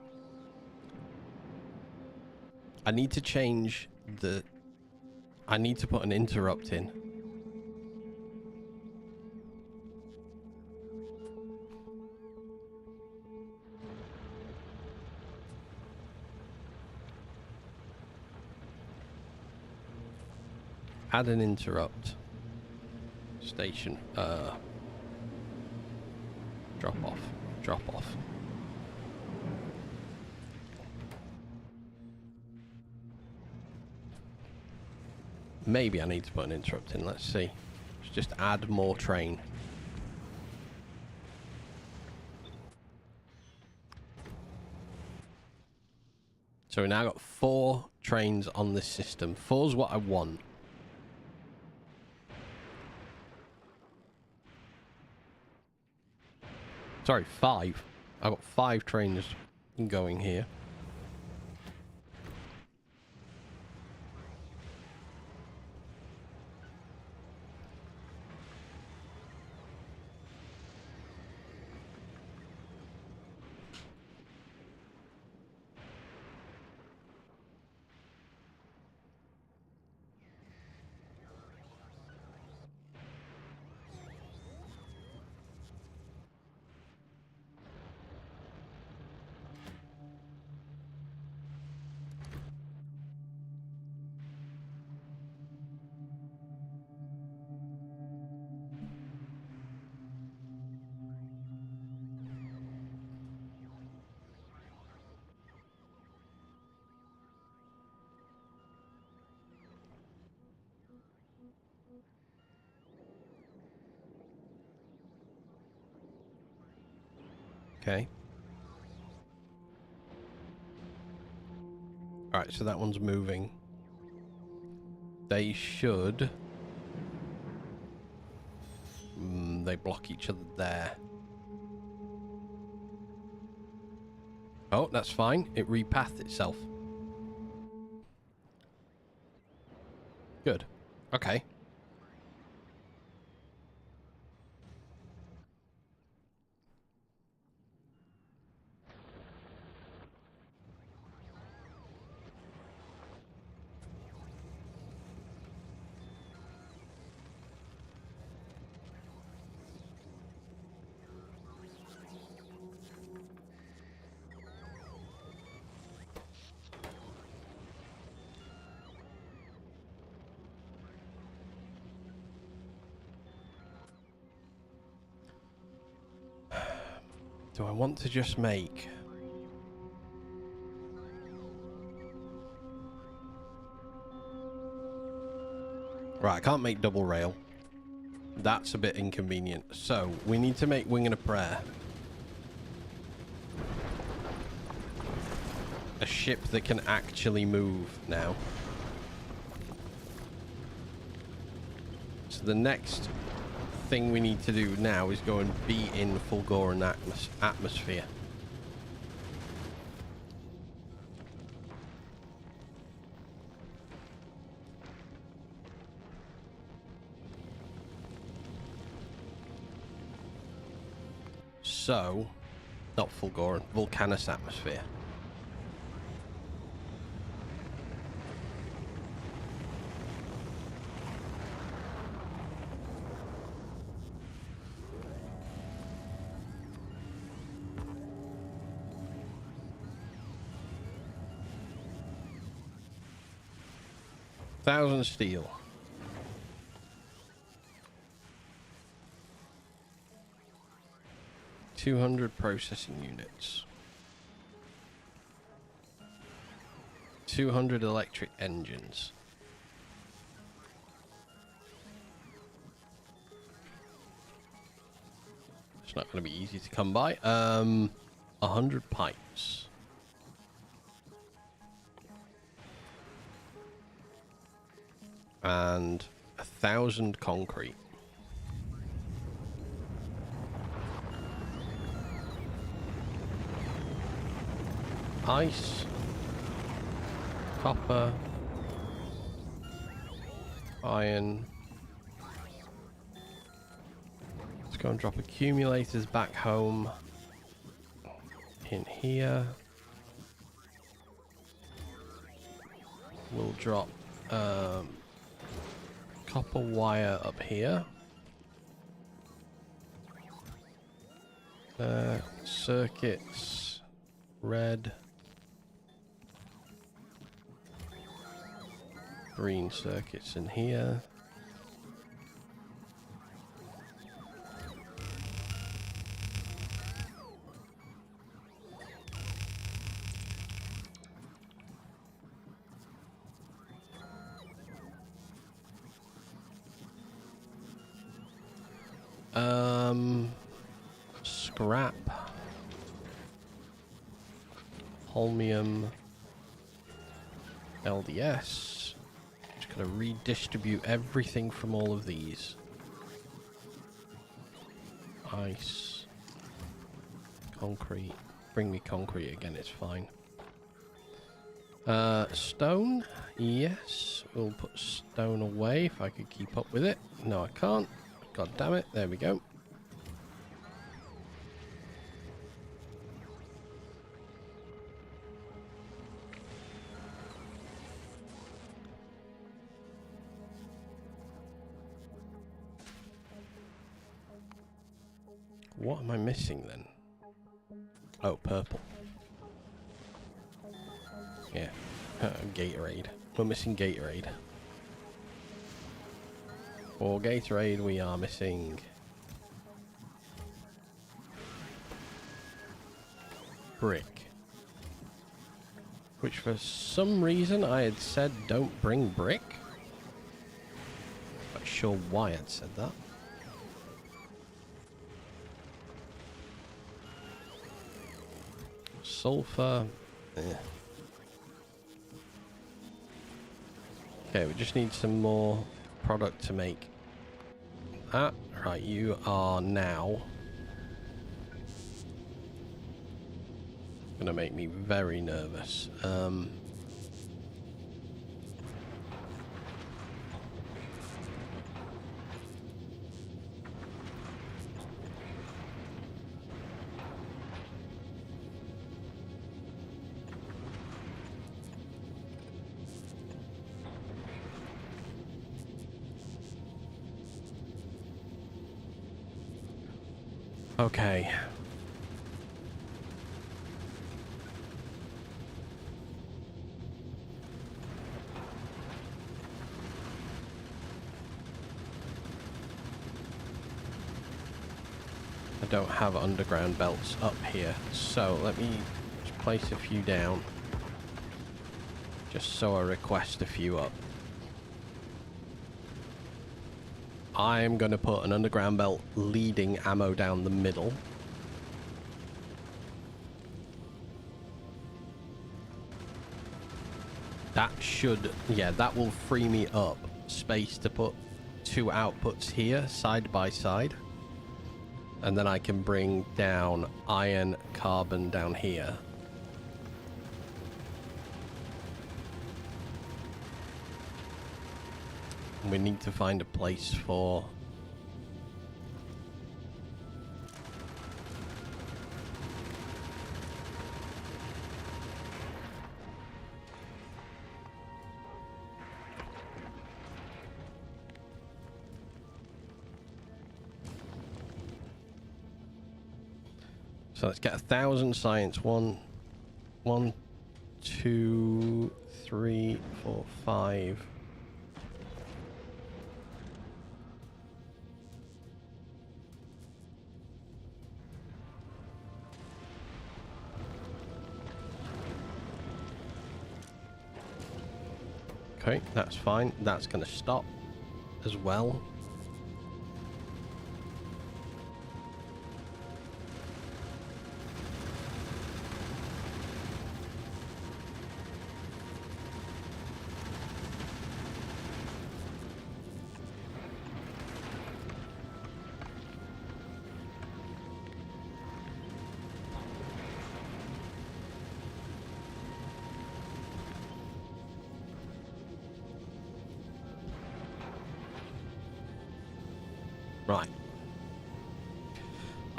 S1: I need to change the... I need to put an interrupt in. Add an interrupt. Station. Drop off. Drop off. Maybe I need to put an interrupt in. Let's see. Let's just add more train. So we now got 4 trains on this system. 4's what I want. Sorry, 5. I've got 5 trains going here. Okay. Alright, so that one's moving. They should... they block each other there. Oh, that's fine. It repathed itself. Good. Okay. Do I want to just make... Right, I can't make double rail. That's a bit inconvenient. So, we need to make Wing and a Prayer. A ship that can actually move now. So the next thing we need to do now is go and be in Fulgoran atmosphere. So, not Fulgoran, Vulcanus atmosphere. Thousand steel. $200 processing units. 200 electric engines. It's not going to be easy to come by. 100 pipes. And 1,000 concrete. Ice. Copper. Iron. go and drop accumulators back home in here. We'll drop copper wire up here. Circuits, red, green circuits in here. Scrap, holmium, LDS. Just gotta redistribute everything from all of these. Ice, concrete. Bring me concrete again, it's fine. Stone, yes. We'll put stone away if I could keep up with it. No, I can't. God damn it. There we go. What am I missing then? Oh, purple. Yeah. Gatorade. We're missing Gatorade. For Gatorade, we are missing brick. Which for some reason I had said don't bring brick. Not sure why I'd said that. Sulfur. Yeah. Okay, we just need some more product to make that. Right, you are now gonna make me very nervous. Okay. I don't have underground belts up here, so let me just place a few down. Just so I request a few up. I'm going to put an underground belt leading ammo down the middle. That should, yeah, that will free me up space to put two outputs here side by side. And then I can bring down iron, carbon down here. We need to find a place for... So let's get 1,000 science. 1, 2, 3, 4, 5. Okay, that's fine. That's going to stop as well.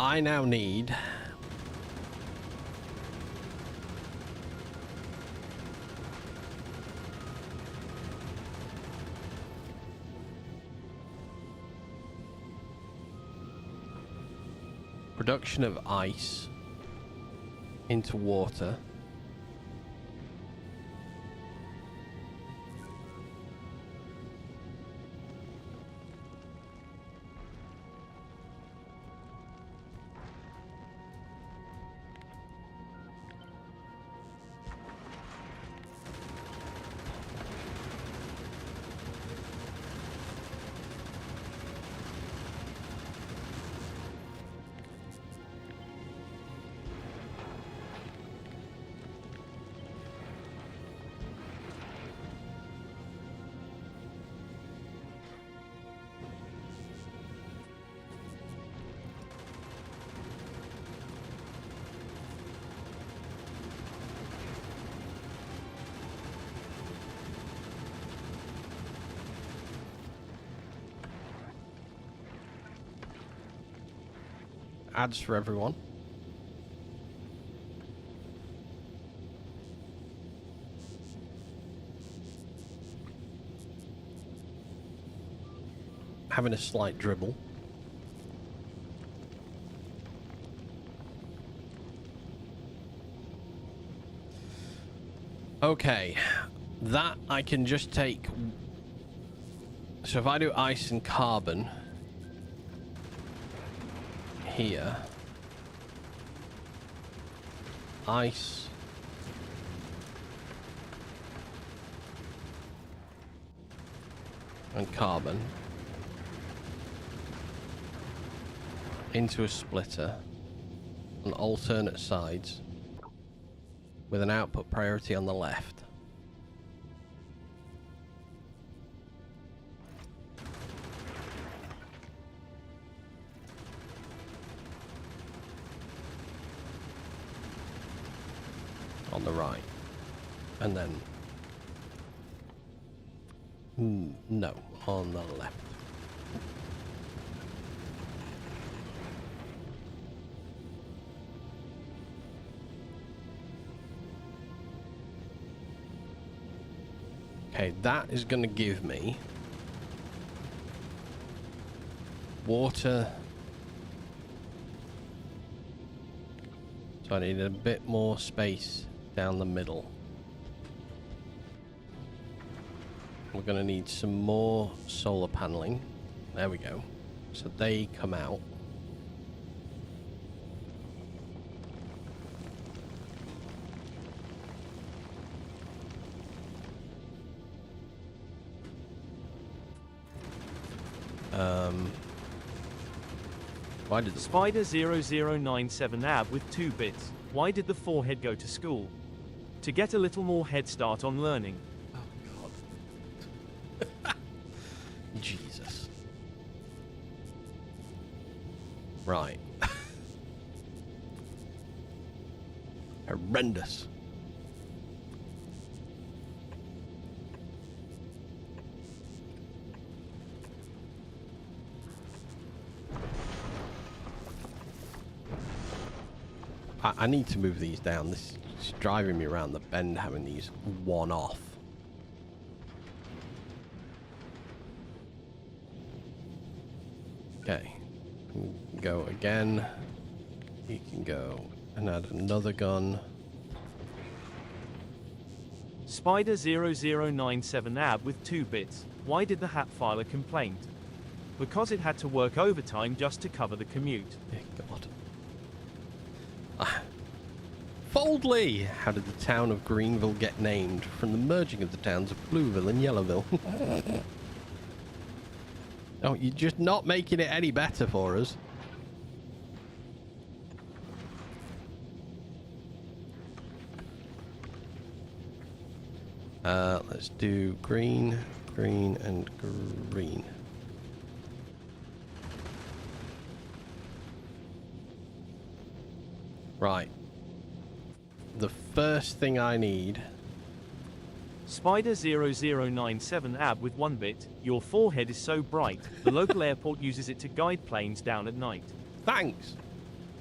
S1: I now need production of ice into water. Ads for everyone. Having a slight dribble. Okay, that I can just take. So if I do ice and carbon here, ice, and carbon into a splitter on alternate sides with an output priority on the left. On the right. And then no, on the left. Okay, that is going to give me water. So I need a bit more space down the middle. We're going to need some more solar paneling. There we go. So they come out. Why did the
S2: Spider 0097 AB with 2 bits. Why did the forehead go to school? To get a little more head start on learning.
S1: Oh God. Jesus. Right. Horrendous. I need to move these down. This is driving me around the bend having these one off. Okay. Go again. You can go and add another gun.
S2: Spider 0097 AB with 2 bits. Why did the hat file a complaint? Because it had to work overtime just to cover the commute.
S1: Dear God. Foldley! How did the town of Greenville get named? From the merging of the towns of Blueville and Yellowville. Oh, you're just not making it any better for us. Let's do green, green, and green. Right. The first thing I need...
S2: Spider 0097 AB with 1 bit. Your forehead is so bright, the local airport uses it to guide planes down at night.
S1: Thanks!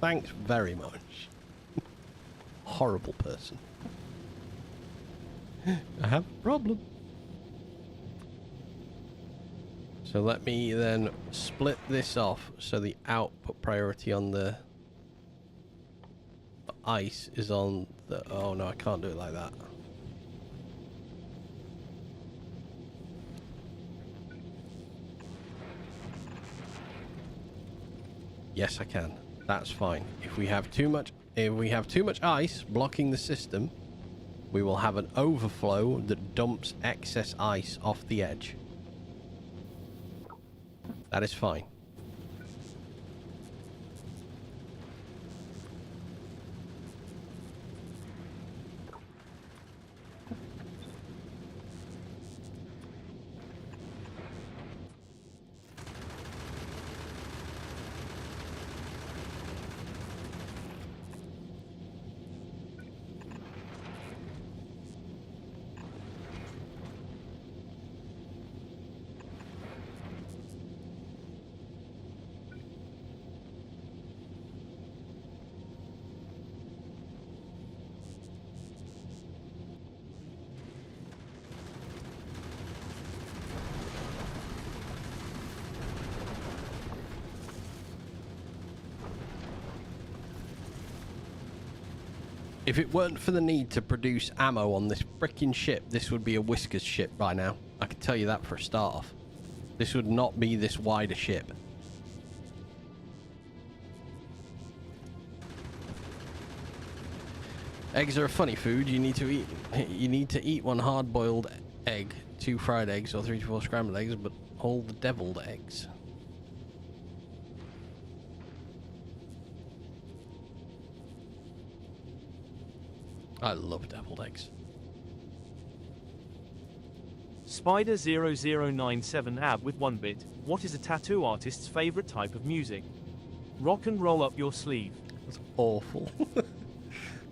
S1: Thanks very much. Horrible person. I have a problem. So let me then split this off so the output priority on the ice is on the... Oh no, I can't do it like that. Yes, I can. That's fine. If we have too much ice blocking the system, we will have an overflow that dumps excess ice off the edge. That is fine. If it weren't for the need to produce ammo on this frickin' ship, this would be a Whiskers ship by now. I can tell you that for a start off. This would not be this wide a ship. Eggs are a funny food. You need to eat one hard-boiled egg, 2 fried eggs, or 3 to 4 scrambled eggs, but all the deviled eggs. I love deviled eggs.
S2: Spider0097 ab with 1 bit. What is a tattoo artist's favorite type of music? Rock and roll up your sleeve.
S1: That's awful.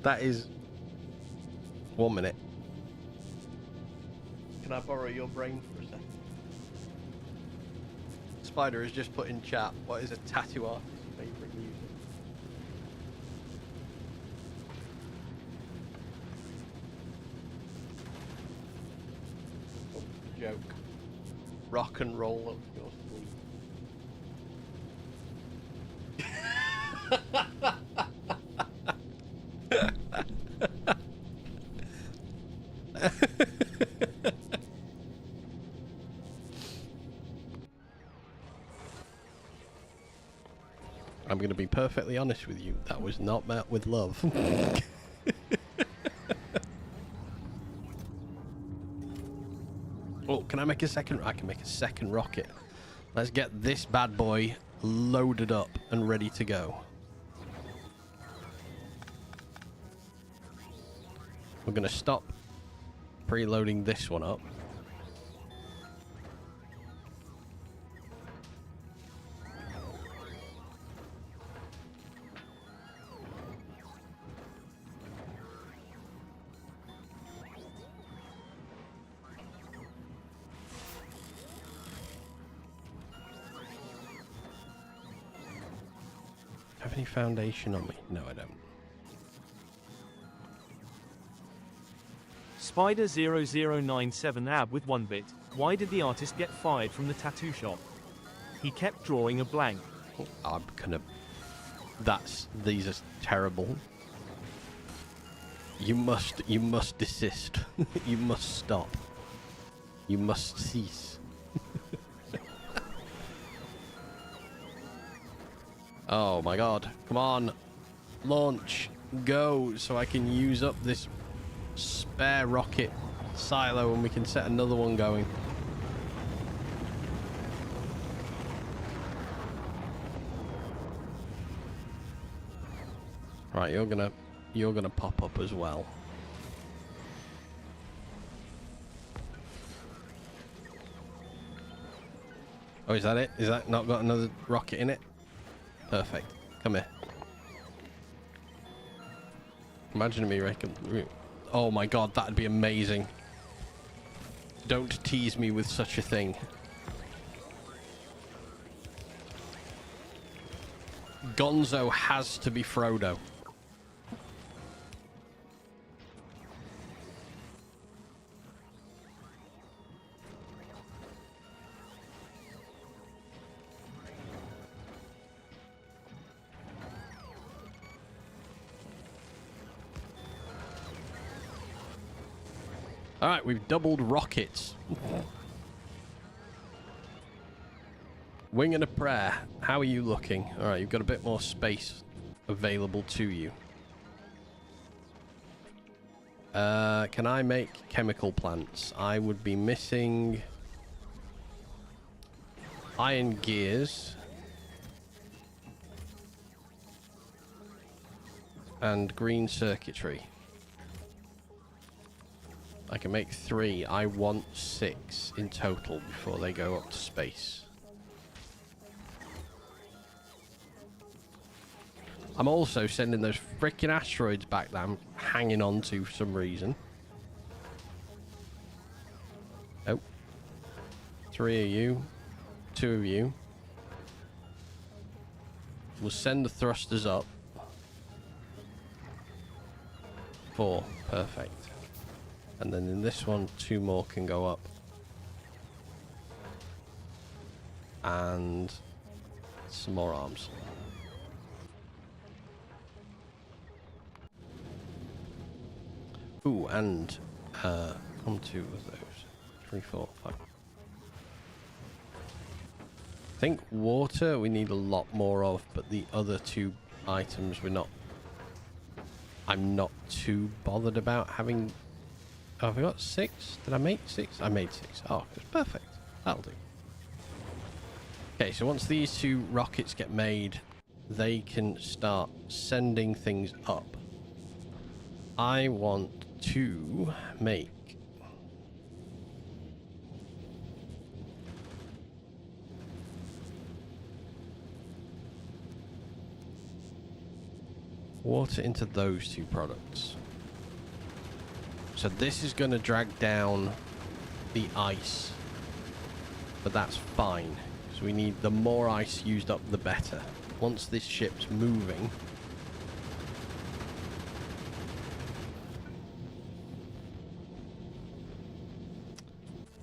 S1: That is... 1 minute. Can I borrow your brain for a second? Spider has just put in chat, what is a tattoo artist's favorite music? Joke. Rock and roll up your sleeve. I'm going to be perfectly honest with you. That was not met with love. Oh, can I make a second? I can make a second rocket. Let's get this bad boy loaded up and ready to go. We're going to stop preloading this one up. Have any foundation on me? No, I don't.
S2: Spider0097 ab with 1 bit. Why did the artist get fired from the tattoo shop? He kept drawing a blank.
S1: I'm gonna... These are terrible. You must desist. You must stop. You must cease. Oh my god. Come on. Launch. Go. So I can use up this spare rocket silo and we can set another one going. Right, you're gonna pop up as well. Oh, is that it? Is that not got another rocket in it? Perfect. Come here. Imagine me reckon. Oh my god, that'd be amazing. Don't tease me with such a thing. Gonzo has to be Frodo. All right, we've doubled rockets. Wing and a prayer. How are you looking? All right, you've got a bit more space available to you. Can I make chemical plants? I would be missing iron gears and green circuitry. I can make 3. I want 6 in total before they go up to space. I'm also sending those freaking asteroids back that I'm hanging on to for some reason. Oh. 3 of you. 2 of you. We'll send the thrusters up. 4. Perfect. And then in this one, 2 more can go up. And some more arms. Ooh, and 1, 2 of those. 3, 4, 5. I think water we need a lot more of, but the other 2 items I'm not too bothered about having. Oh, have I got 6? Did I make 6? I made 6. Oh, it's perfect. That'll do. Okay, so once these 2 rockets get made, they can start sending things up. I want to make water into those 2 products. So this is going to drag down the ice, but that's fine. So we need the more ice used up, the better. Once this ship's moving,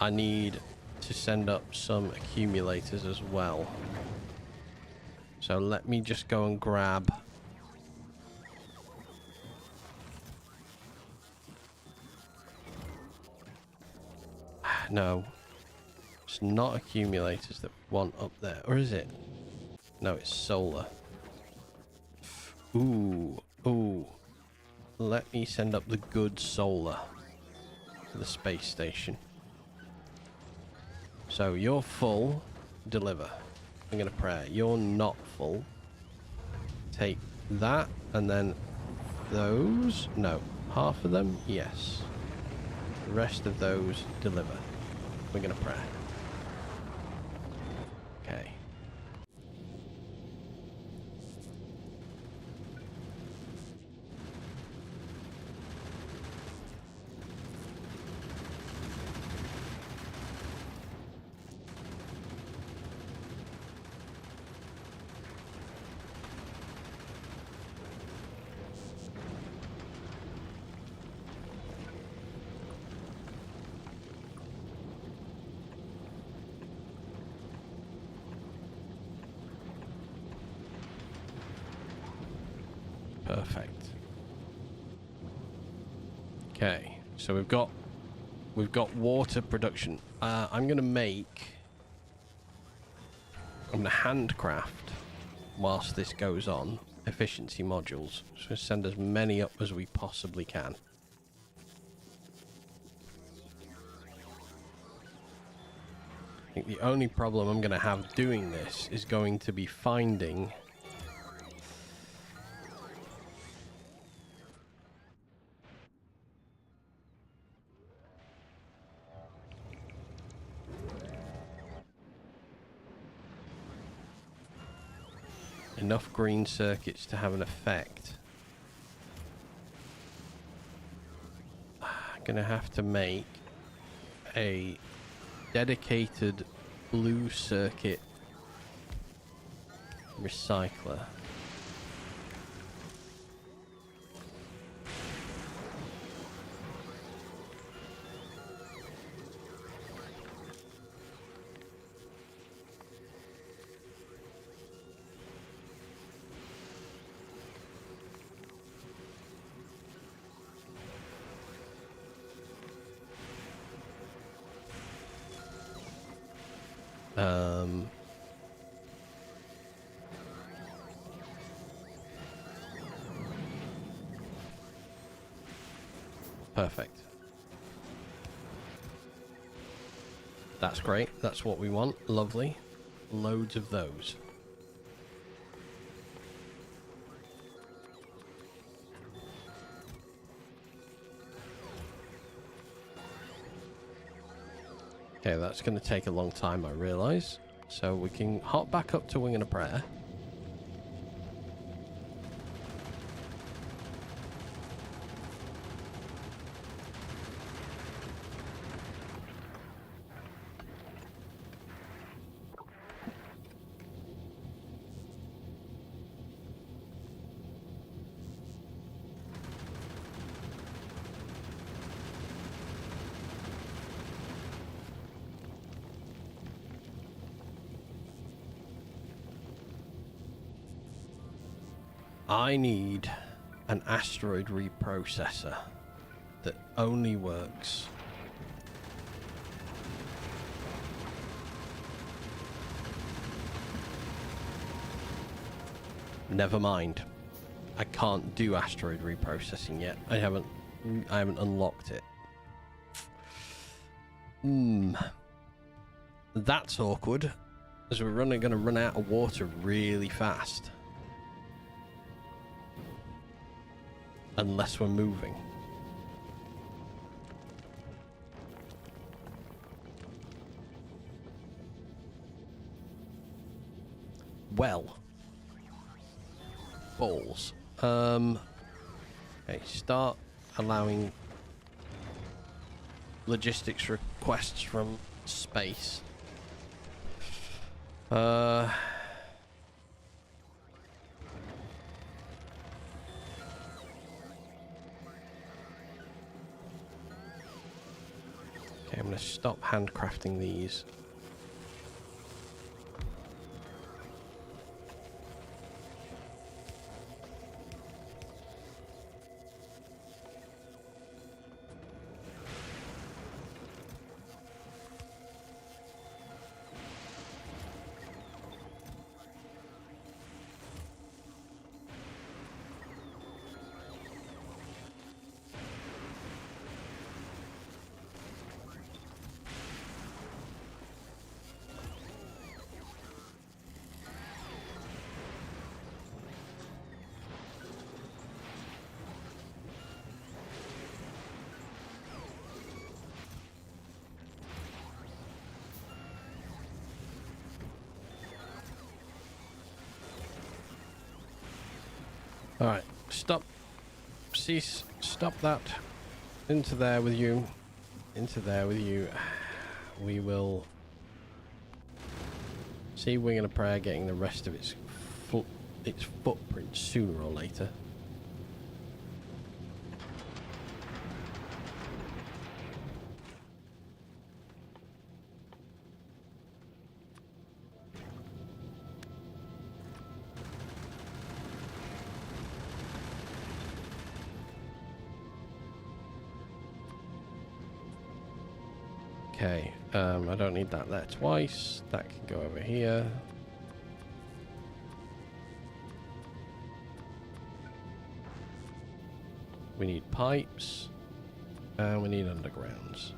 S1: I need to send up some accumulators as well. So let me just go and grab no, it's not accumulators that want up there, or is it? No, it's solar. Ooh, let me send up the good solar to the space station. So you're full, deliver. I'm gonna pray. You're not full. Take that, and then those. No, half of them, yes. The rest of those, deliver. We're gonna pray. Okay. Perfect. Okay, so we've got water production. I'm gonna handcraft whilst this goes on efficiency modules. So send as many up as we possibly can. I think the only problem I'm gonna have doing this is going to be finding enough green circuits to have an effect. I'm gonna have to make a dedicated blue circuit recycler. Perfect. That's great. That's what we want. Lovely. Loads of those. Okay, that's going to take a long time, I realise. So we can hop back up to Wing and a Prayer. I need an asteroid reprocessor that only works never mind. I can't do asteroid reprocessing yet. I haven't unlocked it. That's awkward, as we're going to run out of water really fast. Unless we're moving. Well. Balls. Okay, start allowing logistics requests from space. Okay, I'm going to stop handcrafting these. Alright, stop. Cease. Stop that. Into there with you. Into there with you. We will see Wing and a Prayer getting the rest of its footprint sooner or later. Okay, I don't need that there twice. That can go over here. We need pipes, and we need undergrounds.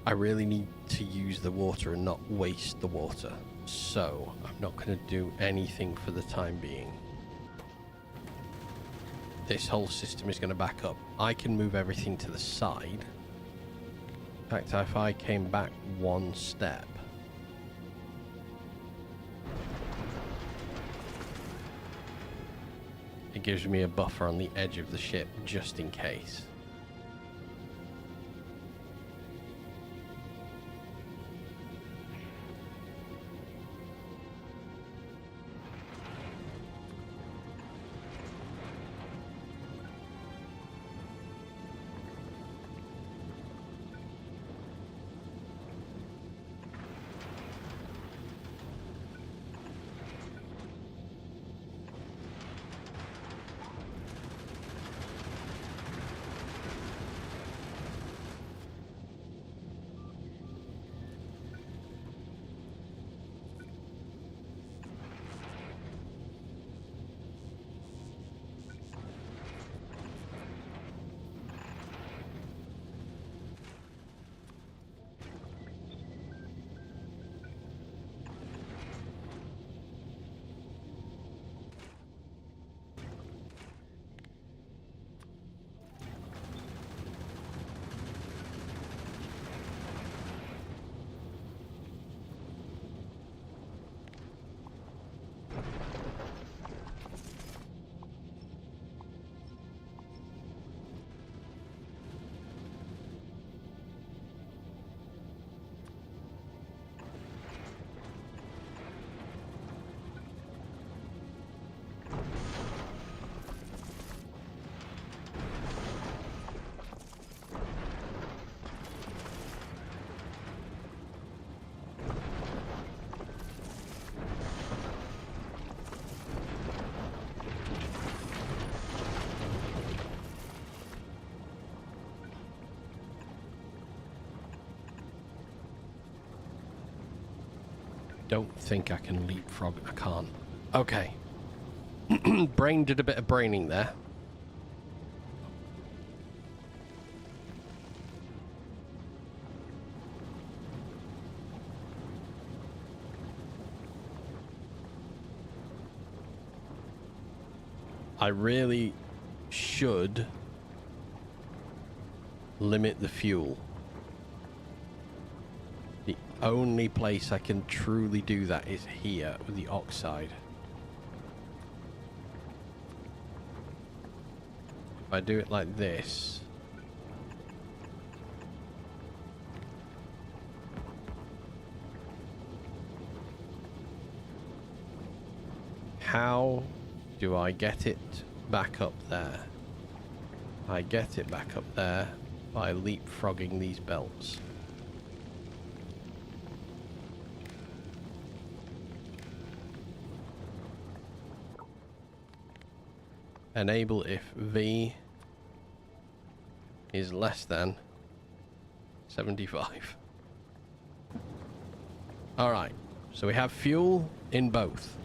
S1: I really need to use the water and not waste the water. So, I'm not going to do anything for the time being. This whole system is going to back up. I can move everything to the side. In fact, if I came back one step... It gives me a buffer on the edge of the ship just in case. Don't think I can leapfrog. I can't. Okay. Brain did a bit of braining there. I really should limit the fuel. The only place I can truly do that is here with the oxide. If I do it like this, how do I get it back up there? I get it back up there by leapfrogging these belts. Enable if V is less than 75. Alright, so we have fuel in both.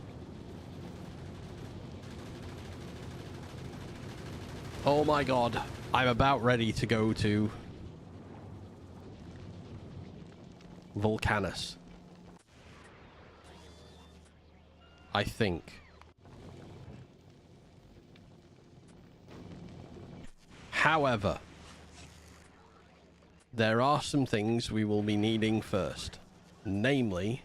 S1: Oh my god, I'm about ready to go to Vulcanus. I think. However, there are some things we will be needing first. Namely,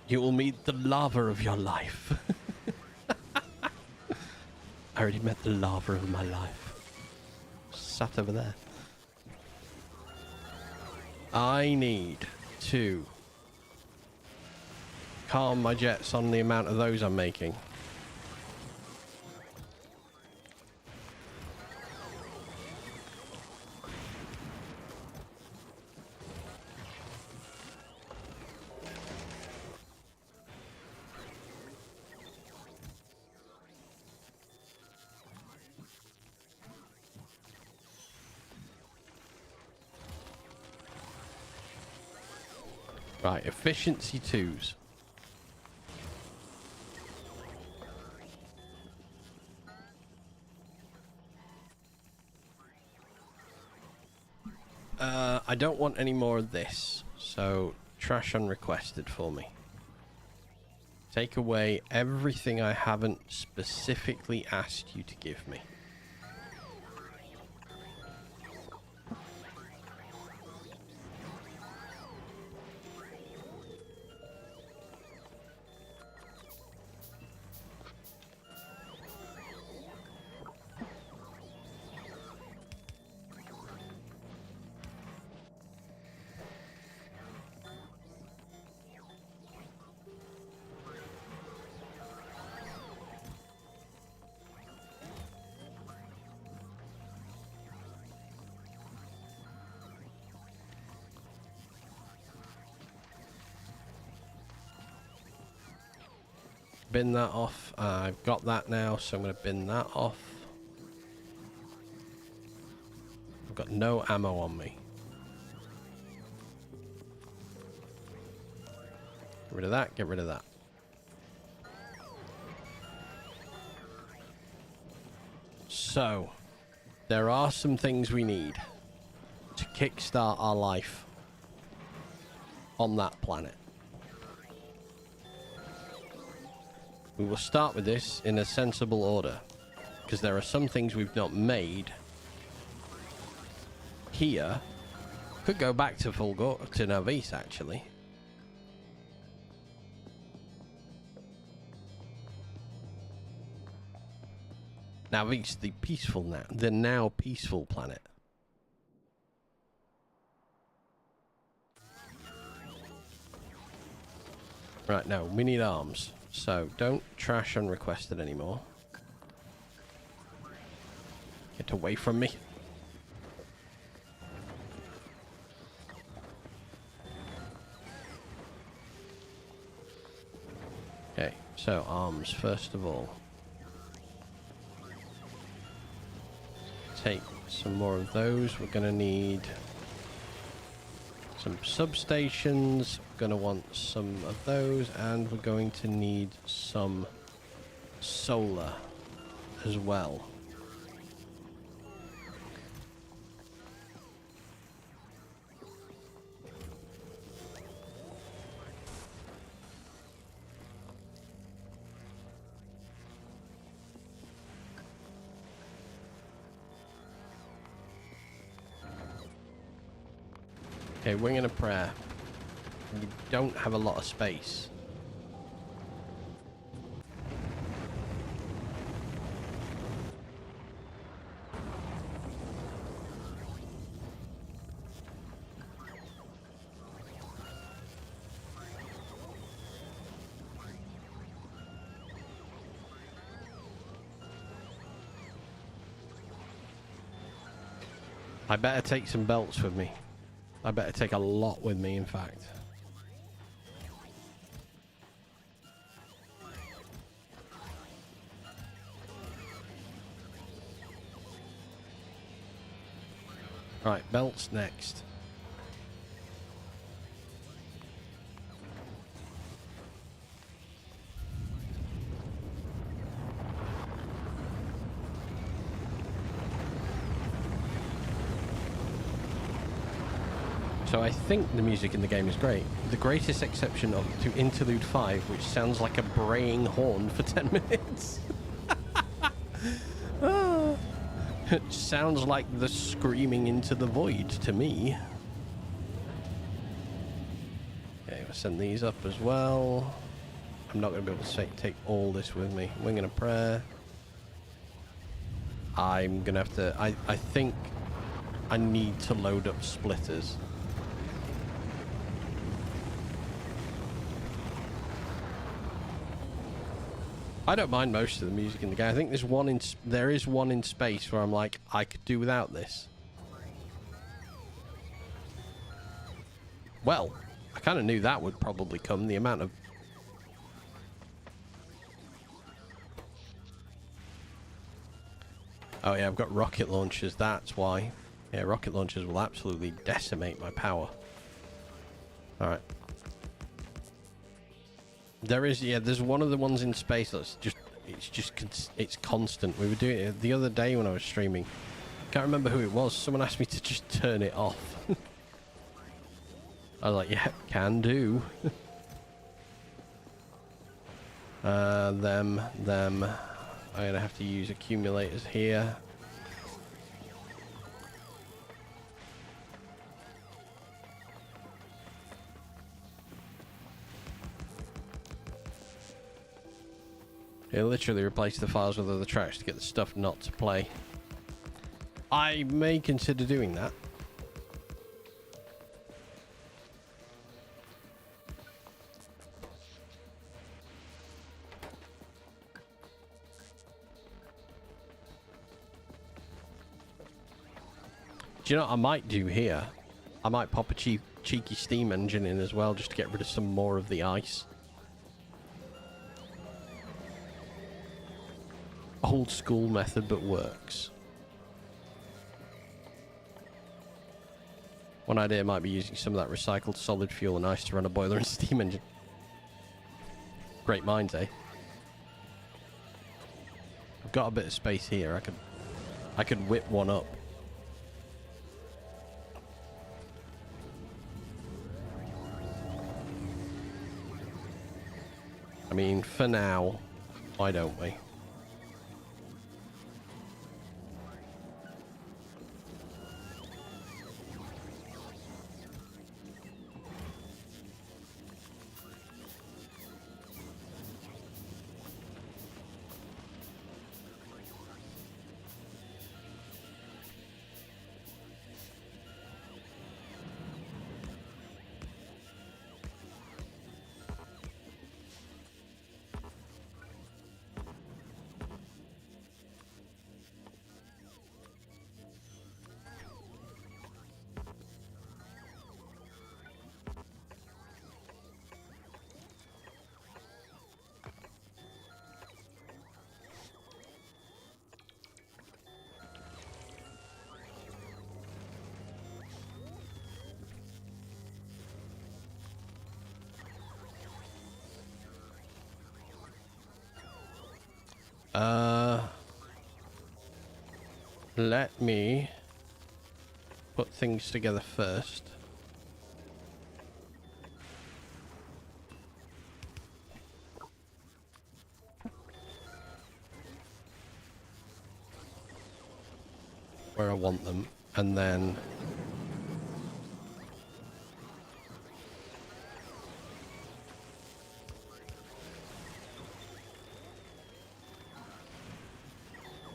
S1: you will meet the lava of your life. I already met the lava of my life. Sat over there. I need to calm my jets on the amount of those I'm making. Right, efficiency 2s. I don't want any more of this, so trash unrequested for me. Take away everything I haven't specifically asked you to give me. bin that off. I've got that now, so I'm going to bin that off. I've got no ammo on me. Get rid of that, get rid of that. So, there are some things we need to kickstart our life on that planet. We will start with this in a sensible order, because there are some things we've not made here. Could go back to to Navis, actually. Navis, the peaceful the now peaceful planet. Right, no, we need arms. So, don't trash unrequested anymore. Get away from me. Okay, so arms, first of all. Take some more of those. We're going to need some substations. We're going to want some of those, and we're going to need some solar as well. Okay, wing and a prayer. We don't have a lot of space. I better take some belts with me. I better take a lot with me, in fact. Right, belts next. So I think the music in the game is great. The greatest exception to Interlude 5, which sounds like a braying horn for 10 minutes. It sounds like the screaming into the void to me. Okay, we'll send these up as well. I'm not going to be able to take all this with me. Wing and a prayer. I'm going to have to... I think I need to load up splitters. I don't mind most of the music in the game. I think there is one in space where I'm like, I could do without this. Well, I kind of knew that would probably come. The amount of... Oh yeah, I've got rocket launchers. That's why. Yeah, rocket launchers will absolutely decimate my power. Alright. There is, yeah, there's one of the ones in space that's it's constant. We were doing it the other day when I was streaming. Can't remember who it was. Someone asked me to just turn it off. I was like, yeah, can do. them. I'm gonna have to use accumulators here. It literally replaced the files with other tracks to get the stuff not to play. I may consider doing that. Do you know what I might do here? I might pop a cheeky steam engine in as well, just to get rid of some more of the ice. old school method, but works. One idea might be using some of that recycled solid fuel and ice to run a boiler and steam engine. Great minds, eh? I've got a bit of space here. I could whip one up. I mean, for now, why don't we? Let me put things together first. Where I want them, and then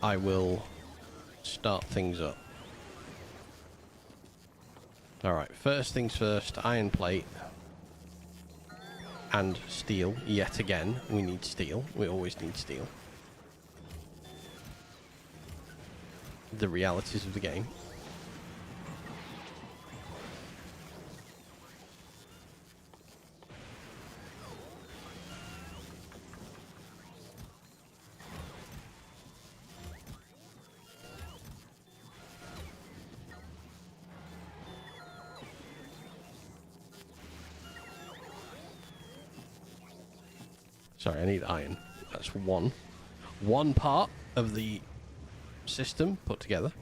S1: I will start things up. Alright, first things first, iron plate and steel. Yet again, we need steel. We always need steel. The realities of the game. Sorry, I need iron. That's one part of the system put together.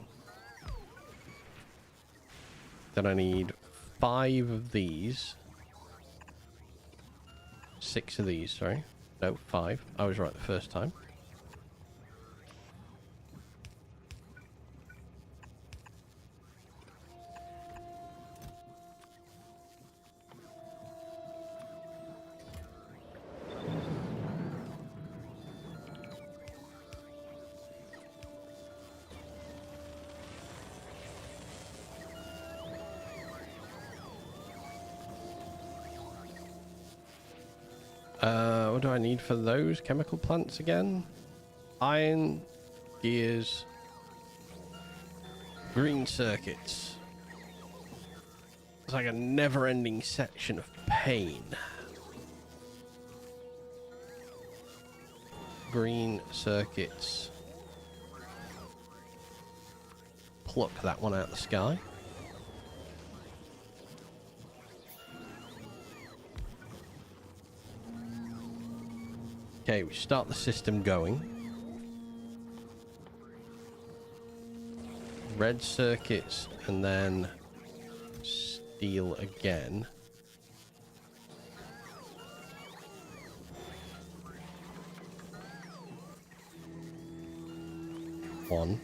S1: Then I need 5 of these. 6 of these, sorry. No, 5. I was right the first time. What do I need for those chemical plants again? Iron, gears, green circuits. It's like a never-ending section of pain. Green circuits. Pluck that one out of the sky. Okay, we start the system going. Red circuits and then steel again. One.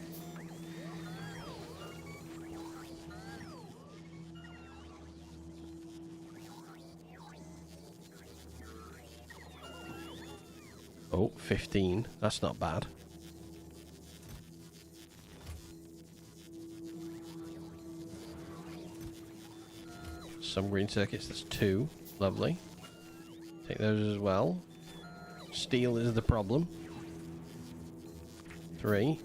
S1: Oh, 15. That's not bad. Some green circuits, that's 2. Lovely. Take those as well. Steel is the problem. 3.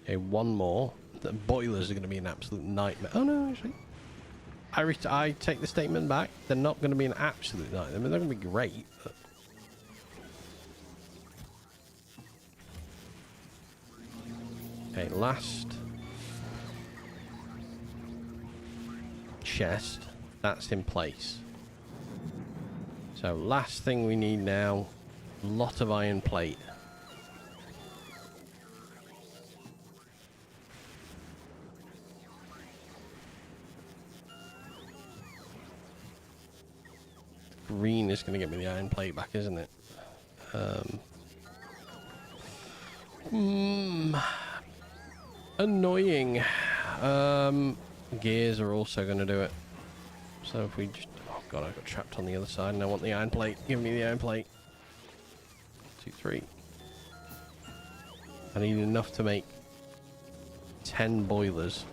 S1: Okay, one more. The boilers are going to be an absolute nightmare. Oh no, actually. I take the statement back. They're not going to be an absolute nightmare. I mean, they're going to be great. But... Okay, last chest. That's in place. So last thing we need now, a lot of iron plate. Green is going to get me the iron plate back, isn't it? Annoying. Gears are also going to do it. So if we just... Oh god, I got trapped on the other side and I want the iron plate. Give me the iron plate. 2, 3. I need enough to make 10 boilers.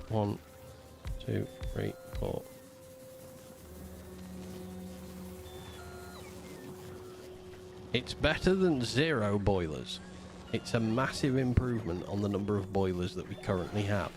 S1: One, 2, 3, 4. It's better than 0 boilers. It's a massive improvement on the number of boilers that we currently have.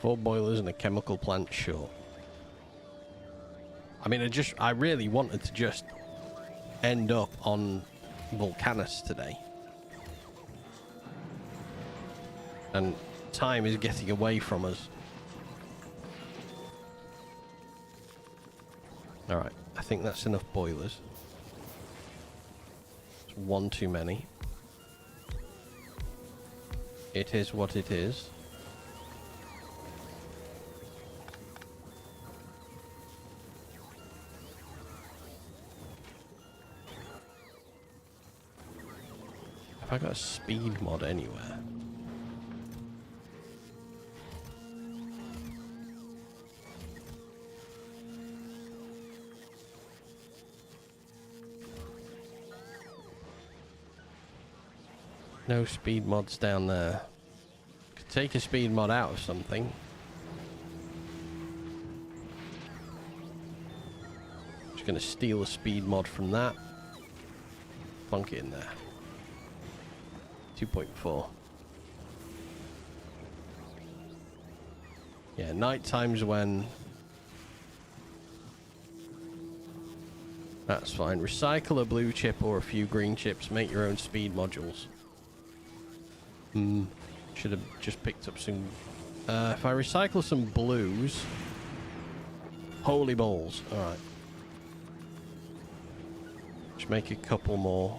S1: Four boilers and a chemical plant, sure. I mean, I really wanted to just end up on Volcanus today. And time is getting away from us. Alright, I think that's enough boilers. It's one too many. It is what it is. Have I got a speed mod anywhere? No speed mods down there. Could take a speed mod out of something. Just gonna steal a speed mod from that. Plunk it in there. 2.4. Yeah, night times when... That's fine. Recycle a blue chip or a few green chips. Make your own speed modules. Should have just picked up some... if I recycle some blues... Holy balls. Alright. Just make a couple more.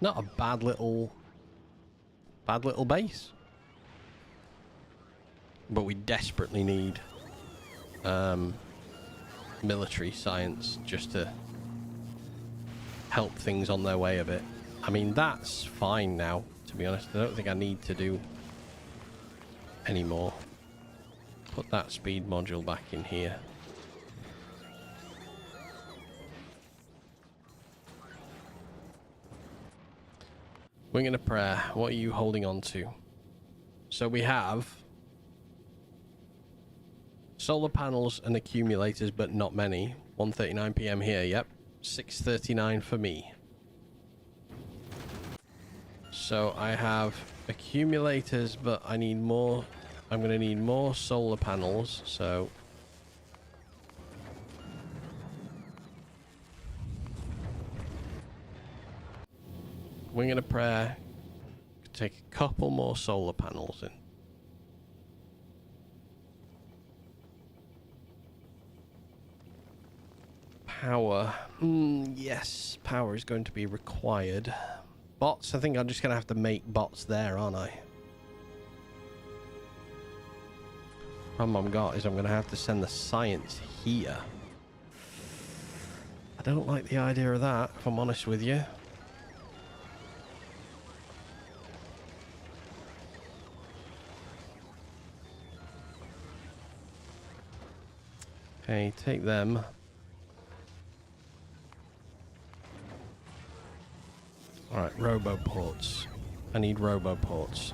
S1: Not a bad little base. But we desperately need military science just to help things on their way a bit. I mean, that's fine now, to be honest. I don't think I need to do any more. Put that speed module back in here. Wing and a prayer. What are you holding on to? So we have solar panels and accumulators, but not many. 1:39 PM here. Yep. 6:39 for me. So I have accumulators, but I need more. I'm going to need more solar panels. So wing and a prayer. Take a couple more solar panels in. Power. Yes, power is going to be required. Bots, I think I'm just going to have to make bots there, aren't I? Problem I've got is I'm going to have to send the science here. I don't like the idea of that, if I'm honest with you. Okay, take them. Alright, roboports. I need roboports.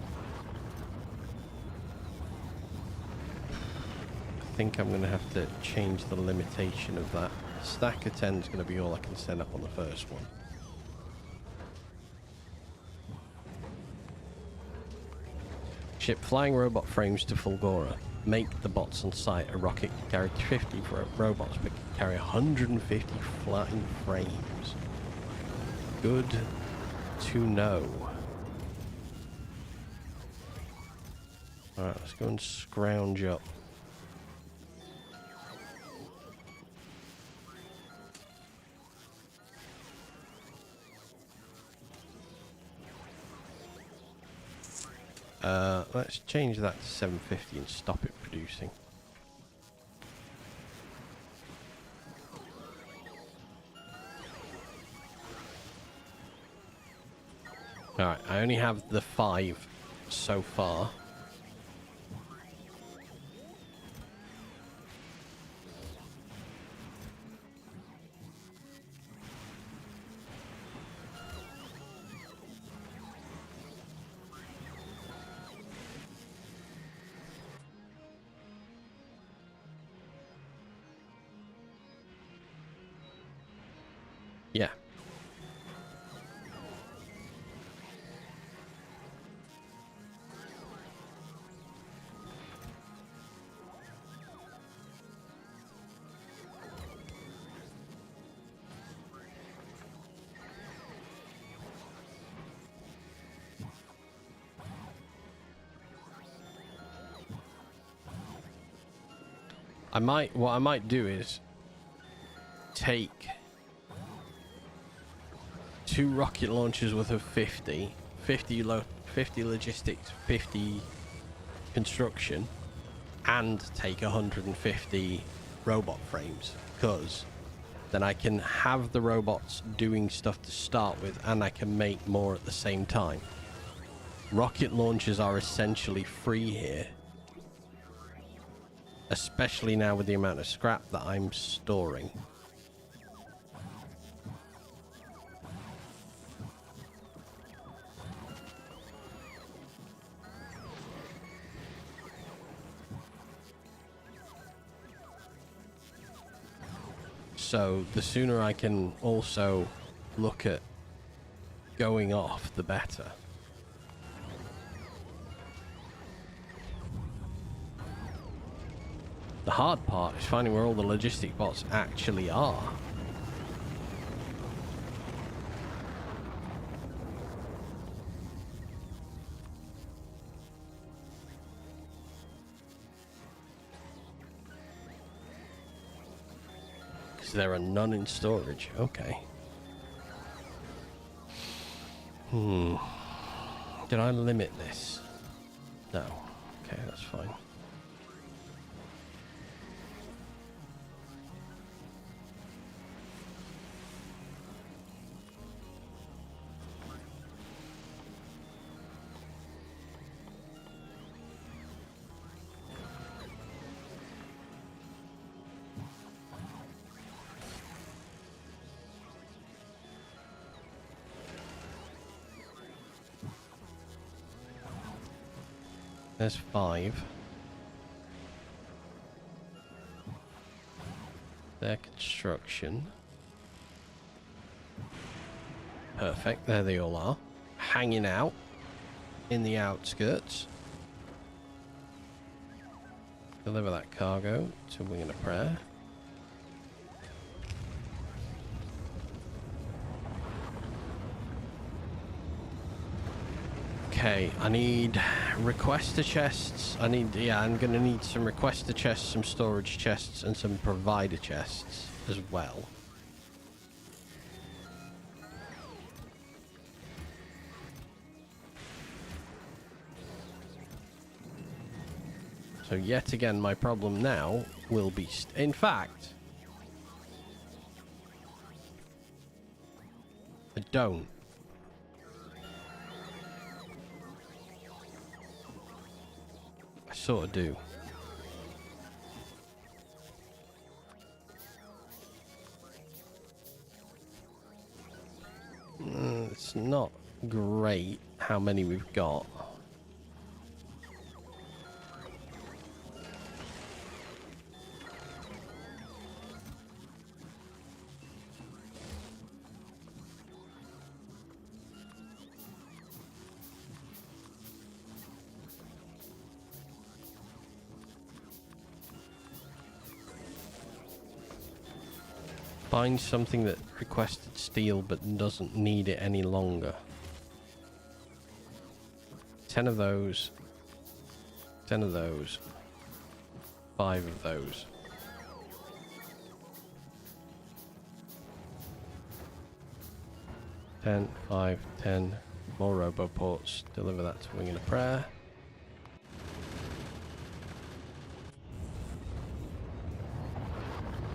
S1: I think I'm going to have to change the limitation of that. Stack of 10 is going to be all I can send up on the first one. Ship flying robot frames to Fulgora. Make the bots on site. A rocket can carry 50 robots, but can carry 150 flying frames. Good to know. Alright, let's go and scrounge up. Let's change that to 750 and stop it producing. Alright, I only have the 5 so far. Yeah. What I might do is take 2 rocket launchers worth of 50 logistics, 50 construction, and take 150 robot frames, because then I can have the robots doing stuff to start with and I can make more at the same time. Rocket launchers are essentially free here, especially now with the amount of scrap that I'm storing. So the sooner I can also look at going off, the better. The hard part is finding where all the logistic bots actually are. Because there are none in storage. Okay. Did I limit this? No. Okay, that's fine. There's 5. Their construction. Perfect, there they all are. Hanging out in the outskirts. Deliver that cargo to Wing and a Prayer. Okay, I need requester chests. I'm gonna need some requester chests, some storage chests, and some provider chests as well. So yet again, my problem now will be... in fact... I don't. I sort of do. It's not great how many we've got. Find something that requested steel but doesn't need it any longer. 10 of those. 10 of those. 5 of those. Ten, 5, 10. More roboports. Deliver that to Wing and a Prayer.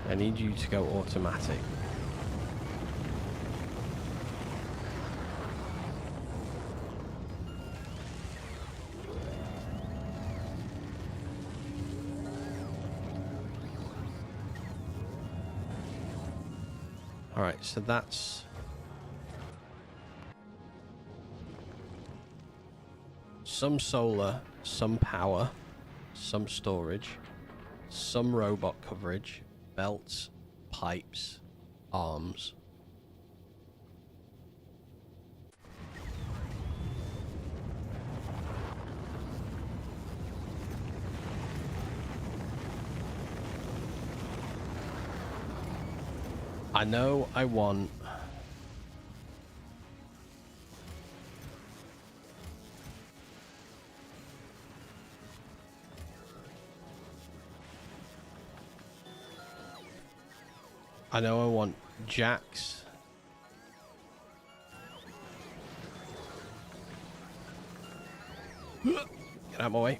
S1: I need you to go automatic. Alright, so that's... some solar, some power, some storage, some robot coverage, belts, pipes, arms. I know I want... I know I want jacks. Get out of my way.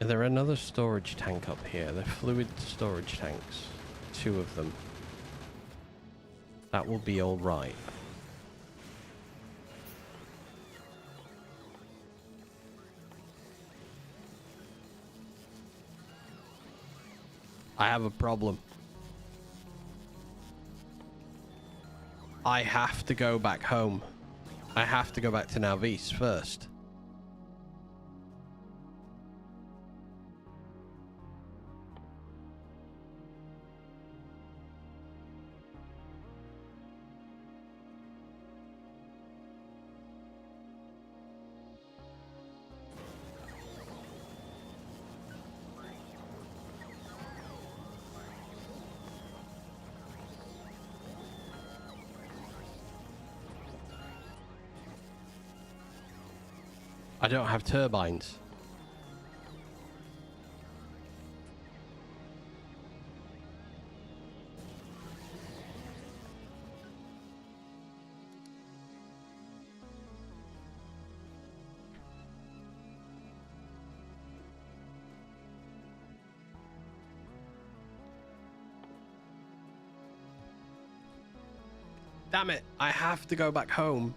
S1: Is there another storage tank up here? The fluid storage tanks. 2 of them. That will be alright. I have a problem. I have to go back home. I have to go back to Nalvis first. I don't have turbines. Damn it, I have to go back home.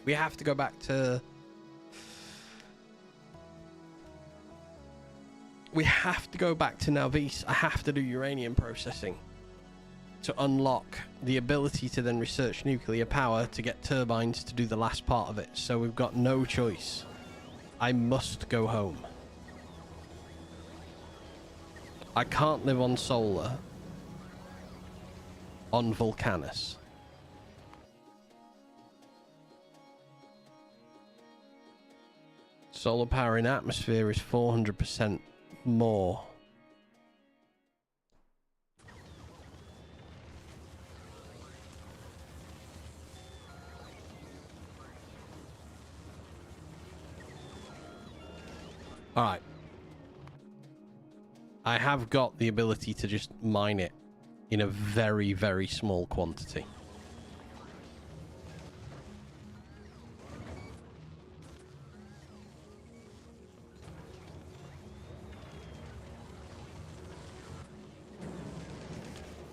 S1: We have to go back to... We have to go back to Nalvis. I have to do uranium processing to unlock the ability to then research nuclear power to get turbines to do the last part of it. So we've got no choice. I must go home. I can't live on solar on Vulcanus. Solar power in atmosphere is 400% more. Alright. I have got the ability to just mine it in a very, very small quantity.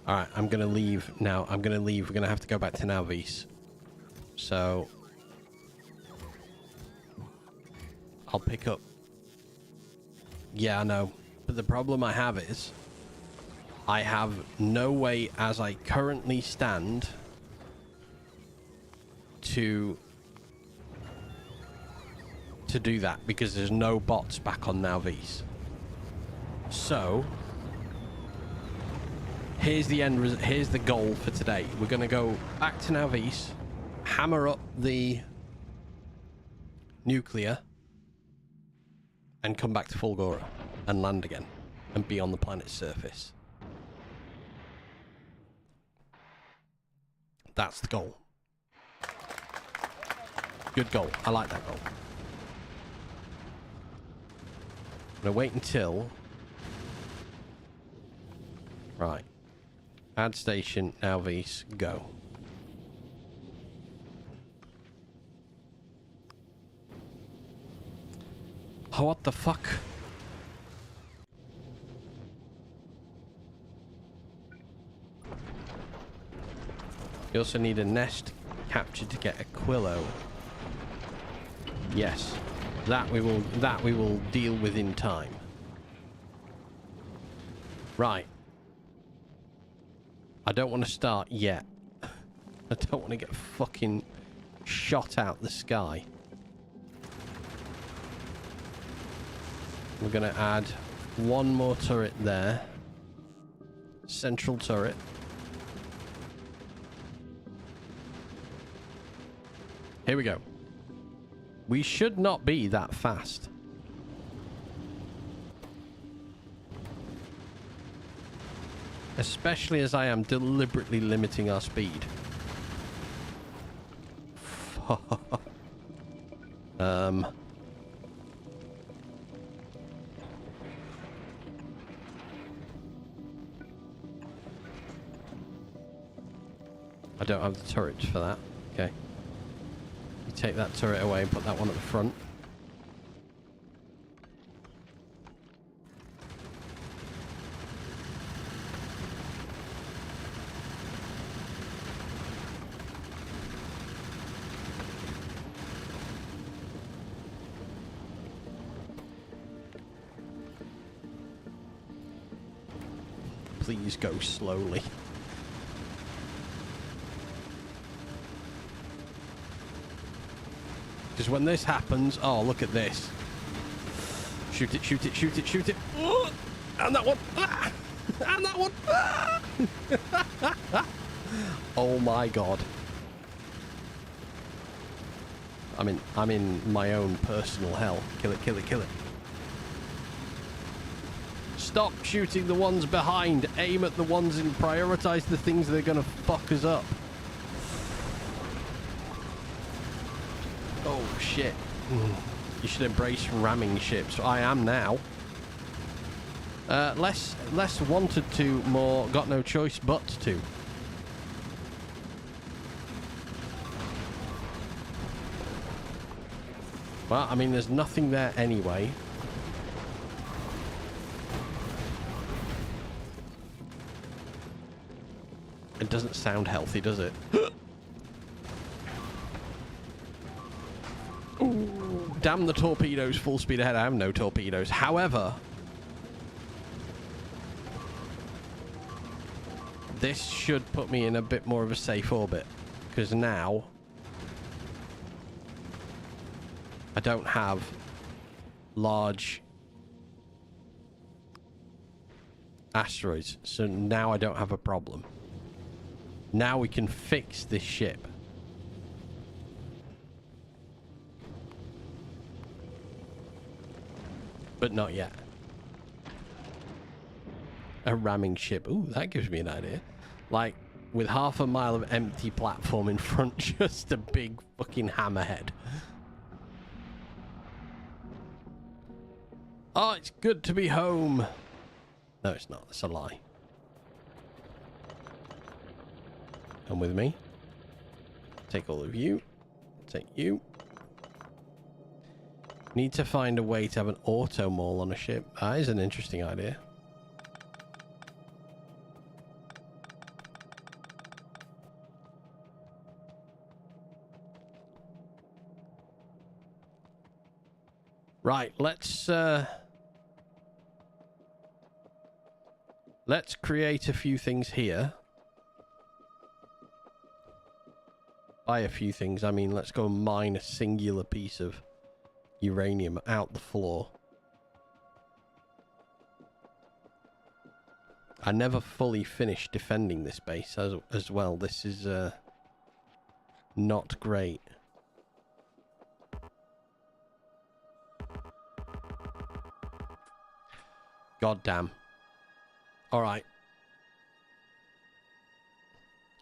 S1: Alright, I'm going to leave now. I'm going to leave. We're going to have to go back to Nauvis. So... I'll pick up... Yeah, I know. But the problem I have is... I have no way, as I currently stand... to do that, because there's no bots back on Nauvis. So... Here's the goal for today. We're going to go back to Nauvis, hammer up the nuclear, and come back to Fulgora and land again and be on the planet's surface. That's the goal. Good goal. I like that goal. I'm going to wait until... Right. Add station, Nauvis, go. Oh, what the fuck? You also need a nest capture to get a Quillo. Yes. That we will deal with in time. Right. I don't want to start yet. I don't want to get fucking shot out the sky. We're going to add one more turret there. Central turret. Here we go. We should not be that fast. Especially as I am deliberately limiting our speed. I don't have the turrets for that. Okay. You take that turret away and put that one at the front. Please go slowly. Because when this happens... Oh, look at this. Shoot it, shoot it, shoot it, shoot it. Oh, and that one. Ah, and that one. Ah. Oh my god. I'm in my own personal hell. Kill it, kill it, kill it. Stop shooting the ones behind. Aim at the ones and prioritize the things that are going to fuck us up. Oh, shit. You should embrace ramming ships. I am now. Less wanted to, more got no choice but to. Well, I mean, there's nothing there anyway. It doesn't sound healthy, does it? Ooh, damn the torpedoes, full speed ahead. I have no torpedoes. However, this should put me in a bit more of a safe orbit. Because now I don't have large asteroids. So now I don't have a problem. Now we can fix this ship. But not yet. A ramming ship. Ooh, that gives me an idea. Like, with half a mile of empty platform in front, just a big fucking hammerhead. Oh, it's good to be home. No, it's not. That's a lie. Come with me. Take all of you. Take you. Need to find a way to have an auto mall on a ship. That is an interesting idea. Right, let's create a few things here. By a few things, I mean let's go mine a singular piece of uranium out the floor. I never fully finished defending this base as well. This is not great. God damn. Alright.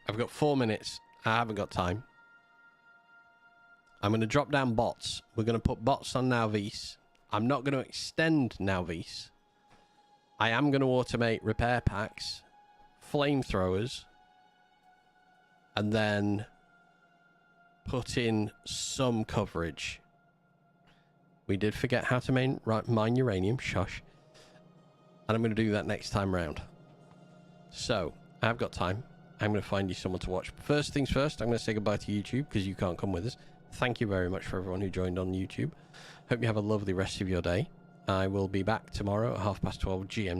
S1: I've got 4 minutes. I haven't got time. I'm going to drop down bots. We're going to put bots on Nauvis. I'm not going to extend Nauvis. I am going to automate repair packs, flamethrowers, and then put in some coverage. We did forget how to mine uranium. Shush. And I'm going to do that next time round. So, I've got time. I'm going to find you someone to watch. First things first, I'm going to say goodbye to YouTube because you can't come with us. Thank you very much for everyone who joined on YouTube. Hope you have a lovely rest of your day. I will be back tomorrow at 12:30 GMT.